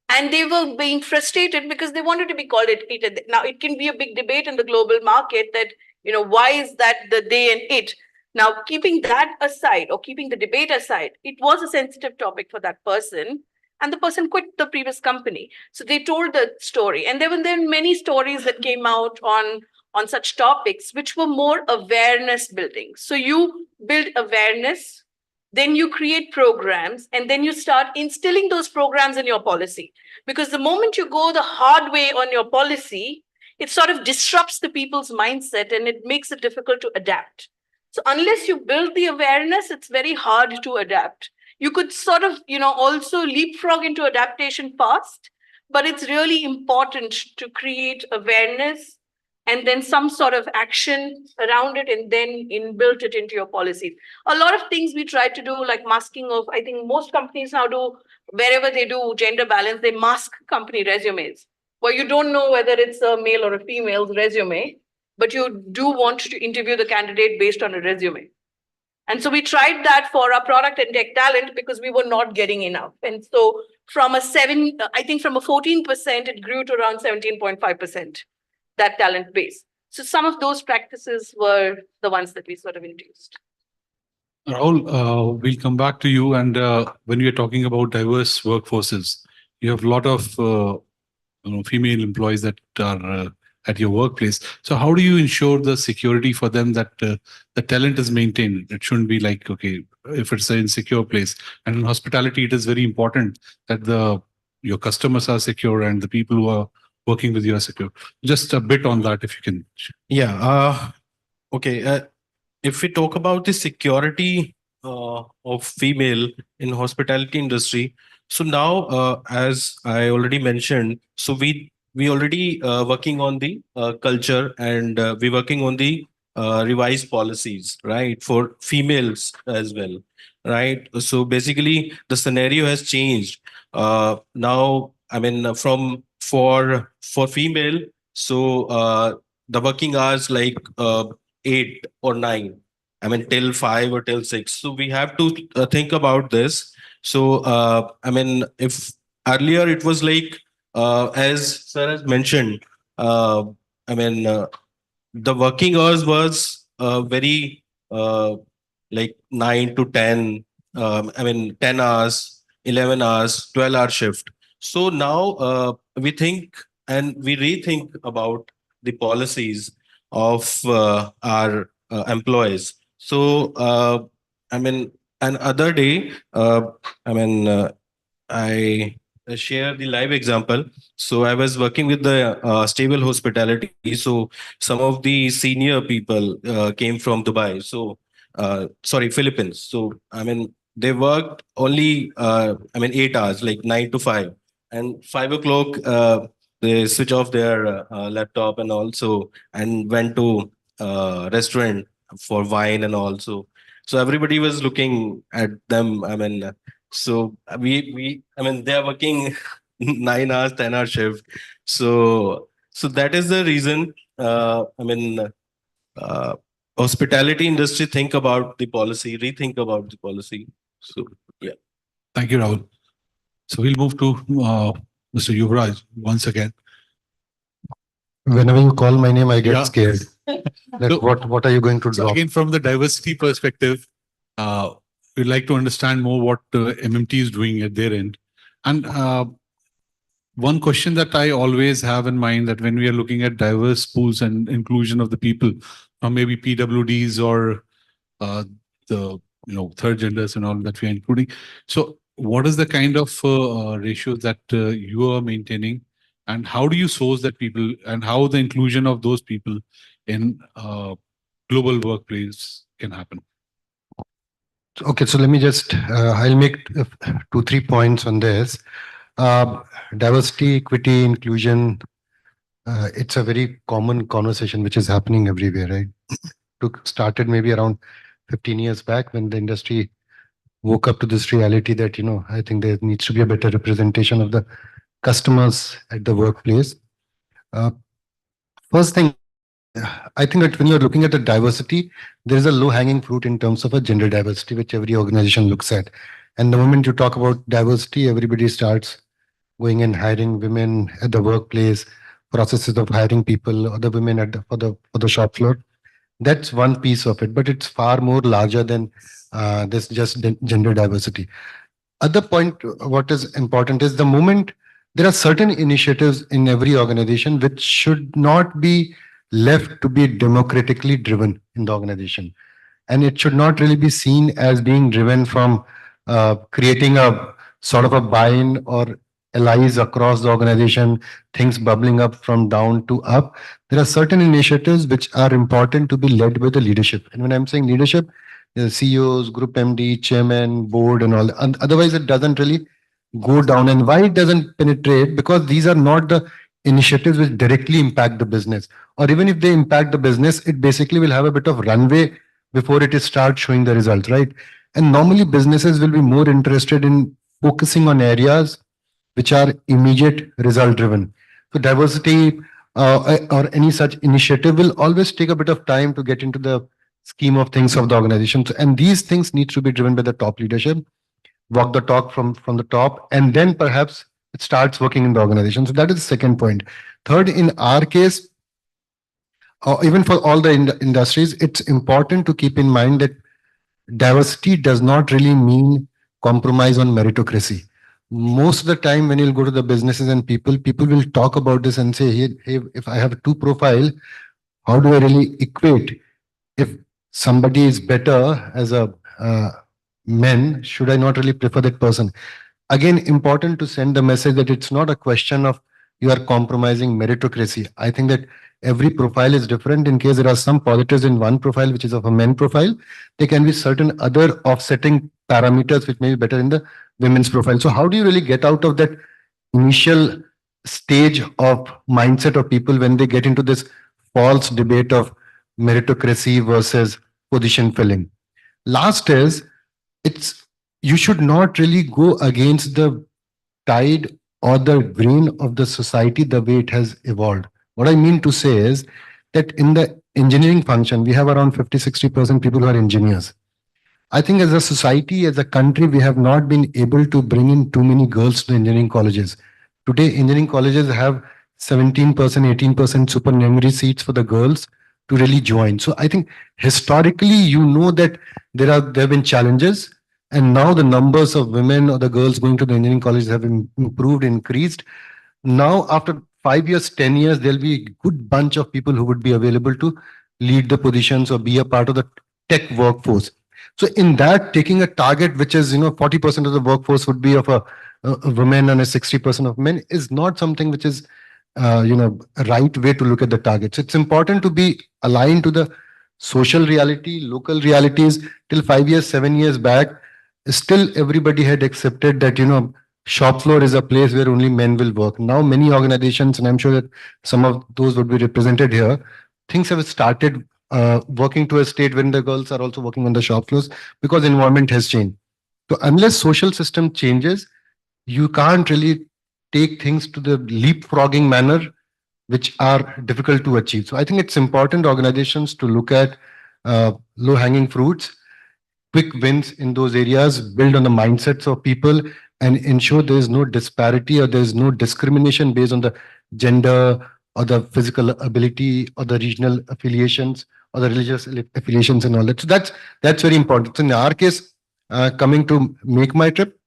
And they were being frustrated because they wanted to be called it. Now, it can be a big debate in the global market that, why is that the they and it? Now, keeping that aside or keeping the debate aside, it was a sensitive topic for that person. And the person quit the previous company. So they told the story. And there were many stories that came out on such topics, which were more awareness building. So you build awareness, then you create programs, and then you start instilling those programs in your policy. Because the moment you go the hard way on your policy, it sort of disrupts the people's mindset and it makes it difficult to adapt. So unless you build the awareness, it's very hard to adapt. You could sort of, also leapfrog into adaptation fast, but it's really important to create awareness and then some sort of action around it, and then inbuilt it into your policies. A lot of things we try to do, like masking of, I think most companies now do, wherever they do gender balance, they mask company resumes, where you don't know whether it's a male or a female's resume, but you do want to interview the candidate based on a resume. And so we tried that for our product and tech talent because we were not getting enough. And so from a 14%, it grew to around 17.5%, that talent base. So some of those practices were the ones that we sort of introduced. Rahul, we'll come back to you. And when you're talking about diverse workforces, you have a lot of female employees that are at your workplace. So how do you ensure the security for them that the talent is maintained? It shouldn't be like, okay, if it's an insecure place. And in hospitality, it is very important that your customers are secure and the people who are working with you are secure. Just a bit on that, if you can. Yeah. Okay. If we talk about the security of female in hospitality industry, so now, as I already mentioned, so we already working on the culture, and we're working on the revised policies, right, for females as well, right? So basically, the scenario has changed. Now, I mean, for female, so the working hours like 8 or 9, I mean, till 5 or till 6. So we have to think about this. So, I mean, if earlier it was like, as sir has mentioned, I mean, the working hours was very like 9 to 10, I mean 10 hours, 11 hours, 12-hour shift. So now we think and we rethink about the policies of our employees. So I mean, an other day, I mean, I share the live example. So I was working with the stable hospitality. So some of the senior people came from Dubai. So sorry, Philippines. So I mean, they worked only I mean 8 hours, like 9 to 5, and 5 o'clock they switch off their laptop and also and went to restaurant for wine and also. So everybody was looking at them. I mean, so I mean, they are working 9 hours, 10-hour shift. So that is the reason. I mean, uh, hospitality industry think about the policy, rethink about the policy. So yeah. Thank you, Rahul. So we'll move to Mr. Yuvraj once again. Whenever you call my name, I get Yeah. scared. Like, So- what are you going to So drop? again, from the diversity perspective, we'd like to understand more what MMT is doing at their end. And one question that I always have in mind, that when we are looking at diverse pools and inclusion of the people from maybe PWDs or the third genders and all that we are including. So what is the kind of ratios that you are maintaining, and how do you source that people, and how the inclusion of those people in global workplace can happen? Okay, so let me just, I'll make 2, 3 points on this. Diversity, equity, inclusion, it's a very common conversation which is happening everywhere, right? Started maybe around 15 years back when the industry woke up to this reality that, I think there needs to be a better representation of the customers at the workplace. First thing, I think that when you're looking at the diversity, there is a low-hanging fruit in terms of a gender diversity, which every organization looks at. And the moment you talk about diversity, everybody starts going and hiring women at the workplace, processes of hiring people, other women at for the shop floor. That's one piece of it, but it's far more larger than this just gender diversity. Other point, what is important is the moment there are certain initiatives in every organization which should not be left to be democratically driven in the organization. And it should not really be seen as being driven from creating a sort of a buy-in or allies across the organization, things bubbling up from down to up. There are certain initiatives which are important to be led by the leadership. And when I'm saying leadership, the CEOs, group MD, chairman, board, and all. And otherwise, it doesn't really go down. And why it doesn't penetrate? Because these are not the initiatives which directly impact the business. Or even if they impact the business, it basically will have a bit of runway before it starts showing the results, right? And normally businesses will be more interested in focusing on areas which are immediate result driven. So diversity or any such initiative will always take a bit of time to get into the scheme of things of the organization. And these things need to be driven by the top leadership, walk the talk from the top, and then perhaps it starts working in the organization. So that is the second point. Third, in our case, even for all the industries, it's important to keep in mind that diversity does not really mean compromise on meritocracy. Most of the time when you'll go to the businesses and people will talk about this and say, hey, if I have two profile, how do I really equate? If somebody is better as a man, should I not really prefer that person? Again, important to send the message that it's not a question of you are compromising meritocracy. I think that every profile is different. In case there are some positives in one profile, which is of a men profile, there can be certain other offsetting parameters which may be better in the women's profile. So how do you really get out of that initial stage of mindset of people when they get into this false debate of meritocracy versus position filling? Last is, you should not really go against the tide or the grain of the society the way it has evolved. What I mean to say is that in the engineering function, we have around 50-60% people who are engineers. I think as a society, as a country, we have not been able to bring in too many girls to engineering colleges. Today, engineering colleges have 17%, 18% supernumerary seats for the girls to really join. So I think historically, you know that there have been challenges, and now the numbers of women or the girls going to the engineering colleges have improved, increased. Now, after 5 years, 10 years, there'll be a good bunch of people who would be available to lead the positions or be a part of the tech workforce. So in that, taking a target which is 40% of the workforce would be of a women and a 60% of men is not something which is a right way to look at the targets. It's important to be aligned to the social reality, local realities. Till 5 years, 7 years back, still everybody had accepted that shop floor is a place where only men will work. Now many organizations, and I'm sure that some of those would be represented here, things have started working to a state when the girls are also working on the shop floors because environment has changed. So unless social system changes, you can't really take things to the leapfrogging manner, which are difficult to achieve. So I think it's important organizations to look at low-hanging fruits, quick wins in those areas, build on the mindsets of people, and ensure there is no disparity or there is no discrimination based on the gender or the physical ability or the regional affiliations or the religious affiliations and all that. So that's very important. So in our case, coming to Make My Trip,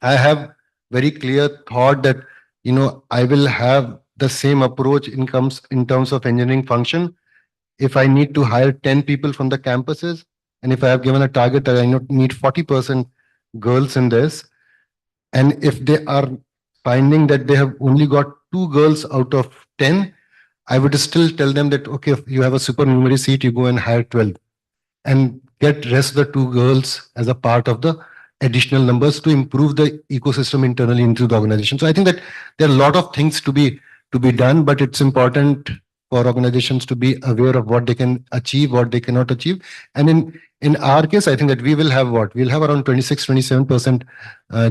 I have very clear thought that I will have the same approach in terms of engineering function. If I need to hire 10 people from the campuses, and if I have given a target that I need 40% girls in this, and if they are finding that they have only got 2 girls out of 10, I would still tell them that, okay, if you have a supernumerary seat, you go and hire 12 and get rest of the 2 girls as a part of the additional numbers to improve the ecosystem internally into the organization. So I think that there are a lot of things to be done, but it's important for organizations to be aware of what they can achieve, what they cannot achieve. And in our case, I think that we will have what? We'll have around 26-27%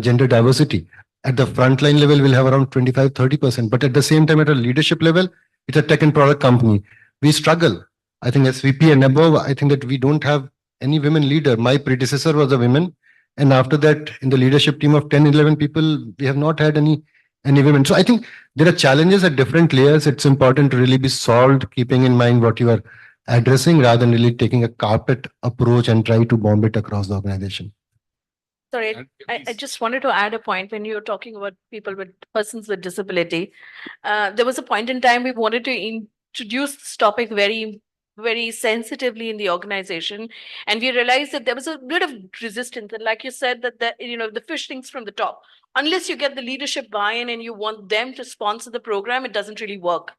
gender diversity. At the frontline level, we'll have around 25-30%. But at the same time, at a leadership level, it's a tech and product company. We struggle. I think as VP and above, I think that we don't have any women leader. My predecessor was a woman. And after that, in the leadership team of 10, 11 people, we have not had any women. So I think there are challenges at different layers. It's important to really be solved, keeping in mind what you are addressing rather than really taking a carpet approach and try to bomb it across the organization. Sorry, I just wanted to add a point when you were talking about persons with disability. There was a point in time we wanted to introduce this topic very, very sensitively in the organization, and we realized that there was a bit of resistance. And like you said, that the fish thinks from the top. Unless you get the leadership buy-in and you want them to sponsor the program, it doesn't really work.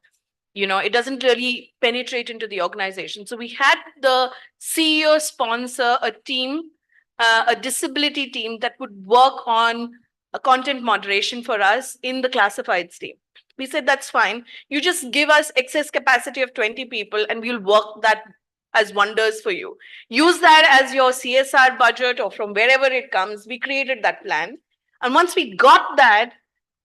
It doesn't really penetrate into the organization. So we had the CEO sponsor a team, a disability team that would work on a content moderation for us in the classifieds team. We said, that's fine. You just give us excess capacity of 20 people and we'll work that as wonders for you. Use that as your CSR budget or from wherever it comes. We created that plan. And once we got that,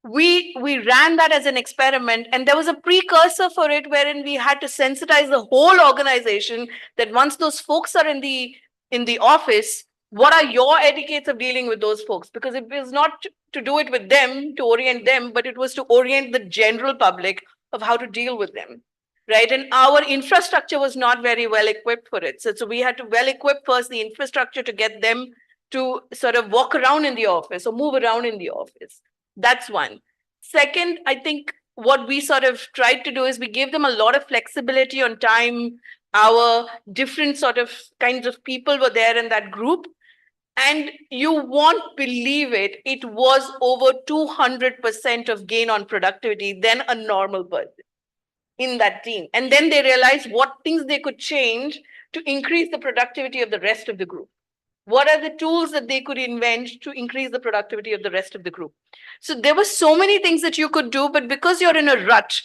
we ran that as an experiment, and there was a precursor for it wherein we had to sensitize the whole organization that once those folks are in the office, what are your etiquettes of dealing with those folks? Because it was not to do it with them, to orient them, but it was to orient the general public of how to deal with them, right? And our infrastructure was not very well equipped for it. So we had to well equip first the infrastructure to get them to sort of walk around in the office or move around in the office. That's one. Second, I think what we sort of tried to do is we gave them a lot of flexibility on time. Our different sort of kinds of people were there in that group. And you won't believe it, it was over 200% of gain on productivity than a normal person in that team. And then they realized what things they could change to increase the productivity of the rest of the group. What are the tools that they could invent to increase the productivity of the rest of the group? So there were so many things that you could do, but because you're in a rut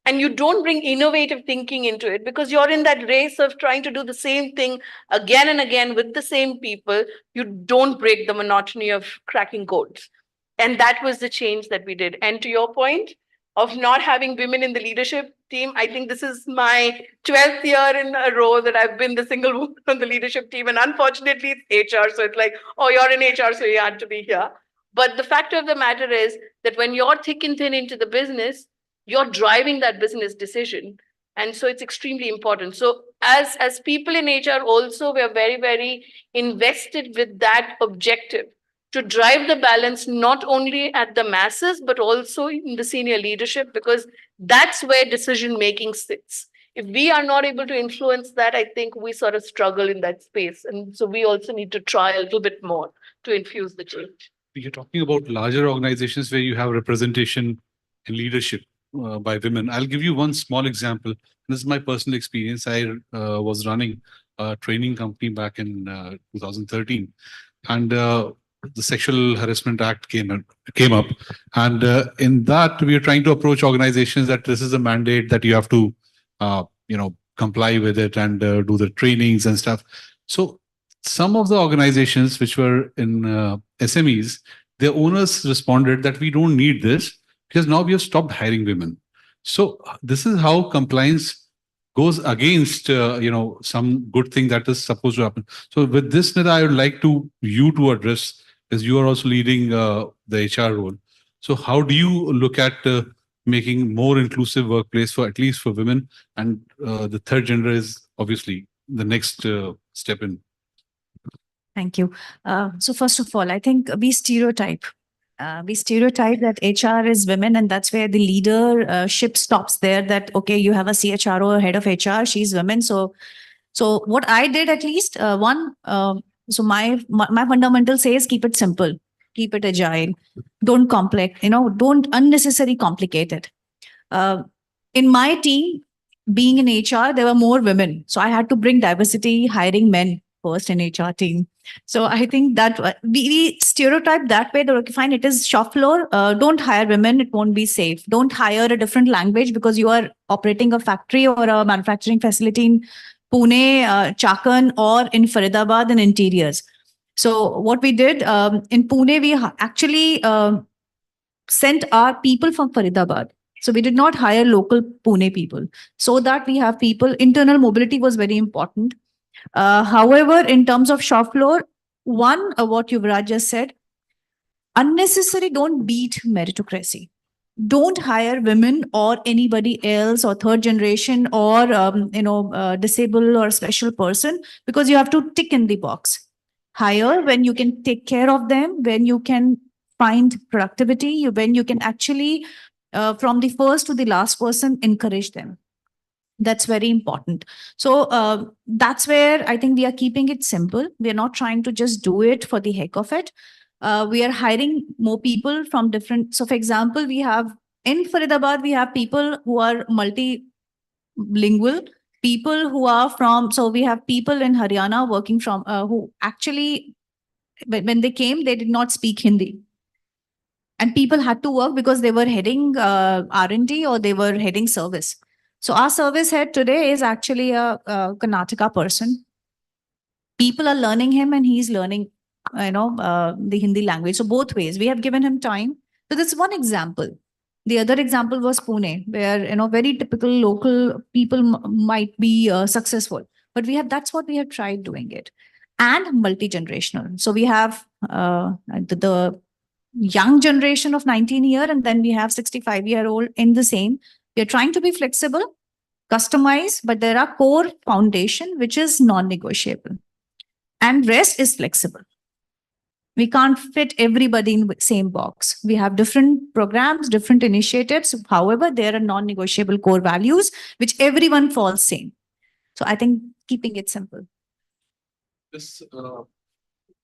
and you don't bring innovative thinking into it, because you're in that race of trying to do the same thing again and again with the same people, you don't break the monotony of cracking codes. And that was the change that we did. And to your point, of not having women in the leadership team. I think this is my 12th year in a row that I've been the single woman on the leadership team. And unfortunately, it's HR. So it's like, oh, you're in HR, so you had to be here. But the fact of the matter is that when you're thick and thin into the business, you're driving that business decision. And so it's extremely important. So as people in HR also, we're very, very invested with that objective to drive the balance not only at the masses, but also in the senior leadership, because that's where decision making sits. If we are not able to influence that, I think we sort of struggle in that space. And so we also need to try a little bit more to infuse the change. You're talking about larger organizations where you have representation and leadership by women. I'll give you one small example. This is my personal experience. I was running a training company back in 2013, and the Sexual Harassment Act came up, and in that we are trying to approach organizations that this is a mandate that you have to, comply with it and do the trainings and stuff. So some of the organizations which were in SMEs, their owners responded that we don't need this because now we have stopped hiring women. So this is how compliance goes against, some good thing that is supposed to happen. So with this, Nida, I would like you to address, because you are also leading the HR role. So how do you look at making more inclusive workplace for at least for women? And the third gender is obviously the next step in. Thank you. So first of all, I think we stereotype. We stereotype that HR is women, and that's where the leadership stops there. That okay, you have a CHRO, head of HR, she's women. So what I did at least so my fundamental says keep it simple, keep it agile, don't don't unnecessarily complicate it. In my team, being in HR, there were more women, so I had to bring diversity, hiring men first in HR team. So I think that we stereotype that way that okay, fine, it is shop floor. Don't hire women, it won't be safe. Don't hire a different language because you are operating a factory or a manufacturing facility in Pune, Chakan, or in Faridabad in interiors. So what we did in Pune, we actually sent our people from Faridabad. So we did not hire local Pune people, so that we have people. Internal mobility was very important. However, in terms of shop floor, what Yuvraj just said, unnecessary, don't beat meritocracy. Don't hire women or anybody else or third generation or disabled or special person because you have to tick in the box. Hire when you can take care of them, when you can find productivity, when you can actually from the first to the last person encourage them. That's very important. So that's where I think we are keeping it simple. We are not trying to just do it for the heck of it. We are hiring more people from different. So for example, we have in Faridabad, we have people who are multilingual, people who are from, so we have people in Haryana working from, who actually, when they came, they did not speak Hindi. And people had to work because they were heading R&D or they were heading service. So our service head today is actually a Karnataka person. People are learning him and he's learning, the Hindi language. So both ways, we have given him time. So this is one example. The other example was Pune, where, very typical local people might be successful. But that's what we have tried doing it. And multi-generational. So we have the young generation of 19-year, and then we have 65-year-old in the same. We are trying to be flexible, customize, but there are core foundation, which is non-negotiable. And rest is flexible. We can't fit everybody in the same box. We have different programs, different initiatives. However, there are non-negotiable core values, which everyone falls same. So I think keeping it simple. Yes,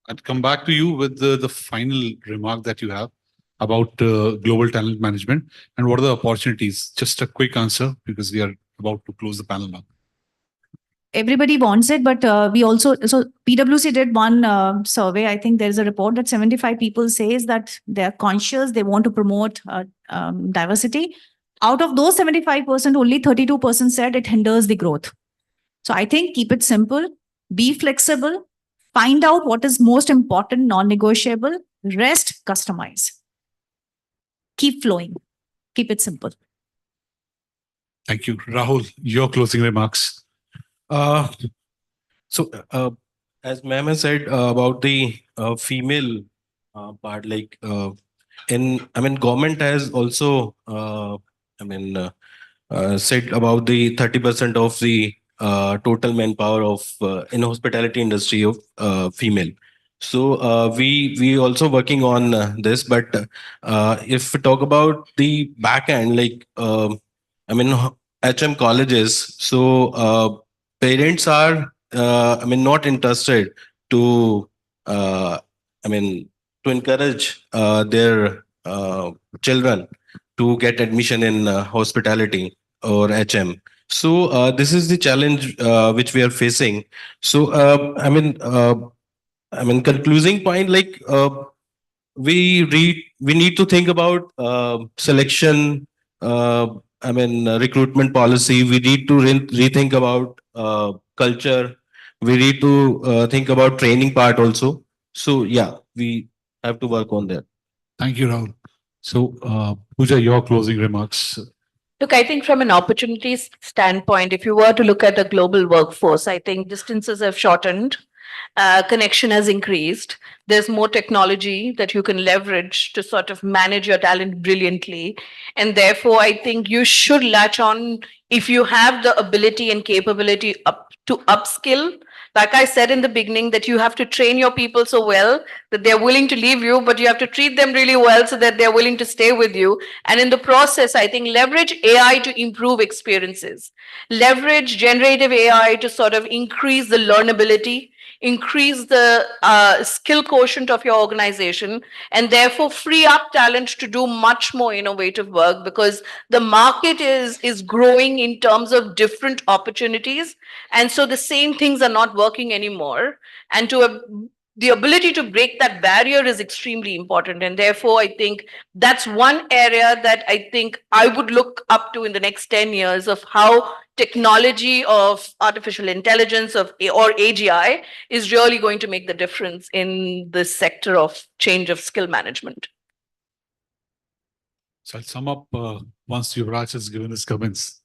I'd come back to you with the final remark that you have about global talent management and what are the opportunities. Just a quick answer because we are about to close the panel now. Everybody wants it, but we also, so PwC did one survey. I think there's a report that 75 people says that they're conscious, they want to promote diversity. Out of those 75%, only 32% said it hinders the growth. So I think keep it simple, be flexible, find out what is most important, non-negotiable, rest, customize. Keep flowing. keep it simple. Thank you. Rahul, your closing remarks. So, as ma'am has said about the female part, like government has also, said about the 30% of the total manpower of in hospitality industry of female. So we also working on this, but if we talk about the back end, like HM colleges, so parents are not interested to to encourage their children to get admission in hospitality or HM. So this is the challenge which we are facing. So concluding point, like we need to think about selection. Recruitment policy. We need to rethink about culture. We need to think about training part also. So yeah, we have to work on that. Thank you, Rahul. So, Pooja, your closing remarks. Look, I think from an opportunities standpoint, if you were to look at a global workforce, I think distances have shortened, connection has increased. There's more technology that you can leverage to sort of manage your talent brilliantly. And therefore, I think you should latch on if you have the ability and capability to upskill. Like I said in the beginning, that you have to train your people so well that they're willing to leave you, but you have to treat them really well so that they're willing to stay with you. And in the process, I think leverage AI to improve experiences, leverage generative AI to sort of increase the learnability, increase the skill quotient of your organization, and therefore free up talent to do much more innovative work, because the market is growing in terms of different opportunities. And so the same things are not working anymore. And the ability to break that barrier is extremely important. And therefore, I think that's one area that I think I would look up to in the next 10 years, of how technology of artificial intelligence or AGI is really going to make the difference in this sector of change of skill management. So I'll sum up once Yuvraj has given his comments.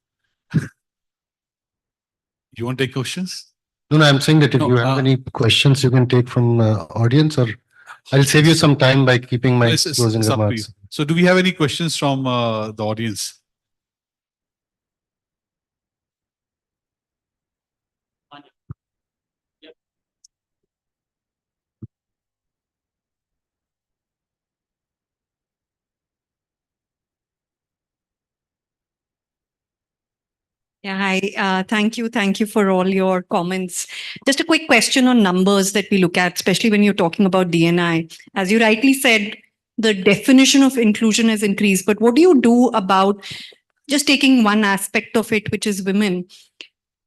You want to take questions? No, I'm saying that if you have any questions, you can take from audience, or I'll save you some time by keeping my closing it's up to you. remarks. So do we have any questions from the audience? Yeah, hi. Thank you. Thank you for all your comments. Just a quick question on numbers that we look at, especially when you're talking about D&I. As you rightly said, the definition of inclusion has increased, but what do you do about just taking one aspect of it, which is women,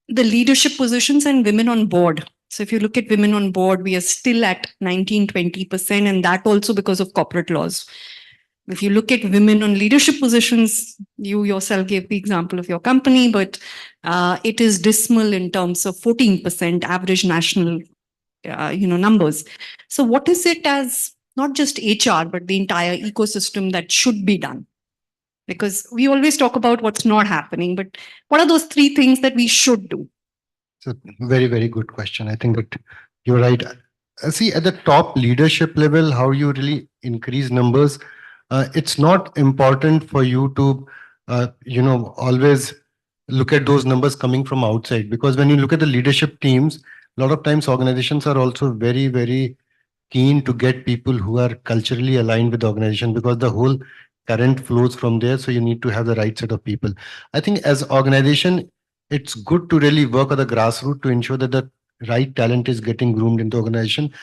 the leadership positions and women on board? So if you look at women on board, we are still at 19-20%, and that also because of corporate laws. If you look at women on leadership positions, you yourself gave the example of your company, but it is dismal in terms of 14% average national numbers. So what is it as not just HR, but the entire ecosystem that should be done? Because we always talk about what's not happening, but what are those three things that we should do? It's a very, very good question. I think that you're right. See, at the top leadership level, how you really increase numbers, it's not important for you to, always look at those numbers coming from outside. Because when you look at the leadership teams, a lot of times organizations are also very, very keen to get people who are culturally aligned with the organization, because the whole current flows from there. So you need to have the right set of people. I think as organization, it's good to really work at the grassroots to ensure that the right talent is getting groomed into the organization.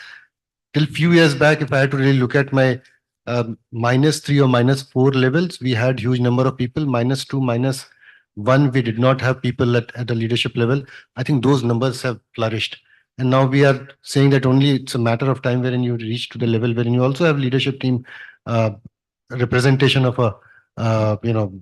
Till few years back, if I had to really look at my -3 or -4 levels, we had huge number of people. -2, -1, we did not have people at the leadership level. I think those numbers have flourished. And now we are saying that only it's a matter of time wherein you reach to the level wherein you also have leadership team representation of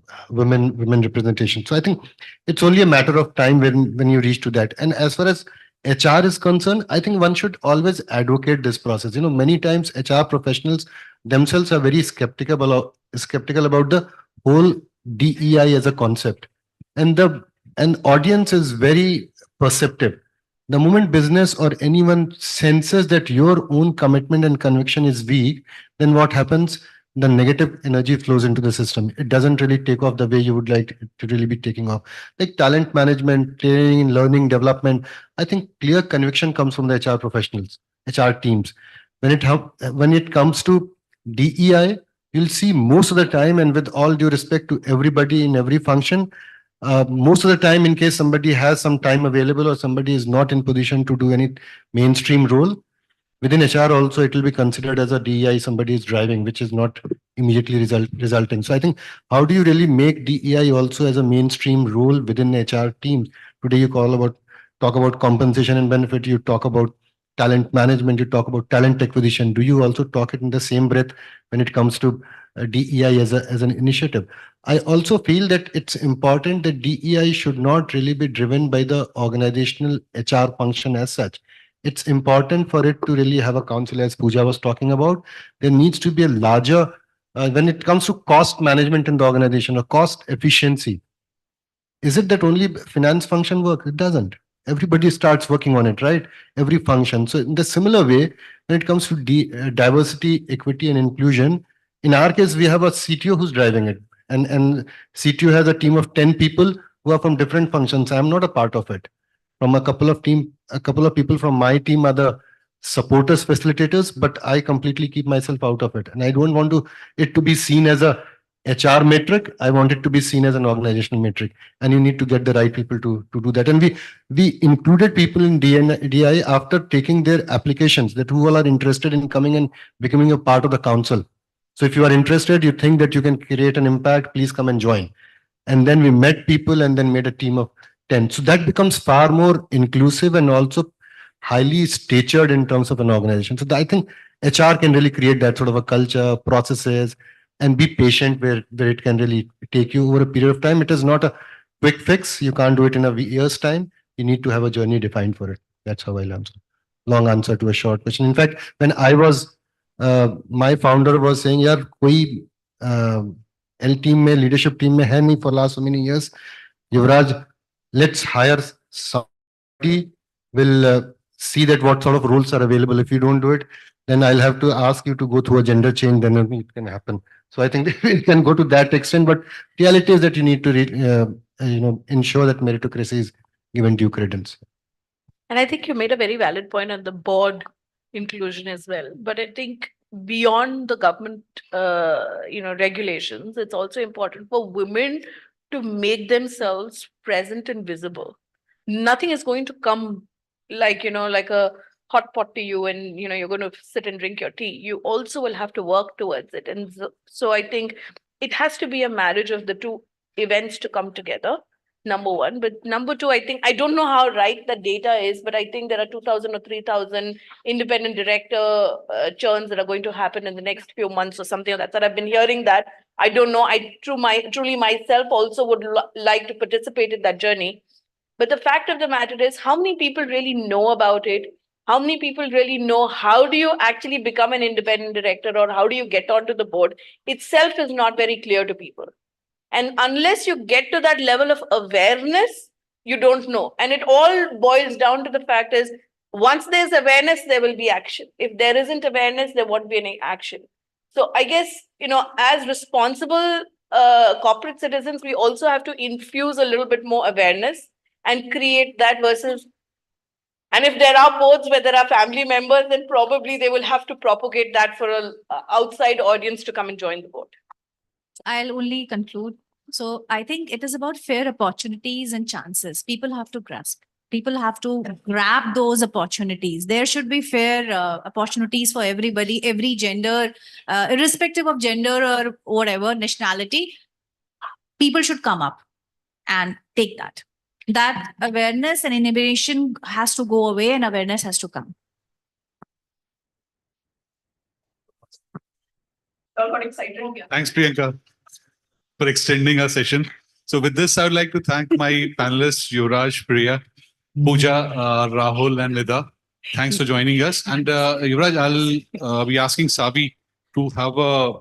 women representation. So I think it's only a matter of time when you reach to that. And as far as HR is concerned, I think one should always advocate this process. Many times HR professionals themselves are very skeptical about the whole DEI as a concept. And the audience is very perceptive. The moment business or anyone senses that your own commitment and conviction is weak, then what happens? The negative energy flows into the system. It doesn't really take off the way you would like it to really be taking off. Like talent management, training, learning, development. I think clear conviction comes from the HR professionals, HR teams. When it comes to DEI, you'll see most of the time, and with all due respect to everybody in every function, most of the time, in case somebody has some time available or somebody is not in position to do any mainstream role, within HR also it will be considered as a DEI somebody is driving, which is not immediately resulting. So I think, how do you really make DEI also as a mainstream role within HR teams? Today you talk about compensation and benefit, you talk about talent management, you talk about talent acquisition. Do you also talk it in the same breath when it comes to DEI as an initiative? I also feel that it's important that DEI should not really be driven by the organizational HR function as such. It's important for it to really have a council, as Pooja was talking about. There needs to be a larger, when it comes to cost management in the organization or cost efficiency. Is it that only finance function work? It doesn't. Everybody starts working on it, right? Every function. So in the similar way, when it comes to diversity, equity, and inclusion, in our case, we have a CTO who's driving it. And CTO has a team of 10 people who are from different functions. I'm not a part of it. From a couple of people from my team are the supporters, facilitators, but I completely keep myself out of it. And I don't want it to be seen as a HR metric. I want it to be seen as an organizational metric. And you need to get the right people to do that. And we included people in DI after taking their applications, that who all are interested in coming and becoming a part of the council. So if you are interested, you think that you can create an impact, please come and join. And then we met people and then made a team of 10. So that becomes far more inclusive and also highly statured in terms of an organization. So I think HR can really create that sort of a culture, processes, and be patient where it can really take you over a period of time. It is not a quick fix. You can't do it in a year's time. You need to have a journey defined for it. That's how I'll answer. Long answer to a short question. In fact, when I was, my founder was saying, "Yaar, koi L team mein, leadership team mein hai nahi for last so many years. Yuvraj, let's hire somebody, will see that what sort of roles are available. If you don't do it, then I'll have to ask you to go through a gender change, then it can happen." So I think it can go to that extent, but reality is that you need to ensure that meritocracy is given due credence. And I think you made a very valid point on the board inclusion as well. But I think beyond the government, regulations, it's also important for women to make themselves present and visible. Nothing is going to come like a hot pot to you and, you're going to sit and drink your tea. You also will have to work towards it. And so I think it has to be a marriage of the two events to come together. Number one. But number two, I think, I don't know how right the data is, but I think there are 2,000 or 3,000 independent director churns that are going to happen in the next few months or something like that. I've been hearing that. I don't know. I truly myself also would like to participate in that journey. But the fact of the matter is, how many people really know about it? How many people really know how do you actually become an independent director or how do you get onto the board? Itself is not very clear to people. And unless you get to that level of awareness, you don't know. And it all boils down to the fact is, once there's awareness, there will be action. If there isn't awareness, there won't be any action. So I guess, as responsible corporate citizens, we also have to infuse a little bit more awareness and create that versus. And if there are boards where there are family members, then probably they will have to propagate that for an outside audience to come and join the board. I'll only conclude. So I think it is about fair opportunities and chances. People have to grasp. People have to grab those opportunities. There should be fair opportunities for everybody, every gender, irrespective of gender or whatever, nationality. People should come up and take that. That awareness and inhibition has to go away and awareness has to come. Thanks, Priyanka, for extending our session. So with this, I would like to thank my panelists, Yuvraj, Priya, Pooja, Rahul, and Nida. Thanks for joining us. And Yuvraj, I'll be asking Savi to have a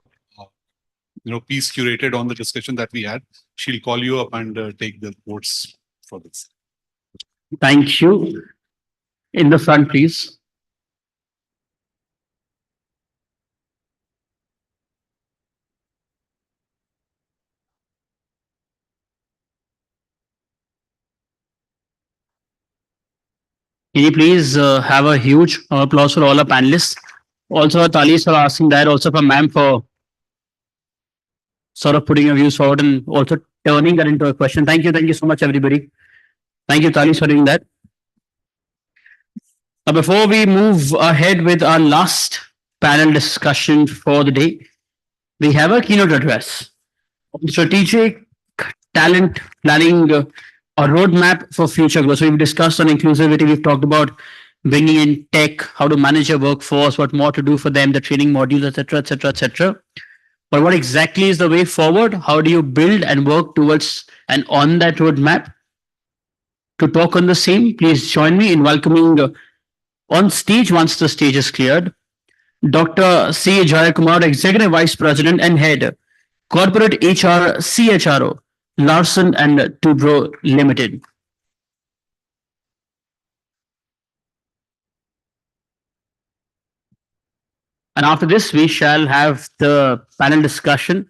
piece curated on the discussion that we had. She'll call you up and take the votes for this. Thank you. In the front, please. Can you please have a huge applause for all our panelists? Also, Talis for asking that, also for ma'am for sort of putting your views forward and also turning that into a question. Thank you. Thank you so much, everybody. Thank you, Talis, for doing that. Now, before we move ahead with our last panel discussion for the day, we have a keynote address on strategic talent planning, a roadmap for future growth. So we've discussed on inclusivity. We've talked about bringing in tech, how to manage your workforce, what more to do for them, the training modules, etc., etc., etc. But what exactly is the way forward? How do you build and work towards and on that roadmap? To talk on the same, please join me in welcoming on stage, once the stage is cleared, Dr. C. Jayakumar, Executive Vice President and Head, Corporate HR CHRO, Larsen and Toubro Limited. And after this, we shall have the panel discussion.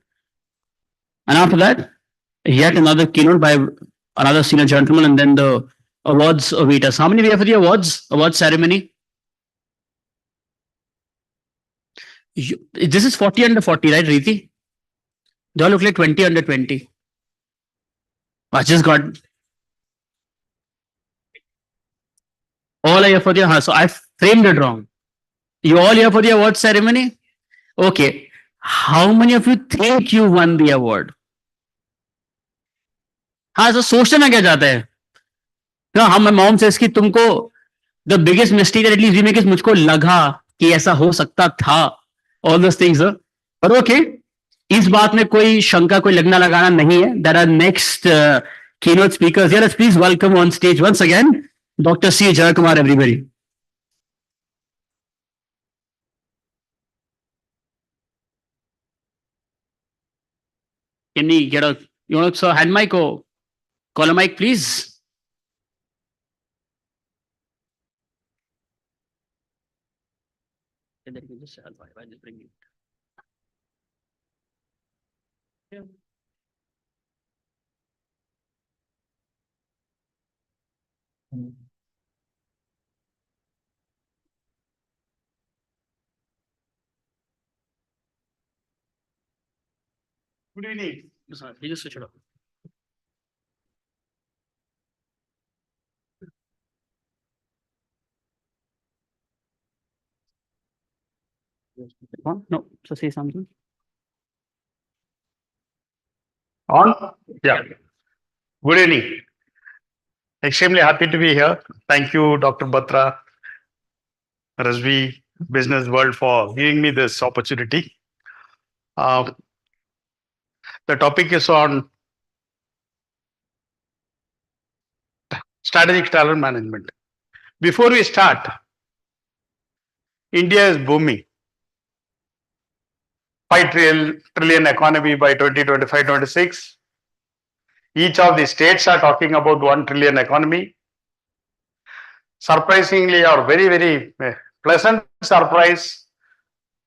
And after that, yet another keynote by another senior gentleman, and then the awards await us. How many we have for the award ceremony? This is 40 under 40, right, Reeti? They all look like 20 under 20. I just got all are here for the so I framed it wrong. You all here for the award ceremony? Okay. How many of you think you won the award? हाँ so सोचना क्या जाता है? No, my mom says कि तुमको the biggest mistake that at least we make is मुझको लगा कि ऐसा हो सकता था. All those things, but okay. इस बात में कोई शंका कोई लगना लगाना नहीं है. There are next keynote speakers here. Let's please welcome on stage once again Dr. C. Jayakumar, everybody. Can we get a, you want to hand mic or call a mic, please? And then you just I'll just bring it. Yeah. Good evening. Sorry, you just switch it up. No, so say something. On? Yeah. Good evening. Extremely happy to be here. Thank you, Dr. Batra, Razvi, Business World for giving me this opportunity. The topic is on strategic talent management. Before we start, India is booming. 5 trillion economy by 2025-26. Each of the states are talking about 1 trillion economy. Surprisingly, or very, very pleasant surprise,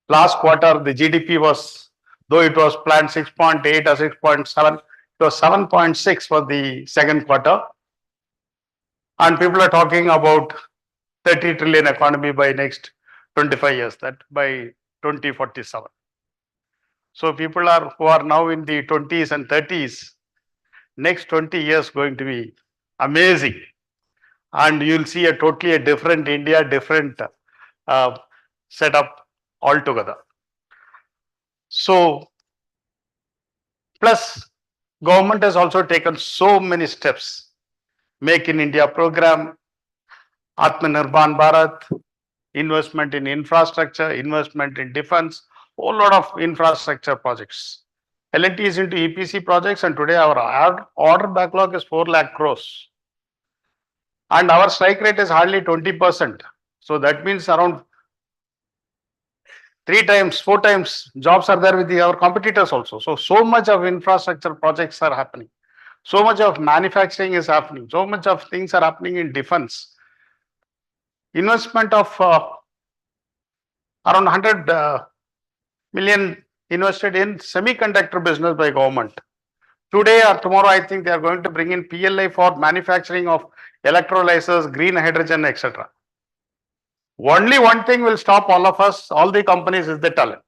last quarter the GDP was, though it was planned 6.8 or 6.7, it was 7.6 for the second quarter. And people are talking about 30 trillion economy by next 25 years, that by 2047. So people who are now in the 20s and 30s, next 20 years going to be amazing. And you'll see a totally different India, different setup altogether. So, plus government has also taken so many steps. Make in India program, Atmanirbhar Bharat, investment in infrastructure, investment in defense, whole lot of infrastructure projects. L&T is into EPC projects, and today our order backlog is 4 lakh crores. And our strike rate is hardly 20%. So that means around 3 times, 4 times jobs are there with our competitors also. So much of infrastructure projects are happening. So much of manufacturing is happening. So much of things are happening in defense. Investment of around 100 million invested in semiconductor business by government. Today or tomorrow, I think they are going to bring in PLI for manufacturing of electrolyzers, green hydrogen, etc. Only one thing will stop all of us, all the companies, is the talent.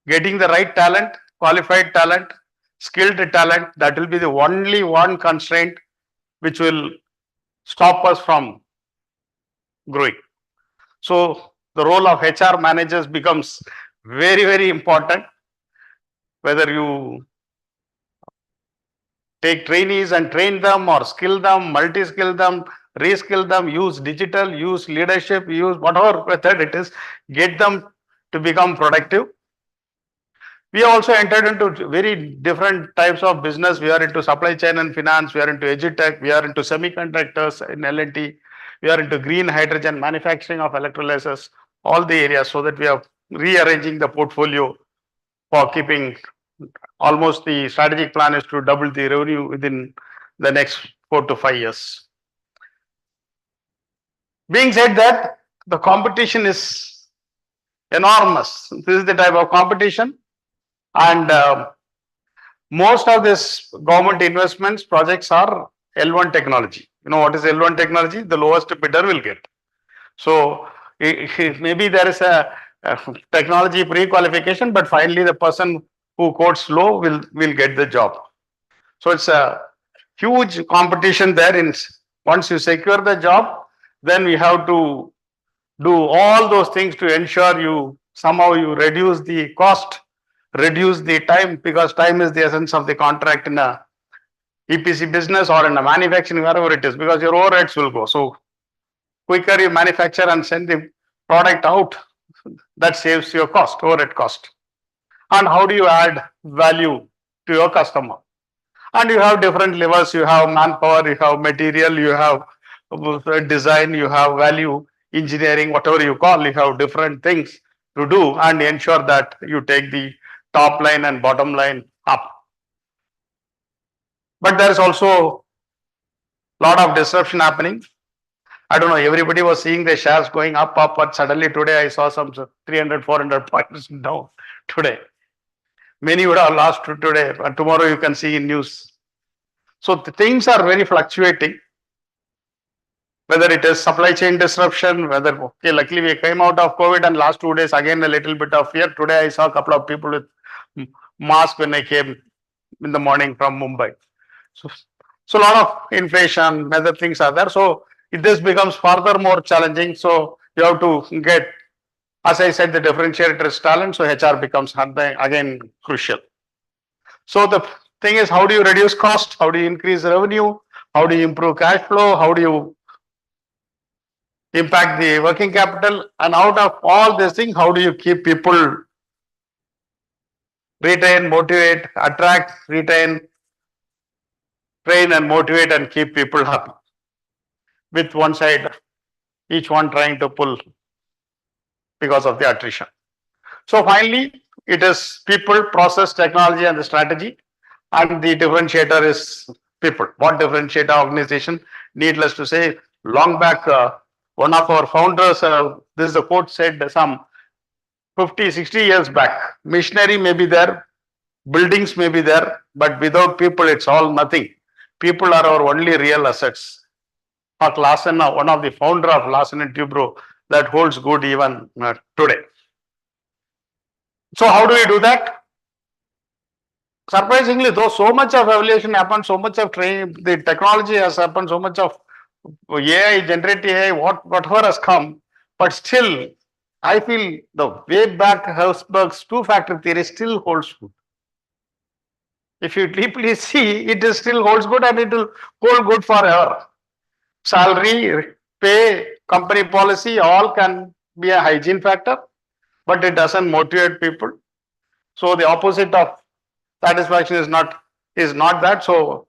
Getting the right talent, qualified talent, skilled talent, that will be the only one constraint which will stop us from growing. So the role of HR managers becomes very, very important. Whether you take trainees and train them or skill them, multi-skill them, reskill them, use digital, use leadership, use whatever method it is, get them to become productive. We also entered into very different types of business. We are into supply chain and finance, we are into edutech, we are into semiconductors in L&T, we are into green hydrogen, manufacturing of electrolyzers, all the areas, so that we are rearranging the portfolio for keeping almost the strategic plan is to double the revenue within the next 4 to 5 years. Being said that, the competition is enormous. This is the type of competition, and most of this government investments projects are L1 technology. You know what is L1 technology? The lowest bidder will get. So maybe there is a technology pre-qualification, but finally the person who quotes low will get the job. So it's a huge competition there. Once you secure the job, then we have to do all those things to ensure you somehow you reduce the cost, reduce the time, because time is the essence of the contract in a EPC business or in a manufacturing, wherever it is, because your overheads will go. So quicker you manufacture and send the product out, that saves your cost, overhead cost. And how do you add value to your customer? And you have different levers. You have manpower, you have material, you have design, you have value engineering, whatever you call, you have different things to do and ensure that you take the top line and bottom line up. But there is also a lot of disruption happening. I don't know, everybody was seeing the shares going up, but suddenly today I saw some 300, 400 points down today. Many would have lost today, and tomorrow you can see in news. So the things are very fluctuating. Whether it is supply chain disruption, whether, okay, luckily we came out of COVID and last 2 days again a little bit of fear. Today I saw a couple of people with mask when I came in the morning from Mumbai. So a lot of inflation, other things are there. So this becomes further more challenging. So you have to get, as I said, the differentiator is talent. So HR becomes again crucial. So the thing is, how do you reduce cost? How do you increase revenue? How do you improve cash flow? How do you impact the working capital? And out of all these things, how do you keep people retain, motivate, attract, retain, train and motivate and keep people happy? With one side, each one trying to pull because of the attrition. So finally, it is people, process, technology and the strategy, and the differentiator is people. What differentiate our organization? Needless to say, long back, one of our founders, this is the quote, said some 50, 60 years back, machinery may be there, buildings may be there, but without people, it's all nothing. People are our only real assets. Larsen, one of the founder of Larsen and Toubro, that holds good even today. So how do we do that? Surprisingly, though, so much of evaluation happened, so much of training, the technology has happened, so much of AI, generative AI, whatever has come, but still, I feel the way back Herzberg's two-factor theory still holds good. If you deeply see, it is still holds good and it will hold good forever. Salary, pay, company policy, all can be a hygiene factor, but it doesn't motivate people. So the opposite of satisfaction is not that. So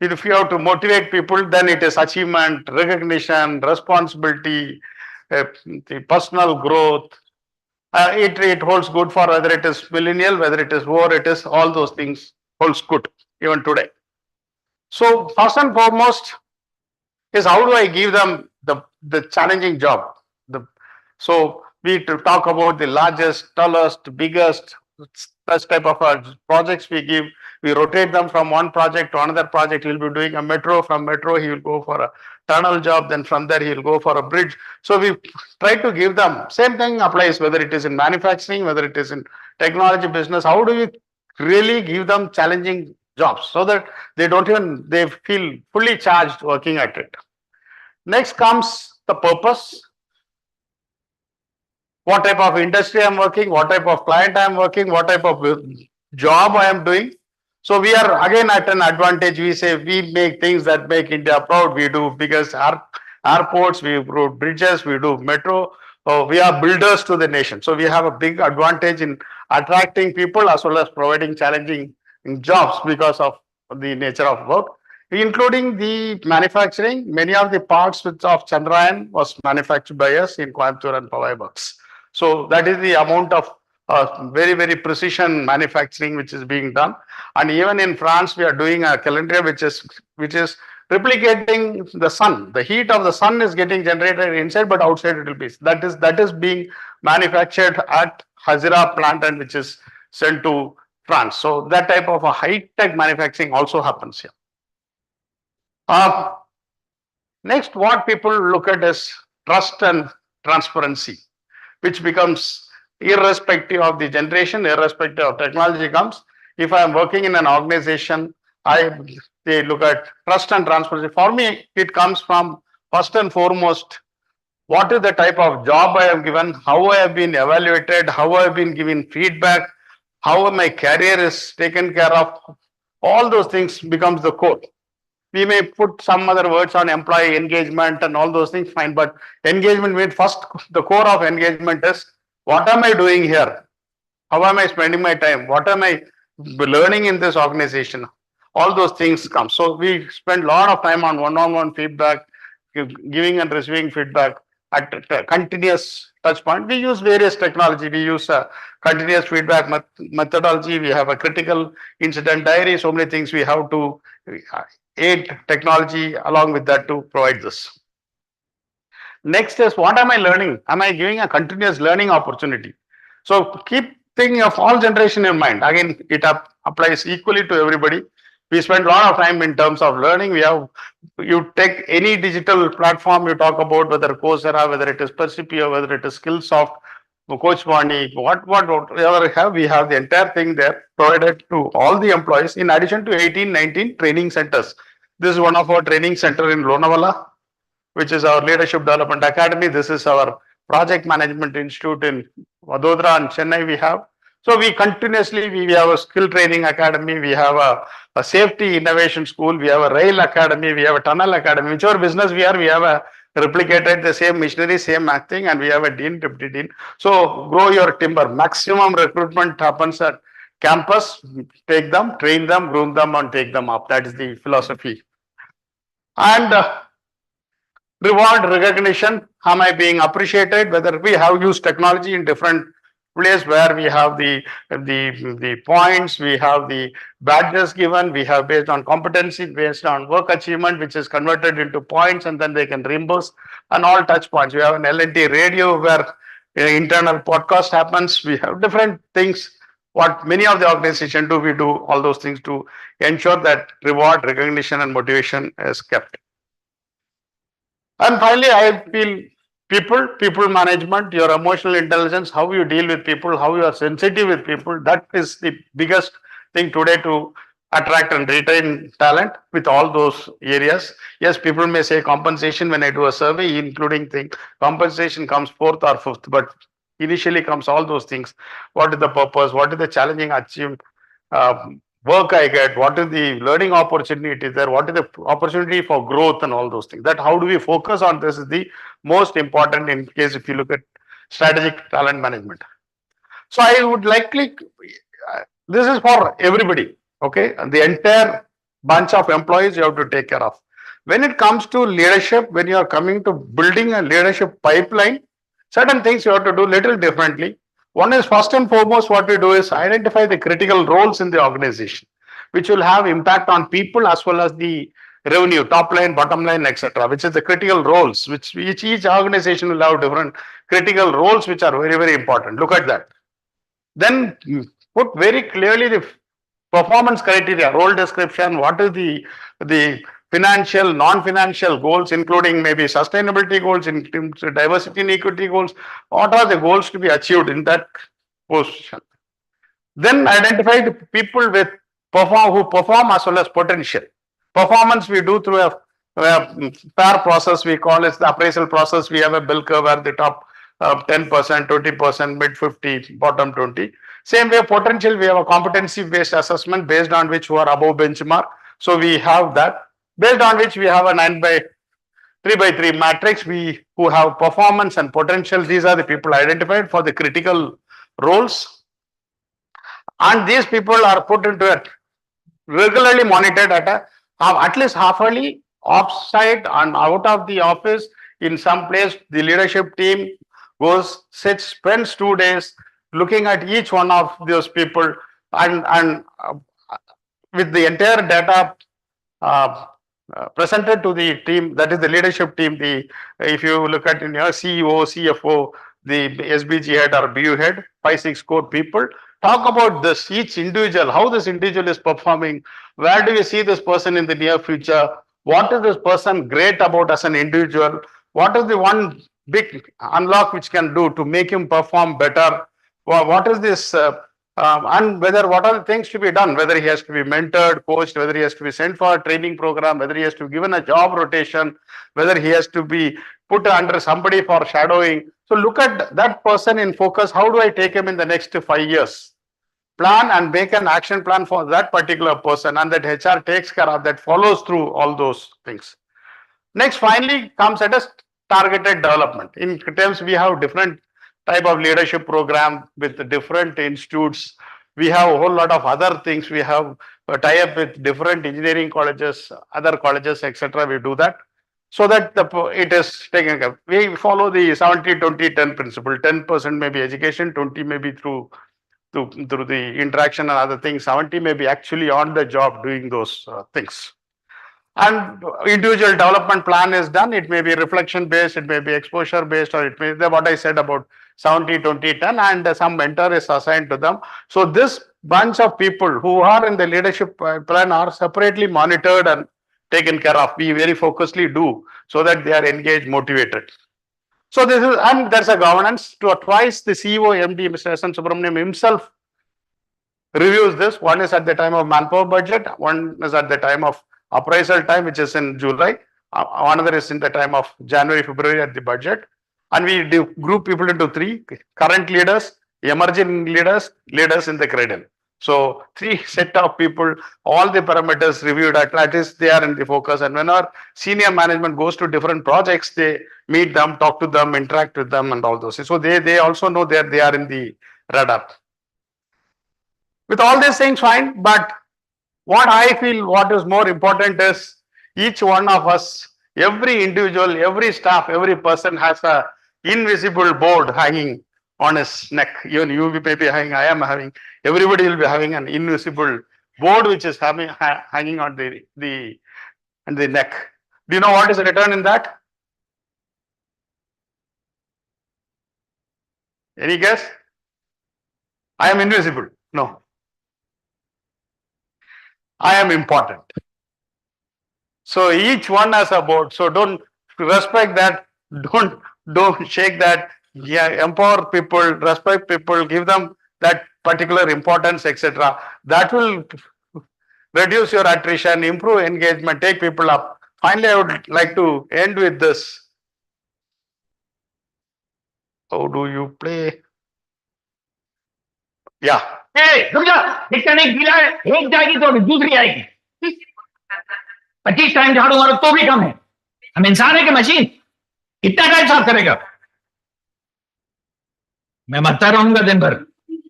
if you have to motivate people, then it is achievement, recognition, responsibility, the personal growth, It holds good for whether it is millennial, whether it is war, it is all those things holds good even today. So first and foremost is how do I give them the challenging job? So we to talk about the largest, tallest, biggest, such type of projects we give. We rotate them from one project to another project. He'll be doing a metro. From metro, he will go for a tunnel job. Then from there, he'll go for a bridge. So we try to give them. Same thing applies whether it is in manufacturing, whether it is in technology business. How do we really give them challenging jobs so that they feel fully charged working at it? Next comes the purpose. What type of industry I'm working, what type of client I'm working, what type of job I am doing. So we are again at an advantage. We say we make things that make India proud. We do biggest airports, we do bridges, we do metro. We are builders to the nation. So we have a big advantage in attracting people as well as providing challenging jobs because of the nature of work, including the manufacturing. Many of the parts of Chandrayaan was manufactured by us in Coimbatore and Powai Works. So that is the amount of very, very precision manufacturing which is being done. And even in France, we are doing a calendar which is replicating the sun. The heat of the sun is getting generated inside, but outside it will be. That is being manufactured at Hazira plant and which is sent to France. So that type of a high-tech manufacturing also happens here. Next, what people look at is trust and transparency, which becomes irrespective of the generation, irrespective of technology comes. If I am working in an organization, they look at trust and transparency. For me, it comes from first and foremost, what is the type of job I have given, how I have been evaluated, how I have been given feedback, how my career is taken care of. All those things becomes the core. We may put some other words on employee engagement and all those things, fine, but engagement means first, the core of engagement is what am I doing here? How am I spending my time? What am I learning in this organization? All those things come. So we spend a lot of time on one-on-one feedback, giving and receiving feedback at continuous touch point. We use various technology. We use a continuous feedback methodology. We have a critical incident diary. So many things we have to aid technology along with that to provide this. Next is what am I learning? Am I giving a continuous learning opportunity? So keep thinking of all generation in mind. Again, it applies equally to everybody. We spend a lot of time in terms of learning. You take any digital platform you talk about, whether Coursera, whether it is Persipio, whether it is Skillsoft, Coachmoney, whatever we have the entire thing there provided to all the employees in addition to 18, 19 training centers. This is one of our training center in Lonavala, which is our Leadership Development Academy. This is our Project Management Institute in Vadodara and Chennai we have. So we continuously, we have a skill training academy, we have a safety innovation school, we have a rail academy, we have a tunnel academy. Whichever business we are, we have a replicated the same machinery, same acting, and we have a dean, deputy dean. So grow your timber. Maximum recruitment happens at campus. Take them, train them, groom them, and take them up. That is the philosophy. And reward, recognition. Am I being appreciated? Whether we have used technology in different place where we have the points, we have the badges given, we have based on competency, based on work achievement, which is converted into points, and then they can reimburse and all touch points. We have an L&T radio where internal podcast happens. We have different things. What many of the organizations do, we do all those things to ensure that reward, recognition, and motivation is kept. And finally, I feel people management, your emotional intelligence, how you deal with people, how you are sensitive with people, that is the biggest thing today to attract and retain talent with all those areas. Yes, people may say compensation when I do a survey, including things. Compensation comes fourth or fifth, but initially comes all those things. What is the purpose? What is the challenging achievement? Work I get, what is the learning opportunity there, what is the opportunity for growth and all those things. That how do we focus on this is the most important in case if you look at strategic talent management. So I would likely, this is for everybody, okay, and the entire bunch of employees you have to take care of. When it comes to leadership, when you are coming to building a leadership pipeline, certain things you have to do little differently. One is first and foremost, what we do is identify the critical roles in the organization, which will have impact on people as well as the revenue, top line, bottom line, etc., which is the critical roles, which each organization will have different critical roles, which are very, very important. Look at that. Then put very clearly the performance criteria, role description, what is the financial, non-financial goals, including maybe sustainability goals, in terms of diversity and equity goals. What are the goals to be achieved in that position? Then identify the people who perform as well as potential. Performance we do through a pair process, we call it the appraisal process. We have a bell curve where the top 10%, 20%, mid 50, bottom 20. Same way, potential, we have a competency based assessment based on which who are above benchmark. So we have that, based on which we have a 3x3 matrix. We who have performance and potential, these are the people identified for the critical roles. And these people are put into it, regularly monitored at least half-yearly, off-site and out of the office. In some place, the leadership team goes, spends 2 days looking at each one of those people and with the entire data presented to the team, that is the leadership team. If you look at in your CEO, CFO, the SBG head or BU head, 5-6 core people, talk about this, each individual, how this individual is performing, where do you see this person in the near future, what is this person great about as an individual, what is the one big unlock which can do to make him perform better, what is this and whether what are the things to be done, whether he has to be mentored, coached, whether he has to be sent for a training program, whether he has to be given a job rotation, whether he has to be put under somebody for shadowing. So look at that person in focus. How do I take him in the next 5 years? Plan and make an action plan for that particular person, and that HR takes care of that, follows through all those things. Next, finally comes at a targeted development. In terms, we have different type of leadership program with different institutes. We have a whole lot of other things. We have a tie-up with different engineering colleges, other colleges, etc. We do that so that it is taken care of. We follow the 70-20-10 principle. 10% may be education, 20 may be through the interaction and other things. 70 may be actually on the job doing those things. And individual development plan is done. It may be reflection based, it may be exposure based, or it may be what I said about 70-20-10, and some mentor is assigned to them. So this bunch of people who are in the leadership plan are separately monitored and taken care of. We very focusedly do so that they are engaged, motivated. So this is, and there's a governance. Twice the CEO, MD, Mr. S. N. Subramaniam himself reviews this. One is at the time of manpower budget, one is at the time of appraisal time, which is in July. Another is in the time of January, February at the budget. And we do group people into 3: current leaders, emerging leaders, leaders in the cradle. So 3 set of people, all the parameters reviewed, at least they are in the focus. And when our senior management goes to different projects, they meet them, talk to them, interact with them and all those. So they also know that they are in the radar. With all these things, fine, but what I feel what is more important is each one of us, every individual, every staff, every person has a invisible board hanging on his neck. Even you may be having, I am having, everybody will be having an invisible board which is hanging on the neck. Do you know what is the return in that? Any guess? I am invisible. No. I am important. So each one has a board. So don't respect that. Don't shake that. Yeah, empower people, respect people, give them that particular importance, etc. That will reduce your attrition, improve engagement, take people up. Finally, I would like to end with this. How do you play? Yeah. Hey, रुक जा, इसका नहीं गीला है, एक जाएगी तो दूसरी आएगी। 25 टाइम झाड़ू मारो तो भी कम है। हम इंसान है कि मशीन? कितना टाइम साफ करेगा? मैं मरता रहूंगा दिन भर,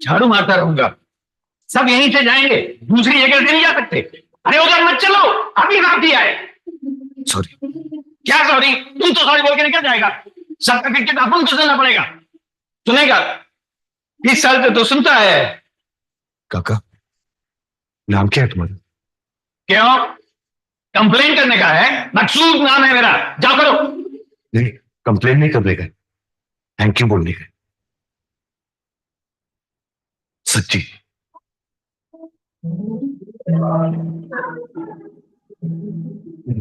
झाड़ू मारता रहूंगा। सब यहीं से जाएंगे, दूसरी जगह से नहीं जा सकते। अरे उधर मत चलो, अभी साफ किया है। सॉरी। क्या सॉरी? तू तो सॉरी बोल के निकल जाएगा। सबका क्रिकेट अपन को सुनना पड़ेगा। सुनेगा? 20 साल से तो सुनता है। काका, नाम क्या है तुम्हारा? क्यों? कंप्लेन करने का है? मकसूद नाम है मेरा, जाओ करो। नहीं, कंप्लेन नहीं करने का, थैंक यू बोलने का। सच्ची।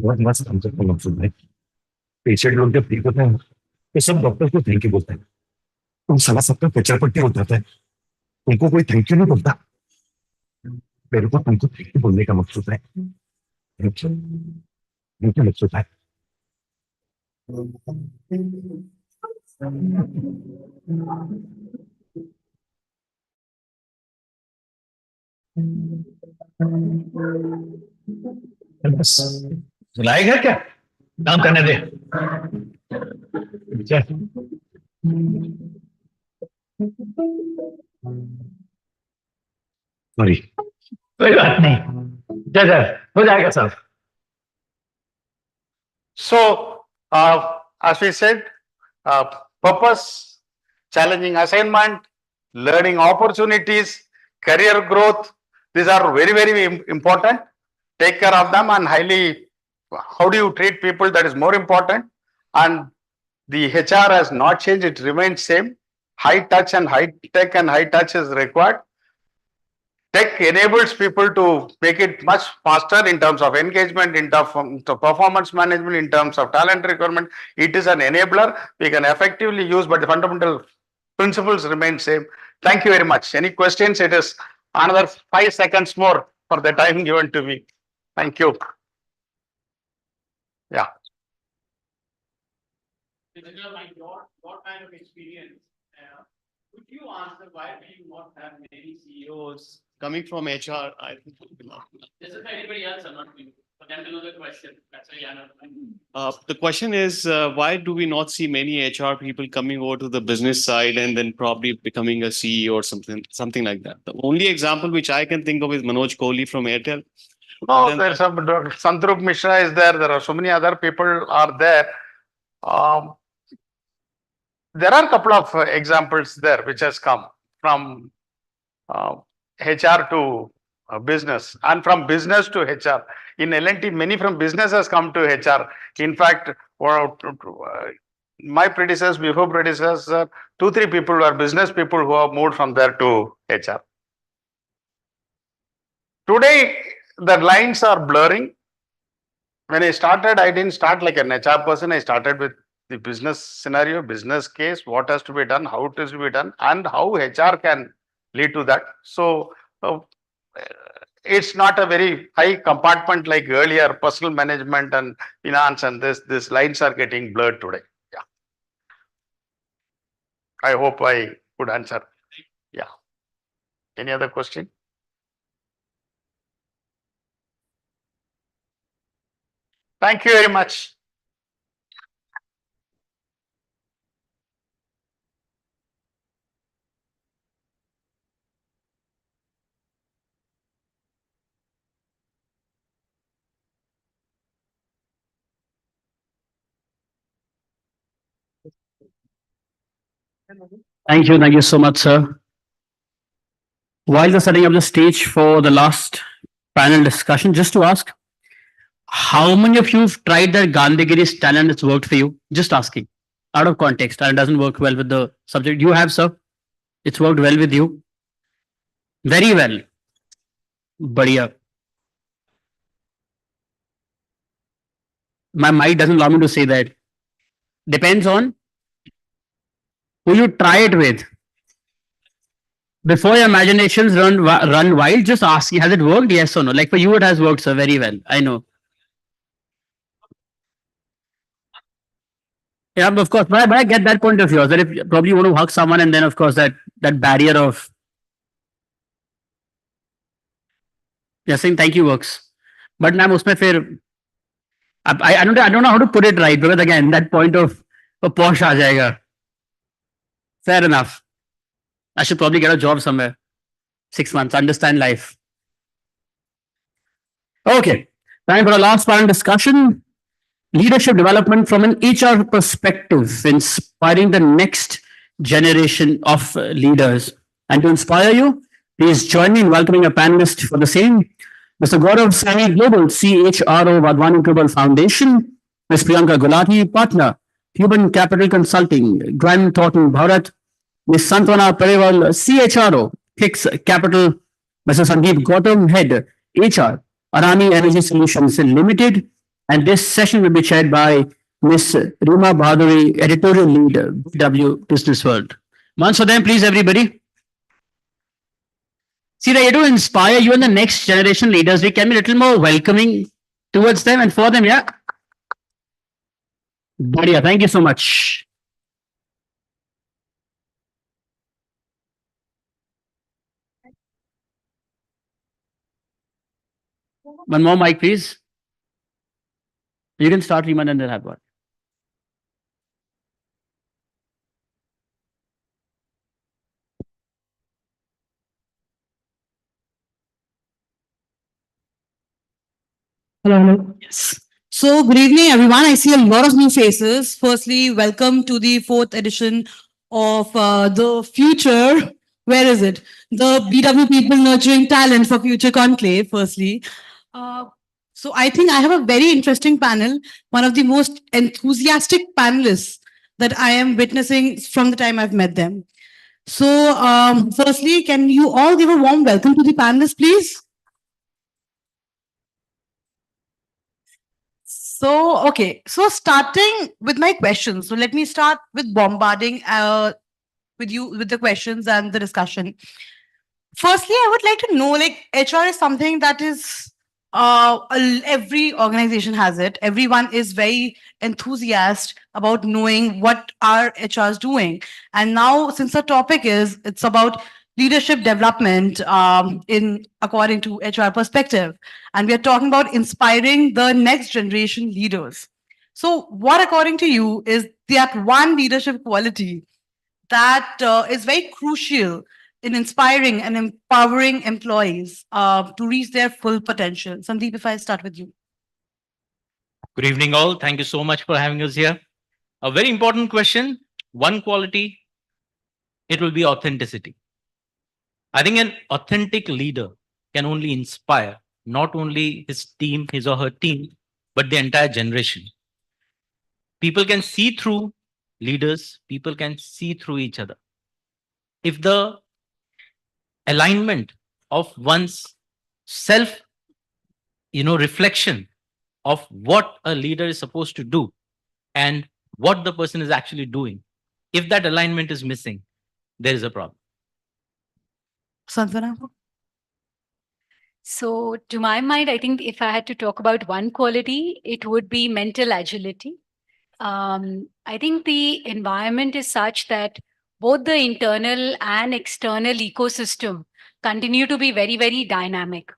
बहुत मस्त कंसेप्ट है मकसूद भाई। पेशेंट लोग जब ठीक होते हैं तो सब डॉक्टर को थैंक यू बोलते हैं। तुम साला सबका कचरा पट्टी हो जाता है, तुमको कोई थैंक यू नहीं बोलता। मेरे को तुमको थैंक यू बोलने का मकसूद है। थैंक यू मकसूद है। बस सुनाएगा क्या? काम करने दे। सॉरी। कोई बात नहीं, जय हो जाएगा सब। So, as we said, purpose, challenging assignment, learning opportunities, career growth, these are very, very important. Take care of them and how do you treat people, that is more important. And the HR has not changed, it remains same. High touch and high tech and high touch is required. Tech enables people to make it much faster in terms of engagement, in terms of performance management, in terms of talent requirement. It is an enabler we can effectively use, but the fundamental principles remain same. Thank you very much. Any questions? It is another 5 seconds more for the time given to me. Thank you. Yeah. What kind of experience? Could you answer why do you not have many CEOs coming from HR? I think this is for anybody else, I'm not for them to know the question. That's why the question is, why do we not see many HR people coming over to the business side and then probably becoming a CEO or something like that? The only example which I can think of is Manoj Kohli from Airtel. No, there's some Sandrup Mishra is there. There are so many other people are there. There are a couple of examples there which has come from HR to business and from business to HR. In L&T, many from business has come to HR. In fact, my predecessors, before predecessors, 2-3 people were business people who have moved from there to HR. Today, the lines are blurring. When I started, I didn't start like an HR person. I started with the business scenario, business case, what has to be done, how it is to be done, and how HR can lead to that. So, it's not a very high compartment like earlier, personal management and finance, and these lines are getting blurred today. Yeah. I hope I could answer. Yeah. Any other question? Thank you very much. Thank you so much, sir. While they're setting up the stage for the last panel discussion, just to ask, how many of you have tried that Gandhigiri stand and it's worked for you? Just asking, out of context, and it doesn't work well with the subject. You have, sir? It's worked well with you? Very well. Badhiya. My mic doesn't allow me to say that. Depends on who you try it with. Before your imaginations run wild, just ask, has it worked? Yes or no? Like for you, it has worked, sir, very well. I know. Yeah, of course. But I get that point of yours that if probably you want to hug someone and then of course that barrier of saying thank you works. But now usme fir I don't know how to put it right because again that point of a posh aa jayega. Fair enough. I should probably get a job somewhere. 6 months, understand life. Okay. Time for a last panel discussion. Leadership development from an HR perspective, inspiring the next generation of leaders. And to inspire you, please join me in welcoming a panelist for the same, Mr. Gaurav Saini, Global CHRO, Vadhwani Global Foundation, Ms. Priyanka Gulati, Partner, Human Capital Consulting, Grant Thornton Bharat, Ms. Santwana Periwal, CHRO, Hicks Capital, Mr. Sandeep Gautam, Head, HR, Arani Energy Solutions Limited, and this session will be chaired by Ms. Rima Bhaduri, Editorial Lead, BW Business World. Once for them, please, everybody. See, they to inspire you and the next generation leaders. We can be a little more welcoming towards them and for them, yeah? Badhiya, thank you so much. One more mic, please. You can start, Rima, and then have one. Hello. Yes. So, good evening, everyone. I see a lot of new faces. Firstly, welcome to the 4th edition of the Future. Where is it? The BW People Nurturing Talent for Future Conclave, firstly. So, I think I have a very interesting panel, one of the most enthusiastic panelists that I am witnessing from the time I've met them. So, firstly, can you all give a warm welcome to the panelists, please? So, okay. So starting with my questions. So let me start with bombarding with you with the questions and the discussion. Firstly, I would like to know, like, HR is something that is every organization has it. Everyone is very enthusiastic about knowing what our HR is doing. And now, since the topic is, it's about leadership development in according to HR perspective. And we are talking about inspiring the next generation leaders. So what, according to you, is that one leadership quality that is very crucial in inspiring and empowering employees to reach their full potential? Sandeep, if I start with you. Good evening, all. Thank you so much for having us here. A very important question. One quality, it will be authenticity. I think an authentic leader can only inspire not only his team, his or her team, but the entire generation. People can see through leaders, people can see through each other. If the alignment of one's self, reflection of what a leader is supposed to do and what the person is actually doing, if that alignment is missing, there is a problem. Santwana? So to my mind, I think if I had to talk about one quality, it would be mental agility. I think the environment is such that both the internal and external ecosystem continue to be very, very dynamic.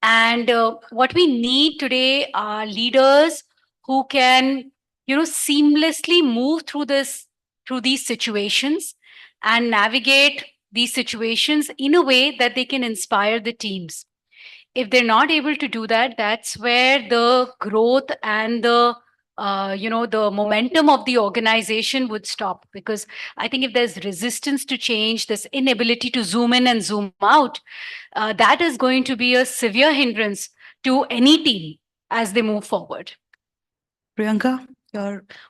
And what we need today are leaders who can, seamlessly move through these situations and navigate these situations in a way that they can inspire the teams. If they're not able to do that, that's where the growth and the the momentum of the organization would stop. Because I think if there's resistance to change, this inability to zoom in and zoom out, that is going to be a severe hindrance to any team as they move forward. Priyanka,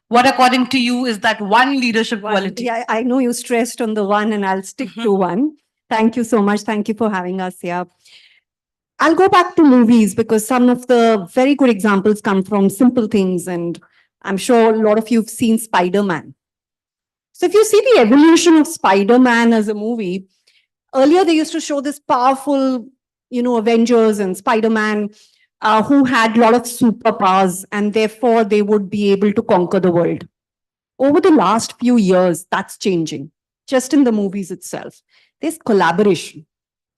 what according to you is that one leadership quality? Yeah, I know you stressed on the one and I'll stick to one. Thank you so much. Thank you for having us here. I'll go back to movies because some of the very good examples come from simple things. And I'm sure a lot of you have seen Spider-Man. So if you see the evolution of Spider-Man as a movie, earlier they used to show this powerful, Avengers and Spider-Man who had a lot of superpowers and therefore they would be able to conquer the world. Over the last few years, that's changing. Just in the movies itself, there's collaboration.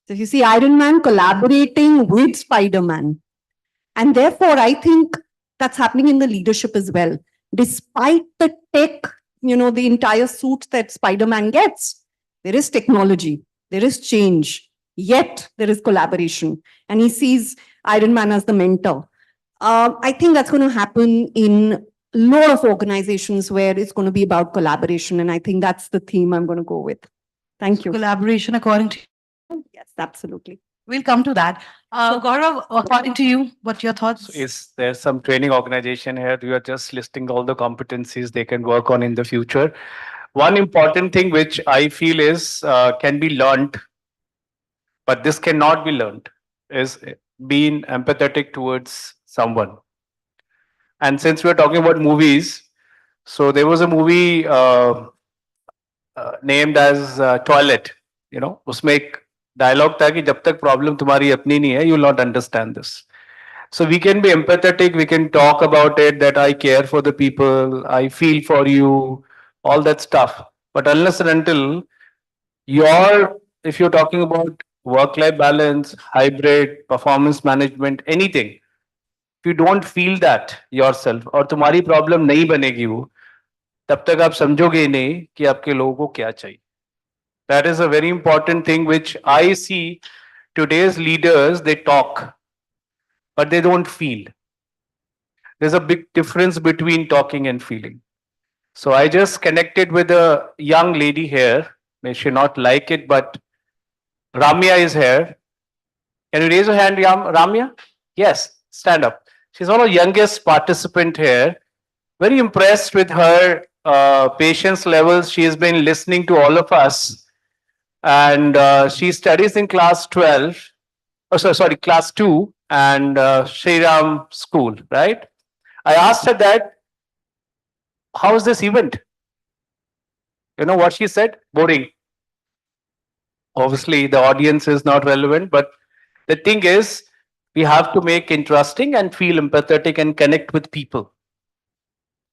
So you see Iron Man collaborating with Spider-Man. And therefore, I think that's happening in the leadership as well. Despite the tech, the entire suit that Spider-Man gets, there is technology, there is change, yet there is collaboration. And he sees Iron Man as the mentor. I think that's going to happen in a lot of organizations where it's going to be about collaboration. And I think that's the theme I'm going to go with. Thank you. Collaboration according to Yes, absolutely. We'll come to that. Gaurav, according to you, what your thoughts? Is there some training organization here? You are just listing all the competencies they can work on in the future. One important thing which I feel is can be learned, but this cannot be learned, is being empathetic towards someone. And since we're talking about movies, so there was a movie named as Toilet. You know, उसमें एक dialogue था कि जब तक problem तुम्हारी अपनी नहीं है, you will not understand this. So we can be empathetic, we can talk about it, that I care for the people, I feel for you, all that stuff. But unless and until if you're talking about work-life balance, hybrid, performance management, anything, if you don't feel that yourself, और तुम्हारी problem नहीं बनेगी वो, तब तक आप समझोगे नहीं कि आपके लोगों को क्या चाहिए. That is a very important thing which I see today's leaders, they talk, but they don't feel. There's a big difference between talking and feeling. So I just connected with a young lady here. May she not like it, but Ramya is here. Can you raise your hand, Ramya? Yes, stand up. She's one of the youngest participant here. Very impressed with her patience levels. She has been listening to all of us. And she studies in class 12. Oh, sorry, class 2 and Shriram school, right? I asked her that, how is this event? You know what she said? Boring. Obviously, the audience is not relevant, but the thing is, we have to make interesting and feel empathetic and connect with people.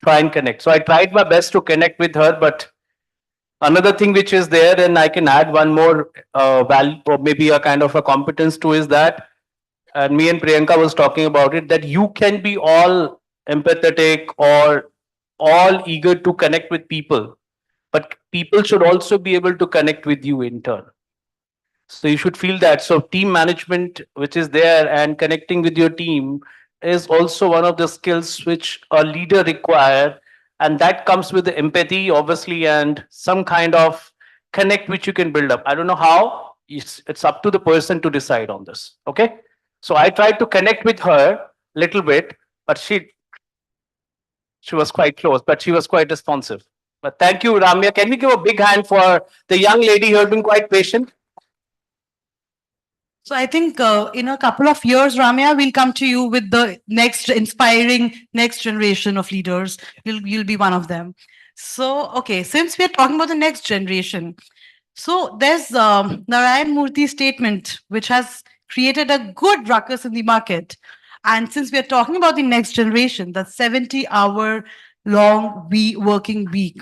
Try and connect. So I tried my best to connect with her, but another thing which is there, and I can add one more value or maybe a kind of a competence to, is that, and me and Priyanka was talking about it, that you can be all empathetic or all eager to connect with people, but people should also be able to connect with you in turn. So you should feel that. So team management, which is there, and connecting with your team is also one of the skills which a leader require. And that comes with the empathy, obviously, and some kind of connect which you can build up. I don't know how. It's up to the person to decide on this. Okay. So I tried to connect with her a little bit, but she was quite close, but she was quite responsive. But thank you, Ramya. Can we give a big hand for the young lady who has been quite patient? So I think in a couple of years, Ramya, we'll come to you with the next inspiring next generation of leaders. You'll be one of them. So, okay, since we're talking about the next generation, so there's Narayan Murthy's statement, which has created a good ruckus in the market. And since we're talking about the next generation, the 70-hour long working week,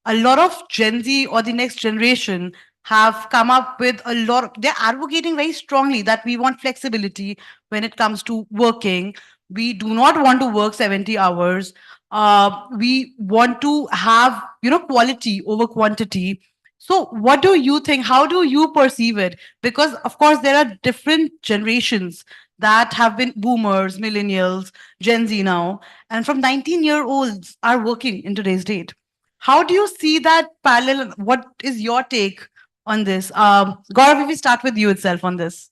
a lot of Gen Z or the next generation have come up with a lot. They're advocating very strongly that we want flexibility when it comes to working. We do not want to work 70 hours. We want to have, quality over quantity. So what do you think? How do you perceive it? Because of course, there are different generations that have been boomers, millennials, Gen Z now, and from 19-year-olds are working in today's date. How do you see that parallel? What is your take on this? Gaurav, if we start with you itself on this.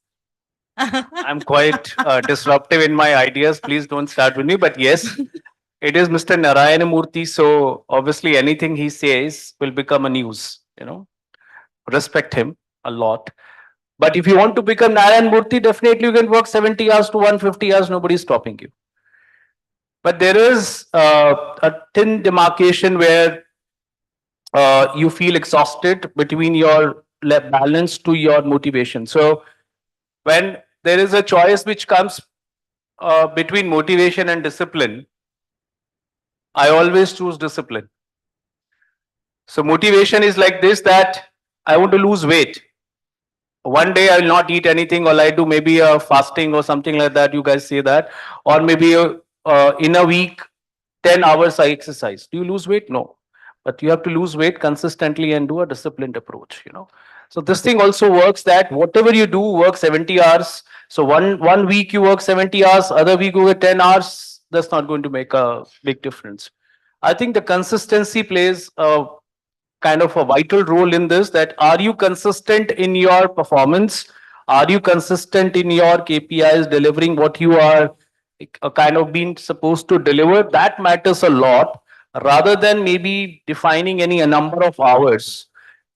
I'm quite disruptive in my ideas. Please don't start with me. But yes, it is Mr. Narayana Murthy. So obviously anything he says will become a news, Respect him a lot. But if you want to become Narayana Murthy, definitely you can work 70 hours to 150 hours. Nobody's stopping you. But there is a thin demarcation where you feel exhausted between your balance to your motivation. So when there is a choice which comes between motivation and discipline, I always choose discipline. So motivation is like this, that I want to lose weight. One day I will not eat anything, or I do maybe a fasting or something like that. You guys say that. Or maybe in a week, 10 hours I exercise. Do you lose weight? No. But you have to lose weight consistently and do a disciplined approach, So this thing also works that whatever you do, work 70 hours. So one week you work 70 hours, other week you work 10 hours. That's not going to make a big difference. I think the consistency plays a kind of a vital role in this, that are you consistent in your performance? Are you consistent in your KPIs, delivering what you are kind of being supposed to deliver? That matters a lot, rather than maybe defining any a number of hours.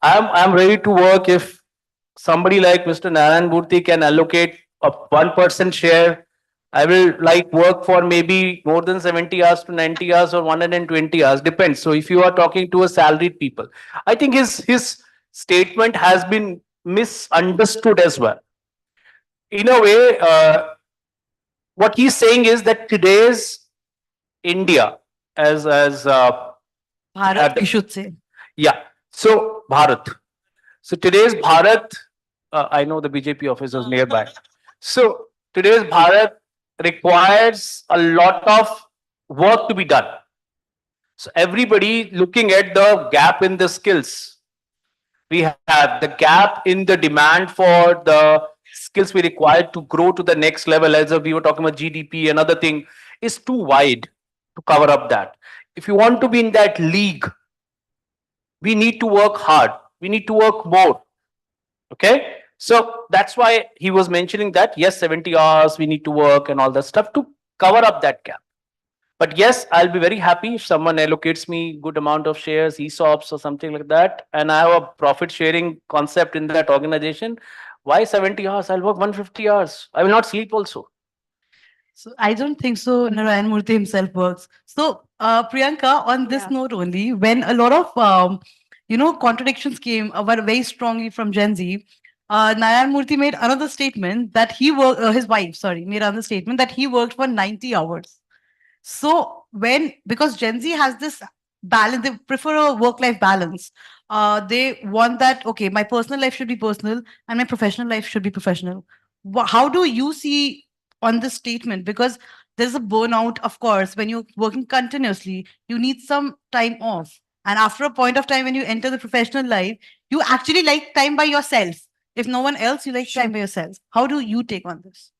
I'm ready to work if somebody like Mr. Narayan Murthy can allocate a 1% share. I will like work for maybe more than 70 hours to 90 hours or 120 hours, depends. So if you are talking to a salaried people, I think his statement has been misunderstood as well. In a way, what he's saying is that today's India, as Bharat, you should say. yeah. So Bharat. So today's Bharat, I know the BJP office is nearby. So today's Bharat requires a lot of work to be done. So everybody looking at the gap in the skills. We have the gap in the demand for the skills we require to grow to the next level. As we were talking about GDP, another thing is too wide to cover up that. If you want to be in that league, we need to work hard. We need to work more. Okay. So that's why he was mentioning that, yes, 70 hours we need to work and all that stuff to cover up that gap. But yes, I'll be very happy if someone allocates me good amount of shares, ESOPs or something like that, and I have a profit sharing concept in that organization. Why 70 hours? I'll work 150 hours. I will not sleep also. So I don't think so Narayan Murthy himself works. So Priyanka, on this note only, when a lot of contradictions came were very strongly from Gen Z, Narayan Murthy made another statement that he worked, his wife, sorry, made another statement that he worked for 90 hours. So because Gen Z has this balance, they prefer a work-life balance. They want that, okay, my personal life should be personal and my professional life should be professional. How do you see on this statement? Because there's a burnout, of course, when you're working continuously, you need some time off. And after a point of time, when you enter the professional life, you actually like time by yourself. If no one else, you like time by yourself. How do you take on this?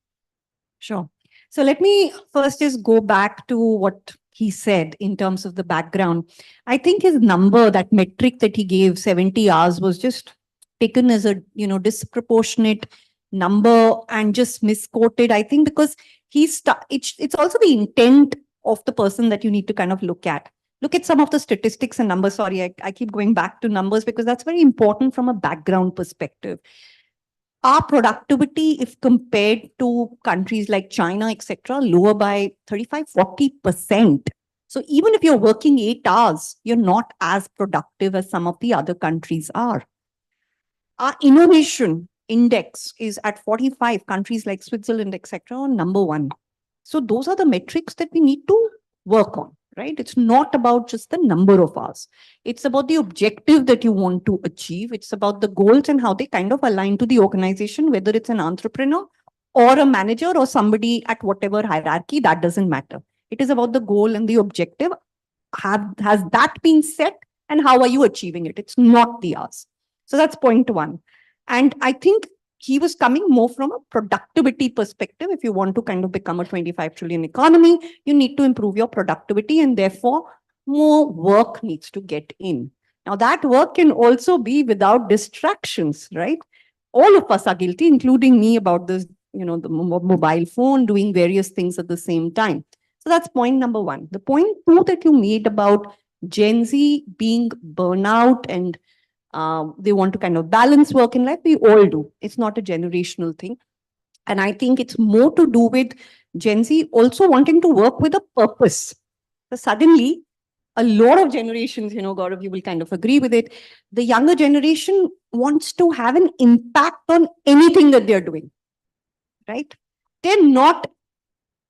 Sure. So let me first just go back to what he said in terms of the background. I think his number, that metric that he gave, 70 hours, was just taken as a disproportionate number and just misquoted. I think because it's also the intent of the person that you need to kind of look at. Look at some of the statistics and numbers. Sorry, I keep going back to numbers because that's very important from a background perspective. Our productivity, if compared to countries like China, etc., lower by 35-40%. So even if you're working 8 hours, you're not as productive as some of the other countries are. Our innovation index is at 45. Countries like Switzerland, etc., are number 1. So those are the metrics that we need to work on. Right? It's not about just the number of hours. It's about the objective that you want to achieve. It's about the goals and how they kind of align to the organization, whether it's an entrepreneur or a manager or somebody at whatever hierarchy, that doesn't matter. It is about the goal and the objective. Has that been set and how are you achieving it? It's not the hours. So that's point 1. And I think he was coming more from a productivity perspective. If you want to kind of become a 25 trillion economy, you need to improve your productivity and therefore more work needs to get in. Now that work can also be without distractions, right? All of us are guilty, including me, about this, the mobile phone, doing various things at the same time. So that's point number 1. The point 2 that you made about Gen Z being burnout and they want to kind of balance work and life. We all do. It's not a generational thing. And I think it's more to do with Gen Z also wanting to work with a purpose. So suddenly, a lot of generations, Gaurav, you will kind of agree with it. The younger generation wants to have an impact on anything that they're doing, right? They're not,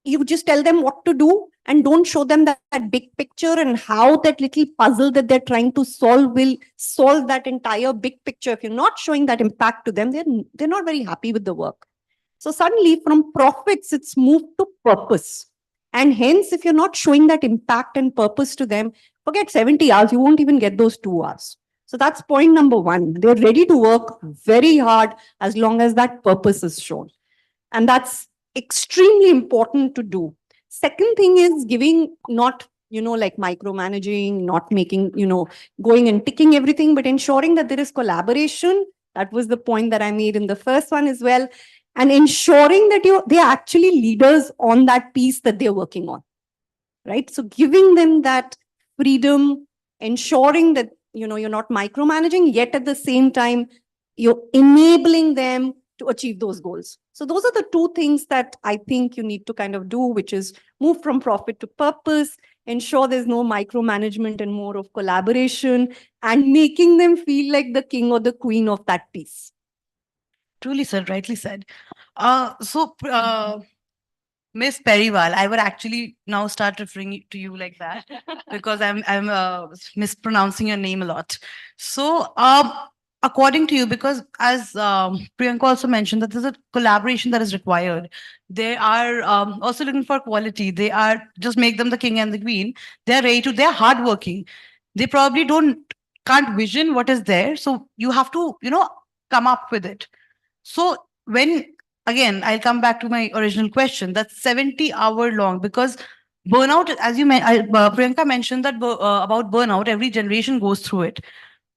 you just tell them what to do and don't show them that big picture and how that little puzzle that they're trying to solve will solve that entire big picture. If you're not showing that impact to them, they're not very happy with the work. So suddenly from profits, it's moved to purpose. And hence, if you're not showing that impact and purpose to them, forget 70 hours, you won't even get those 2 hours. So that's point number 1. They're ready to work very hard as long as that purpose is shown. And that's extremely important to do. Second thing is giving not like micromanaging, not making, going and ticking everything, but ensuring that there is collaboration. That was the point that I made in the first one as well. And ensuring that they are actually leaders on that piece that they're working on, right? So giving them that freedom, ensuring that, you're not micromanaging, yet at the same time, you're enabling them to achieve those goals. So those are the two things that I think you need to kind of do, which is move from profit to purpose, ensure there's no micromanagement and more of collaboration, and making them feel like the king or the queen of that piece. Truly said, rightly said. Miss Periwal, I would actually now start referring to you like that because I'm mispronouncing your name a lot. So, according to you, because as Priyanka also mentioned, that there's a collaboration that is required. They are also looking for quality. They are just make them the king and the queen. They're ready to. They're hardworking. They probably can't vision what is there. So you have to come up with it. So when again, I'll come back to my original question. That's 70-hour long because burnout, as Priyanka mentioned that about burnout, every generation goes through it.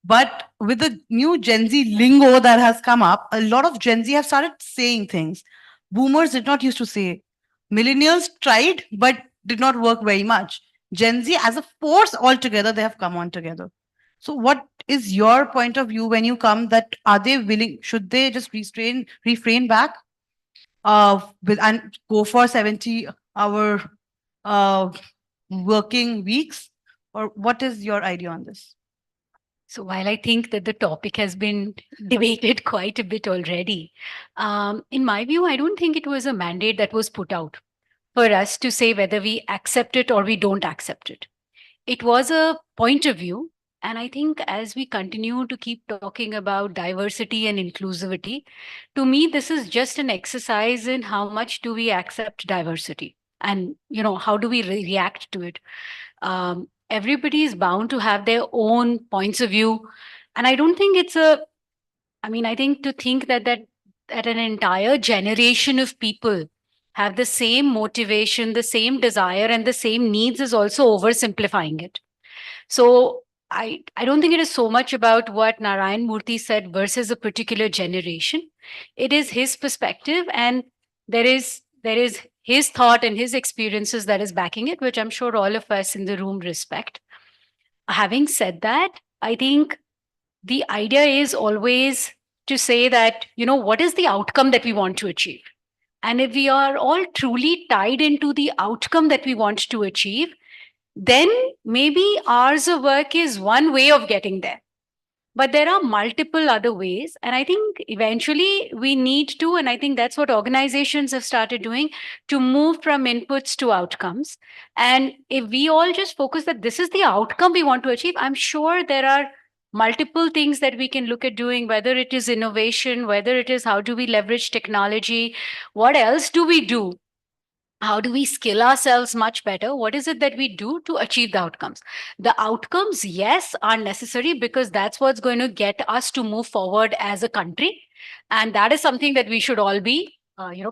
But with the new Gen Z lingo that has come up, a lot of Gen Z have started saying things. Boomers did not used to say. Millennials tried, but did not work very much. Gen Z, as a force altogether, they have come on together. So what is your point of view when you come that are they willing, should they just refrain back and go for 70-hour working weeks? Or what is your idea on this? So while I think that the topic has been debated quite a bit already, in my view, I don't think it was a mandate that was put out for us to say whether we accept it or we don't accept it. It was a point of view. And I think as we continue to keep talking about diversity and inclusivity, to me, this is just an exercise in how much do we accept diversity and, how do we react to it? Everybody is bound to have their own points of view. And I don't think I think to think that an entire generation of people have the same motivation, the same desire, and the same needs is also oversimplifying it. So I don't think it is so much about what Narayan Murthy said versus a particular generation. It is his perspective, and there is his thought and his experiences that is backing it, which I'm sure all of us in the room respect. Having said that, I think the idea is always to say that, what is the outcome that we want to achieve? And if we are all truly tied into the outcome that we want to achieve, then maybe hours of work is one way of getting there. But there are multiple other ways. And I think eventually we need to, and I think that's what organizations have started doing, to move from inputs to outcomes. And if we all just focus that this is the outcome we want to achieve, I'm sure there are multiple things that we can look at doing, whether it is innovation, whether it is how do we leverage technology, what else do we do? How do we skill ourselves much better? What is it that we do to achieve the outcomes? The outcomes, yes, are necessary because that's what's going to get us to move forward as a country. And that is something that we should all be,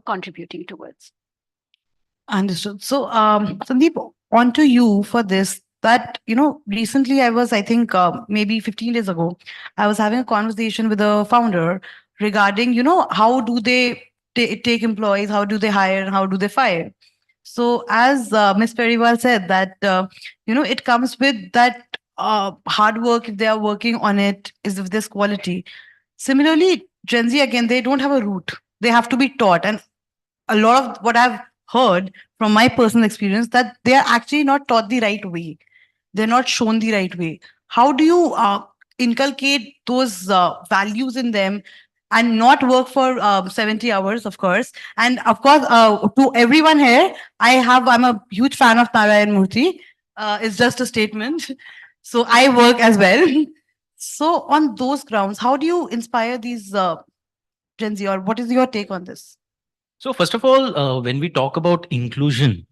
contributing towards. Understood. So, Sandeep, on to you for this. That, recently I think maybe 15 days ago, I was having a conversation with a founder regarding, how do they take employees, how do they hire, and how do they fire? So, as Ms. Periwal said, that, it comes with that hard work if they are working on it, is if there's quality. Similarly, Gen Z, again, they don't have a route. They have to be taught. And a lot of what I've heard from my personal experience that they are actually not taught the right way. They're not shown the right way. How do you inculcate those values in them and not work for 70 hours, of course? And of course, to everyone here, I'm a huge fan of Narayan Murthy. It's just a statement. So I work as well. So on those grounds, how do you inspire these Gen Z, or what is your take on this? So first of all, when we talk about inclusion,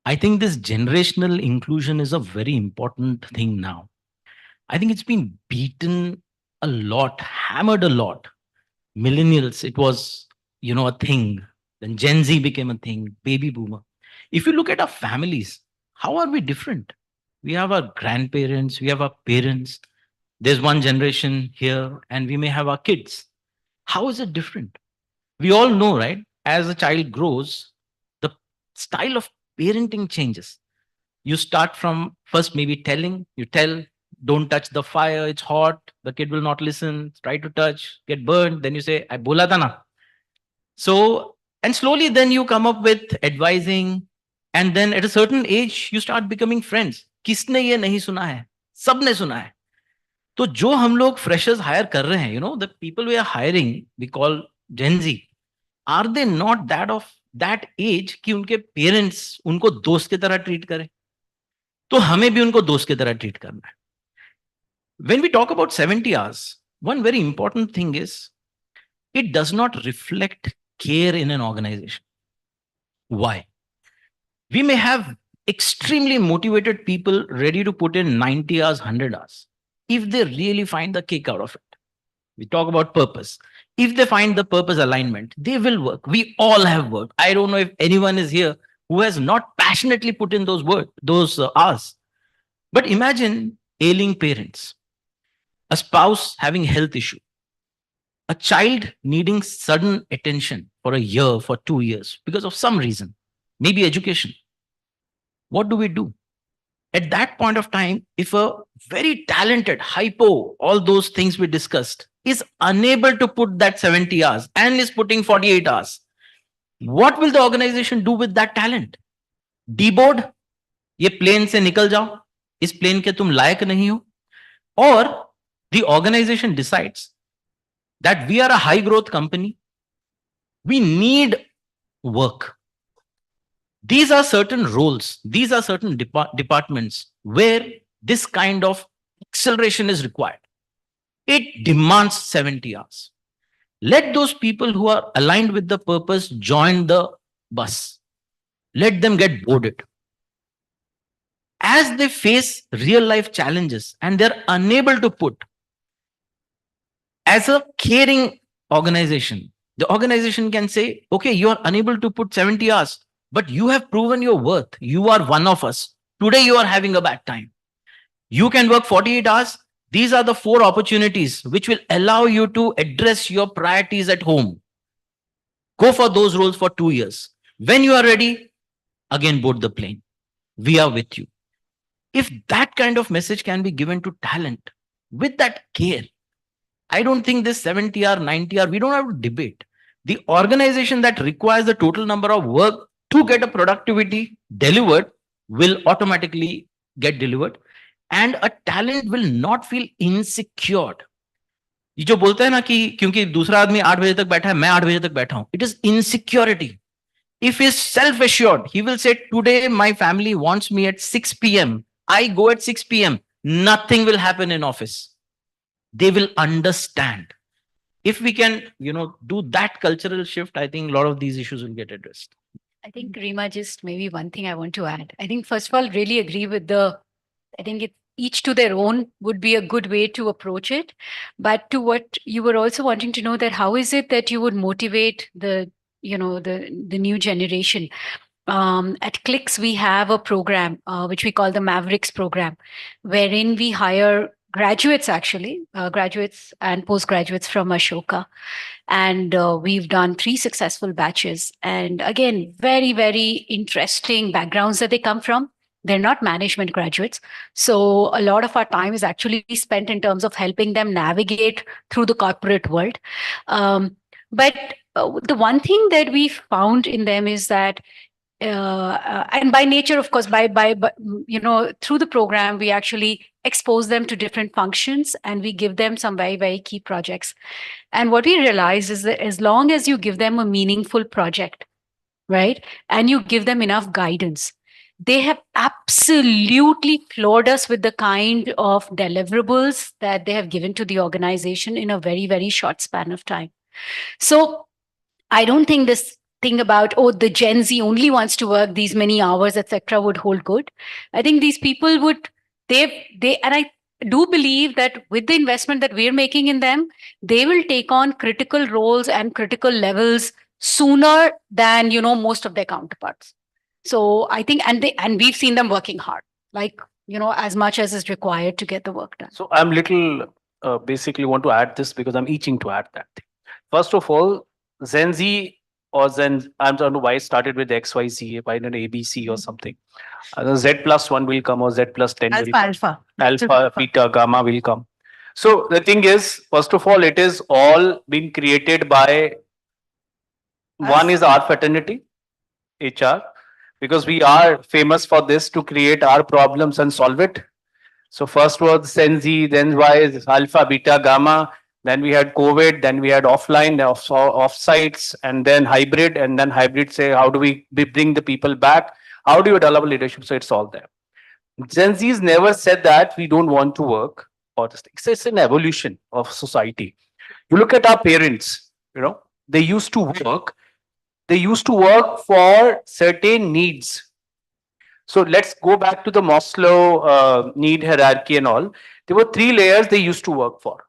I think this generational inclusion is a very important thing now. I think it's been beaten a lot, hammered a lot. Millennials, it was, a thing. Then Gen Z became a thing, baby boomer. If you look at our families, How are we different? We have our grandparents, we have our parents. There's one generation here, and we may have our kids. How is it different? We all know, right? As a child grows, the style of parenting changes. You start from first maybe telling, you tell, don't touch the fire, it's hot, the kid will not listen, try to touch, get burned. Then you say, I bola tha na. So, and slowly then you come up with advising, and then at a certain age, you start becoming friends. किसने ये नहीं सुना है? सबने सुना है. तो जो हम लोग freshers hire कर रहे हैं, the people we are hiring, we call Gen Z, are they not that of that age कि उनके parents उनको दोस्त की तरह treat करें? तो हमें भी उनको दोस्त की तरह treat करना है. When we talk about 70 hours, one very important thing is it does not reflect care in an organization. Why? We may have extremely motivated people ready to put in 90 hours, 100 hours, if they really find the kick out of it. We talk about purpose. If they find the purpose alignment, they will work. We all have worked. I don't know if anyone is here who has not passionately put in those hours. But imagine ailing parents, a spouse having health issue, a child needing sudden attention for a year, for 2 years, because of some reason, maybe education. What do we do? At that point of time, if a very talented, hypo, all those things we discussed, is unable to put that 70 hours and is putting 48 hours, what will the organization do with that talent? Deboard? ये plane से निकल जाओ, इस plane के तुम लायक नहीं हो? Or the organization decides that we are a high growth company, we need work. These are certain roles, these are certain departments where this kind of acceleration is required. It demands 70 hours. Let those people who are aligned with the purpose join the bus. Let them get boarded. As they face real life challenges and they're unable to put, as a caring organization, the organization can say, okay, you are unable to put 70 hours, but you have proven your worth. You are one of us. Today you are having a bad time. You can work 48 hours. These are the 4 opportunities which will allow you to address your priorities at home. Go for those roles for 2 years. When you are ready, again board the plane. We are with you. If that kind of message can be given to talent with that care, I don't think this 70 hour, 90 hour, we don't have to debate. The organization that requires the total number of work to get a productivity delivered will automatically get delivered, and a talent will not feel insecure. ये जो बोलते हैं ना कि क्योंकि दूसरा आदमी 8 बजे तक बैठा है, मैं 8 बजे तक बैठा हूं. It is insecurity. If he is self-assured, he will say, today my family wants me at 6 p.m. I go at 6 p.m. Nothing will happen in office. They will understand. If we can, do that cultural shift, I think a lot of these issues will get addressed. I think, Rima, just maybe one thing I want to add. I think, first of all, really agree with I think each to their own would be a good way to approach it. But to what you were also wanting to know, that how is it that you would motivate the new generation? At Clicks, we have a program which we call the Mavericks program, wherein we hire graduates, graduates and postgraduates from Ashoka. And we've done 3 successful batches. And again, very, very interesting backgrounds that they come from. They're not management graduates. So a lot of our time is actually spent in terms of helping them navigate through the corporate world. But the one thing that we found in them is that and by nature, of course, by through the program, we actually expose them to different functions and we give them some very, very key projects. And what we realize is that as long as you give them a meaningful project, right, and you give them enough guidance, they have absolutely floored us with the kind of deliverables that they have given to the organization in a very, very short span of time. So I don't think this thing about, the Gen Z only wants to work these many hours, etc., would hold good. I think these people would, and I do believe that with the investment that we're making in them, they will take on critical roles and critical levels sooner than, most of their counterparts. So I think, and we've seen them working hard, like, as much as is required to get the work done. So I'm little basically want to add this because I'm itching to add that thing. First of all, Gen Z or Zen, I don't know why it started with XYZ, why not ABC or something. Z plus 1 will come or Z plus 10 will Alpha, come. alpha. Alpha, beta, gamma will come. So the thing is, first of all, it is all been created by one is our fraternity, HR, because we are famous for this to create our problems and solve it. So first was Gen Z, then Y is alpha, beta, gamma. Then we had COVID, then we had offline, off sites, and then hybrid, and then hybrid say, how do we bring the people back? How do you develop leadership? So it's all there. Gen Zs never said that we don't want to work or this thing. It's an evolution of society. You look at our parents, they used to work. They used to work for certain needs. So let's go back to the Maslow need hierarchy and all. There were 3 layers they used to work for.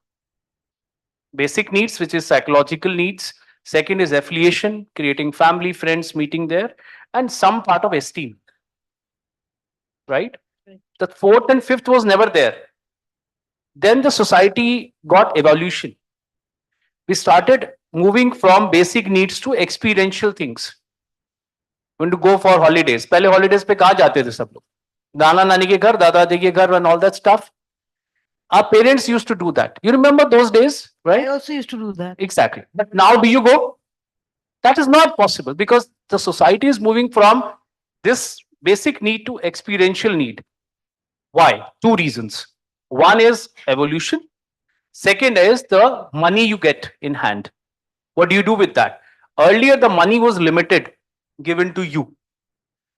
Basic needs, which is psychological needs. Second is affiliation, creating family, friends, meeting there, and some part of esteem. Right? The 4th and 5th was never there. Then the society got evolution. We started moving from basic needs to experiential things. When to go for holidays. पहले holidays पे कहाँ जाते थे सब लोग? नाना नानी के घर, दादा दादी के घर, and all that stuff. Our parents used to do that. You remember those days, right? I also used to do that. Exactly. But now do you go? That is not possible because the society is moving from this basic need to experiential need. Why? 2 reasons. One is evolution. Second is the money you get in hand. What do you do with that? Earlier, the money was limited, given to you,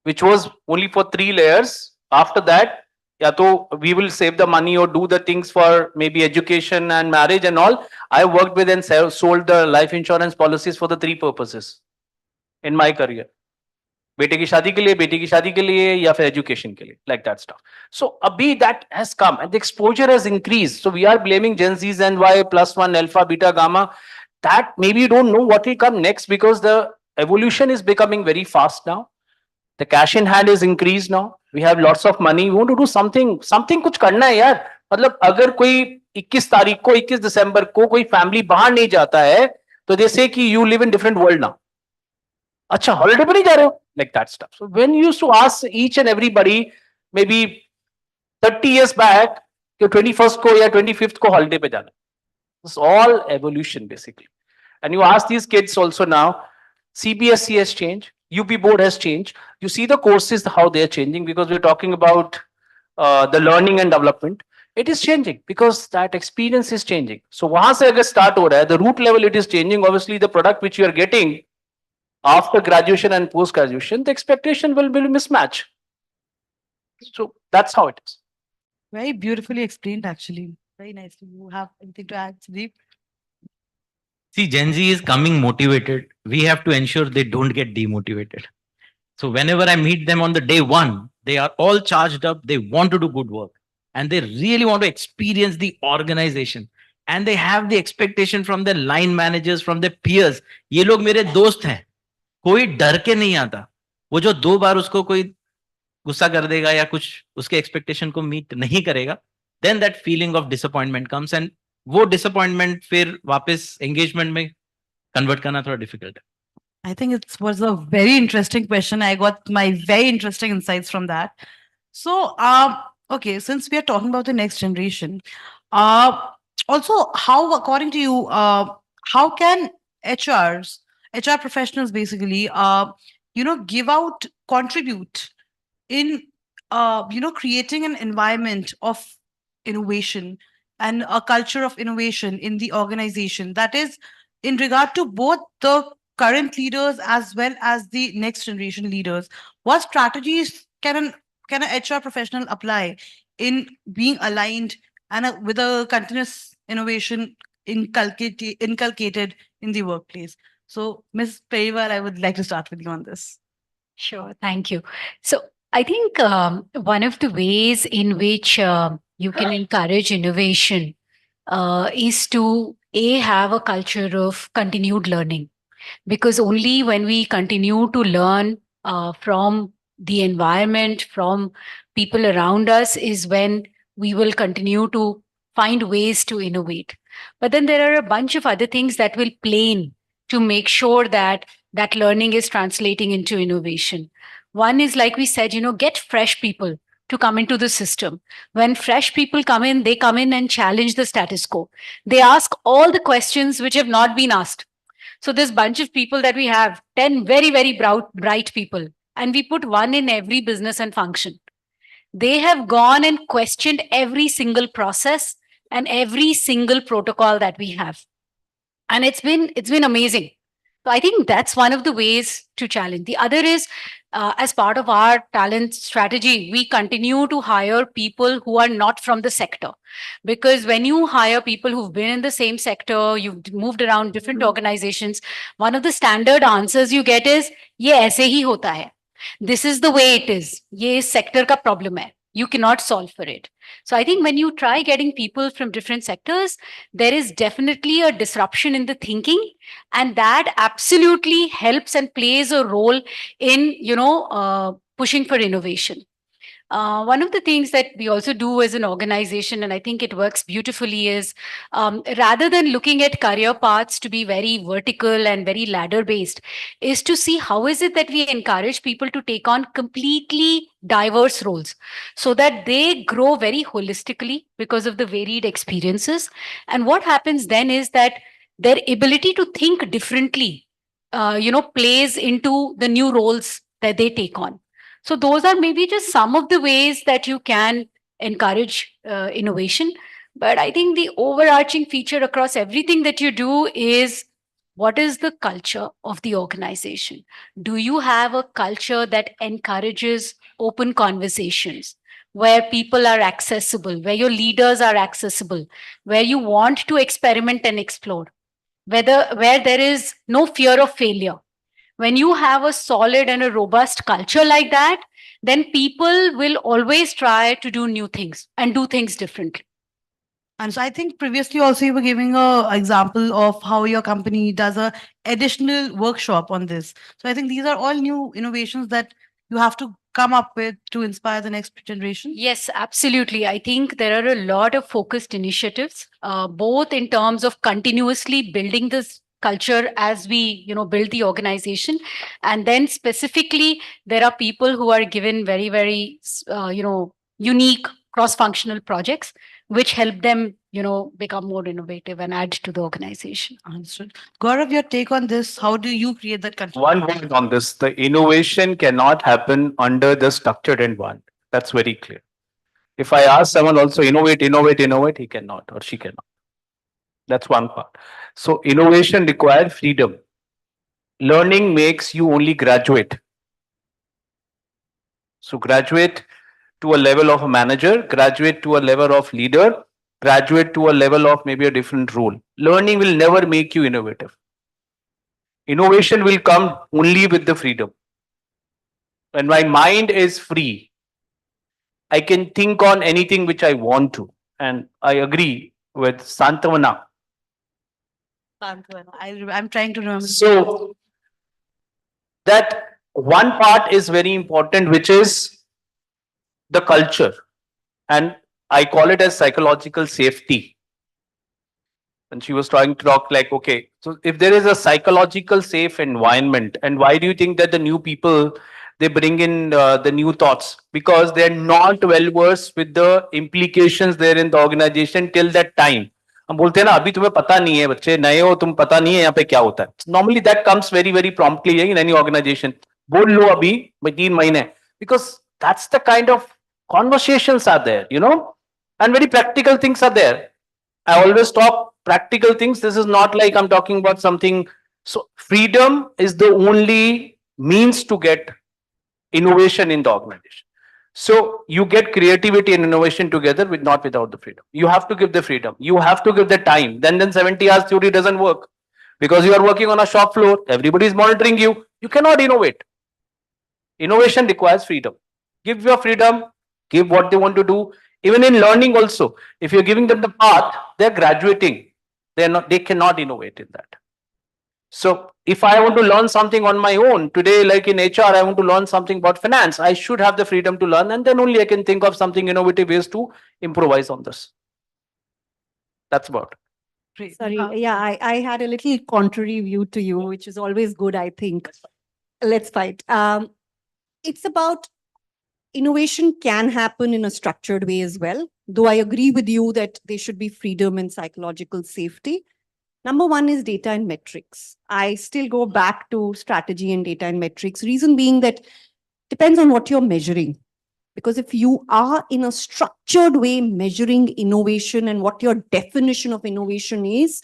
which was only for 3 layers. After that, yeah, so we will save the money or do the things for maybe education and marriage and all. I worked with and sold the life insurance policies for the 3 purposes in my career. बेटे की शादी के लिए, बेटी की शादी के लिए, या फिर education के लिए, like that stuff. So abhi that has come and the exposure has increased. So we are blaming Gen Zs and Y plus 1 alpha, beta, gamma. That maybe you don't know what will come next because the evolution is becoming very fast now. The cash in hand is increased now. We have lots of money. We want to do something कुछ करना है यार. मतलब अगर कोई 21 तारीख को 21 दिसंबर को कोई फैमिली बाहर नहीं जाता है तो they say कि you live in different world now. अच्छा हॉलिडे पे नहीं जा रहे हो? Like that stuff. So when you used to ask each and everybody, maybe 30 years back, कि 21st को या 25th को holiday पे जाना. It's all evolution basically. And you ask these kids also now, CBSE has changed, UP board has changed. You see the courses, how they are changing because we're talking about the learning and development. It is changing because that experience is changing. So वहां से अगर start हो रहा है, the root level it is changing. Obviously the product which you are getting after graduation and post graduation, the expectation will be mismatch. So that's how it is. Very beautifully explained, actually. Very nicely. You have anything to add, Sudeep? See, Gen Z is coming motivated. We have to ensure they don't get demotivated. So whenever I meet them on the day 1, they are all charged up. They want to do good work and they really want to experience the organization. And they have the expectation from their line managers, from their peers. ये लोग मेरे दोस्त हैं. कोई डर के नहीं आता. वो जो 2 बार उसको कोई गुस्सा कर देगा या कुछ उसके एक्सपेक्टेशन को मीट नहीं करेगा, then that feeling of disappointment comes and वो disappointment फिर वापस engagement में convert करना थोड़ा difficult है. I think it was a very interesting question. I got my very interesting insights from that. So, okay, since we are talking about the next generation, also how, according to you, how can HR professionals basically, contribute in, creating an environment of innovation and a culture of innovation in the organization that is in regard to both the current leaders as well as the next generation leaders? What strategies can an HR professional apply in being aligned and with a continuous innovation inculcated in the workplace? So, Ms. Periwal, I would like to start with you on this. Sure, thank you. So I think one of the ways in which you can encourage innovation is to have a culture of continued learning. Because only when we continue to learn from the environment, from people around us, is when we will continue to find ways to innovate. But then there are a bunch of other things that will play in to make sure that that learning is translating into innovation. One is, like we said, get fresh people to come into the system. When fresh people come in, they come in and challenge the status quo. They ask all the questions which have not been asked. So this bunch of people that we have, 10 very, very bright people, and we put one in every business and function. They have gone and questioned every single process and every single protocol that we have. And it's been amazing. So I think that's one of the ways to challenge. The other is, as part of our talent strategy, we continue to hire people who are not from the sector. Because when you hire people who've been in the same sector, you've moved around different organizations, one of the standard answers you get is, "Ye aise hi hota hai. This is the way it is. Ye is sector ka problem hai. You cannot solve for it." So I think when you try getting people from different sectors, there is definitely a disruption in the thinking, and that absolutely helps and plays a role in pushing for innovation. One of the things that we also do as an organization, and I think it works beautifully, is rather than looking at career paths to be very vertical and very ladder based, is to see how is it that we encourage people to take on completely diverse roles so that they grow very holistically because of the varied experiences. And what happens then is that their ability to think differently plays into the new roles that they take on. So those are maybe just some of the ways that you can encourage innovation. But I think the overarching feature across everything that you do is, what is the culture of the organization? Do you have a culture that encourages open conversations, where people are accessible, where your leaders are accessible, where you want to experiment and explore, where there is no fear of failure? When you have a solid and a robust culture like that, then people will always try to do new things and do things differently. And so I think previously also you were giving a example of how your company does a additional workshop on this. So I think these are all new innovations that you have to come up with to inspire the next generation. Yes, absolutely. I think there are a lot of focused initiatives, both in terms of continuously building this culture as we build the organization, and then specifically there are people who are given very, very unique cross-functional projects which help them become more innovative and add to the organization. Understood. Gaurav, your take on this, how do you create that culture? One word on this: the innovation cannot happen under the structured environment. That's very clear. If I ask someone also innovate, he cannot or she cannot. That's one part. So innovation requires freedom. Learning makes you only graduate. So graduate to a level of a manager, graduate to a level of leader, graduate to a level of maybe a different role. Learning will never make you innovative. Innovation will come only with the freedom. When my mind is free, I can think on anything which I want to. And I agree with Santavana. I'm trying to remember. So that one part is very important, which is the culture. And I call it as psychological safety. And she was trying to talk like, okay, so if there is a psychological safe environment, and why do you think that the new people, they bring in the new thoughts? Because they're not well versed with the implications there in the organization till that time. हम बोलते हैं ना, अभी तुम्हें पता नहीं है, बच्चे नए हो, तुम पता नहीं है यहाँ पे क्या होता है. Normally that comes very, very promptly in any organization. बोल लो अभी 3 महीने, because that's the kind of conversations are there, and very practical things are there. I always talk practical things. This is not like I'm talking about something. So freedom is the only means to get innovation in the organization. So you get creativity and innovation together not without the freedom. You have to give the freedom. You have to give the time. Then 70 hours theory doesn't work, because you are working on a shop floor. Everybody is monitoring you. You cannot innovate. Innovation requires freedom. Give your freedom. Give what they want to do. Even in learning also, if you're giving them the path, they're graduating. They cannot innovate in that. So if I want to learn something on my own today, like in HR, I want to learn something about finance, I should have the freedom to learn, and then only I can think of something innovative ways to improvise on this. That's about it. Sorry, yeah, I had a little contrary view to you, which is always good, I think. Let's fight. It's about innovation can happen in a structured way as well, though I agree with you that there should be freedom and psychological safety. Number one is data and metrics. I still go back to strategy and data and metrics. Reason being that depends on what you're measuring. Because if you are in a structured way measuring innovation and what your definition of innovation is,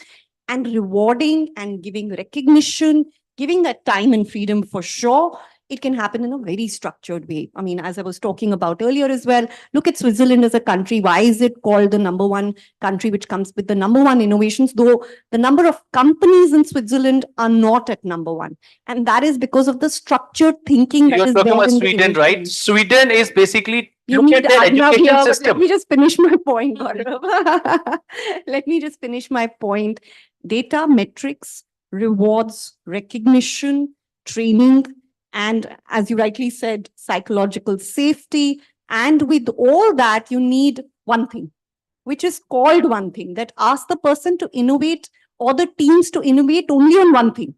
and rewarding and giving recognition, giving that time and freedom for sure, it can happen in a very structured way. I mean, as I was talking about earlier as well, look at Switzerland as a country. Why is it called the number one country which comes with the number one innovations, though the number of companies in Switzerland are not at number one? And that is because of the structured thinking that You're is talking there about in the Sweden, right? innovation. Sweden is basically, You look at need their Arnav education here, but system. let me just finish my point, Gaurav. Let me just finish my point. Data, metrics, rewards, recognition, training, and as you rightly said, psychological safety. And with all that, you need one thing, which is called one thing, that asks the person to innovate or the teams to innovate only on one thing.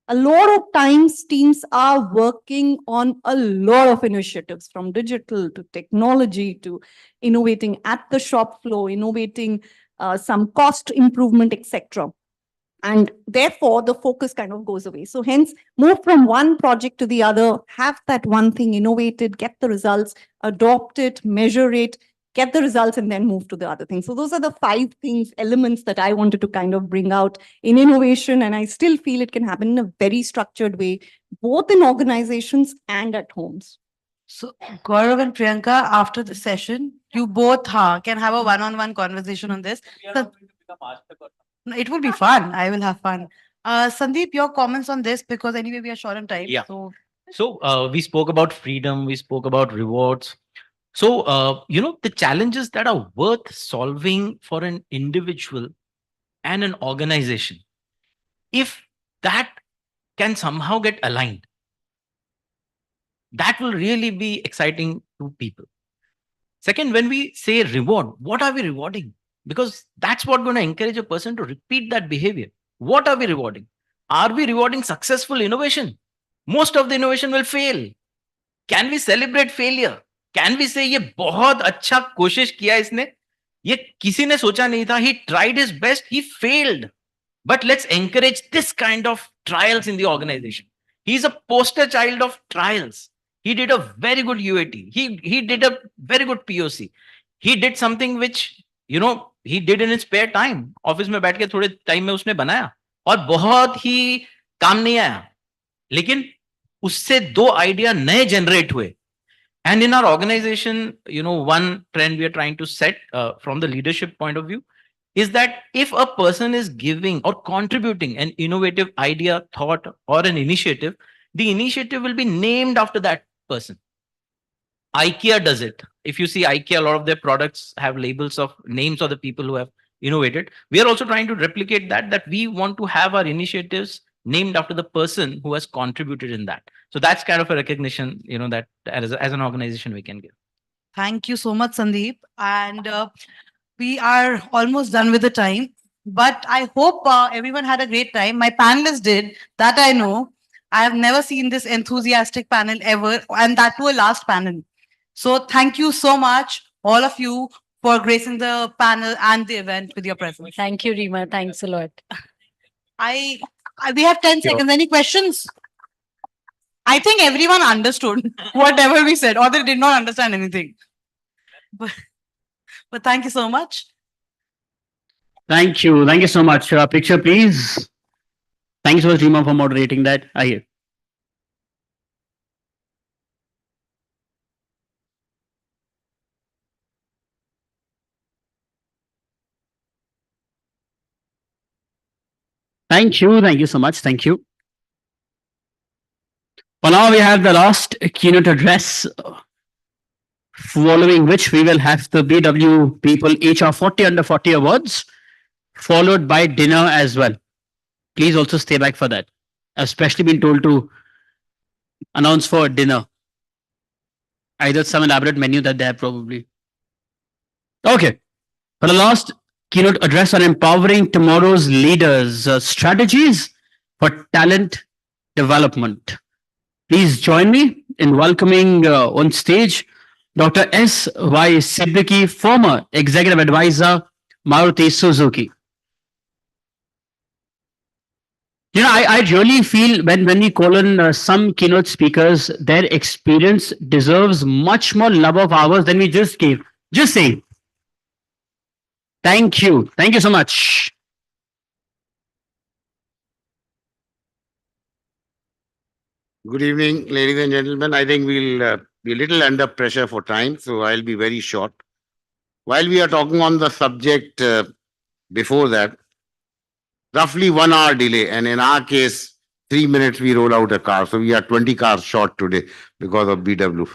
A lot of times teams are working on a lot of initiatives, from digital to technology to innovating at the shop floor, innovating some cost improvement, etc. And therefore the focus kind of goes away. So hence move from one project to the other, have that one thing innovated, get the results, adopt it, measure it, get the results, and then move to the other things. So those are the 5 things, elements that I wanted to kind of bring out in innovation. And I still feel it can happen in a very structured way, both in organizations and at homes. So Gaurav and Priyanka, after the session, you both can have a one-on-one conversation on this. No, it will be fun. I will have fun. Sandeep, your comments on this, because anyway we are short on time. Yeah. So We spoke about freedom, we spoke about rewards. So, the challenges that are worth solving for an individual and an organization, if that can somehow get aligned, that will really be exciting to people. Second, when we say reward, what are we rewarding? Because that's what going to encourage a person to repeat that behavior. What are we rewarding? Are we rewarding successful innovation? Most of the innovation will fail. Can we celebrate failure? Can we say ये बहुत अच्छा कोशिश किया इसने, ये किसी ने सोचा नहीं था, he tried his best, he failed. But let's encourage this kind of trials in the organization. He's a poster child of trials. He did a very good UAT. He did a very good POC. He did something which, he did in his spare time. Office में बैठ के थोड़े time में उसने बनाया और बहुत ही काम नहीं आया, लेकिन उससे 2 आइडिया नए जनरेट हुए. And in our organization, one trend we are trying to set from the leadership point of view is that if a person is giving or contributing an innovative idea, thought, or an initiative, the initiative will be named after that person. IKEA does it. If you see IKEA, a lot of their products have labels of names of the people who have innovated. We are also trying to replicate that we want to have our initiatives named after the person who has contributed in that. So that's kind of a recognition, that as an organization we can give. thank you so much, Sandeep. And we are almost done with the time, but I hope everyone had a great time. My panelists did, that I know. I have never seen this enthusiastic panel ever, and that too a last panel. So thank you so much, all of you, for gracing the panel and the event with your presence. Thank you, Rima. Thanks a lot. We have 10 seconds. Any questions? I think everyone understood whatever we said, or they did not understand anything. But thank you so much. Thank you. Thank you so much. Picture, please. Thanks so much, Rima, for moderating that. I hear. Thank you. Thank you so much. Thank you. Well, now we have the last keynote address, following which we will have the BW People HR 40 Under 40 Awards, followed by dinner as well. Please also stay back for that. especially been told to announce for dinner. Either some elaborate menu that they have probably. Okay. For the last keynote address on empowering tomorrow's leaders, strategies for talent development. Please join me in welcoming on stage Dr. S. Y. Siddiqui, former executive advisor, Maruti Suzuki. You know, I really feel when we call on some keynote speakers, their experience deserves much more love of ours than we just gave. Just saying. Thank you. Thank you so much. Good evening, ladies and gentlemen. I think we'll be a little under pressure for time, so I'll be very short. While we are talking on the subject before that, roughly 1 hour delay, and in our case, 3 minutes we roll out a car. So we are 20 cars short today because of BW.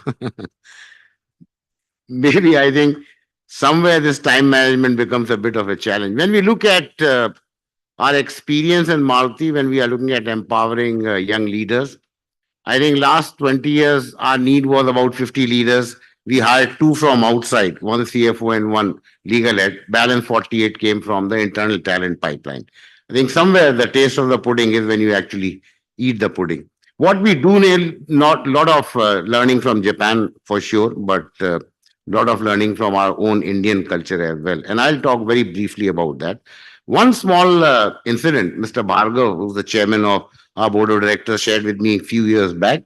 Maybe I think somewhere this time management becomes a bit of a challenge. When we look at our experience in Maruti, when we are looking at empowering young leaders, I think last 20 years, our need was about 50 leaders. We hired 2 from outside, one CFO and 1 legal head. Balance 48 came from the internal talent pipeline. I think somewhere the taste of the pudding is when you actually eat the pudding. What we do need, not a lot of learning from Japan for sure, but a lot of learning from our own Indian culture as well. And I'll talk very briefly about that. One small incident, Mr. Bhargav, who's the chairman of our board of directors, shared with me a few years back.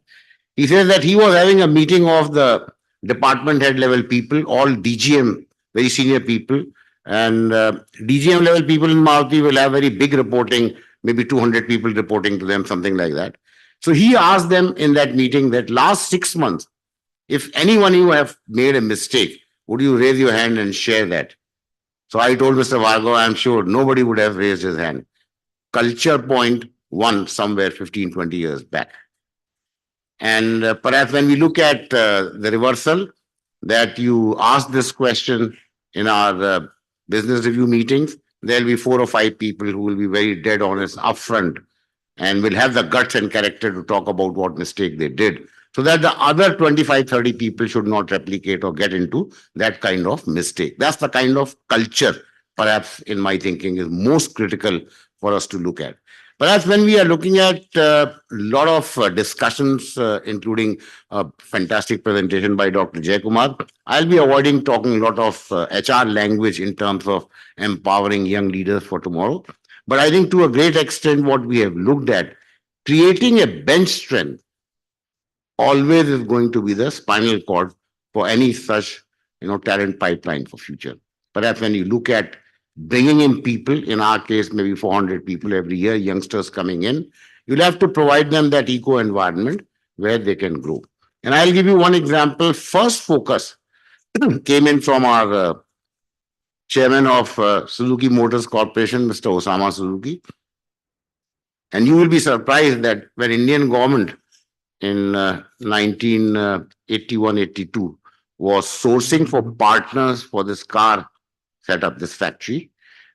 He says that he was having a meeting of the department head level people, all DGM, very senior people. And DGM level people in Maruti will have very big reporting, maybe 200 people reporting to them, something like that. So he asked them in that meeting that last 6 months, if anyone you have made a mistake, would you raise your hand and share that? So I told Mr. Vargo, I'm sure nobody would have raised his hand. Culture point 1 somewhere 15, 20 years back. And perhaps when we look at the reversal, that you ask this question in our business review meetings, there'll be 4 or 5 people who will be very dead honest upfront and will have the guts and character to talk about what mistake they did, so that the other 25, 30 people should not replicate or get into that kind of mistake. That's the kind of culture, perhaps in my thinking, is most critical for us to look at. Perhaps when we are looking at a lot of discussions, including a fantastic presentation by Dr. Jaykumar, I'll be avoiding talking a lot of HR language in terms of empowering young leaders for tomorrow. But I think to a great extent, what we have looked at, creating a bench strength always is going to be the spinal cord for any such talent pipeline for future. Perhaps when you look at bringing in people, in our case, maybe 400 people every year, youngsters coming in, you'll have to provide them that eco environment where they can grow. And I'll give you one example. First focus came in from our chairman of Suzuki Motors Corporation, Mr. Osama Suzuki. And you will be surprised that when Indian government in 1981-82 was sourcing for partners for this car set up, this factory,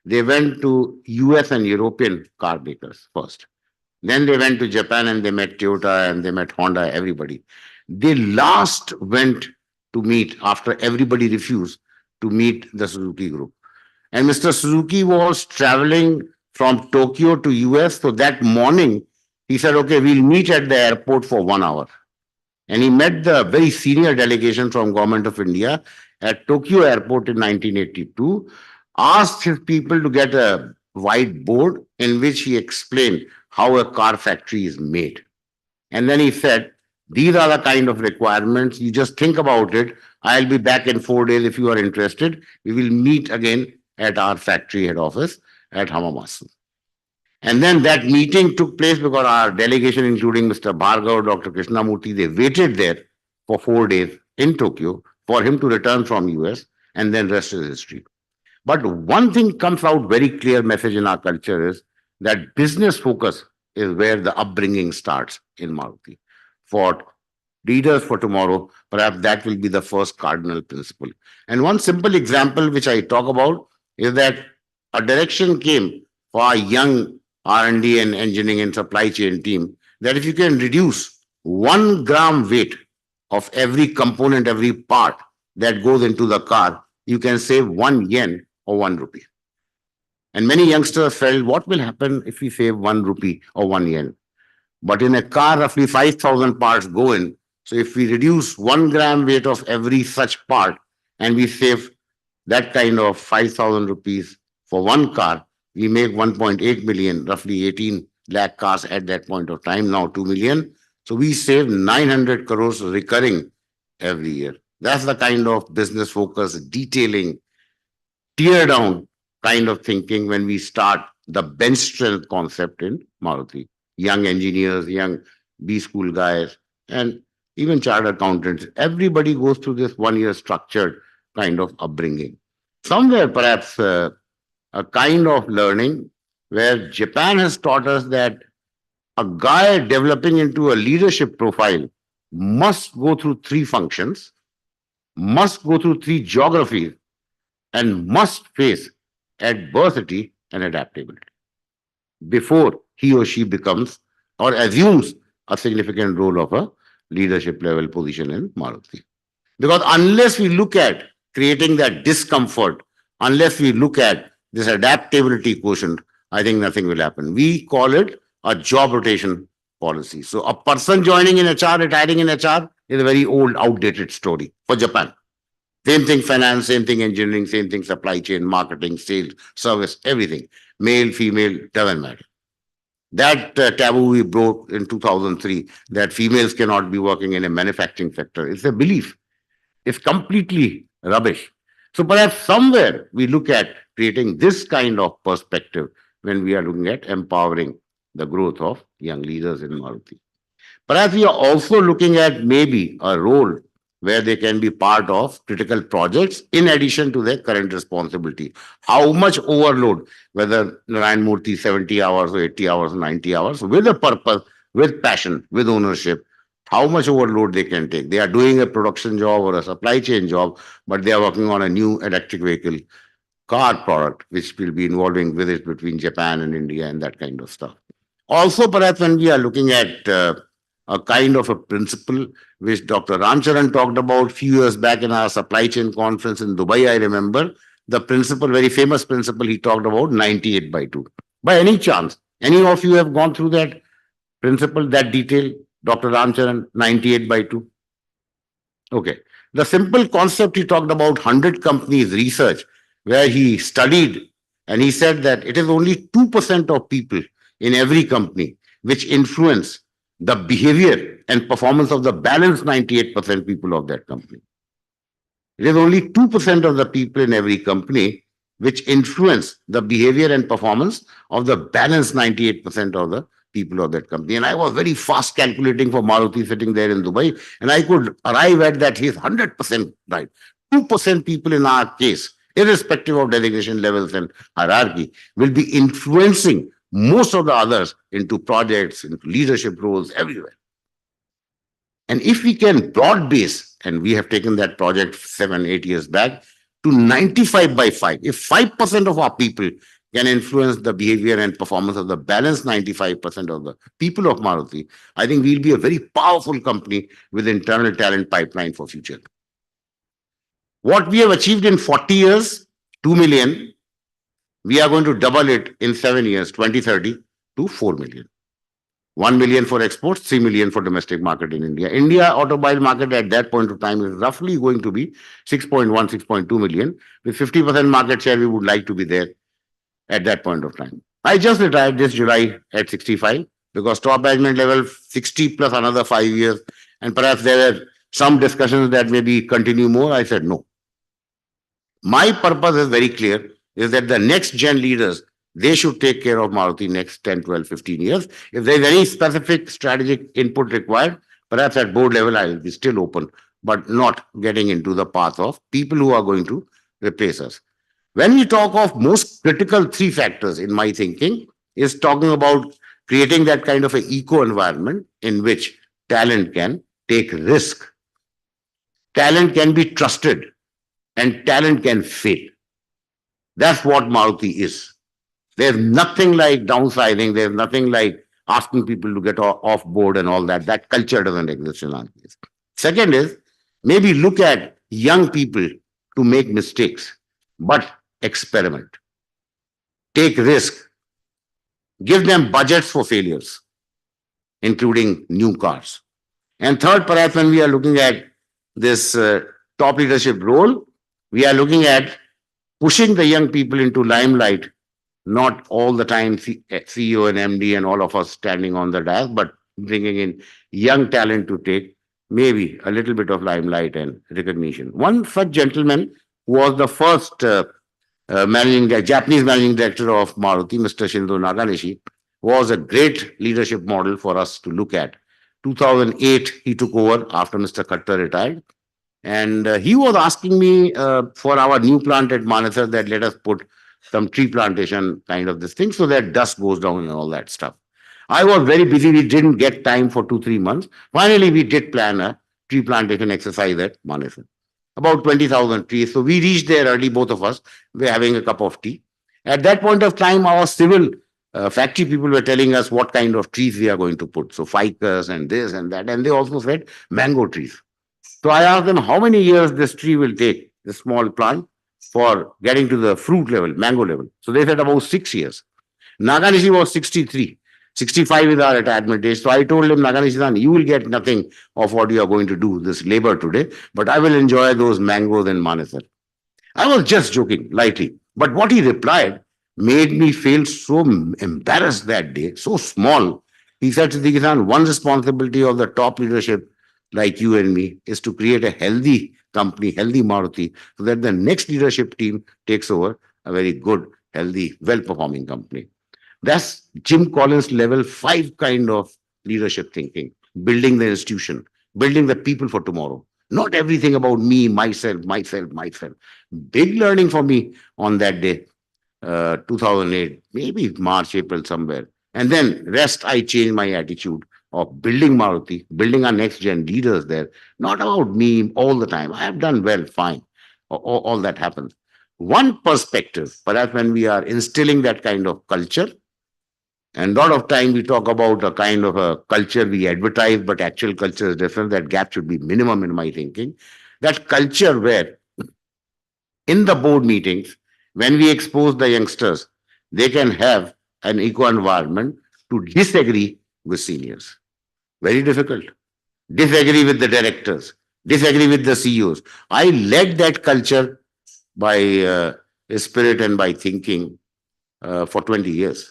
they went to US and European car makers first. Then they went to Japan and they met Toyota and they met Honda, everybody. They last went to meet, after everybody refused, to meet the Suzuki group. And Mr. Suzuki was traveling from Tokyo to US. So that morning, he said, okay, we'll meet at the airport for 1 hour. And he met the very senior delegation from Government of India at Tokyo Airport in 1982, asked his people to get a whiteboard in which he explained how a car factory is made. And then he said, these are the kind of requirements. You just think about it. I'll be back in 4 days if you are interested. We will meet again at our factory head office at Hamamatsu. And then that meeting took place because our delegation, including Mr. Bhargav, Dr. Krishnamurthy, they waited there for 4 days in Tokyo for him to return from US, and then rest is history. But one thing comes out very clear message in our culture is that business focus is where the upbringing starts in Maruti. For leaders for tomorrow, perhaps that will be the first cardinal principle. And one simple example which I talk about is that a direction came for our young R&D and engineering and supply chain team that if you can reduce 1 gram weight of every component, every part that goes into the car, you can save 1 yen or 1 rupee. And many youngsters felt, what will happen if we save 1 rupee or 1 yen? But in a car, roughly 5,000 parts go in. So if we reduce 1 gram weight of every such part and we save that kind of 5,000 rupees for one car, we make 1.8 million, roughly 18 lakh cars at that point of time, now 2 million. So we save 900 crores recurring every year. That's the kind of business focus, detailing, tear down kind of thinking when we start the bench strength concept in Maruti. Young engineers, young B school guys, and even chartered accountants. Everybody goes through this 1 year structured kind of upbringing. Somewhere perhaps a kind of learning where Japan has taught us that a guy developing into a leadership profile must go through 3 functions, must go through 3 geographies, and must face adversity and adaptability before he or she becomes or assumes a significant role of a leadership level position in Maruti. Because unless we look at creating that discomfort, unless we look at this adaptability quotient, I think nothing will happen. We call it a job rotation policy. So a person joining in HR, retiring in HR is a very old, outdated story for Japan. Same thing finance, same thing engineering, same thing supply chain, marketing, sales, service, everything. Male, female, doesn't matter. That taboo we broke in 2003, that females cannot be working in a manufacturing sector. It's a belief. It's completely rubbish. So perhaps somewhere we look at creating this kind of perspective when we are looking at empowering the growth of young leaders in Maruti. Perhaps we are also looking at maybe a role where they can be part of critical projects in addition to their current responsibility. How much overload, whether Narayan Murthy 70 hours or 80 hours or 90 hours, with a purpose, with passion, with ownership, how much overload they can take. They are doing a production job or a supply chain job, but they are working on a new electric vehicle car product, which will be involving visits between Japan and India and that kind of stuff. Also, perhaps when we are looking at a kind of a principle which Dr. Ramcharan talked about a few years back in our supply chain conference in Dubai, I remember the principle, very famous principle he talked about, 98/2. By any chance, any of you have gone through that principle, that detail, Dr. Ramcharan, 98/2? Okay. The simple concept he talked about, 100 companies research, where he studied and he said that it is only 2% of people in every company which influence the behavior and performance of the balance 98% people of that company. It is only 2% of the people in every company which influence the behavior and performance of the balance 98% of the people of that company. And I was very fast calculating for Maruti sitting there in Dubai, and I could arrive at that he's 100% right. 2% people in our case, irrespective of designation levels and hierarchy, will be influencing most of the others into projects, into leadership roles everywhere. And if we can broad base, and we have taken that project 7-8 years back, to 95/5, if 5% of our people can influence the behavior and performance of the balance 95% of the people of Maruti, I think we'll be a very powerful company with internal talent pipeline for future. What we have achieved in 40 years, 2 million, we are going to double it in 7 years, 2030, to 4 million. 1 million for exports, 3 million for domestic market in India. India automobile market at that point of time is roughly going to be 6.1, 6.2 million. With 50% market share, we would like to be there at that point of time. I just retired this July at 65 because top management level 60 plus another 5 years. And perhaps there were some discussions that maybe continue more. I said no. My purpose is very clear, is that the next gen leaders, they should take care of Maruti next 10, 12, 15 years. If there is any specific strategic input required, perhaps at board level, I will be still open, but not getting into the path of people who are going to replace us. When we talk of most critical 3 factors in my thinking, is talking about creating that kind of an eco environment in which talent can take risk. Talent can be trusted and talent can fail. That's what Maruti is. There's nothing like downsizing. There's nothing like asking people to get off board and all that. That culture doesn't exist in our case. Second is maybe look at young people to make mistakes, but experiment, take risk, give them budgets for failures, including new cars. And third, perhaps when we are looking at this top leadership role, we are looking at pushing the young people into limelight, not all the time CEO and MD and all of us standing on the dais, but bringing in young talent to take maybe a little bit of limelight and recognition. One such gentleman was the first Japanese managing director of Maruti, Mr. Shindo Nakanishi, was a great leadership model for us to look at. 2008, he took over after Mr. Khattar retired. And he was asking me for our new plant at Manesar that let us put some tree plantation kind of this thing so that dust goes down and all that stuff. I was very busy. We didn't get time for 2-3 months. Finally, we did plan a tree plantation exercise at Manesar. About 20,000 trees. So we reached there early, both of us. We're having a cup of tea. At that point of time, our civil factory people were telling us what kind of trees we are going to put. So ficus and this and that. And they also said mango trees. So I asked them how many years this tree will take, this small plant, for getting to the fruit level, mango level. So they said about 6 years. Nakanishi was 63. 65 is our retirement age. So I told him, Nakanishi-san, you will get nothing of what you are going to do, this labor today, but I will enjoy those mangoes in Manesar. I was just joking lightly. But what he replied made me feel so embarrassed that day, so small. He said, Siddiqui-san, one responsibility of the top leadership like you and me is to create a healthy company, healthy Maruti, so that the next leadership team takes over a very good, healthy, well-performing company. That's Jim Collins level 5 kind of leadership thinking, building the institution, building the people for tomorrow. Not everything about me, myself, myself, myself. Big learning for me on that day, 2008, maybe March, April, somewhere. And then rest, I changed my attitude of building Maruti, building our next gen leaders there. Not about me all the time. I have done well, fine. All that happens. One perspective, perhaps when we are instilling that kind of culture, and a lot of time we talk about a kind of a culture we advertise, but actual culture is different. That gap should be minimum in my thinking. That culture where in the board meetings, when we expose the youngsters, they can have an eco environment to disagree with seniors. Very difficult. Disagree with the directors, disagree with the CEOs. I led that culture by spirit and by thinking for 20 years.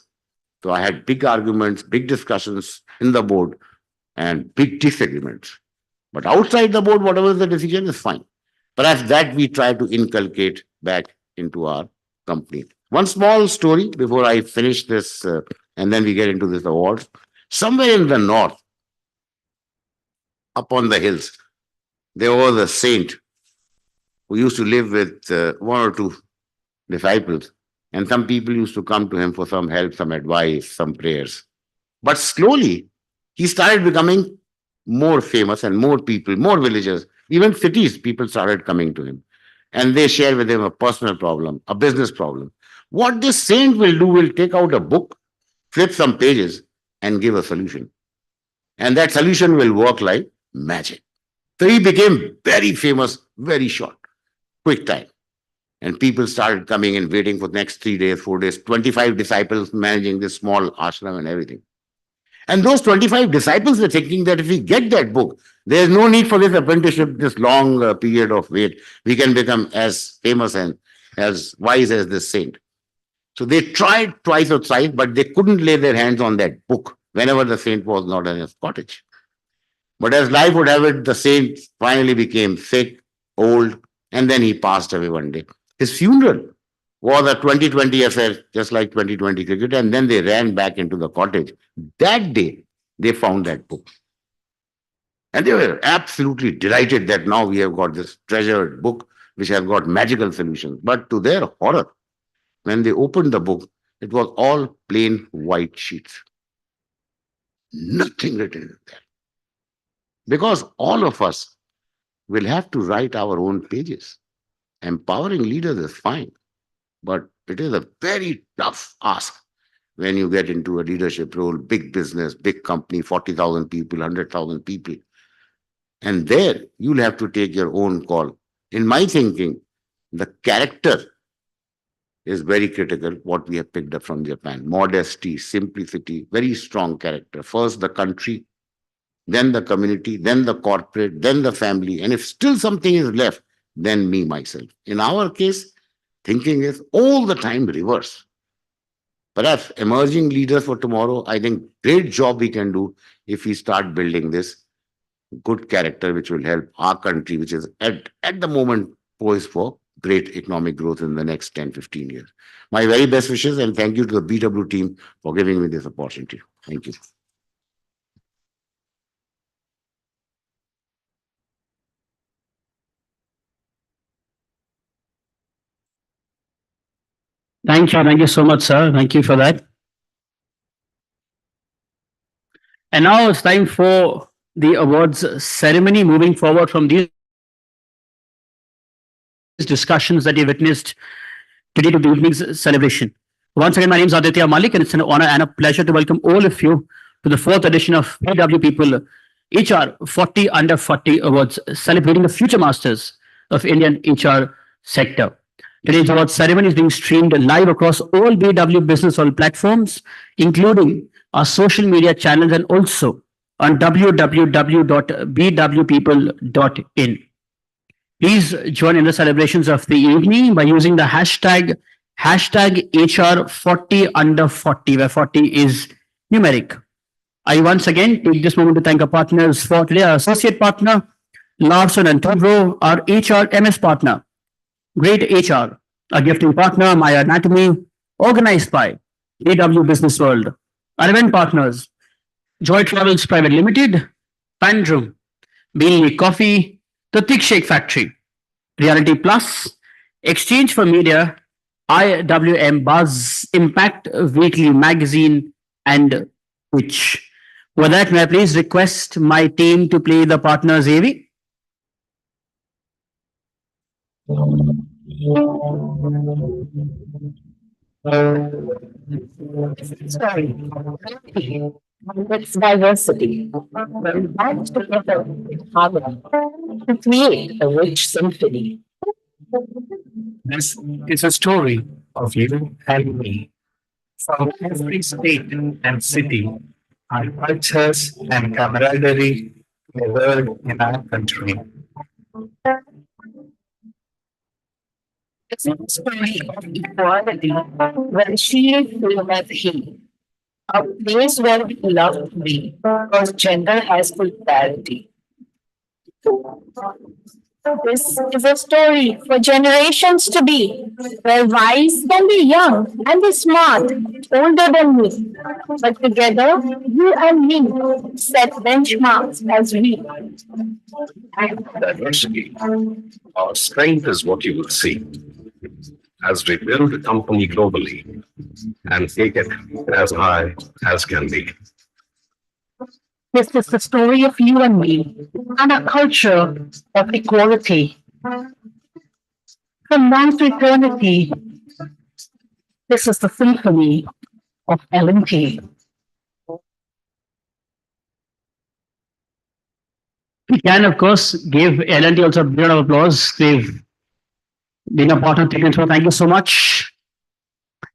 So I had big arguments, big discussions in the board and big disagreements. But outside the board, whatever the decision is fine. Perhaps that we try to inculcate back into our company. One small story before I finish this and then we get into this awards. Somewhere in the north, up on the hills, there was a saint who used to live with 1 or 2 disciples. And some people used to come to him for some help, some advice, some prayers. But slowly, he started becoming more famous and more people, more villagers, even cities, people started coming to him. And they share with him a personal problem, a business problem. What this saint will do will take out a book, flip some pages, and give a solution. And that solution will work like magic. So he became very famous, very short, quick time. And people started coming and waiting for the next 3 days, 4 days, 25 disciples managing this small ashram and everything. And those 25 disciples were thinking that if we get that book, there's no need for this apprenticeship, this long period of wait. We can become as famous and as wise as this saint. So they tried twice or thrice, but they couldn't lay their hands on that book whenever the saint was not in his cottage. But as life would have it, the saint finally became sick, old, and then he passed away one day. His funeral was a 2020 affair, just like 2020 cricket, and then they ran back into the cottage. That day, they found that book. And they were absolutely delighted that now we have got this treasured book which has got magical solutions. But to their horror, when they opened the book, it was all plain white sheets. Nothing written in there. Because all of us will have to write our own pages. Empowering leaders is fine, but It is a very tough ask when you get into a leadership role, big business, big company, 40,000 people, 100,000 people. And there you'll have to take your own call. In my thinking, the character is very critical, what we have picked up from Japan. Modesty, simplicity, very strong character. First the country, then the community, then the corporate, then the family. And if still something is left, then me, myself. In our case, thinking is all the time reverse. Perhaps emerging leaders for tomorrow, I think great job we can do if we start building this good character, which will help our country, which is at the moment poised for great economic growth in the next 10, 15 years. My very best wishes and thank you to the BW team for giving me this opportunity. Thank you. Thank you. Thank you so much, sir. Thank you for that. And now it's time for the awards ceremony. Moving forward from these discussions that you witnessed today to the evening's celebration. Once again, my name is Aditya Malik, and it's an honor and a pleasure to welcome all of you to the fourth edition of BW People HR 40 Under 40 Awards, celebrating the future masters of Indian HR sector. Today's award ceremony is being streamed live across all BW Business World platforms, including our social media channels and also on www.bwpeople.in. Please join in the celebrations of the evening by using the hashtag HR 40 Under 40, where 40 is numeric. I once again take this moment to thank our partners for today. Our associate partner, Larson and Toubro, our HR MS partner, Great HR, our gifting partner, My Anatomy, organized by BW Business World. Our event partners, Joy Travels Private Limited, Pandrum, Beanley Coffee, The Thick Shake Factory, Reality Plus, Exchange for Media, IWM Buzz, Impact Weekly Magazine, and Twitch. With that, may I please request my team to play the partners AV? Sorry. It's diversity. When bands together in harmony to create a rich symphony. This is a story of you and me. From every state and city, our cultures and camaraderie prevailed in our country. It's a story of equality where she favors he. A place where we love to be because gender has full parity. This is a story for generations to be, where wise can be young and be smart, older than me. But together, you and me set benchmarks as we. Diversity. Our strength is what you will see as we build a company globally and take it as high as can be. This is the story of you and me and a culture of equality. From now to eternity, this is the symphony of L&T. We can, of course, give L&T also a bit of applause. They've been a part of Technical. Thank you so much.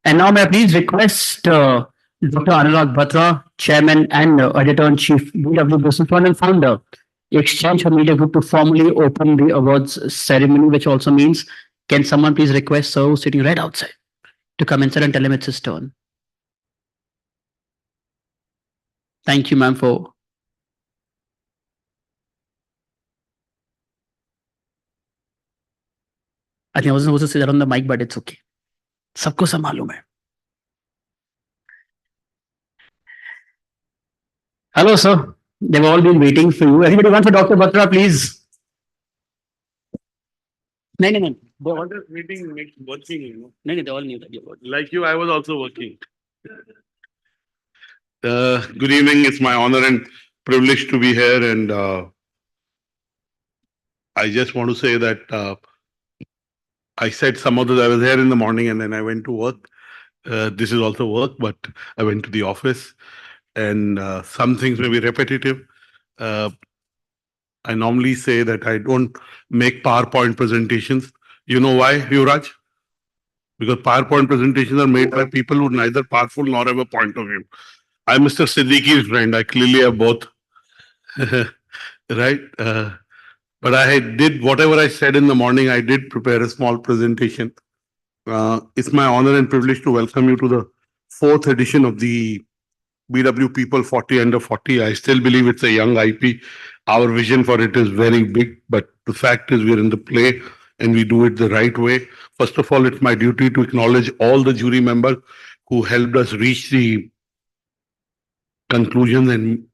And now may I please request Dr. Anurag Batra, Chairman and Editor-in-Chief, BW Business World and founder, Exchange for Media Group, to formally open the awards ceremony, which also means, can someone please request Sir, who's sitting right outside, to come inside and tell him it's his turn. Thank you, ma'am, for I think I wasn't supposed to say that on the mic, but it's okay. सबको सब मालूम है. Hello, sir. They've all been waiting for you. Everybody wants for Dr. Batra, please. No. They're all just waiting, working, you know. No, they all knew that you're working. Like you, I was also working. Good evening. It's my honor and privilege to be here. And I just want to say that I said some of those, I was here in the morning and then I went to work. This is also work, but I went to the office and some things may be repetitive. Uh, I normally say that I don't make PowerPoint presentations. You know why, Yuvraj? Because PowerPoint presentations are made by people who are neither powerful nor have a point of view. I'm Mr. Siddiqui's friend. I clearly have both. Right? But I did whatever I said in the morning. I did prepare a small presentation. It's my honor and privilege to welcome you to the fourth edition of the BW People 40 Under 40. I still believe it's a young IP. Our vision for it is very big, but the fact is we're in the play and we do it the right way. First of all, it's my duty to acknowledge all the jury members who helped us reach the conclusion and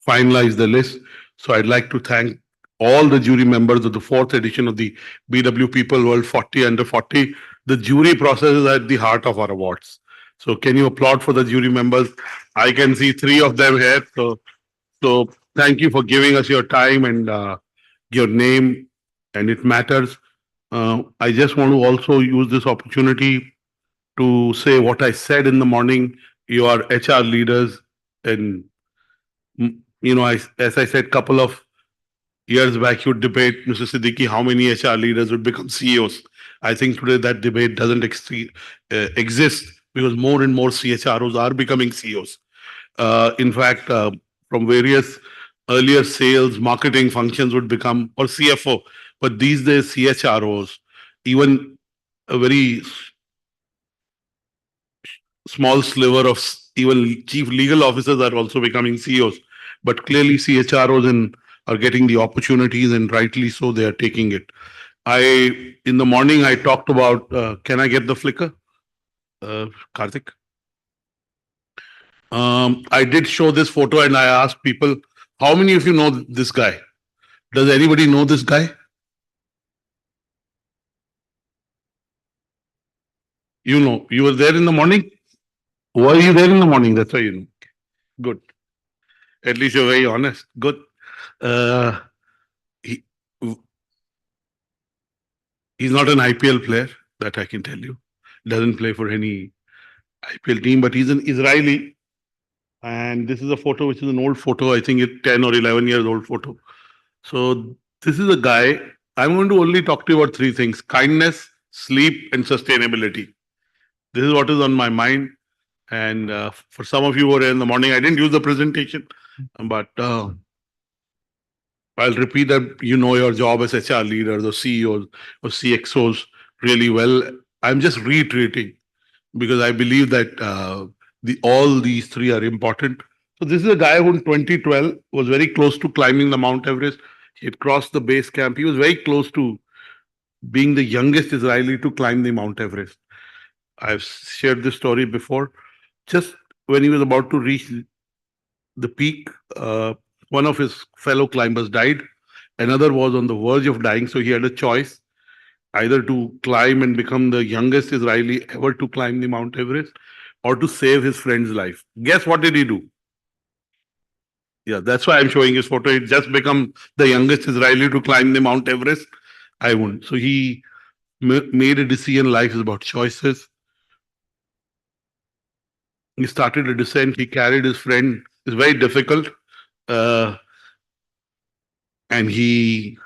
finalize the list. So I'd like to thank all the jury members of the fourth edition of the BW People World 40 Under 40. The jury process is at the heart of our awards. So can you applaud for the jury members? I can see three of them here. So thank you for giving us your time and your name, and it matters. I just want to also use this opportunity to say what I said in the morning. You are HR leaders, and as I said, couple of years back, you would debate, Mr. Siddiqui, how many HR leaders would become CEOs. I think today that debate doesn't exist because more and more CHROs are becoming CEOs. In fact, from various earlier sales, marketing functions would become, or CFO, but these days CHROs, even a very small sliver of even chief legal officers are also becoming CEOs. But clearly CHROs are getting the opportunities, and rightly so, they are taking it. In the morning, I talked about, can I get the flicker, Karthik? I did show this photo and I asked people, how many of you know this guy? Does anybody know this guy? You know, you were there in the morning? Were you there in the morning? That's why you know. Good. At least you're very honest. Good. He, he's not an IPL player, that I can tell you. Doesn't play for any IPL team, but he's an Israeli. And this is a photo, which is an old photo. I think it's 10 or 11 years old photo. So this is a guy. I'm going to only talk to you about three things: kindness, sleep, and sustainability. This is what is on my mind. And for some of you who were in the morning, I didn't use the presentation, but I'll repeat that you know your job as HR leaders or CEOs or CXOs really well. I'm just reiterating because I believe that all these three are important. So this is a guy who in 2012 was very close to climbing the Mount Everest. He had crossed the base camp. He was very close to being the youngest Israeli to climb the Mount Everest. I've shared this story before. Just when he was about to reach the peak, one of his fellow climbers died. Another was on the verge of dying. So he had a choice either to climb and become the youngest Israeli ever to climb the Mount Everest or to save his friend's life. Guess what did he do? Yeah, that's why I'm showing his photo. He just become the youngest Israeli to climb the Mount Everest. I won't. So he made a decision. Life is about choices. He started a descent. He carried his friend. It's very difficult. And he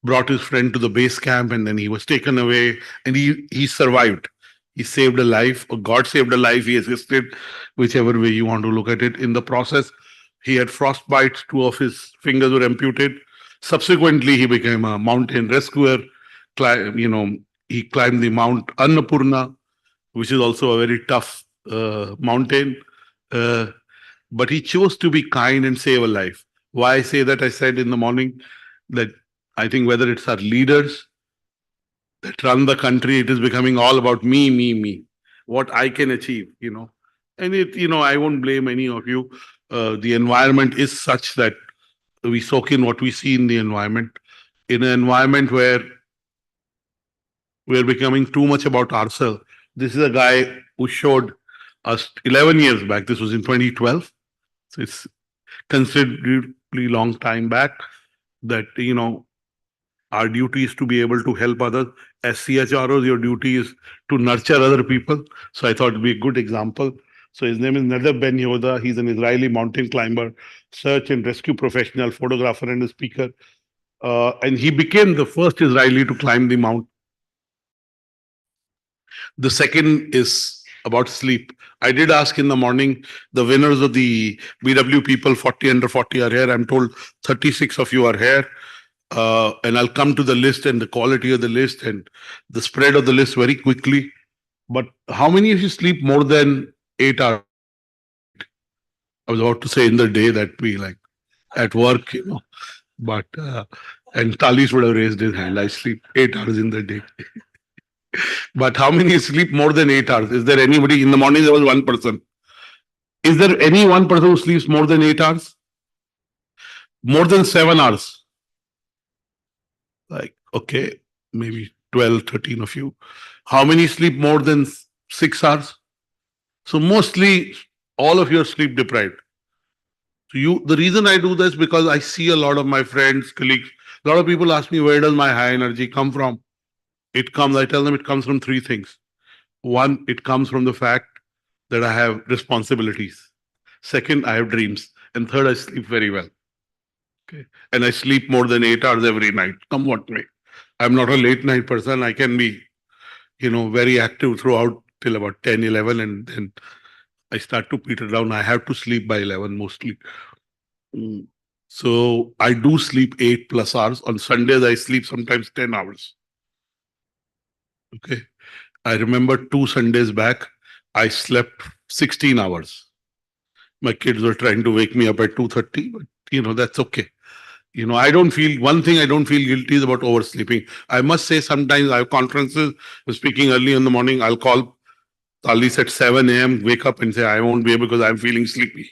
brought his friend to the base camp, and then he was taken away, and he survived. He saved a life, or God saved a life. He assisted, whichever way you want to look at it. In the process, he had frostbites. Two of his fingers were amputated. Subsequently, he became a mountain rescuer. He climbed the Mount Annapurna, which is also a very tough mountain. But he chose to be kind and save a life. Why I say that? I said in the morning that I think whether it's our leaders that run the country, it is becoming all about me, me, me, what I can achieve, And I won't blame any of you. The environment is such that we soak in what we see in the environment. In an environment where we're becoming too much about ourselves. This is a guy who showed us 11 years back. This was in 2012. So it's considerably long time back that, Our duty is to be able to help others. As CHROs, your duty is to nurture other people. So I thought it'd be a good example. So his name is Nadav Ben Yehuda. He's an Israeli mountain climber, search and rescue professional, photographer, and a speaker. And he became the first Israeli to climb the mount. The second is about sleep. I did ask in the morning, the winners of the BW People 40 under 40 are here. I'm told 36 of you are here. And I'll come to the list and the quality of the list and the spread of the list very quickly. But how many of you sleep more than 8 hours? I was about to say in the day that we like at work, but and Talis would have raised his hand. I sleep 8 hours in the day. But how many sleep more than 8 hours? Is there anybody? In the morning there was one person. Is there any one person who sleeps more than 8 hours? More than 7 hours? Like, okay, maybe 12, 13 of you. How many sleep more than 6 hours? So mostly all of you are sleep deprived. So the reason I do this because I see a lot of my friends, colleagues, a lot of people ask me, where does my high energy come from? I tell them it comes from three things. One, it comes from the fact that I have responsibilities. Second, I have dreams. And third, I sleep very well. Okay. And I sleep more than 8 hours every night, come what may. I'm not a late night person. I can be, very active throughout till about 10, 11, and then I start to peter down. I have to sleep by 11 mostly. So I do sleep 8+ hours. On Sundays, I sleep sometimes 10 hours. Okay. I remember 2 Sundays back, I slept 16 hours. My kids were trying to wake me up at 2:30, but that's okay. One thing I don't feel guilty is about oversleeping. I must say sometimes I have conferences, speaking early in the morning, I'll call Talis at 7 a.m., wake up and say, I won't be able because I'm feeling sleepy.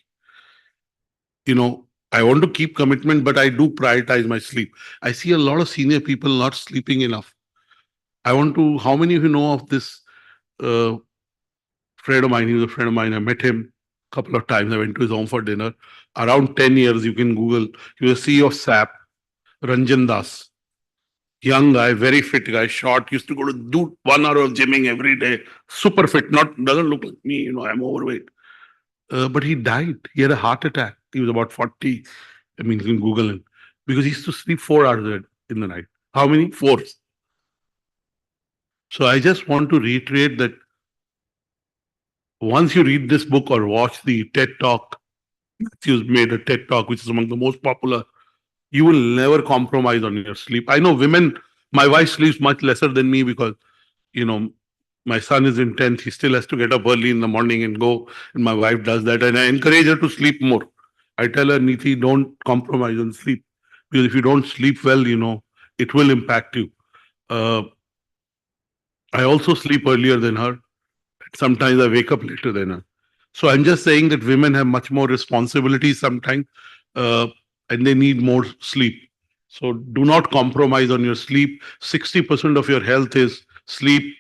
I want to keep commitment, but I do prioritize my sleep. I see a lot of senior people not sleeping enough. How many of you know of this friend of mine? He was a friend of mine. I met him a couple of times. I went to his home for dinner. Around 10 years, you can Google. He was CEO of SAP, Ranjan Das. Young guy, very fit guy, short, used to go to do 1 hour of gymming every day. Super fit, doesn't look like me, I'm overweight. But he died. He had a heart attack. He was about 40. I mean, you can Google him. Because he used to sleep 4 hours in the night. How many? 4. So I just want to reiterate that once you read this book or watch the TED Talk, Matthew's made a TED Talk, which is among the most popular, you will never compromise on your sleep. I know women, my wife sleeps much lesser than me because, my son is in 10th. He still has to get up early in the morning and go. And my wife does that. And I encourage her to sleep more. I tell her, Niti, don't compromise on sleep. Because if you don't sleep well, it will impact you. I also sleep earlier than her. Sometimes I wake up later than her. So I'm just saying that women have much more responsibilities sometimes. And they need more sleep. So do not compromise on your sleep. 60% of your health is sleep.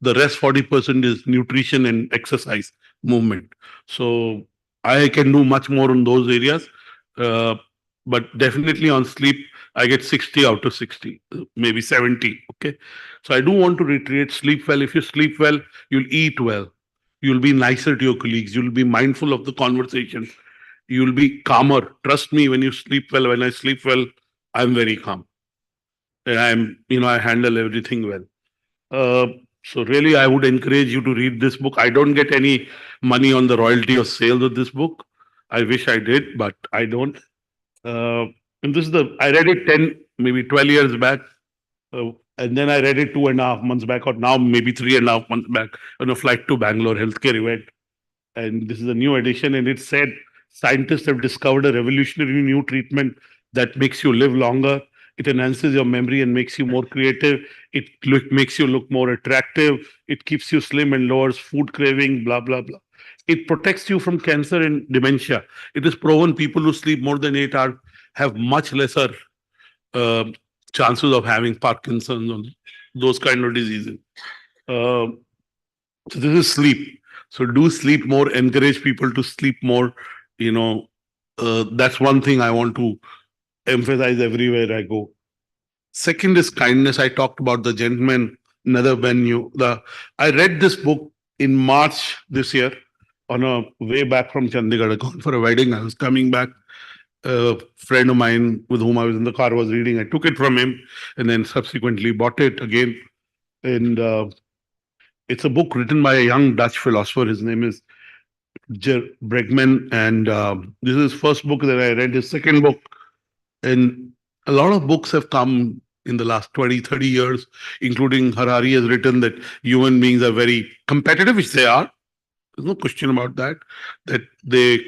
The rest 40% is nutrition and exercise, movement. So I can do much more in those areas. But definitely on sleep, I get 60 out of 60, maybe 70. Okay. So I do want to reiterate, sleep well. If you sleep well, you'll eat well. You'll be nicer to your colleagues. You'll be mindful of the conversation. You'll be calmer. Trust me, when you sleep well, when I sleep well, I'm very calm. And I handle everything well. So really, I would encourage you to read this book. I don't get any money on the royalty or sales of this book. I wish I did, but I don't. And I read it 10, maybe 12 years back. And then I read it 2.5 months back, or now maybe 3.5 months back on a flight to Bangalore healthcare event. And this is a new edition. And it said, scientists have discovered a revolutionary new treatment that makes you live longer. It enhances your memory and makes you more creative. It makes you look more attractive. It keeps you slim and lowers food craving, blah, blah, blah. It protects you from cancer and dementia. It is proven people who sleep more than 8 hours have much lesser chances of having Parkinson's and those kind of diseases. So this is sleep. So do sleep more, encourage people to sleep more. That's one thing I want to emphasize everywhere I go. Second is kindness. I talked about the gentleman, another venue. I read this book in March this year on a way back from Chandigarh. I gone for a wedding. I was coming back. A friend of mine with whom I was in the car was reading. I took it from him and then subsequently bought it again. And it's a book written by a young Dutch philosopher. His name is Bregman. And this is his first book that I read, his second book. And a lot of books have come in the last 20, 30 years, including Harari has written that human beings are very competitive, which they are. There's no question about that. That they,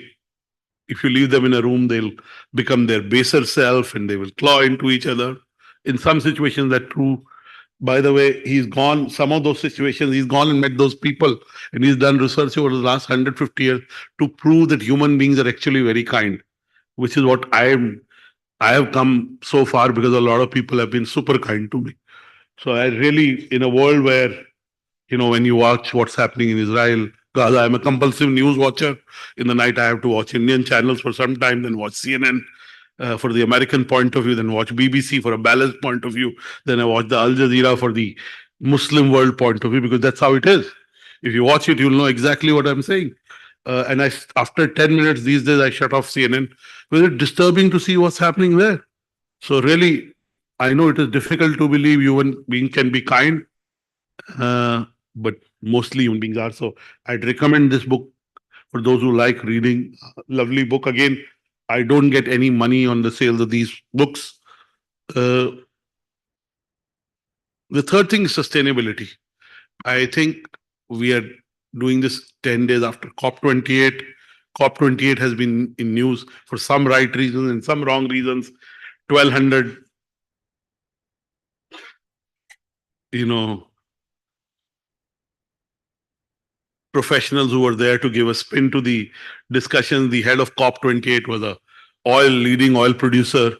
if you leave them in a room, they'll become their baser self and they will claw into each other. In some situations, that's true. By the way, he's gone, some of those situations, he's gone and met those people, and he's done research over the last 150 years to prove that human beings are actually very kind, which is what I have come so far because a lot of people have been super kind to me. So I really, in a world where, when you watch what's happening in Israel, Gaza, I'm a compulsive news watcher. In the night, I have to watch Indian channels for some time, then watch CNN for the American point of view, then watch BBC for a balanced point of view, then I watch the Al Jazeera for the Muslim world point of view, because that's how it is. If you watch it, you'll know exactly what I'm saying. And after 10 minutes these days, I shut off CNN because it's disturbing to see what's happening there. So really, I know it is difficult to believe human being can be kind, but mostly human beings are. So I'd recommend this book for those who like reading. Lovely book. Again, I don't get any money on the sales of these books. The third thing is sustainability. I think we are doing this 10 days after COP28. COP28 has been in news for some right reasons and some wrong reasons. 1,200, professionals who were there to give a spin to the discussion. The head of COP28 was a leading oil producer.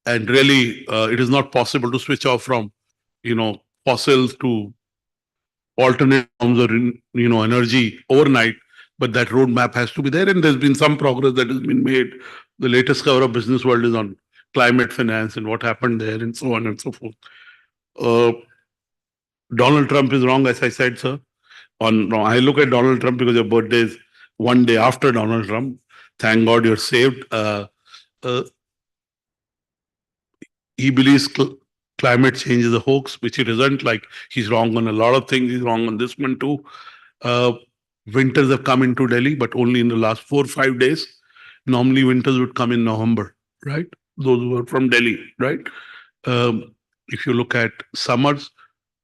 And really, it is not possible to switch off from, fossils to alternate forms of, energy overnight. But that roadmap has to be there. And there's been some progress that has been made. The latest cover of Business World is on climate finance and what happened there and so on and so forth. Donald Trump is wrong, as I said, sir. I look at Donald Trump because your birthday is one day after Donald Trump. Thank God you're saved. He believes climate change is a hoax, which it isn't. Like, he's wrong on a lot of things. He's wrong on this one too. Winters have come into Delhi, but only in the last 4 or 5 days. Normally, winters would come in November, right? Those who are from Delhi, right? If you look at summers,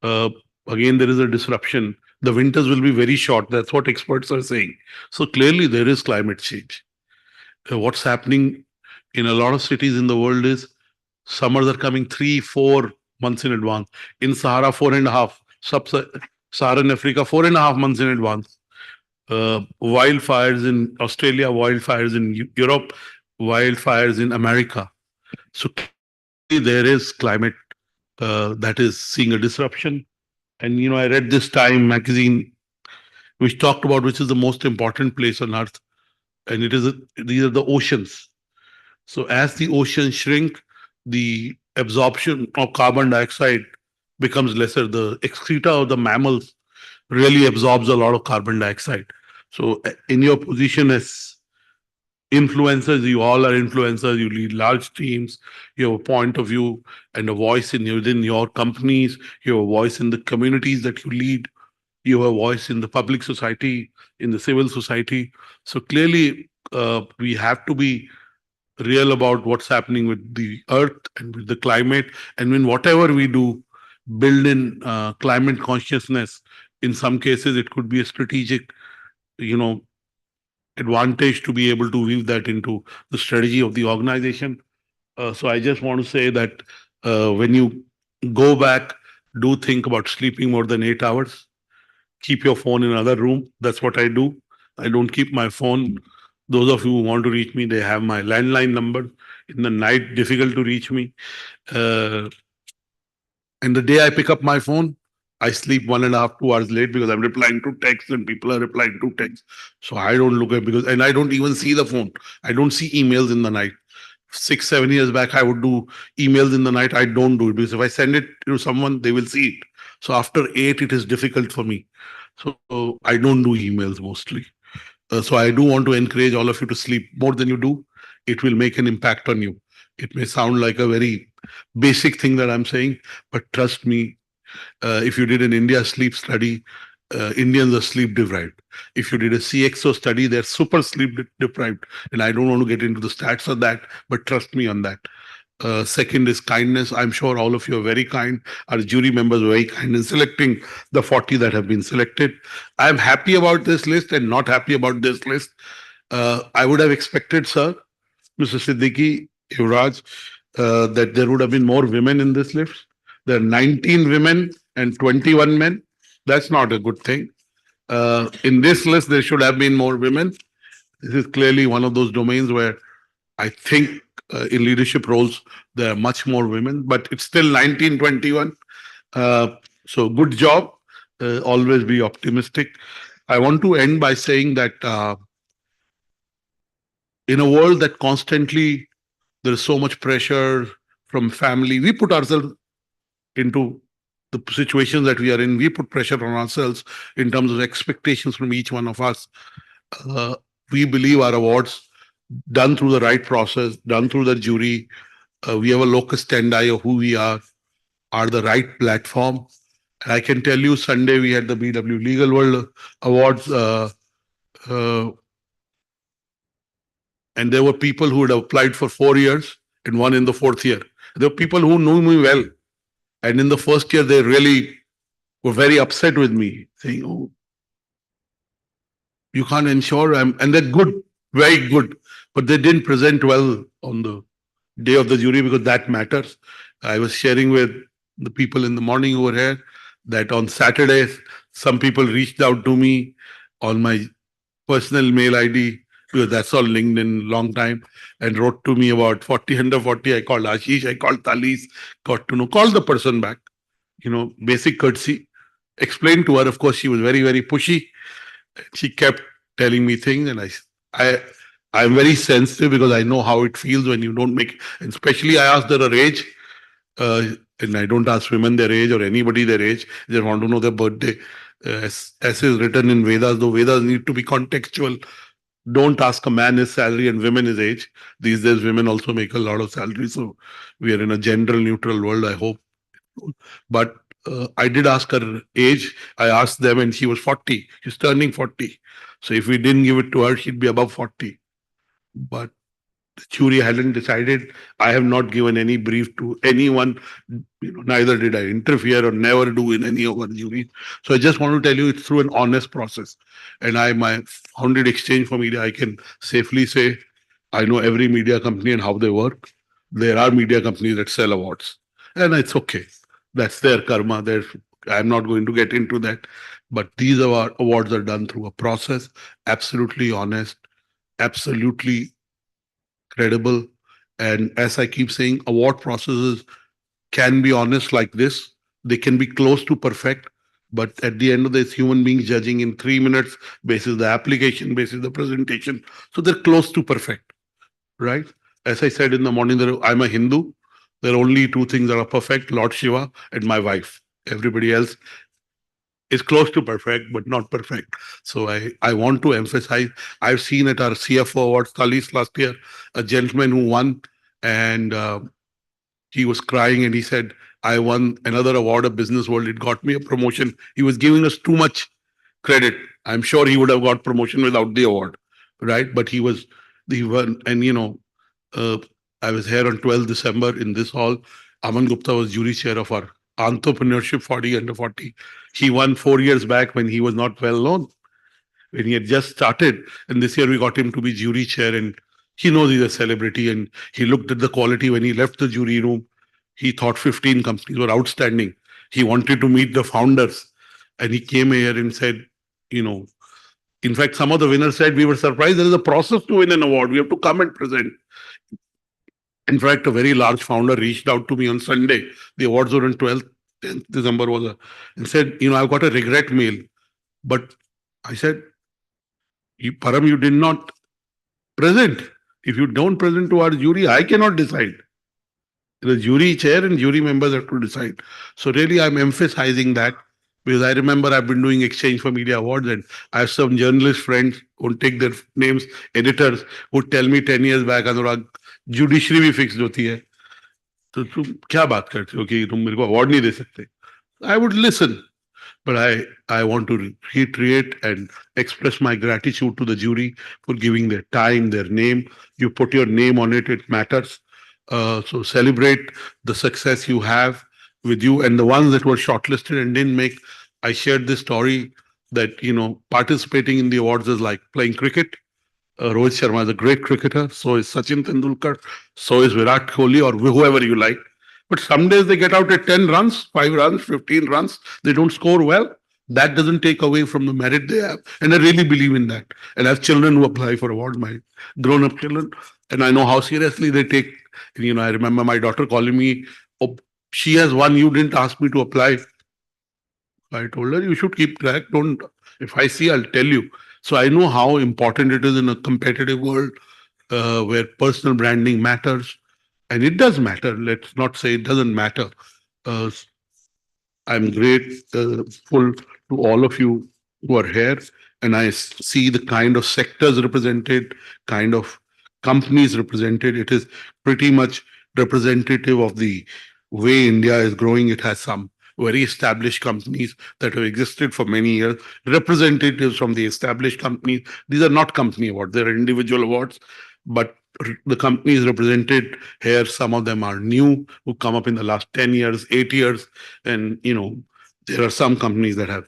again, there is a disruption. The winters will be very short. That's what experts are saying. So clearly, there is climate change. What's happening in a lot of cities in the world is summers are coming 3-4 months in advance. In Sahara, 4.5. Sub-Saharan Africa, 4.5 months in advance. Wildfires in Australia, wildfires in Europe, wildfires in America. So there is climate that is seeing a disruption. And, I read this Time magazine, which talked about which is the most important place on earth. And these are the oceans. So as the oceans shrink, the absorption of carbon dioxide becomes lesser. The excreta of the mammals really absorbs a lot of carbon dioxide. So in your position as influencers, you all are influencers, you lead large teams, you have a point of view and a voice within your companies, you have a voice in the communities that you lead, you have a voice in the public society, in the civil society. So clearly, we have to be real about what's happening with the earth and with the climate. And when whatever we do, build in climate consciousness. In some cases, it could be a strategic, advantage to be able to weave that into the strategy of the organization. So I just want to say that when you go back, do think about sleeping more than 8 hours. Keep your phone in another room. That's what I do. I don't keep my phone. Those of you who want to reach me, they have my landline number. In the night, difficult to reach me. And the day I pick up my phone, I sleep 1.5, 2 hours late because I'm replying to texts and people are replying to texts. So I don't look at and I don't even see the phone. I don't see emails in the night. 6, 7 years back, I would do emails in the night. I don't do it because if I send it to someone, they will see it. So after 8, it is difficult for me. So I don't do emails mostly. So I do want to encourage all of you to sleep more than you do. It will make an impact on you. It may sound like a very basic thing that I'm saying, but trust me, if you did an India sleep study, Indians are sleep deprived. If you did a CXO study, they're super sleep deprived. And I don't want to get into the stats of that, but trust me on that. Second is kindness. I'm sure all of you are very kind. Our jury members are very kind in selecting the 40 that have been selected. I'm happy about this list and not happy about this list. I would have expected, sir, Mr. Siddiqui, Yuvraj, that there would have been more women in this list. There are 19 women and 21 men. That's not a good thing. In this list, there should have been more women. This is clearly one of those domains where I think in leadership roles, there are much more women, but it's still 1921. So good job. Always be optimistic. I want to end by saying that in a world that constantly there is so much pressure from family, we put ourselves into the situations that we are in. We put pressure on ourselves in terms of expectations from each one of us. We believe our awards done through the right process, done through the jury. We have a locus standi of who we are the right platform. And I can tell you, Sunday we had the BW Legal World Awards, and there were people who had applied for 4 years and one in the 4th year. There were people who knew me well, and in the first year they really were very upset with me, saying, "Oh, you can't ensure." And they're good, very good, but they didn't present well on the day of the jury because that matters. I was sharing with the people in the morning over here that on Saturdays, some people reached out to me on my personal mail ID, because that's all LinkedIn, long time, and wrote to me about 40 under 40. I called Ashish, I called Talis, got to know, called the person back, basic courtesy. Explained to her, of course, she was very, very pushy. She kept telling me things, and I'm very sensitive because I know how it feels when you don't make, and especially I asked her her age, and I don't ask women their age or anybody their age. I just want to know their birthday. As is written in Vedas, though Vedas need to be contextual. Don't ask a man his salary and women his age. These days, women also make a lot of salary. So we are in a gender neutral world, I hope. But I did ask her age. I asked them and she was 40. She's turning 40. So if we didn't give it to her, she'd be above 40. But the jury hadn't decided. I have not given any brief to anyone. Neither did I interfere or never do in any of our juries. So I just want to tell you it's through an honest process. And my founded Exchange for Media, I can safely say I know every media company and how they work. There are media companies that sell awards. And it's okay. That's their karma. I'm not going to get into that. But these awards are done through a process, absolutely honest, absolutely credible. And as I keep saying, award processes can be honest like this. They can be close to perfect. But at the end of this, human beings judging in 3 minutes, basis the application, basis the presentation. So they're close to perfect, right? As I said in the morning, I'm a Hindu. There are only 2 things that are perfect, Lord Shiva and my wife. Everybody else is close to perfect, but not perfect. So I want to emphasize, I've seen at our CFO Awards, Talis last year, a gentleman who won, and he was crying and he said, I won another award of Business World. It got me a promotion. He was giving us too much credit. I'm sure he would have got promotion without the award, right? But he won. And I was here on 12th December in this hall. Aman Gupta was jury chair of our entrepreneurship 40 under 40. He won 4 years back when he was not well known, when he had just started. And this year we got him to be jury chair, and he knows he's a celebrity. And he looked at the quality when he left the jury room. He thought 15 companies were outstanding. He wanted to meet the founders. And he came here and said, in fact, some of the winners said, we were surprised there is a process to win an award. We have to come and present. In fact, a very large founder reached out to me on Sunday. The awards were on 10th December and said, I've got a regret mail. But I said, Param, you did not present. If you don't present to our jury, I cannot decide. The jury chair and jury members have to decide. So really, I'm emphasizing that because I remember I've been doing Exchange for Media Awards and I have some journalist friends who take their names, editors, who tell me 10 years back, Anurag, judiciary भी fixed होती है. तो तुम क्या बात करते हो कि तुम मेरे को award नहीं दे सकते? I would listen. But I want to reiterate and express my gratitude to the jury for giving their time, their name. You put your name on it, it matters. So celebrate the success you have with you. And the ones that were shortlisted and didn't make, I shared this story that, participating in the awards is like playing cricket. Rohit Sharma is a great cricketer. So is Sachin Tendulkar. So is Virat Kohli or whoever you like. But some days they get out at 10 runs, 5 runs, 15 runs. They don't score well. That doesn't take away from the merit they have. And I really believe in that. And I have children who apply for awards, my grown-up children. And I know how seriously they take. I remember my daughter calling me, oh, she has won, you didn't ask me to apply. I told her, you should keep track. Don't, if I see, I'll tell you. So I know how important it is in a competitive world where personal branding matters. And it does matter. Let's not say it doesn't matter. I'm grateful to all of you who are here. And I see the kind of sectors represented, kind of companies represented. It is pretty much representative of the way India is growing. It has some very established companies that have existed for many years, representatives from the established companies. These are not company awards, they're individual awards. But the companies represented here, some of them are new, who come up in the last 10 years, 8 years. And, there are some companies that have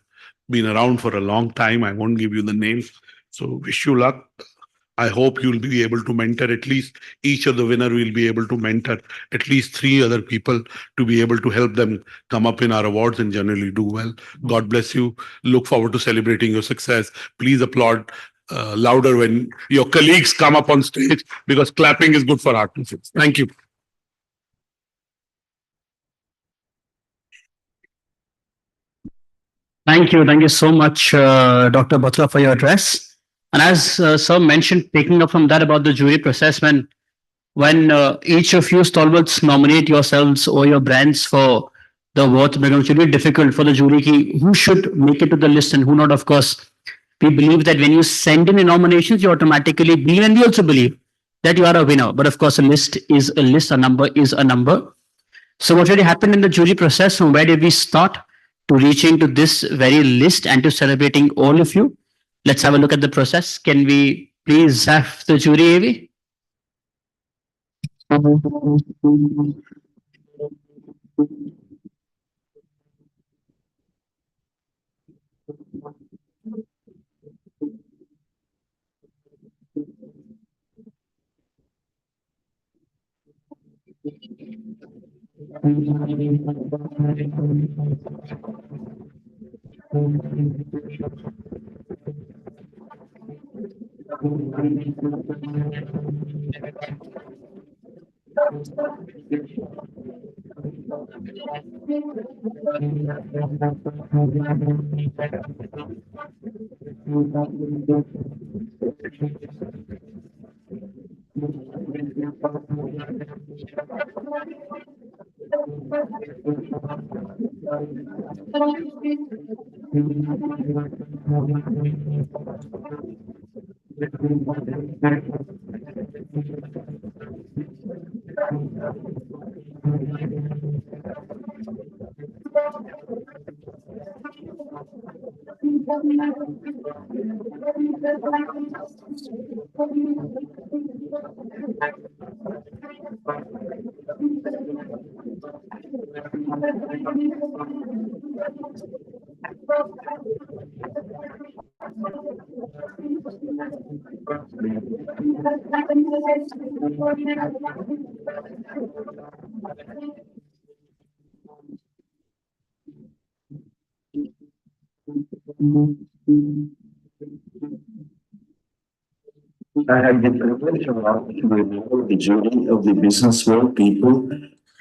been around for a long time. I won't give you the names. So wish you luck. I hope you'll be able to mentor at least each of the winner will be able to mentor at least 3 other people to be able to help them come up in our awards and generally do well. God bless you. Look forward to celebrating your success. Please applaud louder when your colleagues come up on stage because clapping is good for artists. Thank you. Thank you. Thank you so much, Dr. Batra, for your address. And as Sir mentioned, taking up from that about the jury process, when each of you stalwarts nominate yourselves or your brands for the award, it should be difficult for the jury who should make it to the list and who not. Of course, we believe that when you send in the nominations, you automatically believe, and we also believe that you are a winner. But of course, a list is a list, a number is a number. So what really happened in the jury process? From where did we start to reaching to this very list and to celebrating all of you? Let's have a look at the process. Can we please have the jury, AV? I have the privilege of to remember the jury of the Business World People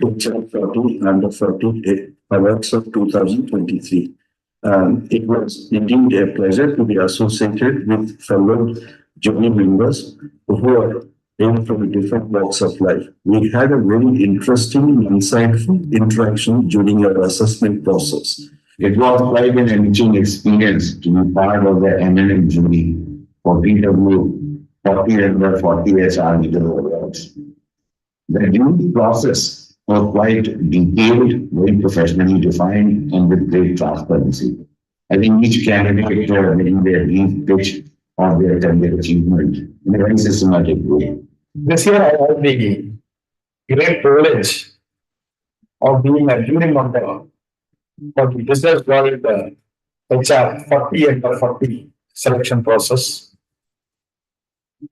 HR 40 Under 40 Awards of 2023. It was indeed a pleasure to be associated with fellow jury members who are came from different walks of life. We had a very interesting and insightful interaction during our assessment process. It was quite an enriching experience to be part of the eminent jury for PW 40 under 40 HR leader awards. The jury process was quite detailed, very professionally defined, and with great transparency. I think each candidate getting their brief pitch of their career achievement in a very systematic way. This year, I had the great privilege of being a jury member for the Business World HR 40 under 40 selection process.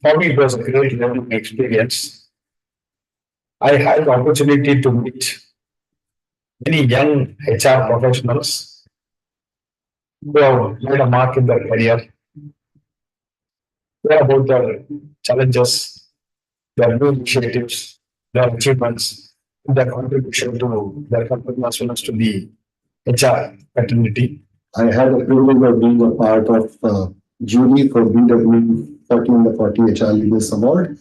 For me, it was a great learning experience. I had the opportunity to meet many young HR professionals who have made a mark in their career. Hear about their challenges, their new initiatives, their achievements, and their contribution to their company as well as to the HR fraternity. I had a privilege of being a part of jury for BW 40 under 40 HR Leaders Award.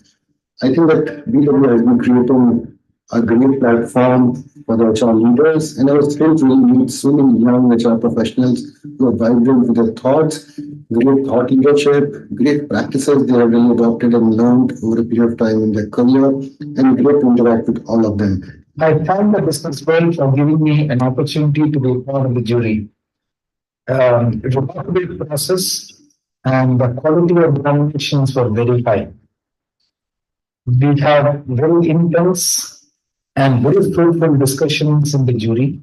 I think that BW has been creating a great platform for the HR leaders, and I was thrilled to really meet so many young HR professionals who are vibrant with their thoughts, great thought leadership, great practices they have really adopted and learned over a period of time in their career, and great to interact with all of them. I thank the business world for giving me an opportunity to be part of the jury. It was not a big process, and the quality of nominations were very high. We had very intense and very fruitful discussions in the jury,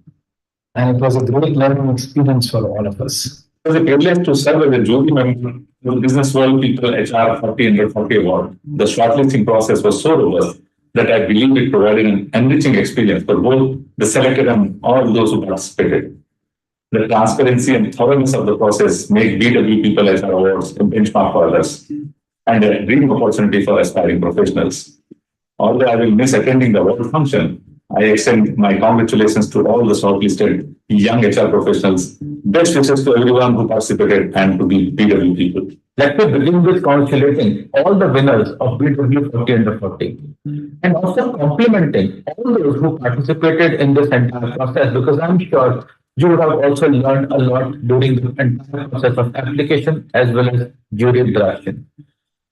and it was a great learning experience for all of us. It was a privilege to serve as a jury member for the Business World People HR 40 under 40 Award. The shortlisting process was so robust that I believe it provided an enriching experience for both the selected and all those who participated. The transparency and thoroughness of the process make BW People HR Awards a benchmark for others and a dream opportunity for aspiring professionals. Although I will miss attending the award function, I extend my congratulations to all the shortlisted young HR professionals. Best wishes to everyone who participated and to the BW People. Let me begin with congratulating all the winners of BW 40 under 40 and also complimenting all those who participated in this entire process, because I'm sure you would have also learned a lot during the entire process of application as well as jury interaction.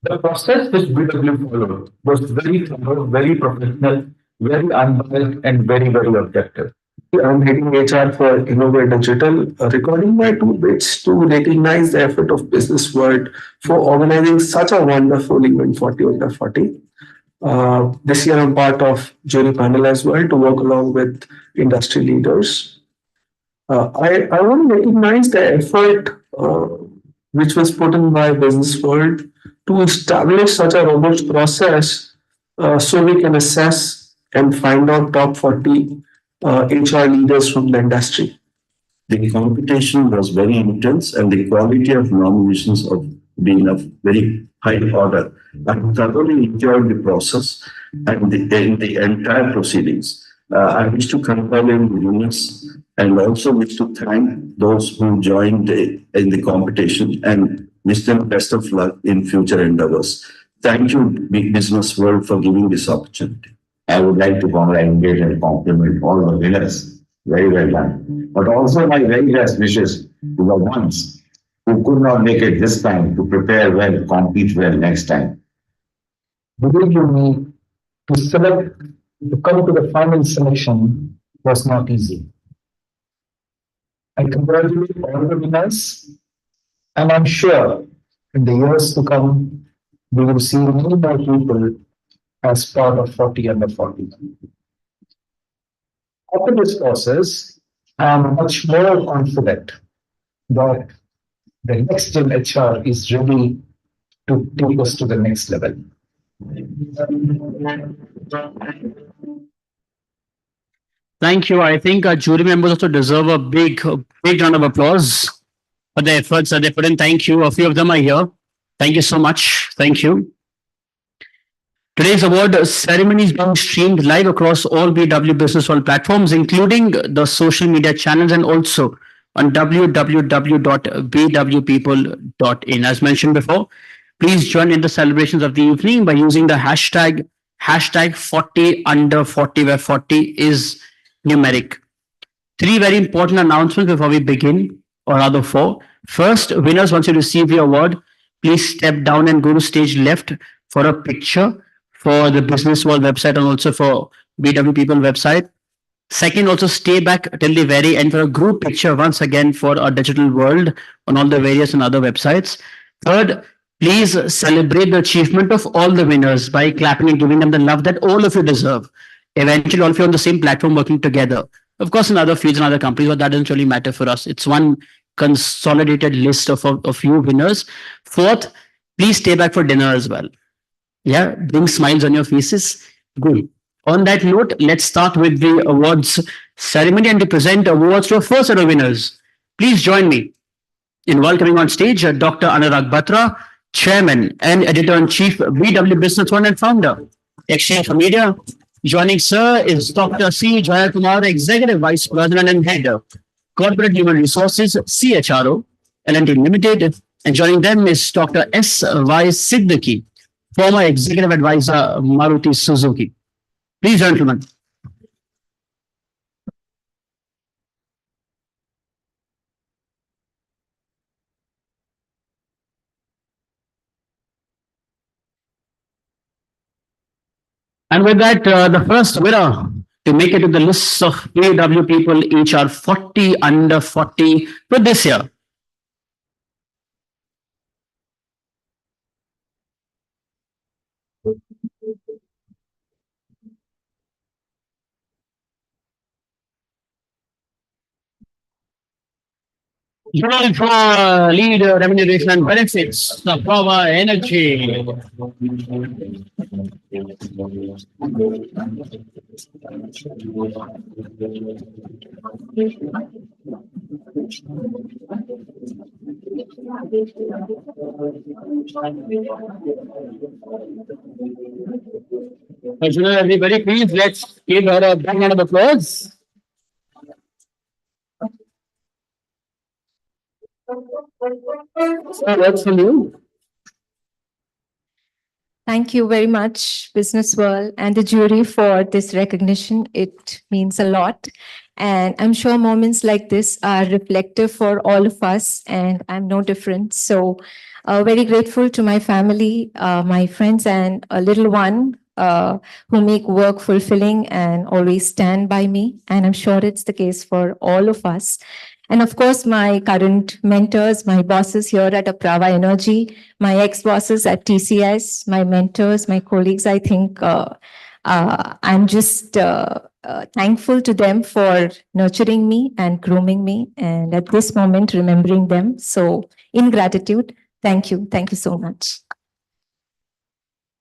The process which BW followed was very thorough, very professional, very unbiased, and very, very objective. I'm heading HR for Innovate Digital, recording my 2 bits to recognize the effort of Business World for organizing such a wonderful event 40 under 40. This year I'm part of jury panel as well to work along with industry leaders. I want to recognize the effort which was put in by Business World to establish such a robust process so we can assess and find out top 40 HR leaders from the industry. The competition was very intense and the quality of nominations of being of very high order. I thoroughly enjoyed the process and the entire proceedings. I wish to congratulate the winners and also wish to thank those who joined in the competition and wish them best of luck in future endeavors. Thank you, Big Business World, for giving this opportunity. I would like to congratulate and compliment all the winners. Very well done. But also my very best wishes to the ones who could not make it this time to prepare well, compete well next time. Believe you me, to come to the final selection was not easy. I congratulate all the winners, and I'm sure in the years to come, we will see many more people as part of 40 under 40. After this process, I am much more confident that the next gen HR is ready to take us to the next level. Thank you. I think our jury members also deserve a big round of applause for the efforts that they put in. Thank you. A few of them are here. Thank you so much. Thank you. Today's award ceremony is being streamed live across all BW Business World platforms, including the social media channels and also on www.bwpeople.in. As mentioned before, Please join in the celebrations of the evening by using the hashtag 40 under 40, where 40 is numeric. Three very important announcements before we begin, or rather four. First, winners, once you receive your award, please step down and go to stage left for a picture for the Business World website and also for BW People website. Second, also stay back till the very end for a group picture once again for our digital world on all the various and other websites. Third, please celebrate the achievement of all the winners by clapping and giving them the love that all of you deserve. Eventually, all of you on the same platform working together. Of course, in other fields and other companies, but that doesn't really matter for us. It's one consolidated list of you winners. Fourth, please stay back for dinner as well. Yeah, bring smiles on your faces. Good. On that note, let's start with the awards ceremony and to present awards to our first set of winners. Please join me in welcoming on stage Dr. Anurag Batra, Chairman and Editor-in-Chief, BW Business One and Founder, Exchange for Media. Joining sir is Dr. C. Jayakumar, Executive Vice President and Head, Corporate Human Resources, CHRO, L&T Limited. And joining them is Dr. S. Y. Siddiqui, former Executive Advisor, Maruti Suzuki. Please, gentlemen. And with that, the first winner to make it to the list of AW People HR 40 under 40 for this year. General for lead remuneration and benefits, the power energy. Everybody, please let's give her a big round of applause. So what's from you? Thank you very much, Business World and the jury, for this recognition. It means a lot. And I'm sure moments like this are reflective for all of us, and I'm no different. So very grateful to my family, my friends, and a little one who make work fulfilling and always stand by me. And I'm sure it's the case for all of us. And of course, my current mentors, my bosses here at Aprava Energy, my ex-bosses at TCS, my mentors, my colleagues, I think I'm just thankful to them for nurturing me and grooming me. And at this moment, remembering them. So in gratitude, thank you. Thank you so much.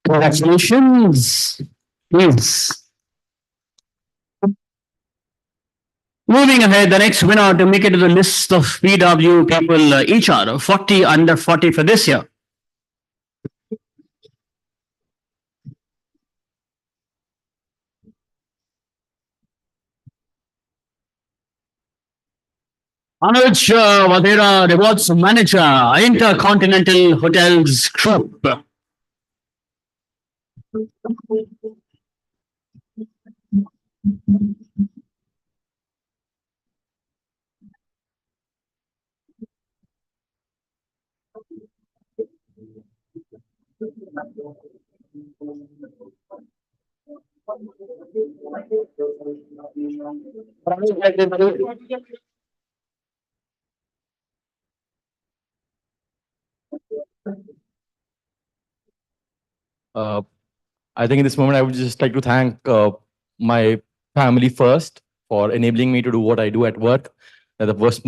Congratulations. Please. Moving ahead, the next winner to make it to the list of BW People HR 40 under 40 for this year. Anuj Vadera, Rewards Manager, Intercontinental Hotels Group. I think in this moment, I would just like to thank my family first for enabling me to do what I do at work. They're the most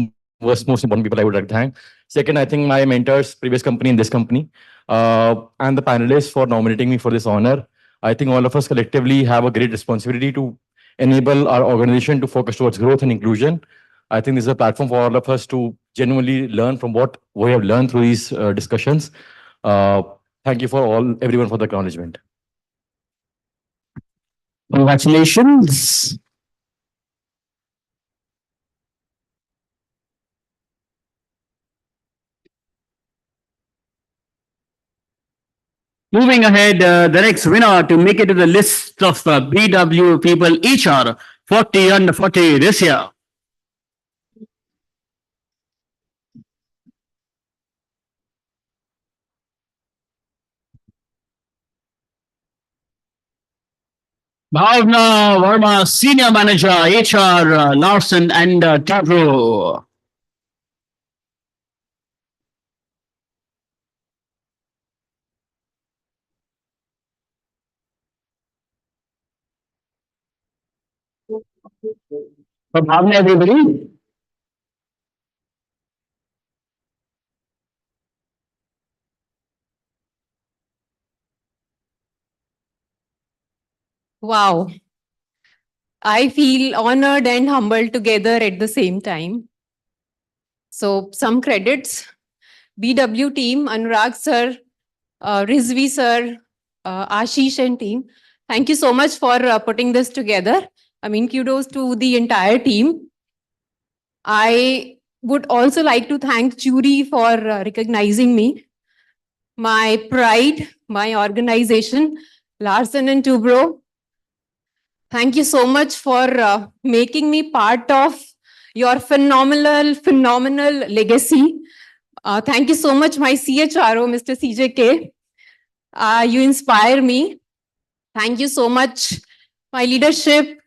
important people I would like to thank. Second, I think my mentors, previous company and this company, and the panelists for nominating me for this honor. I think all of us collectively have a great responsibility to enable our organization to focus towards growth and inclusion. I think this is a platform for all of us to genuinely learn from what we have learned through these discussions. Thank you for everyone for the acknowledgement. Congratulations. Moving ahead, the next winner to make it to the list of BW people HR 40 under 40 this year. Bhavna Verma, Senior Manager, HR, Larson and Tabro. So Bhavna, everybody. Wow. I feel honored and humbled together at the same time. So some credits. BW team, Anurag sir, Rizvi sir, Ashish and team. Thank you so much for putting this together. I mean, kudos to the entire team. I would also like to thank jury for recognizing me. My pride, my organization, Larson and Tubro. Thank you so much for making me part of your phenomenal legacy. Thank you so much, my CHRO, Mr. CJK. You inspire me. Thank you so much, my leadership,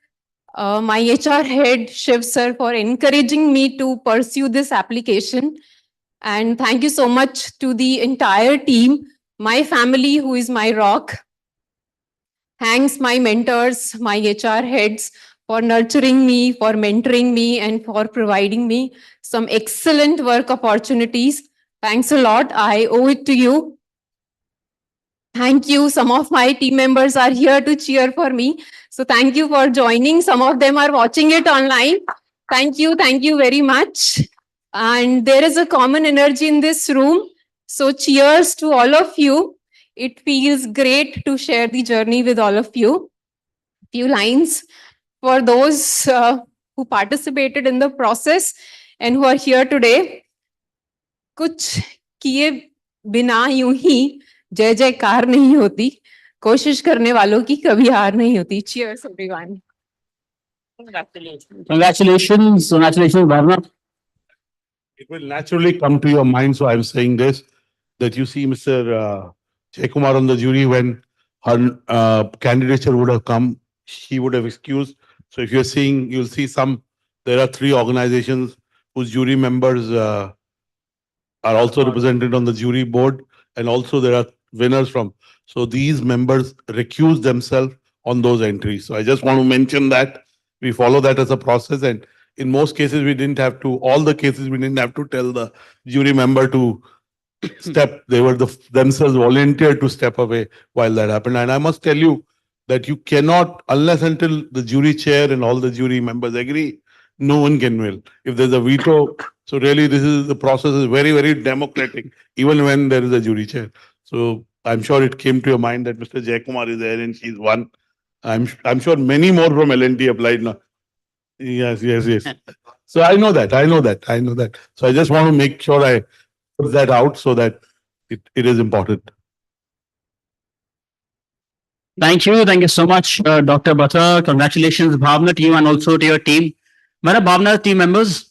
my HR head, Shiv sir, for encouraging me to pursue this application. And thank you so much to the entire team, my family, who is my rock. Thanks, my mentors, my HR heads, for nurturing me, for mentoring me, and for providing me some excellent work opportunities. Thanks a lot. I owe it to you. Thank you. Some of my team members are here to cheer for me. So thank you for joining. Some of them are watching it online. Thank you. Thank you very much. And there is a common energy in this room. So cheers to all of you. It feels great to share the journey with all of you. Few lines for those who participated in the process and who are here today. कुछ किए बिना यूं ही जय जयकार नहीं होती, कोशिश करने वालों की कभी हार नहीं होती. Cheers everyone. Congratulations, Bhavna. It will naturally come to your mind. So I'm saying this, that you see Mr. Jaikumar on the jury when her candidature would have come, he would have excused. So if you're seeing, you'll see there are 3 organizations whose jury members are also represented on the jury board, and also there are winners from. So these members recuse themselves on those entries. So I just want to mention that we follow that as a process, and in most cases we didn't have to, all the cases we didn't have to tell the jury member to step. They were themselves volunteered to step away while that happened. And I must tell you that you cannot, unless until the jury chair and all the jury members agree, no one can win. If there's a veto, so really the process is very, very democratic, even when there is a jury chair. So I'm sure it came to your mind that Mr. Jaikumar is there and she's one. I'm sure many more from L&T applied now. Yes. So I know that. So I just want to make sure I put that out so that it is important. Thank you so much, Dr. Bhatta. Congratulations, Bhavna, to you and also to your team. Mera Bhavna team members,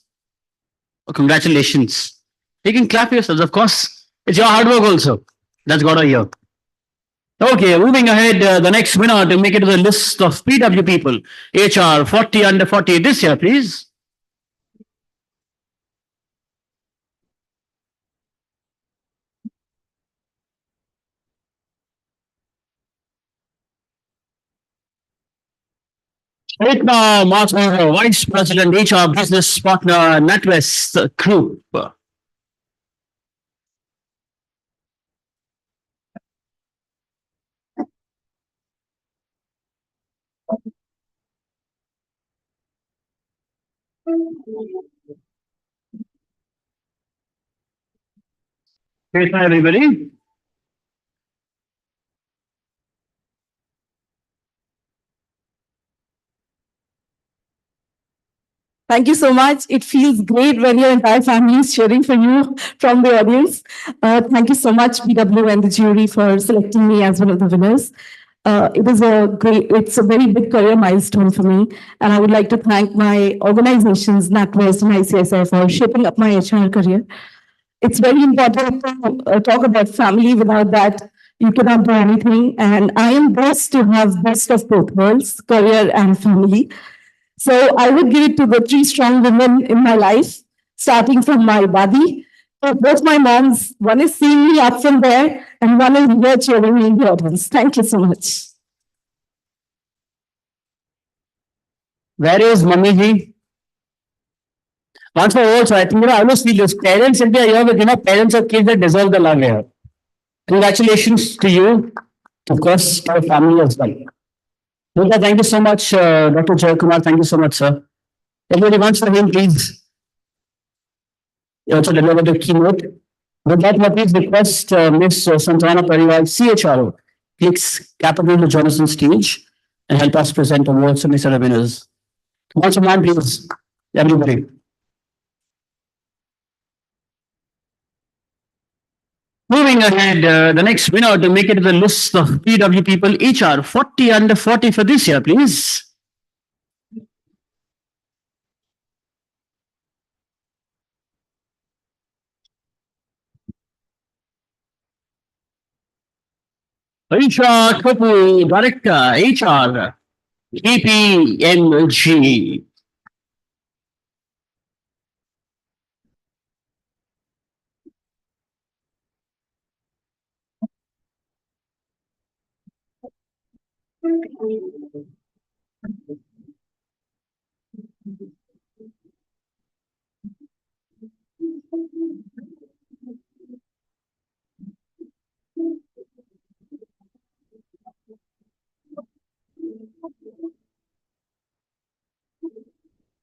congratulations. You can clap yourselves, of course. It's your hard work also. That's got to hear. Okay, moving ahead, the next winner to make it to the list of PW people, HR 40 under 40 this year, please. Rekna Mathur, Vice President, HR Business Partner, NatWest Group. Rekna, everybody. Thank you so much. It feels great when your entire family is cheering for you from the audience. Thank you so much, BW and the jury, for selecting me as one of the winners. It's a very big career milestone for me. And I would like to thank my organizations, NatWest and ICSI, for shaping up my HR career. It's very important to talk about family. Without that, you cannot do anything. And I am blessed to have best of both worlds, career and family. So I would give it to the three strong women in my life, starting from my body. Both my moms, one is seeing me up from there, and one is here cheering me in the audience. Thank you so much. Where is Mummy ji? Once for all, so I think, I always feel this. Parents, if they are here with, parents of kids that deserve the love here. Congratulations to you, of course, to your family as well. Nita, thank you so much, Dr. Jayakumar. Thank you so much, sir. Everybody, once for him, please. You also deliver the keynote. With that, please request Ms. Santana Pariwal, CHRO, Clicks Capital to join us on stage and help us present awards to Mr. winners. Once a man, please, everybody. Moving ahead, the next winner to make it to the list of PW People HR 40 under 40 for this year, please. Aisha Kapoor, Director, HR, KPMG.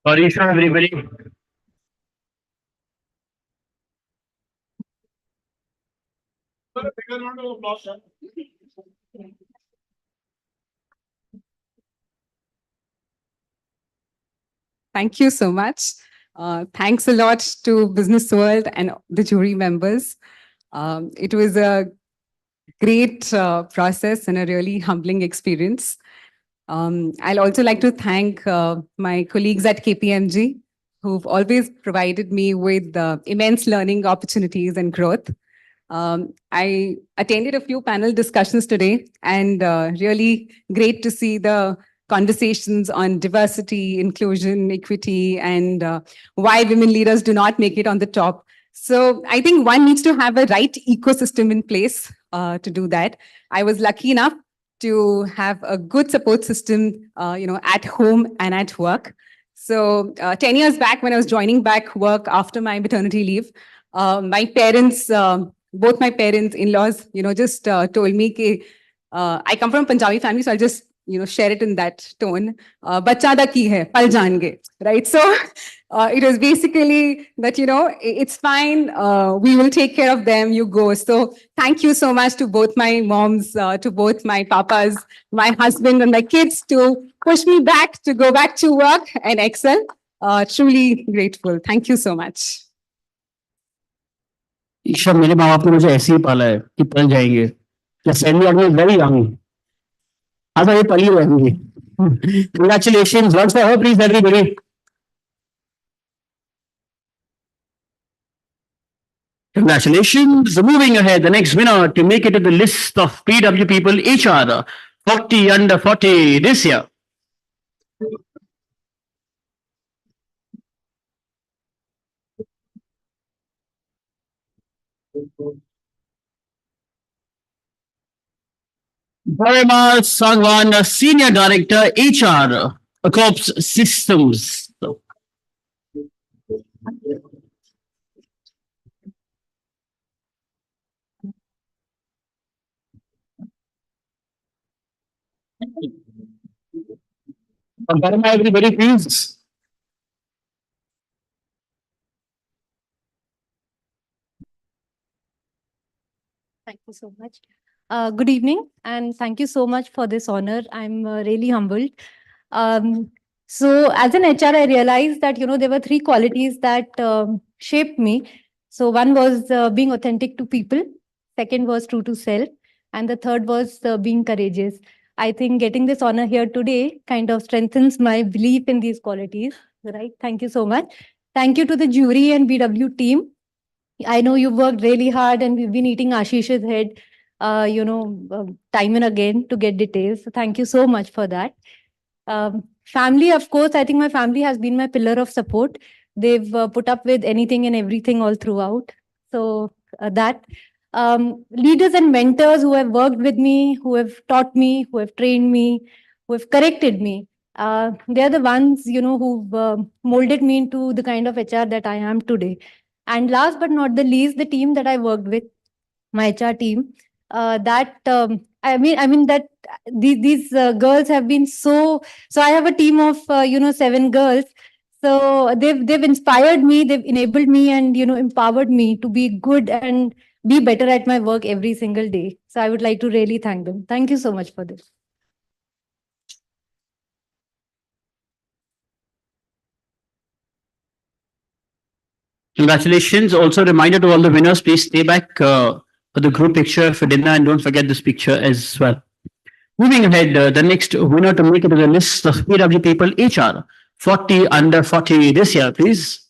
Aisha, everybody. Thank you so much. Thanks a lot to Business World and the jury members. It was a great process and a really humbling experience. I'll also like to thank my colleagues at KPMG, who've always provided me with immense learning opportunities and growth. I attended a few panel discussions today, and really great to see the conversations on diversity, inclusion, equity, and why women leaders do not make it on the top. So I think one needs to have a right ecosystem in place to do that. I was lucky enough to have a good support system, at home and at work. So 10 years back, when I was joining back work after my maternity leave, my parents, both my parents, in-laws, just told me that I come from a Punjabi family, so I'll just share it in that tone. Bacha da ki hai, pal jange, right? So it was basically that, it's fine. We will take care of them. You go. So thank you so much to both my moms, to both my papas, my husband and my kids to push me back to go back to work and excel. Truly grateful. Thank you so much. Isha, मेरे माँ बाप ने मुझे ऐसे ही पाला है कि पल जाएंगे. Just send me out when very young. As I pali हुआ है मुझे. Congratulations, once for her, please, everybody. Congratulations. Moving ahead, the next winner to make it to the list of PW People HR 40 under 40 this year. Parima Sangwan, Senior Director, HR, Corps Systems. Parima, everybody, please. Thank you so much. Good evening, and thank you so much for this honor. I'm really humbled. So as an HR, I realized that, there were three qualities that shaped me. So one was being authentic to people. Second was true to self. And the third was being courageous. I think getting this honor here today kind of strengthens my belief in these qualities. Right. Thank you so much. Thank you to the jury and BW team. I know you worked really hard and we've been eating Ashish's head, time and again to get details. So thank you so much for that. Family, of course, I think my family has been my pillar of support. They've put up with anything and everything all throughout. So that leaders and mentors who have worked with me, who have taught me, who have trained me, who have corrected me. They're the ones, who've molded me into the kind of HR that I am today. And last but not the least, the team that I worked with, my HR team, that these girls have been so. So I have a team of 7 girls. So they've inspired me, they've enabled me, and empowered me to be good and be better at my work every single day. So I would like to really thank them. Thank you so much for this. Congratulations. Also, reminder to all the winners, please stay back for the group picture for dinner and don't forget this picture as well. Moving ahead, the next winner to make it to the list of PW People HR 40 under 40 this year, please.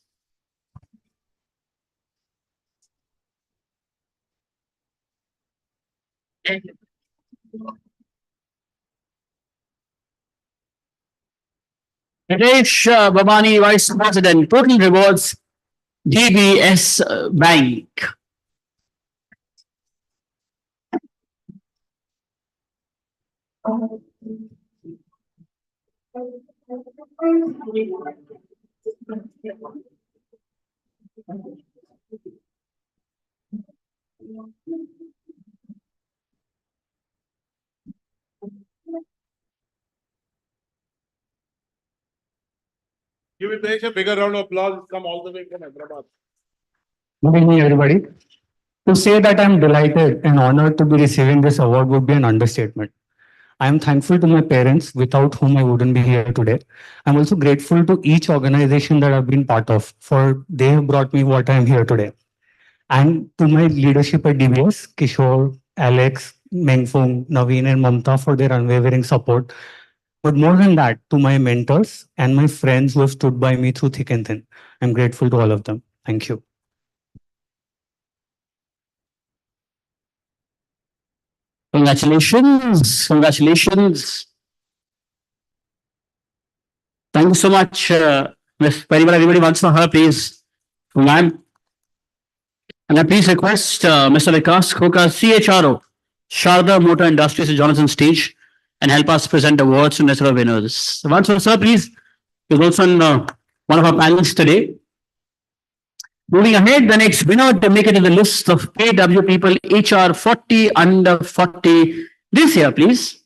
Nadesh Babani, Vice President, Total Rewards, DBS Bank. Give it a bigger round of applause. Come all the way from Hyderabad. Good evening, everybody. To say that I'm delighted and honored to be receiving this award would be an understatement. I am thankful to my parents, without whom I wouldn't be here today. I'm also grateful to each organization that I've been part of, for they have brought me what I am here today. And to my leadership at DBS, Kishore, Alex, Mengfung, Naveen, and Mamta for their unwavering support. But more than that, to my mentors and my friends who have stood by me through thick and thin. I'm grateful to all of them. Thank you. Congratulations. Congratulations. Thank you so much, Ms. Parimal. Everybody wants for her, please. Ma'am. And I please request Mr. Vikas Khoka, CHRO, Sharda Motor Industries, to join us on stage and help us present awards to the winners. Once for sir, please. He's also on one of our panels today. Moving ahead, the next winner to make it in the list of PW People HR 40 under 40 this year, please.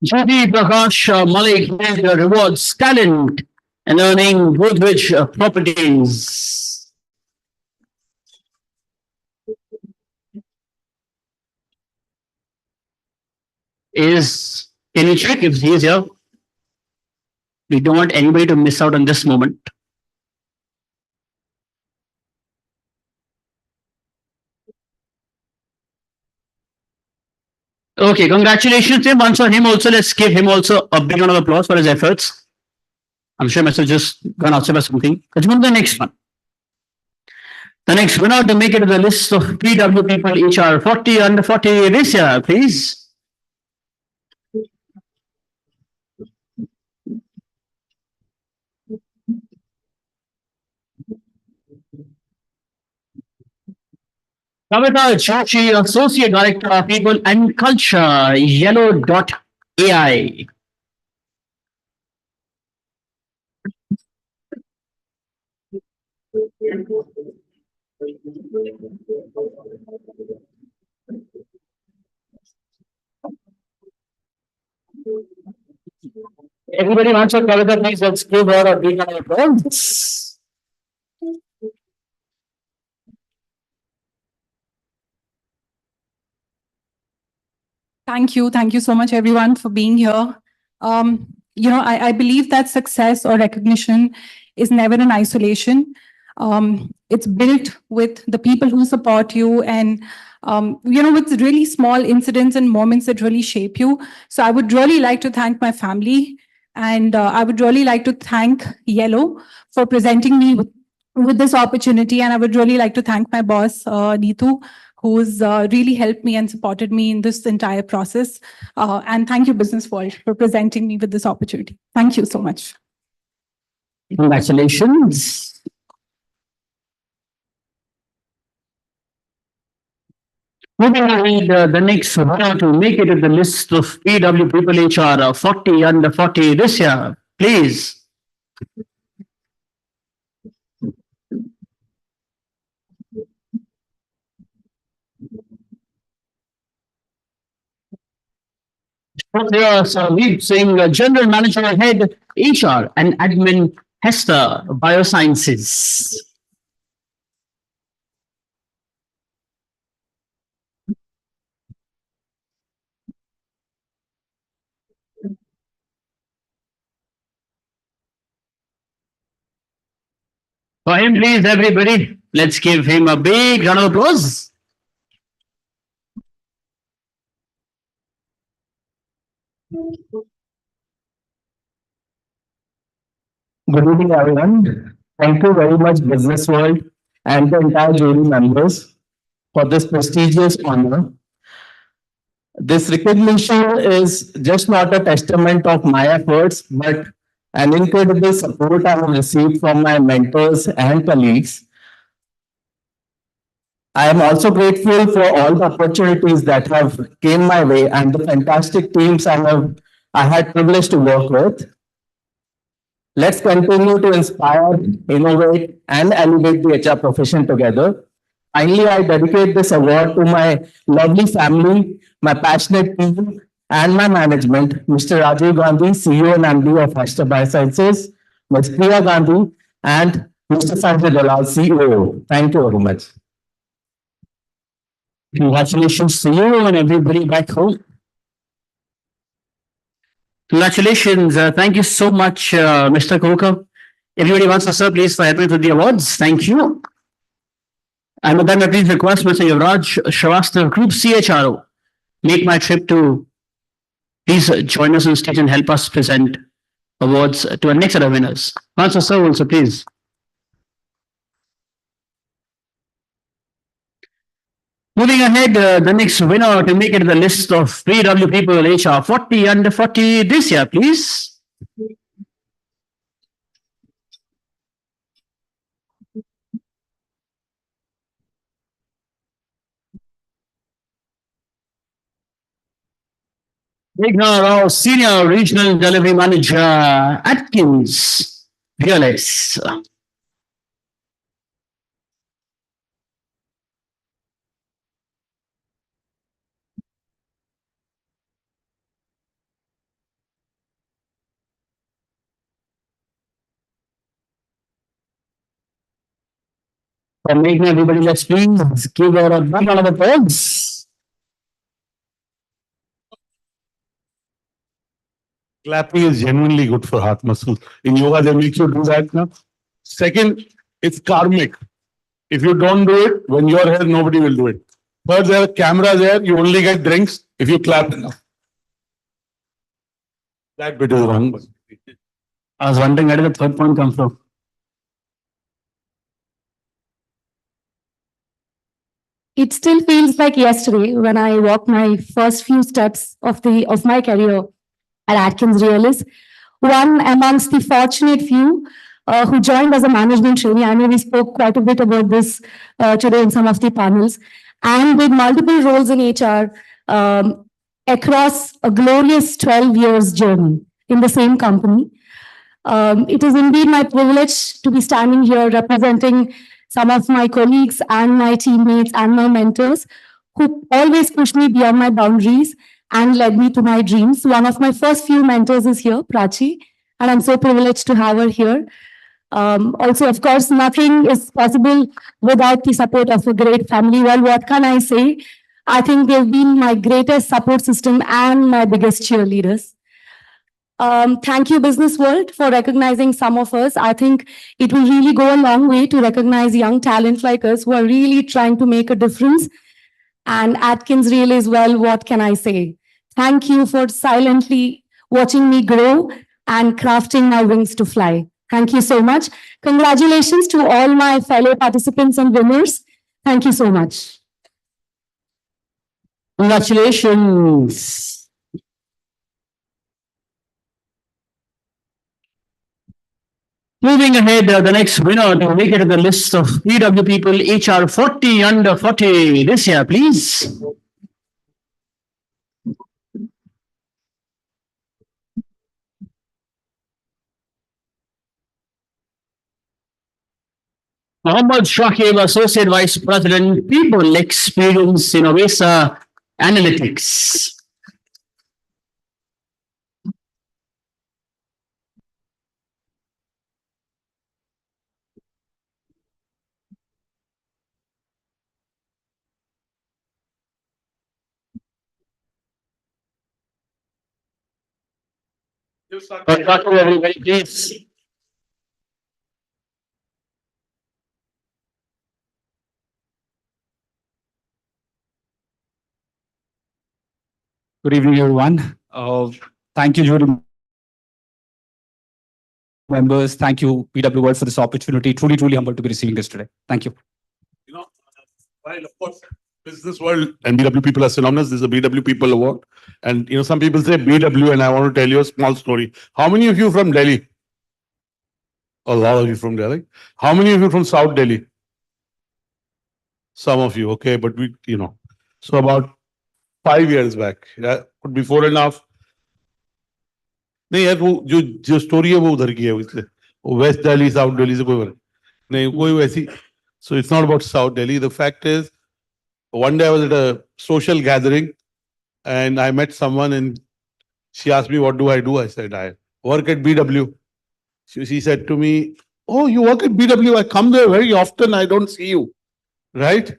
Jyoti Prakash Malik rewards talent and earning Woodbridge properties. Can you check if he is here? We don't want anybody to miss out on this moment. Okay, congratulations to him. Once for him also, let's give him also a big round of applause for his efforts. I'm sure message just gone outside by something. Let's move to the next one. The next winner to make it to the list of PW People HR 40 under 40 this year, please. Kavita Joshi, Associate Director of People and Culture, Yellow.ai. Everybody wants to Kavita, please let's give her a big round of applause. Thank you. Thank you so much, everyone, for being here. I believe that success or recognition is never in isolation. It's built with the people who support you and, with really small incidents and moments that really shape you. So I would really like to thank my family, and I would really like to thank Yellow for presenting me with this opportunity. And I would really like to thank my boss, Neetu, who's really helped me and supported me in this entire process. And thank you, Business World, for presenting me with this opportunity. Thank you so much. Congratulations. Moving ahead, the next winner to make it in the list of PW People HR 40 under 40 this year, please. Lead saying General Manager Head HR and Admin Hester Biosciences. For him, please, everybody, let's give him a big round of applause. Good evening, everyone. Thank you very much, Business World and the entire jury members for this prestigious honor. This recognition is just not a testament of my efforts, but an incredible support I have received from my mentors and colleagues. I am also grateful for all the opportunities that have came my way and the fantastic teams I had privilege to work with. Let's continue to inspire, innovate, and elevate the HR profession together. Finally, I dedicate this award to my lovely family, my passionate team, and my management, Mr. Rajiv Gandhi, CEO and MD of Hester Biosciences, Ms. Priya Gandhi, and Mr. Sanjay Dalal, CEO. Thank you very much. Congratulations to you and everybody back home. Congratulations. Thank you so much, Mr. Coker. Everybody wants to serve, please, for helping with the awards. Thank you. And with that, I please request Mr. Yuvraj Shrivastava, Group CHRO, make my trip to please join us on stage and help us present awards to our next set of winners. Answer, sir, also, please. Moving ahead, the next winner to make it to the list of PW People HR 40 under 40 this year, please. Megna Rao, Senior Regional Delivery Manager, Atkins, Fearless. For Megna, everybody, let's please give her a big round of applause. Clapping is genuinely good for heart muscles. In yoga, they make you do that now. Second, it's karmic. If you don't do it, when you're here, nobody will do it. Third, there are cameras there. You only get drinks if you clap enough. That bit is wrong. I was wondering where did the third point come from? It still feels like yesterday when I walked my first few steps of my career at Atkins Realis, one amongst the fortunate few who joined as a management trainee. I know we spoke quite a bit about this today in some of the panels, and with multiple roles in HR across a glorious 12 years journey in the same company. It is indeed my privilege to be standing here representing some of my colleagues and my teammates and my mentors who always pushed me beyond my boundaries and led me to my dreams. One of my first few mentors is here, Prachi, and I'm so privileged to have her here. Also, of course, nothing is possible without the support of a great family. Well, what can I say? I think they've been my greatest support system and my biggest cheerleaders. Thank you, business world, for recognizing some of us. I think it will really go a long way to recognize young talent like us who are really trying to make a difference. And Atkins Real as well, what can I say? Thank you for silently watching me grow and crafting my wings to fly. Thank you so much. Congratulations to all my fellow participants and winners. Thank you so much. Congratulations. Moving ahead, the next winner to make it to the list of PW people HR 40 under 40 this year, please. Mohammad Shakib, Associate Vice President, People Experience Innovation Analytics. Everybody, please. Good evening, everyone. Thank you, jury members. Thank you, PW World, for this opportunity. Truly, truly humbled to be receiving this today. Thank you. While of course, business world and BW people are synonymous, this is a BW People Award. And some people say BW, and I want to tell you a small story. How many of you from Delhi? A lot of you from Delhi. How many of you from South Delhi? Some of you, okay, but so about 5 years back, yeah, could be 4.5. नहीं यार वो जो story है वो उधर की है इसलिए वेस्ट दिल्ली साउथ दिल्ली से कोई फर्क नहीं कोई वैसी so it's not about South Delhi. The fact is, one day I was at a social gathering and I met someone and she asked me, what do I do? I said, I work at BW. She said to me, oh, you work at BW? I come there very often. I don't see you. Right?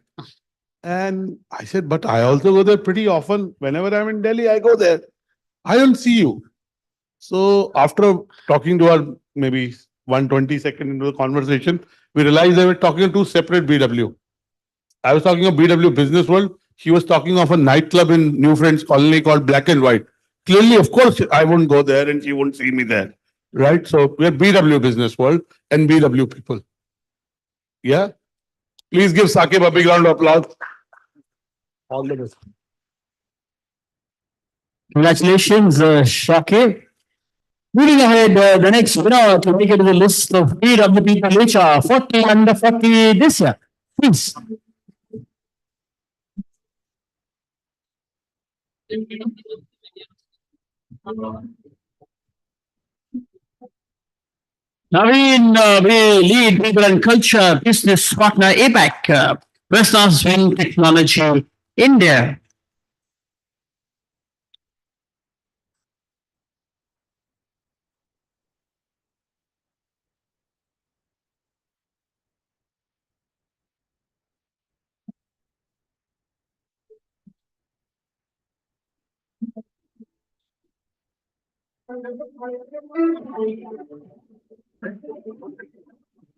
And I said, but I also go there pretty often. Whenever I'm in Delhi, I go there. I don't see you. So after talking to her, maybe 120 seconds into the conversation, we realized they were talking to two separate BW. I was talking of BW Business World. She was talking of a nightclub in New Friends Colony called Black and White. Clearly, of course, I wouldn't go there and she wouldn't see me there. Right? So we're BW Business World and BW people. Yeah? Please give Saqib a big round of applause. All the best. Congratulations, Shakib. Moving ahead, the next winner to make it to the list of PW people HR 40 under 40 this year. Please. Naveen, we lead people and culture business partner APAC, Western Swing Technology, India.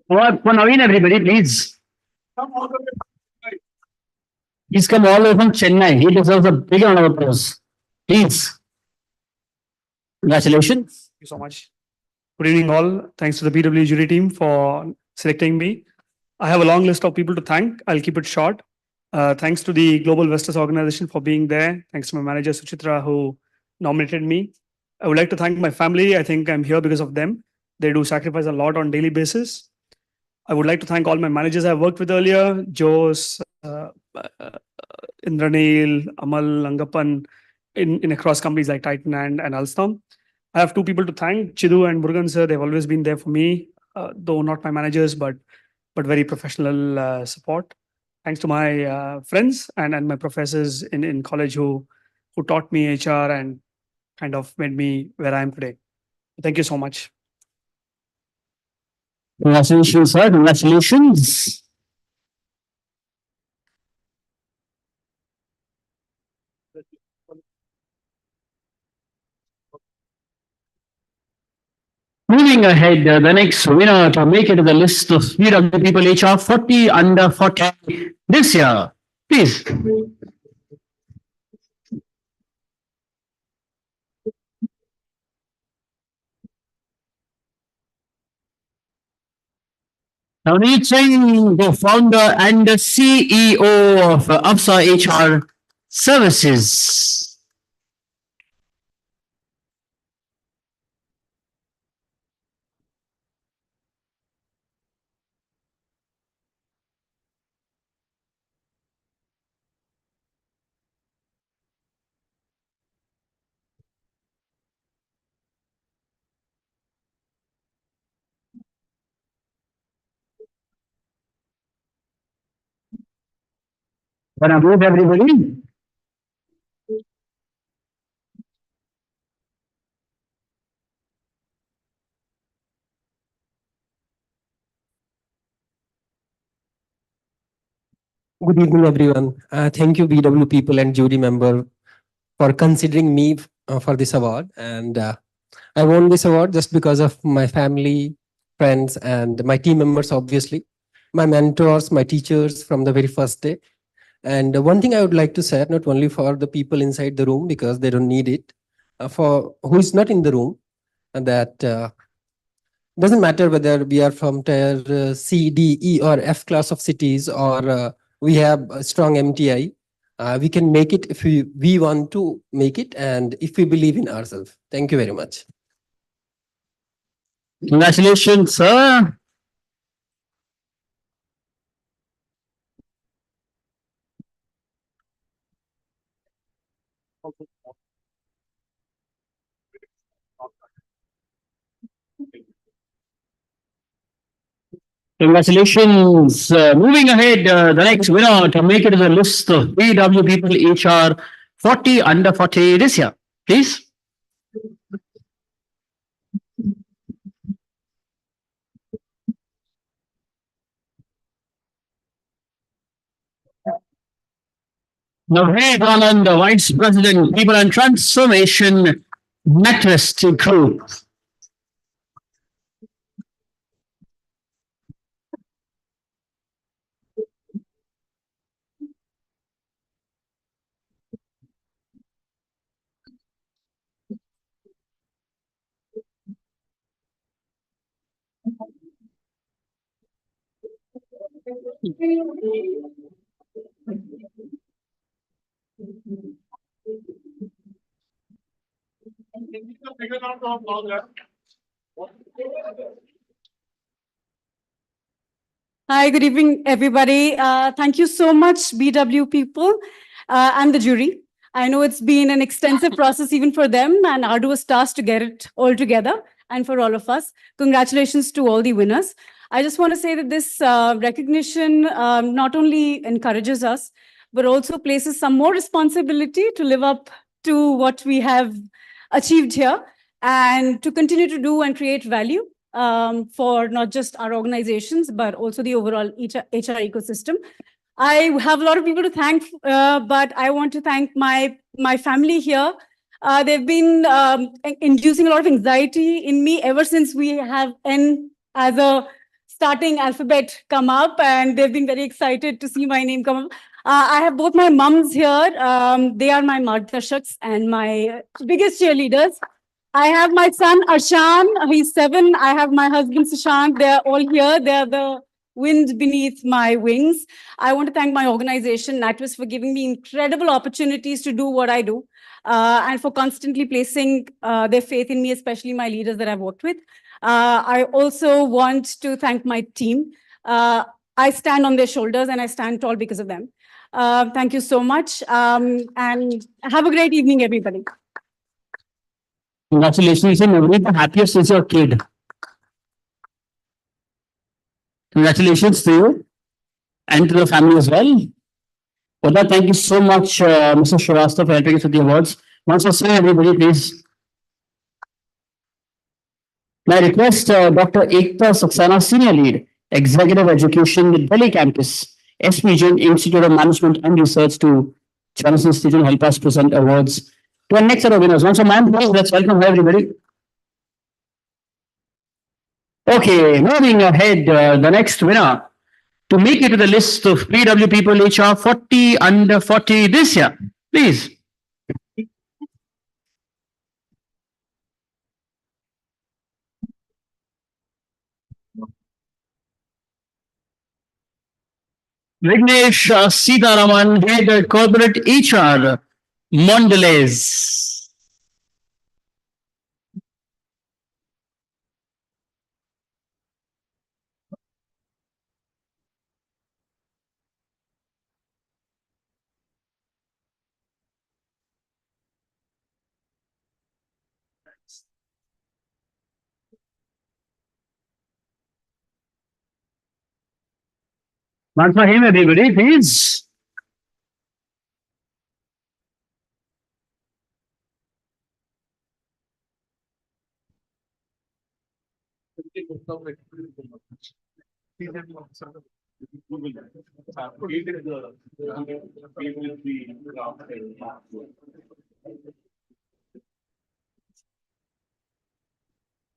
For Naveen, everybody, please. He's come all the way from Chennai. He deserves a big round of applause. Please. Congratulations. Thank you so much. Good evening, all. Thanks to the BW jury team for selecting me. I have a long list of people to thank. I'll keep it short. Thanks to the Global Investors Organization for being there. Thanks to my manager, Suchitra, who nominated me. I would like to thank my family. I think I'm here because of them. They do sacrifice a lot on daily basis. I would like to thank all my managers I've worked with earlier, Jose, Indranil, Amal, Langapan, in across companies like Titan and Alstom. I have two people to thank, Chidu and Murugan sir. They've always been there for me, though not my managers, but very professional support. Thanks to my friends and my professors in college who taught me HR and kind of made me where I am today. Thank you so much. Congratulations, sir. Congratulations. Moving ahead, the next winner to make it to the list of VW People HR 40 under 40 this year. Please. Navneet Singh, the founder and the CEO of AFSA HR Services. Wanna move everybody? Good evening, everyone. Thank you, BW people and jury member, for considering me for this award. And I won this award just because of my family, friends, and my team members, obviously, my mentors, my teachers from the very first day. And one thing I would like to say, not only for the people inside the room, because they don't need it, for who is not in the room, that doesn't matter whether we are from tier C, D, E, or F class of cities, or we have a strong MTI. We can make it if we want to make it and if we believe in ourselves. Thank you very much. Congratulations, sir. Congratulations. Moving ahead, the next winner to make it to the list of BW People HR 40 under 40 this year. Please. Navneet Anand, the Vice President, People and Transformation, NatWest Group. Hi, good evening, everybody. Thank you so much, BW people and the jury. I know it's been an extensive process even for them and arduous task to get it all together, and for all of us. Congratulations to all the winners. I just want to say that this recognition not only encourages us, but also places some more responsibility to live up to what we have achieved here and to continue to do and create value for not just our organizations, but also the overall HR ecosystem. I have a lot of people to thank, but I want to thank my family here. They've been inducing a lot of anxiety in me ever since we have N as a starting alphabet come up, and they've been very excited to see my name come up. I have both my mums here. They are my margdarshaks and my biggest cheerleaders. I have my son Arshan, he's 7. I have my husband Sushant. They're all here. They're the wind beneath my wings. I want to thank my organization, NatWest, for giving me incredible opportunities to do what I do and for constantly placing their faith in me, especially my leaders that I've worked with. I also want to thank my team. I stand on their shoulders and I stand tall because of them. Thank you so much and have a great evening, everybody. Congratulations, and Navneet, the happiest is your kid. Congratulations to you and to the family as well. For that, thank you so much, Mr. Shrivastava, for helping us with the awards. Once again, everybody, please. May I request Dr. Ekta Saxena, Senior Lead, Executive Education with Delhi Campus, SPGen Institute of Management and Research, to join us on stage and help us present awards to our next set of winners. Once again, ma'am, please, let's welcome everybody. Okay, moving ahead, the next winner to make it to the list of PW People HR 40 under 40 this year. Please. Vignesh Sitaraman, Head Corporate HR, Mondelez. One for him, everybody, please.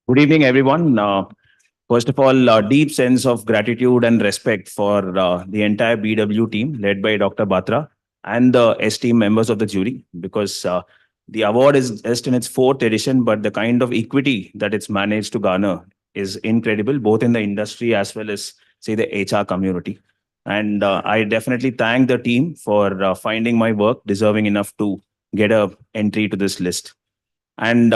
Good evening, everyone. First of all, deep sense of gratitude and respect for the entire BW team led by Dr. Batra and the S team members of the jury, because the award is just in its fourth edition, but the kind of equity that it's managed to garner is incredible, both in the industry as well as, say, the HR community. And I definitely thank the team for finding my work deserving enough to get a entry to this list. And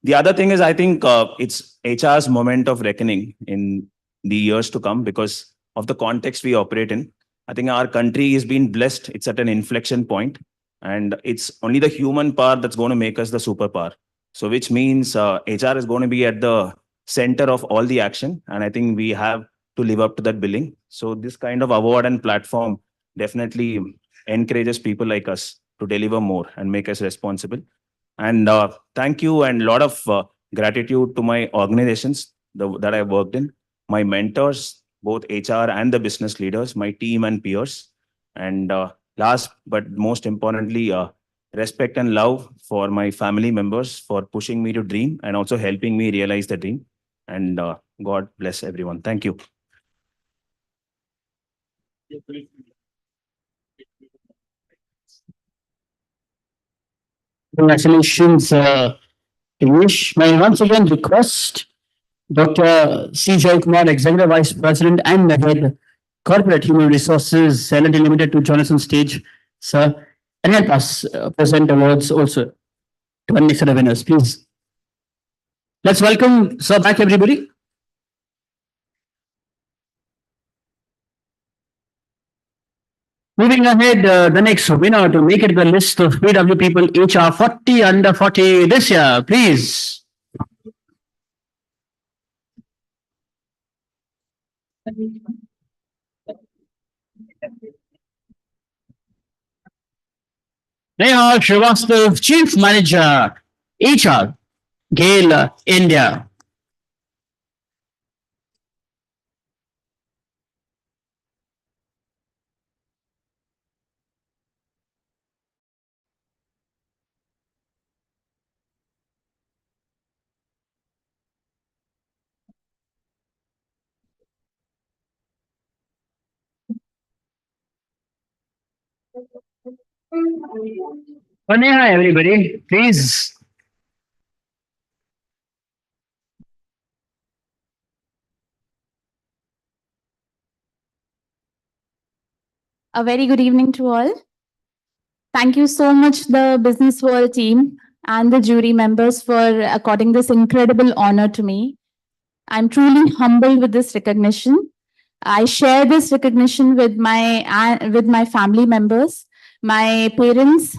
the other thing is, I think it's HR's moment of reckoning in the years to come because of the context we operate in. I think our country is being blessed. It's at an inflection point, and it's only the human part that's going to make us the superpower. So, which means HR is going to be at the center of all the action, and I think we have to live up to that billing. So, this kind of award and platform definitely encourages people like us to deliver more and make us responsible. And thank you and a lot of gratitude to my organizations that I worked in, my mentors, both HR and the business leaders, my team and peers. And last but most importantly, respect and love for my family members for pushing me to dream and also helping me realize the dream. And God bless everyone. Thank you. Congratulations, Vignesh. May I once again request Dr. C. Kumar, Executive Vice President and the Head Corporate Human Resources, L&T Limited, to join us on stage, sir, and help us present awards also to our next set of winners, please. Let's welcome sir back, everybody. Moving ahead, the next winner to make it to the list of PW People HR 40 under 40 this year, please. Neha Srivastav, Chief Manager, HR, GAIL, India. Neha, everybody, please. A very good evening to all. Thank you so much, the Business World team and the jury members, for according this incredible honor to me. I'm truly humbled with this recognition. I share this recognition with my family members, my parents,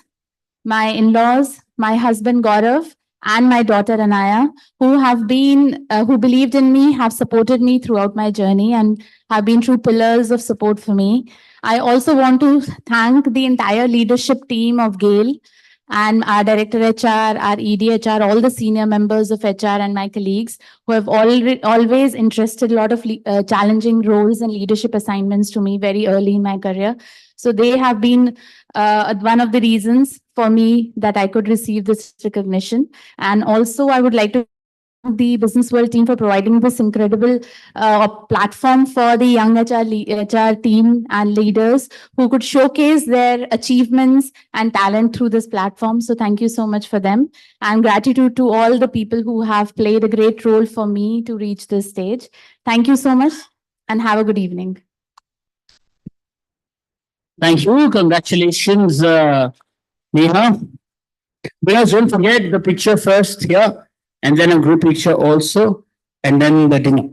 my in-laws, my husband Gaurav, and my daughter Anaya, who believed in me, have supported me throughout my journey, and have been true pillars of support for me. I also want to thank the entire leadership team of GAIL and our Director HR, our ED HR, all the senior members of HR and my colleagues who have always entrusted a lot of challenging roles and leadership assignments to me very early in my career. So they have been one of the reasons for me that I could receive this recognition. And also I would like to the Business World team for providing this incredible platform for the young HR team and leaders who could showcase their achievements and talent through this platform. So thank you so much for them. And gratitude to all the people who have played a great role for me to reach this stage. Thank you so much and have a good evening. Thank you. Congratulations, Neha. Because don't forget the picture first here, and then a group picture also, and then the dinner.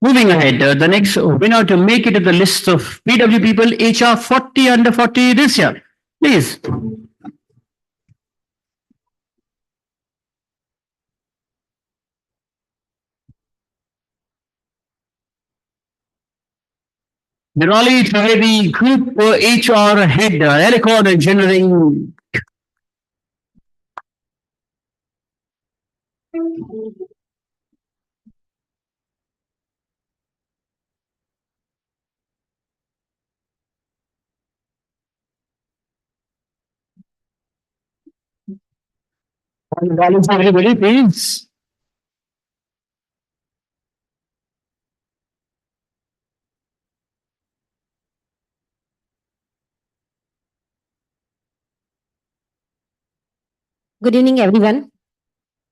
Moving ahead, the next winner to make it to the list of PW people HR 40 under 40 this year. Please. Nirali Trivedi, Group HR Head, Helicon Engineering. Everybody, please. Good evening, everyone.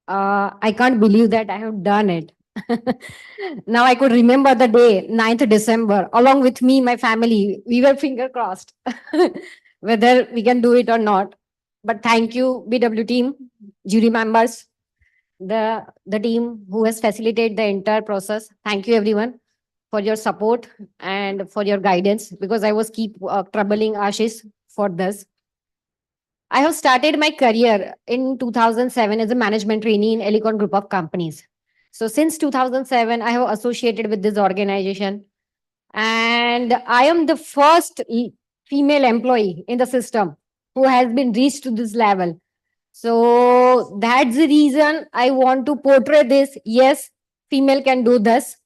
I can't believe that I have done it. Now I could remember the day, 9th December, along with me, my family. We were finger crossed whether we can do it or not. But thank you, BW team, jury members, the team who has facilitated the entire process. Thank you, everyone, for your support and for your guidance, because I was keep troubling Ashish for this. I have started my career in 2007 as a management trainee in Elicon Group of Companies. So since 2007, I have associated with this organization, and I am the first female employee in the system who has been reached to this level. So that's the reason I want to portray this. Yes, female can do this.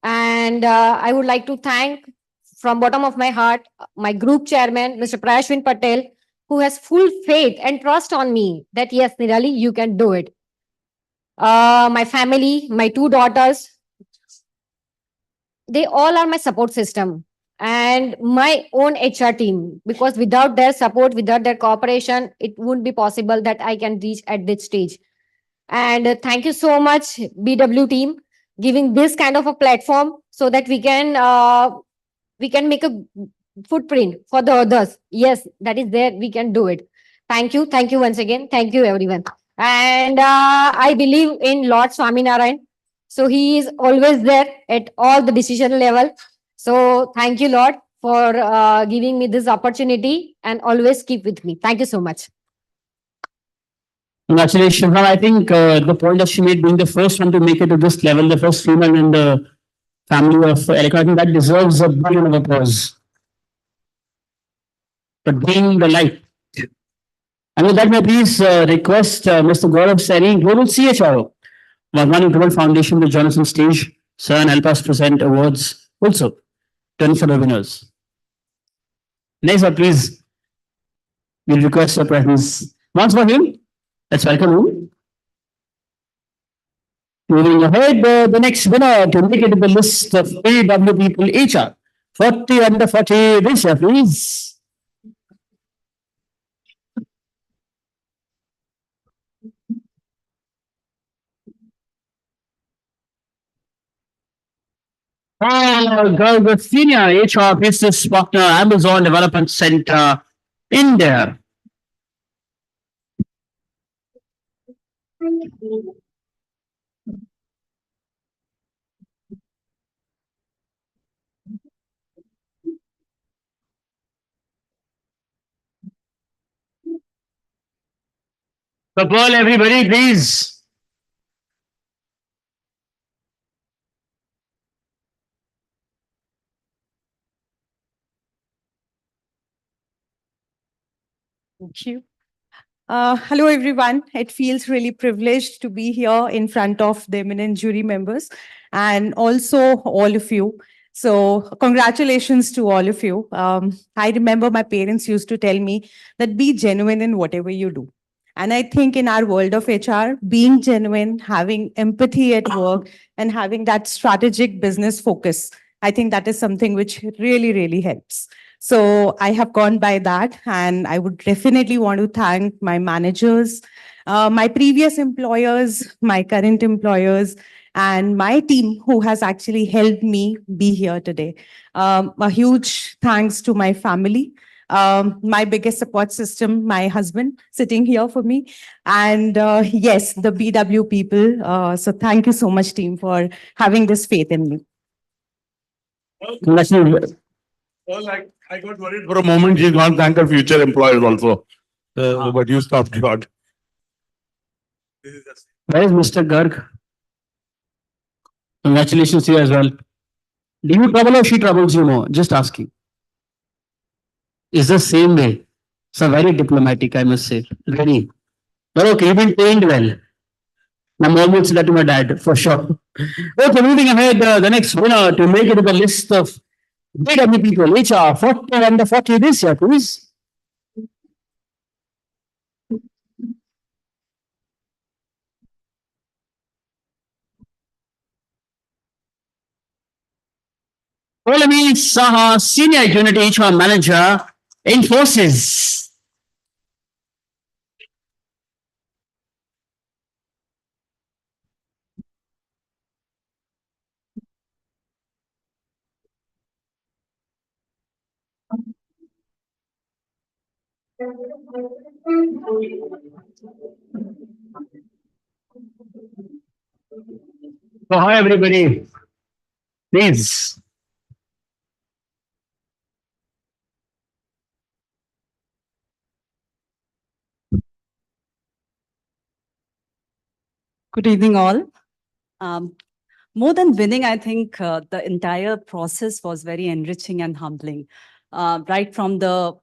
And I would like to thank from bottom of my heart, my group chairman, Mr. Prashwin Patel, who has full faith and trust on me that yes, Nirali, you can do it. My family, my 2 daughters, they all are my support system, and my own HR team, because without their support, without their cooperation, it wouldn't be possible that I can reach at this stage. And thank you so much, BW team, giving this kind of a platform so that we can make a footprint for the others. Yes, that is there. We can do it. Thank you. Thank you once again. Thank you, everyone. And I believe in Lord Swaminarayan. So he is always there at all the decision level. So thank you, Lord, for giving me this opportunity and always keep with me. Thank you so much. Congratulations. Now, I think the point that she made, being the first one to make it to this level, the first female in the family of Elicon, I think that deserves a big round of applause. But being the light. And with that, may I please request Mr. Gaurav Saini, Global CHRO, One Global Foundation, to join us on stage, sir, and help us present awards also to any fellow winners. Next, sir, please. We'll request your presence once for him. Let's welcome him. Moving ahead, the next winner to make it to the list of AW people HR 40 under 40 this year, please. Girl, Senior HR Business Partner, Amazon Development Center, India. Kapal, everybody, please. Thank you. Hello, everyone. It feels really privileged to be here in front of the eminent jury members and also all of you. So congratulations to all of you. I remember my parents used to tell me that be genuine in whatever you do. And I think in our world of HR, being genuine, having empathy at work, and having that strategic business focus, I think that is something which really, really helps. So I have gone by that, and I would definitely want to thank my managers, my previous employers, my current employers, and my team who has actually helped me be here today. A huge thanks to my family, my biggest support system, my husband sitting here for me, and yes, the BW people. So thank you so much, team, for having this faith in me. Congratulations. Well, I got worried for a moment. She's going to thank her future employers also. But you stopped short. Where is Mr. Garg? Congratulations to you as well. Do you trouble or she troubles you more? Just asking. It's the same way. So very diplomatic, I must say. Very. But okay, you've been trained well. I'm almost that to my dad, for sure. Okay, moving ahead, the next winner to make it to the list of BW people, HR 40 under 40 this year, please. Olami Saha, Senior Unit HR Manager, Infosys. So hi everybody. Please. Good evening, all. More than winning, I think the entire process was very enriching and humbling. Right from the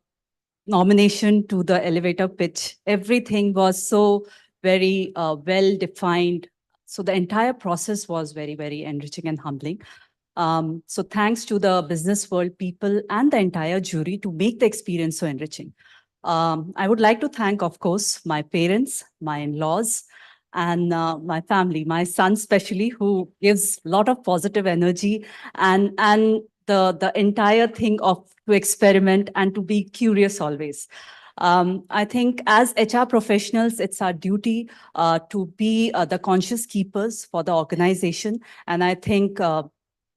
nomination to the elevator pitch, everything was so very well defined. So the entire process was very, very enriching and humbling. So thanks to the business world people and the entire jury to make the experience so enriching. I would like to thank, of course, my parents, my in-laws, and my family, my son especially, who gives a lot of positive energy and the entire thing of to experiment and to be curious always. I think as HR professionals, it's our duty to be the conscious keepers for the organization. And I think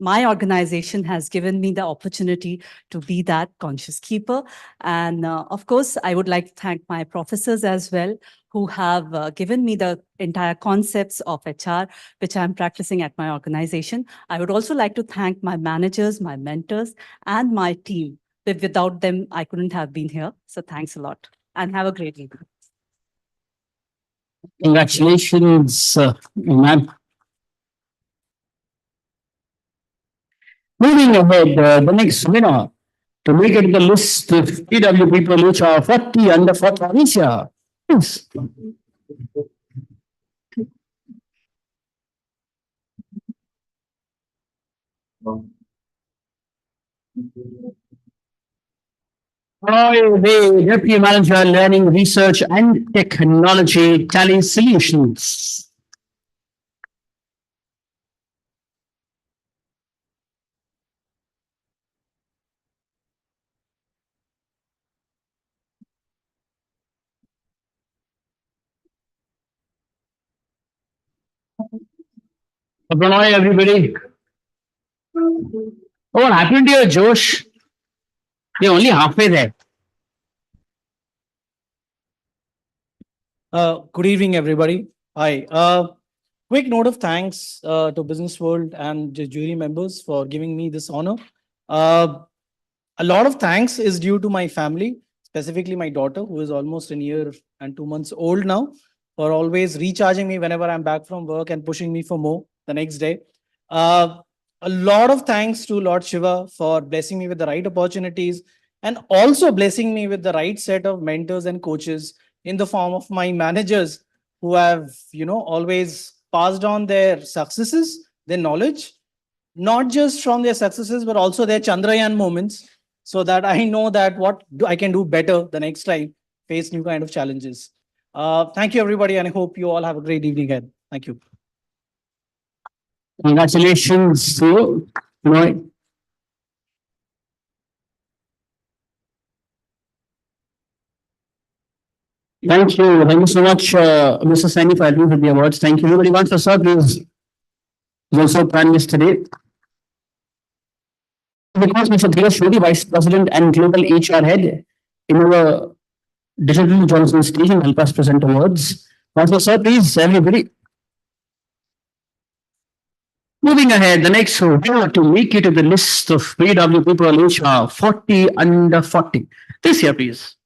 my organization has given me the opportunity to be that conscious keeper. And of course, I would like to thank my professors as well, who have given me the entire concepts of HR, which I'm practicing at my organization. I would also like to thank my managers, my mentors, and my team. Without them, I couldn't have been here. So thanks a lot and have a great evening. Congratulations, ma'am. Moving ahead, the next winner to make it to the list of PW people which are 40 under 40 this year. Yes. The Deputy Manager, Learning, Research and Technology, Tally Solutions. Pranay, everybody. Oh, what happened to your Josh? You're only halfway there. Good evening, everybody. Hi. Quick note of thanks to Business World and the jury members for giving me this honor. A lot of thanks is due to my family, specifically my daughter, who is almost a year and 2 months old now, for always recharging me whenever I'm back from work and pushing me for more the next day. A lot of thanks to Lord Shiva for blessing me with the right opportunities and also blessing me with the right set of mentors and coaches in the form of my managers who have, always passed on their successes, their knowledge, not just from their successes, but also their Chandrayaan moments, so that I know that I can do better the next time, face new kind of challenges. Thank you, everybody, and I hope you all have a great evening ahead. Thank you. Congratulations to you. You know, thank you. Thank you so much, Mr. Saini, for helping with the awards. Thank you. Everybody wants to serve, please. Was also planned yesterday. Because Mr. Dheeraj Shodi, Vice President and Global HR Head in our Digital Johnson Station, help us present awards. Also, sir, please, everybody. Moving ahead, the next winner to make it to the list of PW people HR 40 under 40. This year, please.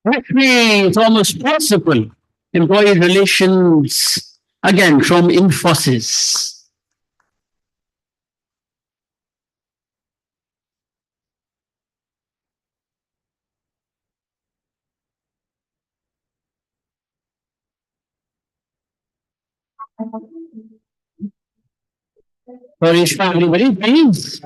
It's almost principal. Employee relations, again from Infosys. Parishma, everybody, please.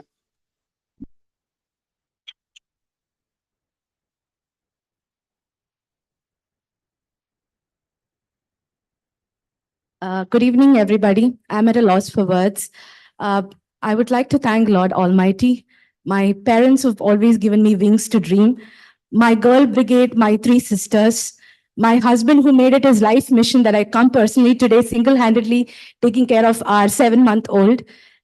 Good evening, everybody. I'm at a loss for words. I would like to thank Lord Almighty, my parents who've always given me wings to dream, my girl brigade, my three sisters, my husband who made it his life mission that I come personally today single-handedly taking care of our 7-month-old.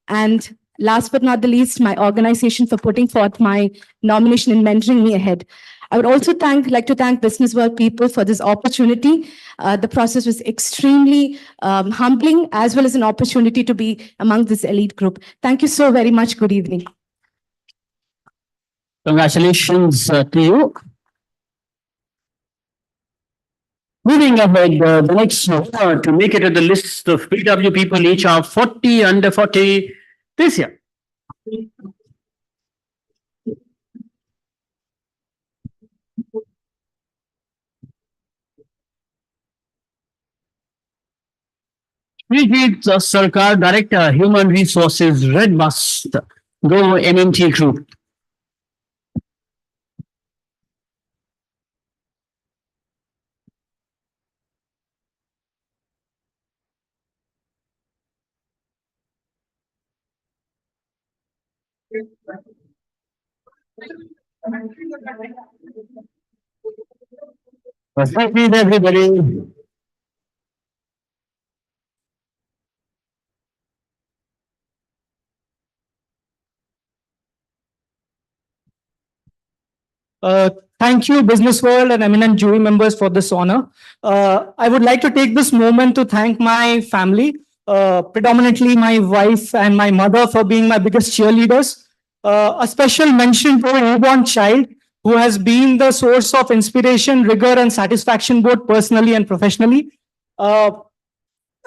And last but not the least, my organization for putting forth my nomination and mentoring me ahead. I would also like to thank Business World people for this opportunity. The process was extremely humbling as well as an opportunity to be among this elite group. Thank you so very much. Good evening. Congratulations to you. Moving ahead, the next winner to make it to the list of PW people HR 40 under 40 this year. Srijit Sarkar, Director, Human Resources, Red Bus, Go MMT Group. Please, everybody. Thank you, Business World and eminent jury members for this honor. I would like to take this moment to thank my family, predominantly my wife and my mother for being my biggest cheerleaders. A special mention to a newborn child who has been the source of inspiration, rigor, and satisfaction both personally and professionally.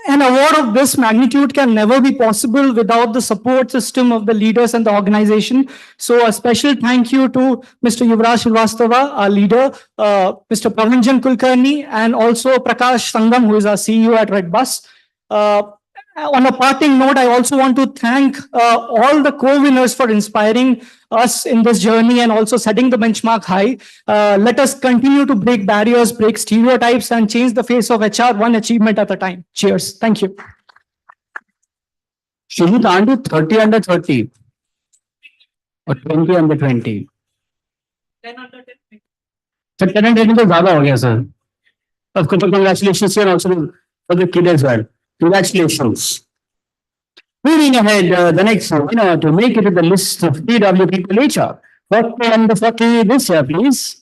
An award of this magnitude can never be possible without the support system of the leaders and the organization. So a special thank you to Mr. Yuvraj Srivastava, our leader, Mr. Pravanjan Kulkarni, and also Prakash Sangam, who is our CEO at Red Bus. On a parting note, I also want to thank all the co-winners for inspiring us in this journey and also setting the benchmark high. Let us continue to break barriers, break stereotypes, and change the face of HR one achievement at a time. Cheers. Thank you. Shubhit Andu, 30 under 30 or 20 under 20? 10 under 10. So 10 under 10 तो ज़्यादा हो गया sir. Of course, congratulations here also for the kid as well. Congratulations. Moving ahead, the next winner to make it to the list of PW people HR 40 under 40 this year, please.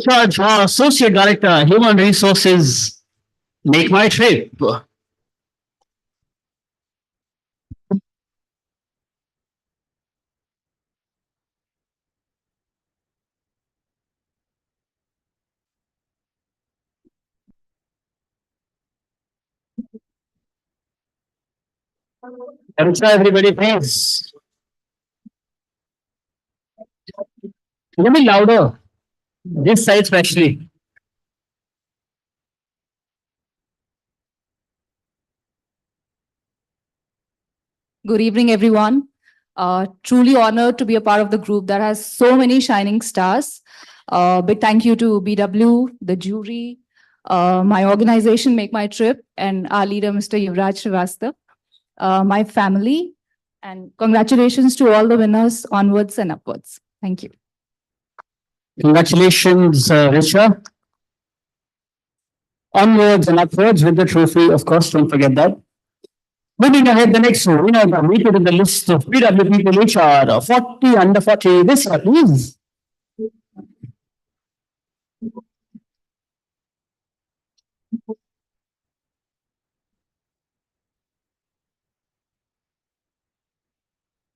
Charge Associate Director, Human Resources, Make My Trip. Everybody, please. A little louder. This side especially. Good evening, everyone. Truly honored to be a part of the group that has so many shining stars. Big thank you to BW, the jury, my organization, Make My Trip, and our leader, Mr. Yuvraj Srivastava, my family, and congratulations to all the winners onwards and upwards. Thank you. Congratulations, Richa. Onwards and upwards with the trophy, of course, don't forget that. Moving ahead, the next winner completed in the list of PW people HR 40 under 40. This year, please.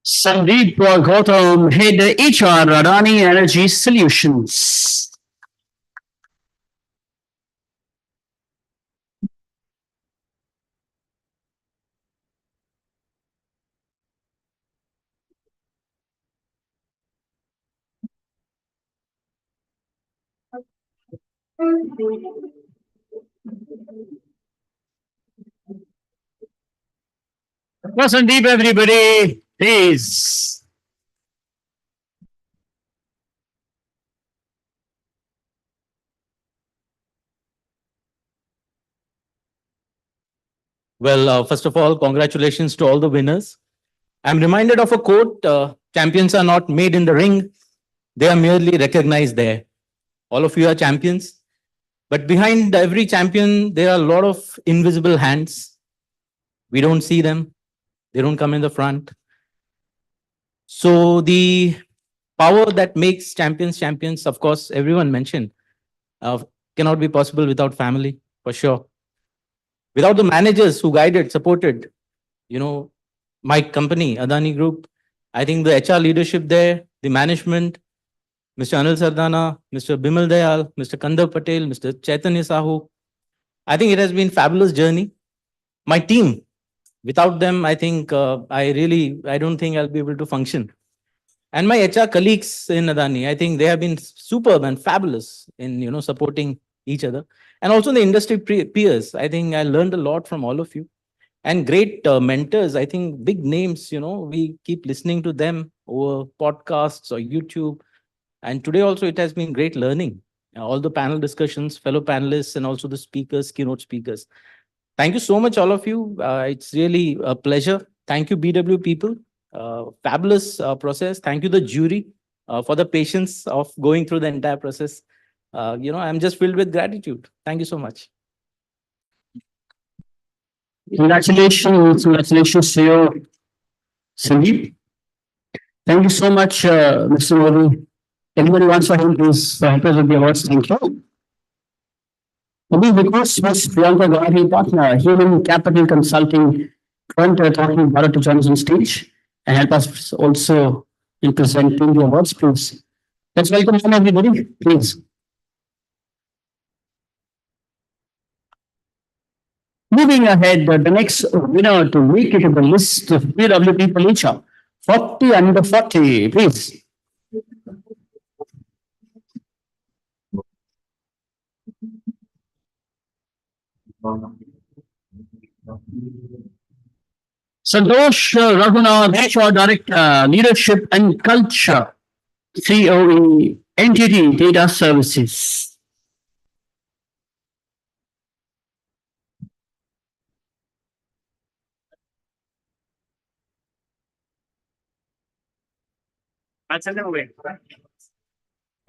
Sandeep Gautam, Head HR, Adani Energy Solutions. Well, Sandeep, everybody, please. Well, first of all, congratulations to all the winners. I'm reminded of a quote, champions are not made in the ring, they are merely recognized there. All of you are champions, but behind every champion, there are a lot of invisible hands. We don't see them. They don't come in the front. So the power that makes champions champions, of course, everyone mentioned, cannot be possible without family, for sure. Without the managers who guided, supported, my company, Adani Group, I think the HR leadership there, the management, Mr. Anil Sardana, Mr. Bimal Dayal, Mr. Kandar Patel, Mr. Chaitanya Sahu, I think it has been a fabulous journey. My team, without them, I think I don't think I'll be able to function. And my HR colleagues in Adani, I think they have been superb and fabulous in supporting each other. And also the industry peers, I think I learned a lot from all of you. And great mentors, I think big names, we keep listening to them over podcasts or YouTube. And today also it has been great learning. All the panel discussions, fellow panelists, and also the speakers, keynote speakers. Thank you so much, all of you. It's really a pleasure. Thank you, BW people. Fabulous process. Thank you, the jury, for the patience of going through the entire process. I'm just filled with gratitude. Thank you so much. Congratulations to you, Sandeep. Thank you so much, Mr. Modi. Anybody wants for him, please help us with the awards. Thank you. Maybe because Ms. Priyanka Gandhi, partner, Human Capital Consulting, talking Bharat to join us on stage and help us also in presenting the awards, please. Let's welcome everybody, please. Moving ahead, the next winner to make it in the list of PW people HR, 40 under 40, please. Santosh Raghunath, HR Director, Leadership and Culture, COE, Entity Data Services.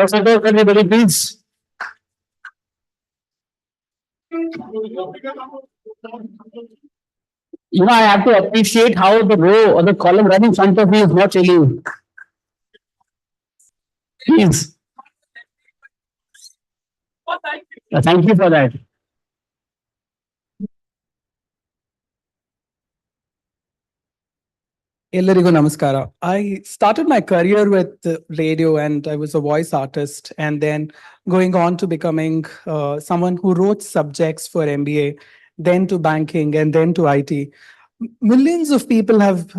Santosh, everybody, please. I have to appreciate how the row or the column right in front of me is not really. Please. Thank you for that. Ellarigu namaskara. I started my career with radio and I was a voice artist, and then going on to becoming someone who wrote subjects for MBA, then to banking, and then to IT. Millions of people have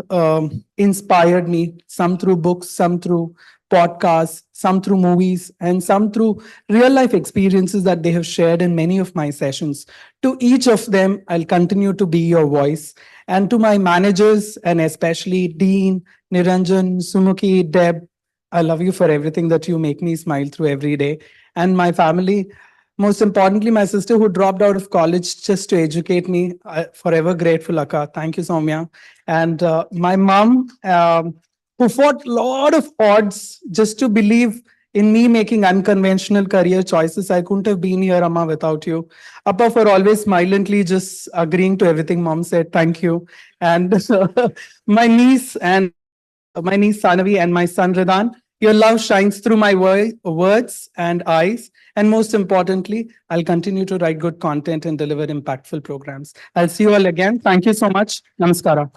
inspired me, some through books, some through podcasts, some through movies, and some through real life experiences that they have shared in many of my sessions. To each of them, I'll continue to be your voice. And to my managers, and especially Dean, Niranjan, Sumuki, Deb, I love you for everything that you make me smile through every day. And my family, most importantly, my sister who dropped out of college just to educate me, forever grateful, Akka. Thank you, Soumya. And my mom, who fought a lot of odds just to believe in me making unconventional career choices. I couldn't have been here, Amma, without you. Appa, for always smilingly just agreeing to everything mom said. Thank you. And my niece Sanavi and my son Ridan, your love shines through my words and eyes. And most importantly, I'll continue to write good content and deliver impactful programs. I'll see you all again. Thank you so much. Namaskara.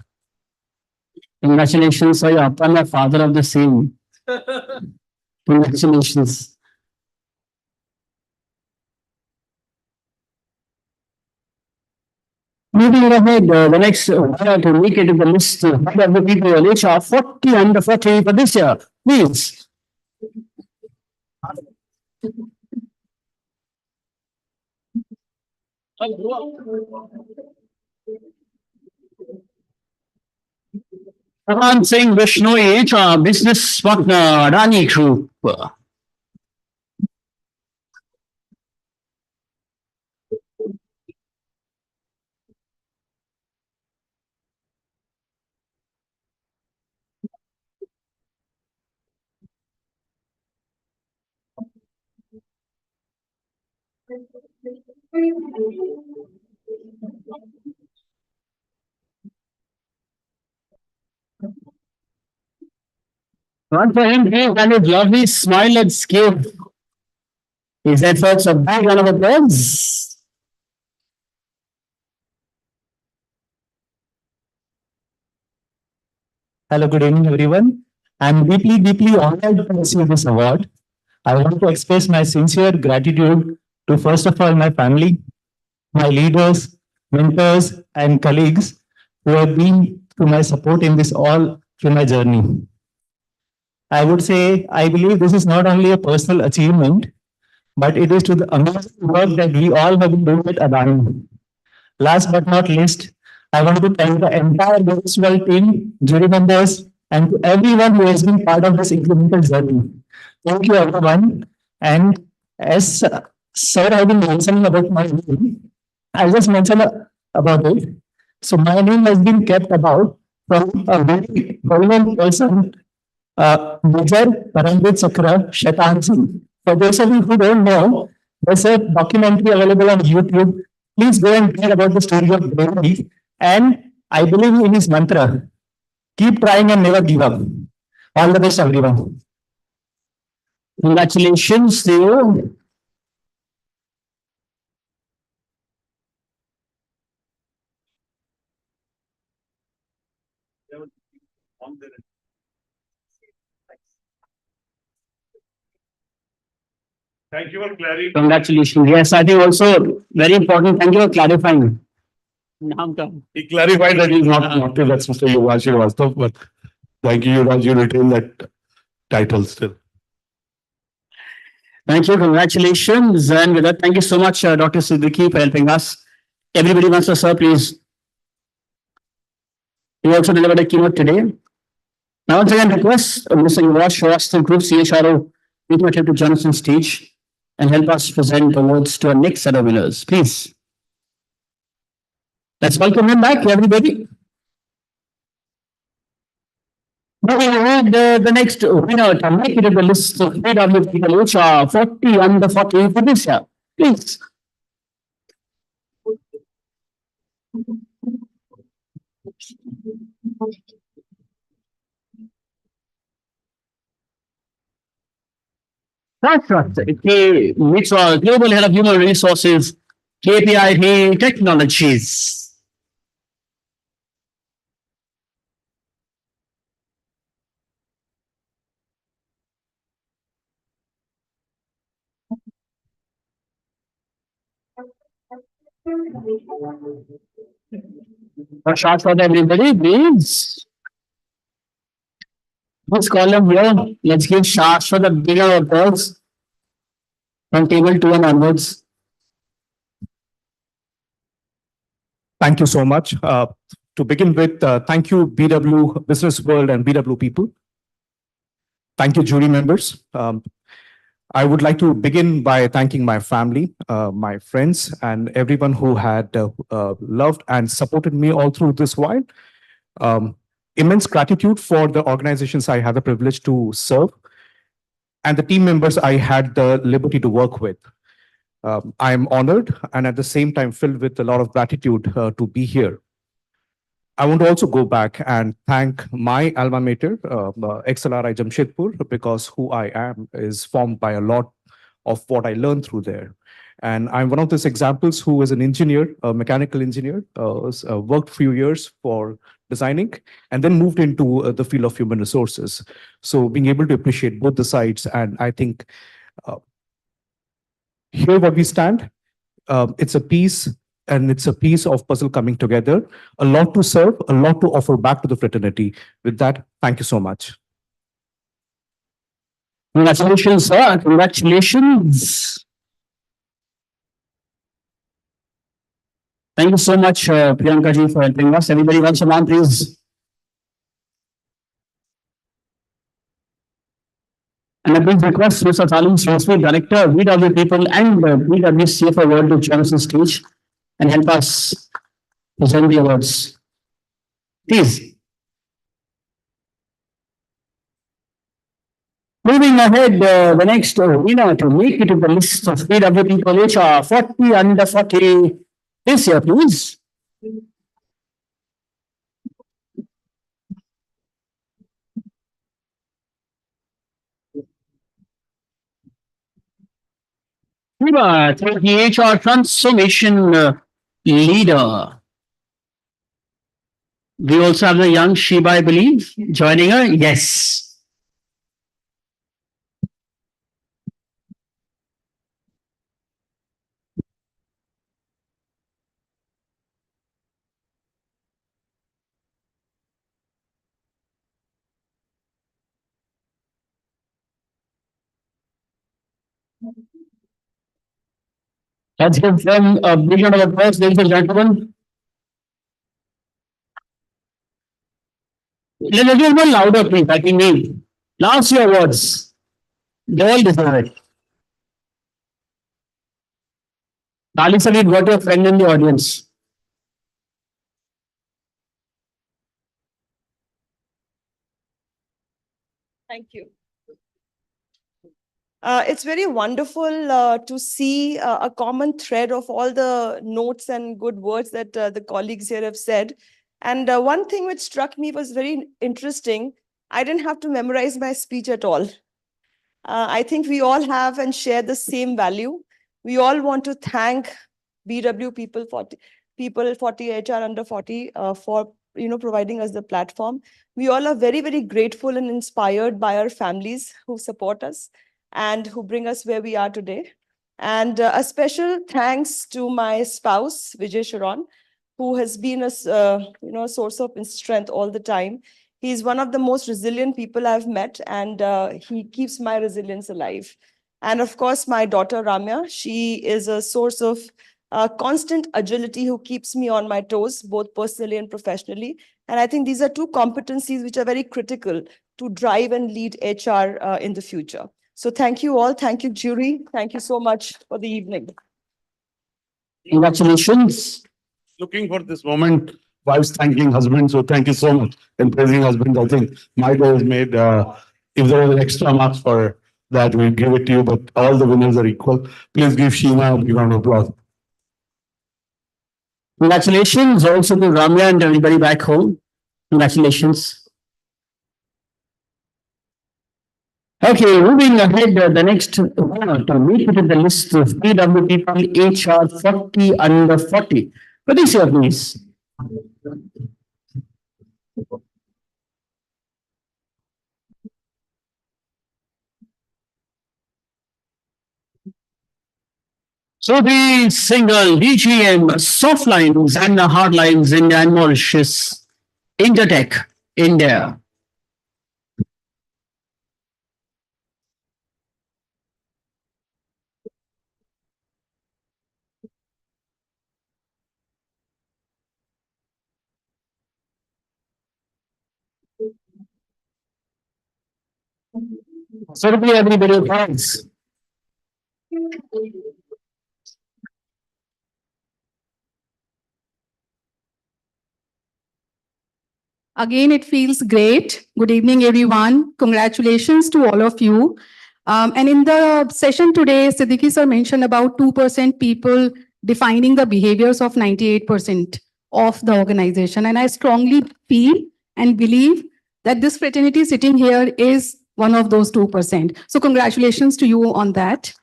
Congratulations, sir. You're the father of the same. Congratulations. Moving ahead, the next to make it in the list of the people HR 40 under 40 for this year. Please. Pavan Singh Vishnu HR Business Partner Adani Group. One for him, please, and his lovely smile and skill. His efforts a big round of applause. Hello, good evening, everyone. I'm deeply honored to receive this award. I want to express my sincere gratitude to, first of all, my family, my leaders, mentors, and colleagues who have been to my support in this all through my journey. I would say, I believe this is not only a personal achievement, but it is to the amazing work that we all have been doing at Adani. Last but not least, I want to thank the entire Business World team, jury members, and to everyone who has been part of this incremental journey. Thank you, everyone. And as Sir has been mentioning about my name, I'll just mention about it. So my name has been kept about from a very well-known person, Major Paramjit Chakra Shaitan Singh. For those of you who don't know, there's a documentary available on YouTube. Please go and read about the story of bravery. And I believe in his mantra, keep trying and never give up. All the best, everyone. Congratulations to you. Thank you for clarifying. Congratulations. Yes, I think also very important. Thank you for clarifying. He clarified that he's not that's Mr. Yuval Srivastava, but thank you, Yuvraj, you retain that title still. Thank you. Congratulations. And with that, thank you so much, Dr. Siddiqui, for helping us. Everybody wants to, sir, please. You also delivered a keynote today. Now, once again, request Mr. Yuvraj Srivastava, Group CHRO, to join us on stage and help us present awards to our next set of winners. Please. Let's welcome him back, everybody. Moving ahead, the next winner to make it in the list of PW people, which are 40 under 40 for this year. Please. That's right. Okay, which are Global Head of Human Resources, KPIT Technologies. A shot for everybody, please. This column here, let's give shots for the bigger workers from table 2 and onwards. Thank you so much. To begin with, thank you, BW Business World and BW people. Thank you, jury members. I would like to begin by thanking my family, my friends, and everyone who had loved and supported me all through this while. Immense gratitude for the organizations I had the privilege to serve and the team members I had the liberty to work with. I am honored and at the same time filled with a lot of gratitude to be here. I want to also go back and thank my alma mater, XLRI Jamshedpur, because who I am is formed by a lot of what I learned through there. And I'm one of those examples who is an engineer, a mechanical engineer, worked few years for designing, and then moved into the field of human resources. So being able to appreciate both the sides, and I think here what we stand, it's a piece, and it's a piece of puzzle coming together, a lot to serve, a lot to offer back to the fraternity. With that, thank you so much. Congratulations, sir. Congratulations. Thank you so much, Priyanka ji, for helping us. Everybody once a round, please. And a big request, Mr. Salim Srasvi, Director, VW People and VW CFO World to join us on stage and help us present the awards. Please. Moving ahead, the next winner to make it to the list of VW People HR 40 under 40 this year, please. Shiba, the HR transformation leader. We also have the young Shiba, I believe, joining her. Yes. Let's give them a big round of applause, ladies and gentlemen. Let's give them louder, please. I can name. Last year awards. They all deserve it. Alisa, we've got your friend in the audience. Thank you. It's very wonderful to see a common thread of all the notes and good words that the colleagues here have said. And one thing which struck me was very interesting. I didn't have to memorize my speech at all. I think we all have and share the same value. We all want to thank BW People 40 HR under 40 for providing us the platform. We all are very, very grateful and inspired by our families who support us and who bring us where we are today. And a special thanks to my spouse, Vijay Sharon, who has been a source of strength all the time. He's one of the most resilient people I've met, and he keeps my resilience alive. And of course, my daughter Ramya, she is a source of constant agility who keeps me on my toes, both personally and professionally. And I think these are two competencies which are very critical to drive and lead HR in the future. So thank you all. Thank you, jury. Thank you so much for the evening. Congratulations. Looking for this moment, wives thanking husbands. So thank you so much. And praising husbands, I think my day is made. If there was extra marks for that, we'll give it to you. But all the winners are equal. Please give Sheena a big round of applause. Congratulations also to Ramya and everybody back home. Congratulations. Okay, moving ahead, the next winner to make it in the list of PW People HR 40 under 40. What is your please? So the single DGM, soft lines and hard lines India and Mauritius, Intertech, India. Certainly, everybody, thanks. Again, it feels great. Good evening, everyone. Congratulations to all of you. And in the session today, Siddiqui sir mentioned about 2% people defining the behaviors of 98% of the organization. And I strongly feel and believe that this fraternity sitting here is one of those 2%. So congratulations to you on that.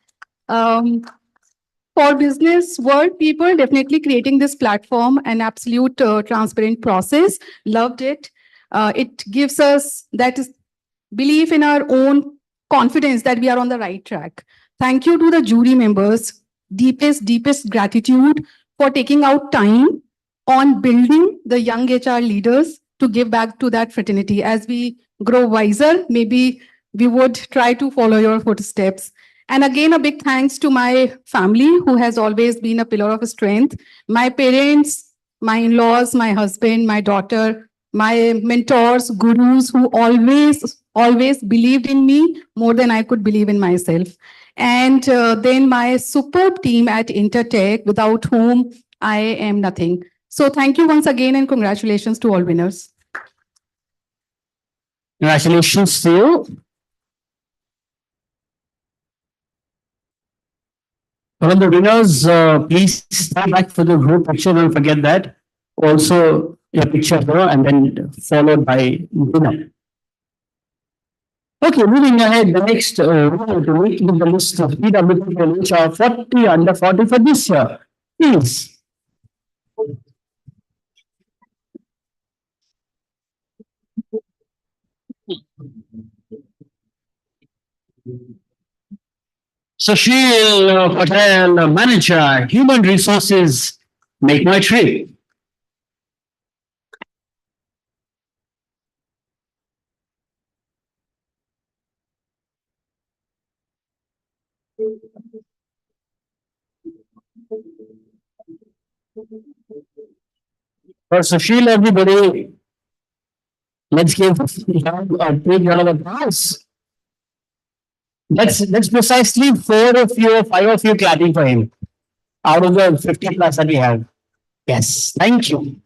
For business world people, definitely creating this platform, an absolute transparent process. Loved it. It gives us that belief in our own confidence that we are on the right track. Thank you to the jury members. Deepest gratitude for taking out time on building the young HR leaders to give back to that fraternity. As we grow wiser, maybe we would try to follow your footsteps. And again, a big thanks to my family who has always been a pillar of strength. My parents, my in-laws, my husband, my daughter, my mentors, gurus who always believed in me more than I could believe in myself. And then my superb team at Intertech, without whom I am nothing. So thank you once again and congratulations to all winners. Congratulations to you. All the winners, please stand back for the group picture. Don't forget that. Also, your picture here and then followed by winner. Okay, moving ahead, the next winner to meet with the list of PWP which are 40 under 40 for this year. Please. Sushil Patel, Manager, Human Resources, Make My Trip. For Sushil, everybody, let's give a big round of applause. That's precisely 4 of you or 5 of you clapping for him out of the 50 plus that we have. Yes, thank you.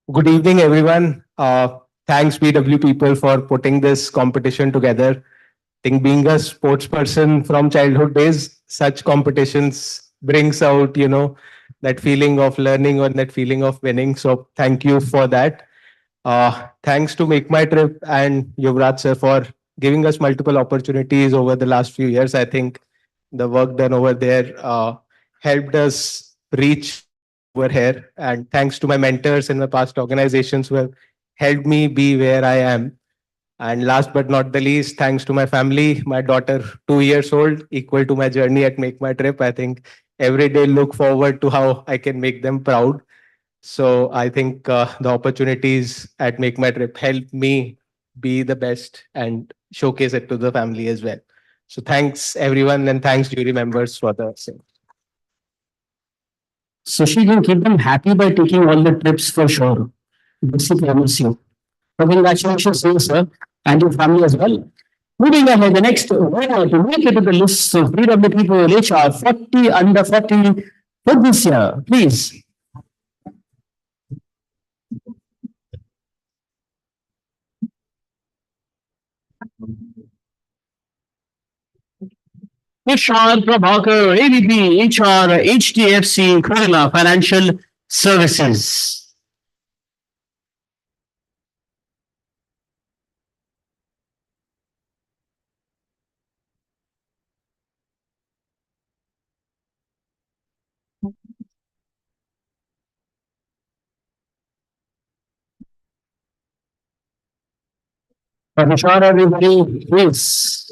Good evening, everyone. Thanks, BW people, for putting this competition together. I think being a sports person from childhood days, such competitions brings out, that feeling of learning or that feeling of winning. So thank you for that. Thanks to Make My Trip and Yuvraj sir for giving us multiple opportunities over the last few years. I think the work done over there helped us reach over here. And thanks to my mentors in my past organizations who have helped me be where I am. And last but not the least, thanks to my family, my daughter, 2 years old, equal to my journey at Make My Trip. I think every day look forward to how I can make them proud. So I think the opportunities at Make My Trip help me be the best and showcase it to the family as well. So thanks everyone and thanks jury members for the same. Sushil can keep them happy by taking all the trips for sure. This will promise you. So congratulations to you, sir, and your family as well. Moving ahead, the next winner to make it to the list of BW people HR 40 under 40 for this year, please. Tushar Prabhakar, ABP, HR, HDFC, Kerala Financial Services. Tushar, everybody, please.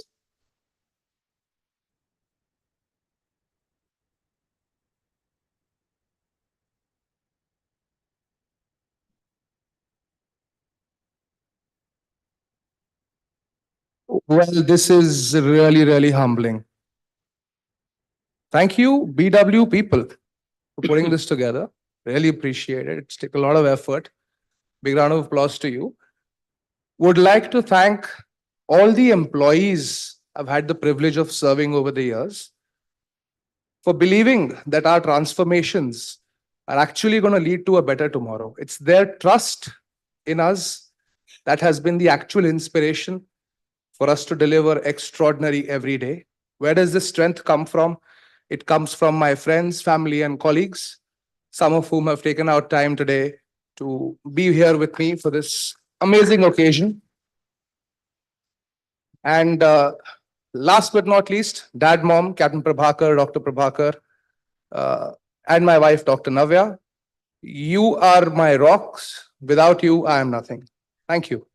Well, this is really, really humbling. Thank you, BW people, for putting this together. Really appreciate it. It's taken a lot of effort. Big round of applause to you. Would like to thank all the employees I've had the privilege of serving over the years for believing that our transformations are actually going to lead to a better tomorrow. It's their trust in us that has been the actual inspiration for us to deliver extraordinary every day. Where does this strength come from? It comes from my friends, family, and colleagues, some of whom have taken out time today to be here with me for this amazing occasion. And last but not least, dad, mom, Captain Prabhakar, Dr. Prabhakar, and my wife, Dr. Navya. You are my rocks. Without you, I am nothing. Thank you.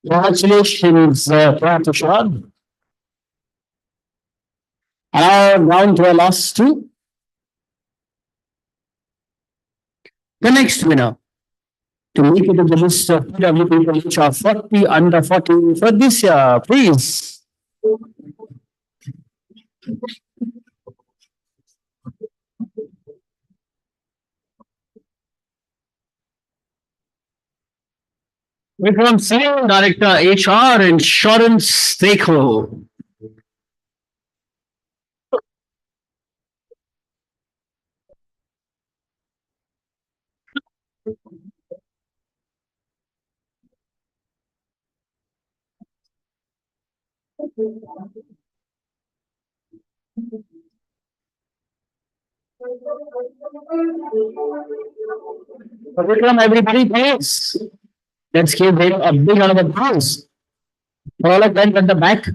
Congratulations, Prashad. And now down to our last two. The next winner to make it in the list of PW people which are 40 under 40 for this year, please. Vikram Singh, Director HR Insurance Dekho. Vikram, everybody, please. Let's give him a big round of applause. For all of them at the back.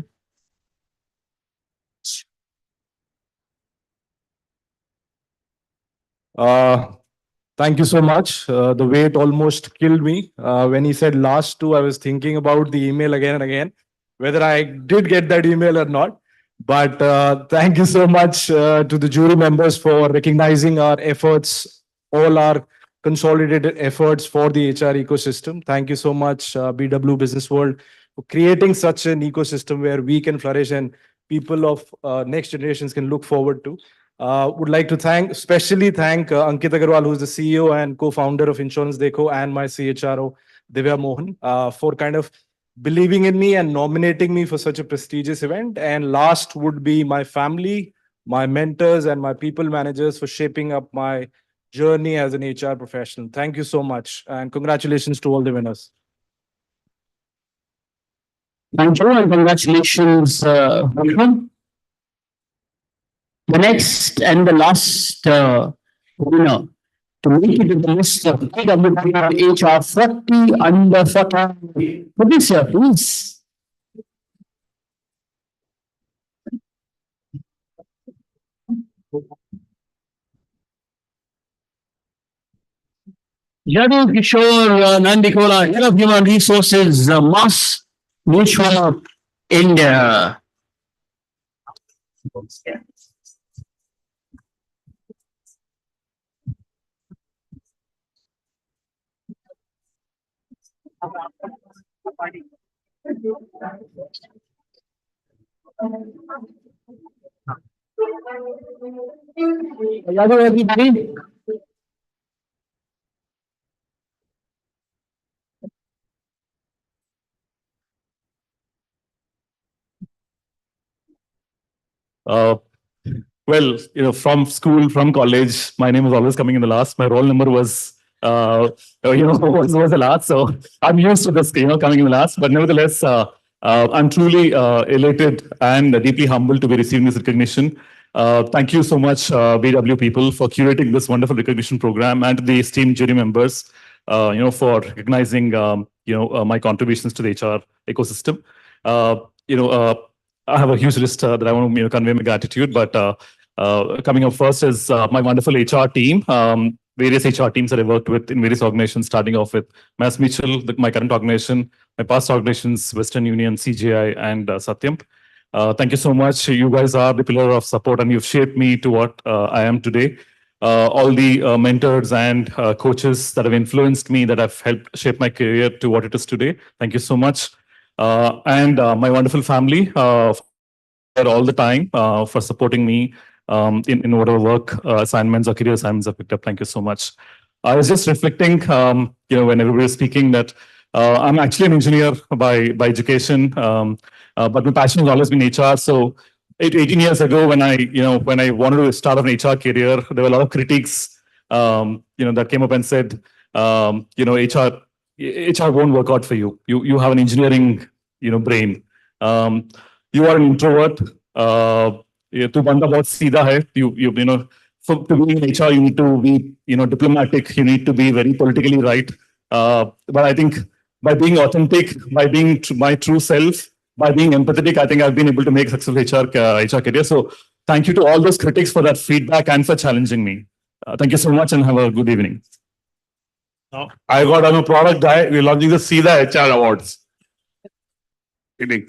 Thank you so much. The wait almost killed me. When he said last two, I was thinking about the email again and again, whether I did get that email or not. But thank you so much to the jury members for recognizing our efforts, all our consolidated efforts for the HR ecosystem. Thank you so much, BW Business World, for creating such an ecosystem where we can flourish and people of next generations can look forward to. Would like to especially thank Ankit Agarwal, who's the CEO and co-founder of Insurance Dekho, and my CHRO, Divya Mohan, for kind of believing in me and nominating me for such a prestigious event. And last would be my family, my mentors, and my people managers for shaping up my journey as an HR professional. Thank you so much. And congratulations to all the winners. Thank you and congratulations, Vikram. The next and the last winner to make it to the list of PWP HR 40 under 40 for this year, please. Yadu Kishore Nandikola, Head of Human Resources, Mass Mutual, India. Yadu, everybody. Well, from school, from college, my name was always coming in the last. My roll number was, was the last. So I'm used to this, coming in the last. But nevertheless, I'm truly elated and deeply humbled to be receiving this recognition. Thank you so much, BW people, for curating this wonderful recognition program, and to the esteemed jury members, for recognizing, my contributions to the HR ecosystem. I have a huge list that I want to convey my gratitude, but coming up first is my wonderful HR team, various HR teams that I worked with in various organizations, starting off with Mass Mutual, my current organization, my past organizations, Western Union, CGI, and Satyam. Thank you so much. You guys are the pillar of support, and you've shaped me to what I am today. All the mentors and coaches that have influenced me, that have helped shape my career to what it is today. Thank you so much. And my wonderful family all the time for supporting me in whatever work assignments or career assignments I picked up. Thank you so much. I was just reflecting, when everybody was speaking, that I'm actually an engineer by education, but my passion has always been HR. So 18 years ago, when I wanted to start an HR career, there were a lot of critics, that came up and said, HR won't work out for you. You have an engineering, brain. You are an introvert. To banda bahut seedha hai. To be in HR, you need to be, diplomatic. You need to be very politically right. But I think by being authentic, by being my true self, by being empathetic, I think I've been able to make successful HR career. So thank you to all those critics for that feedback and for challenging me. Thank you so much and have a good evening. I'm a product guy. We're launching the SIDA HR Awards. Kidding.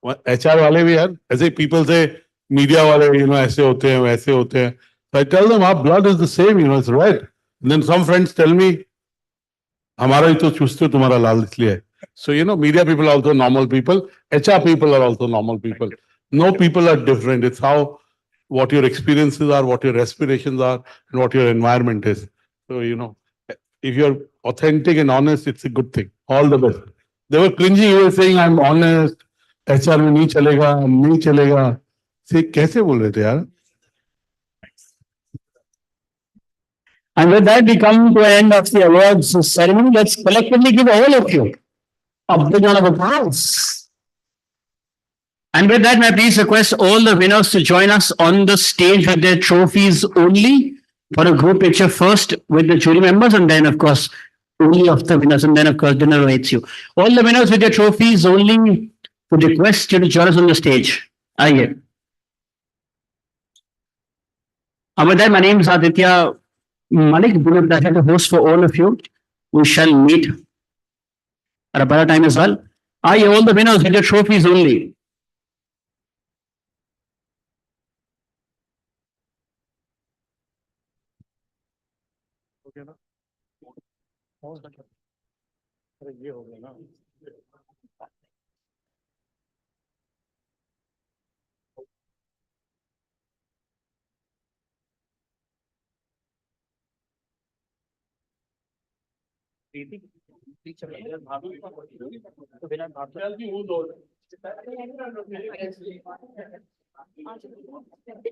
HR वाले भी यार, ऐसे people say media वाले, ऐसे होते हैं, वैसे होते हैं. So I tell them our blood is the same, it's red. And then some friends tell me, हमारा ही तो चूसते हो, तुम्हारा लाल इसलिए है. So media people are also normal people. HR people are also normal people. No people are different. It's what your experiences are, what your aspirations are, and what your environment is. So if you're authentic and honest, it's a good thing. All the best. They were cringing. You were saying, I'm honest. HR में नहीं चलेगा, नहीं चलेगा. See, कैसे बोल रहे थे यार? And with that, we come to the end of the awards ceremony. Let's collectively give all of you a big round of applause. And with that, may I please request all the winners to join us on the stage with their trophies only for a group picture first with the jury members, and then, of course, only of the winners, and then, of course, dinner awaits you. All the winners with their trophies only, would request you to join us on the stage. Aye. And with that, my name is Aditya Malik. It's been a pleasure to host for all of you. We shall meet at a better time as well. Aye, all the winners with their trophies only.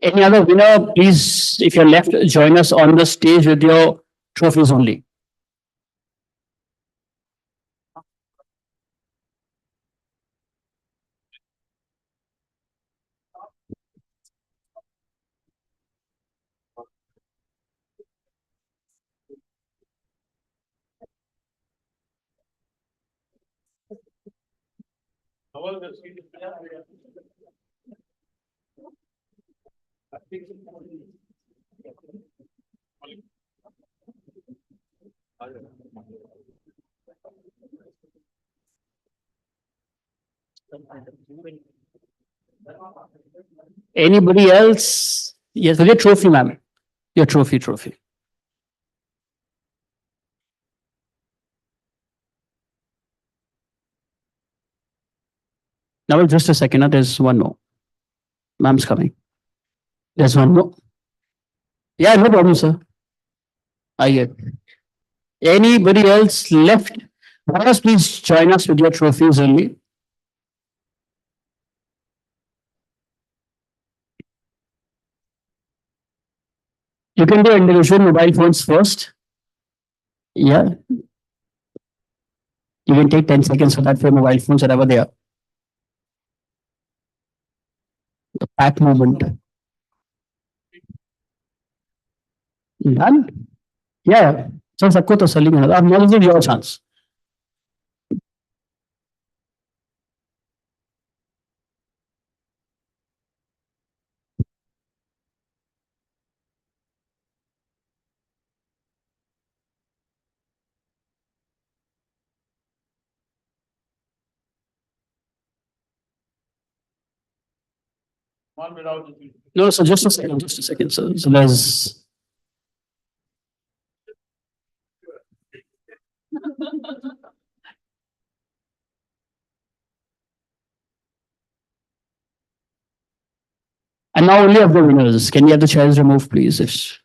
Any other winner, please, if you're left, join us on the stage with your trophies only. Anybody else? Yes, your trophy, ma'am. Your trophy. Now, just a second. There's one more. Ma'am's coming. There's one more. Yeah, no problem, sir. I get. Anybody else left? Brothers, please join us with your trophies only. You can do individual mobile phones first. Yeah. You can take 10 seconds for that for mobile phones, whatever they are. The pack movement. Done? Yeah. So, सबको तो सली में अब now give your chance. No, so just a second. So there's. And now only of the winners. Can we have the chairs removed, please? If...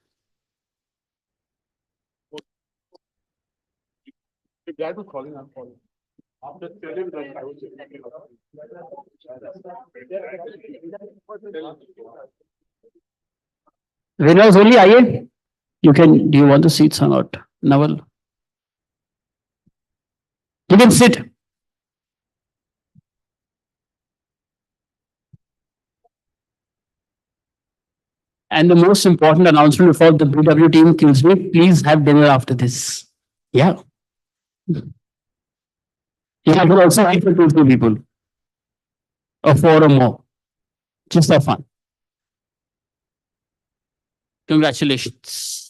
That was calling, I'm calling. After telling that I was Winners only, आइए. You can, do you want the seats or not? Naval? You can sit. And the most important announcement before the BW team kills me, please have dinner after this. Yeah. You can also eat for 2-3 people. Or 4 or more. Just for fun. Congratulations.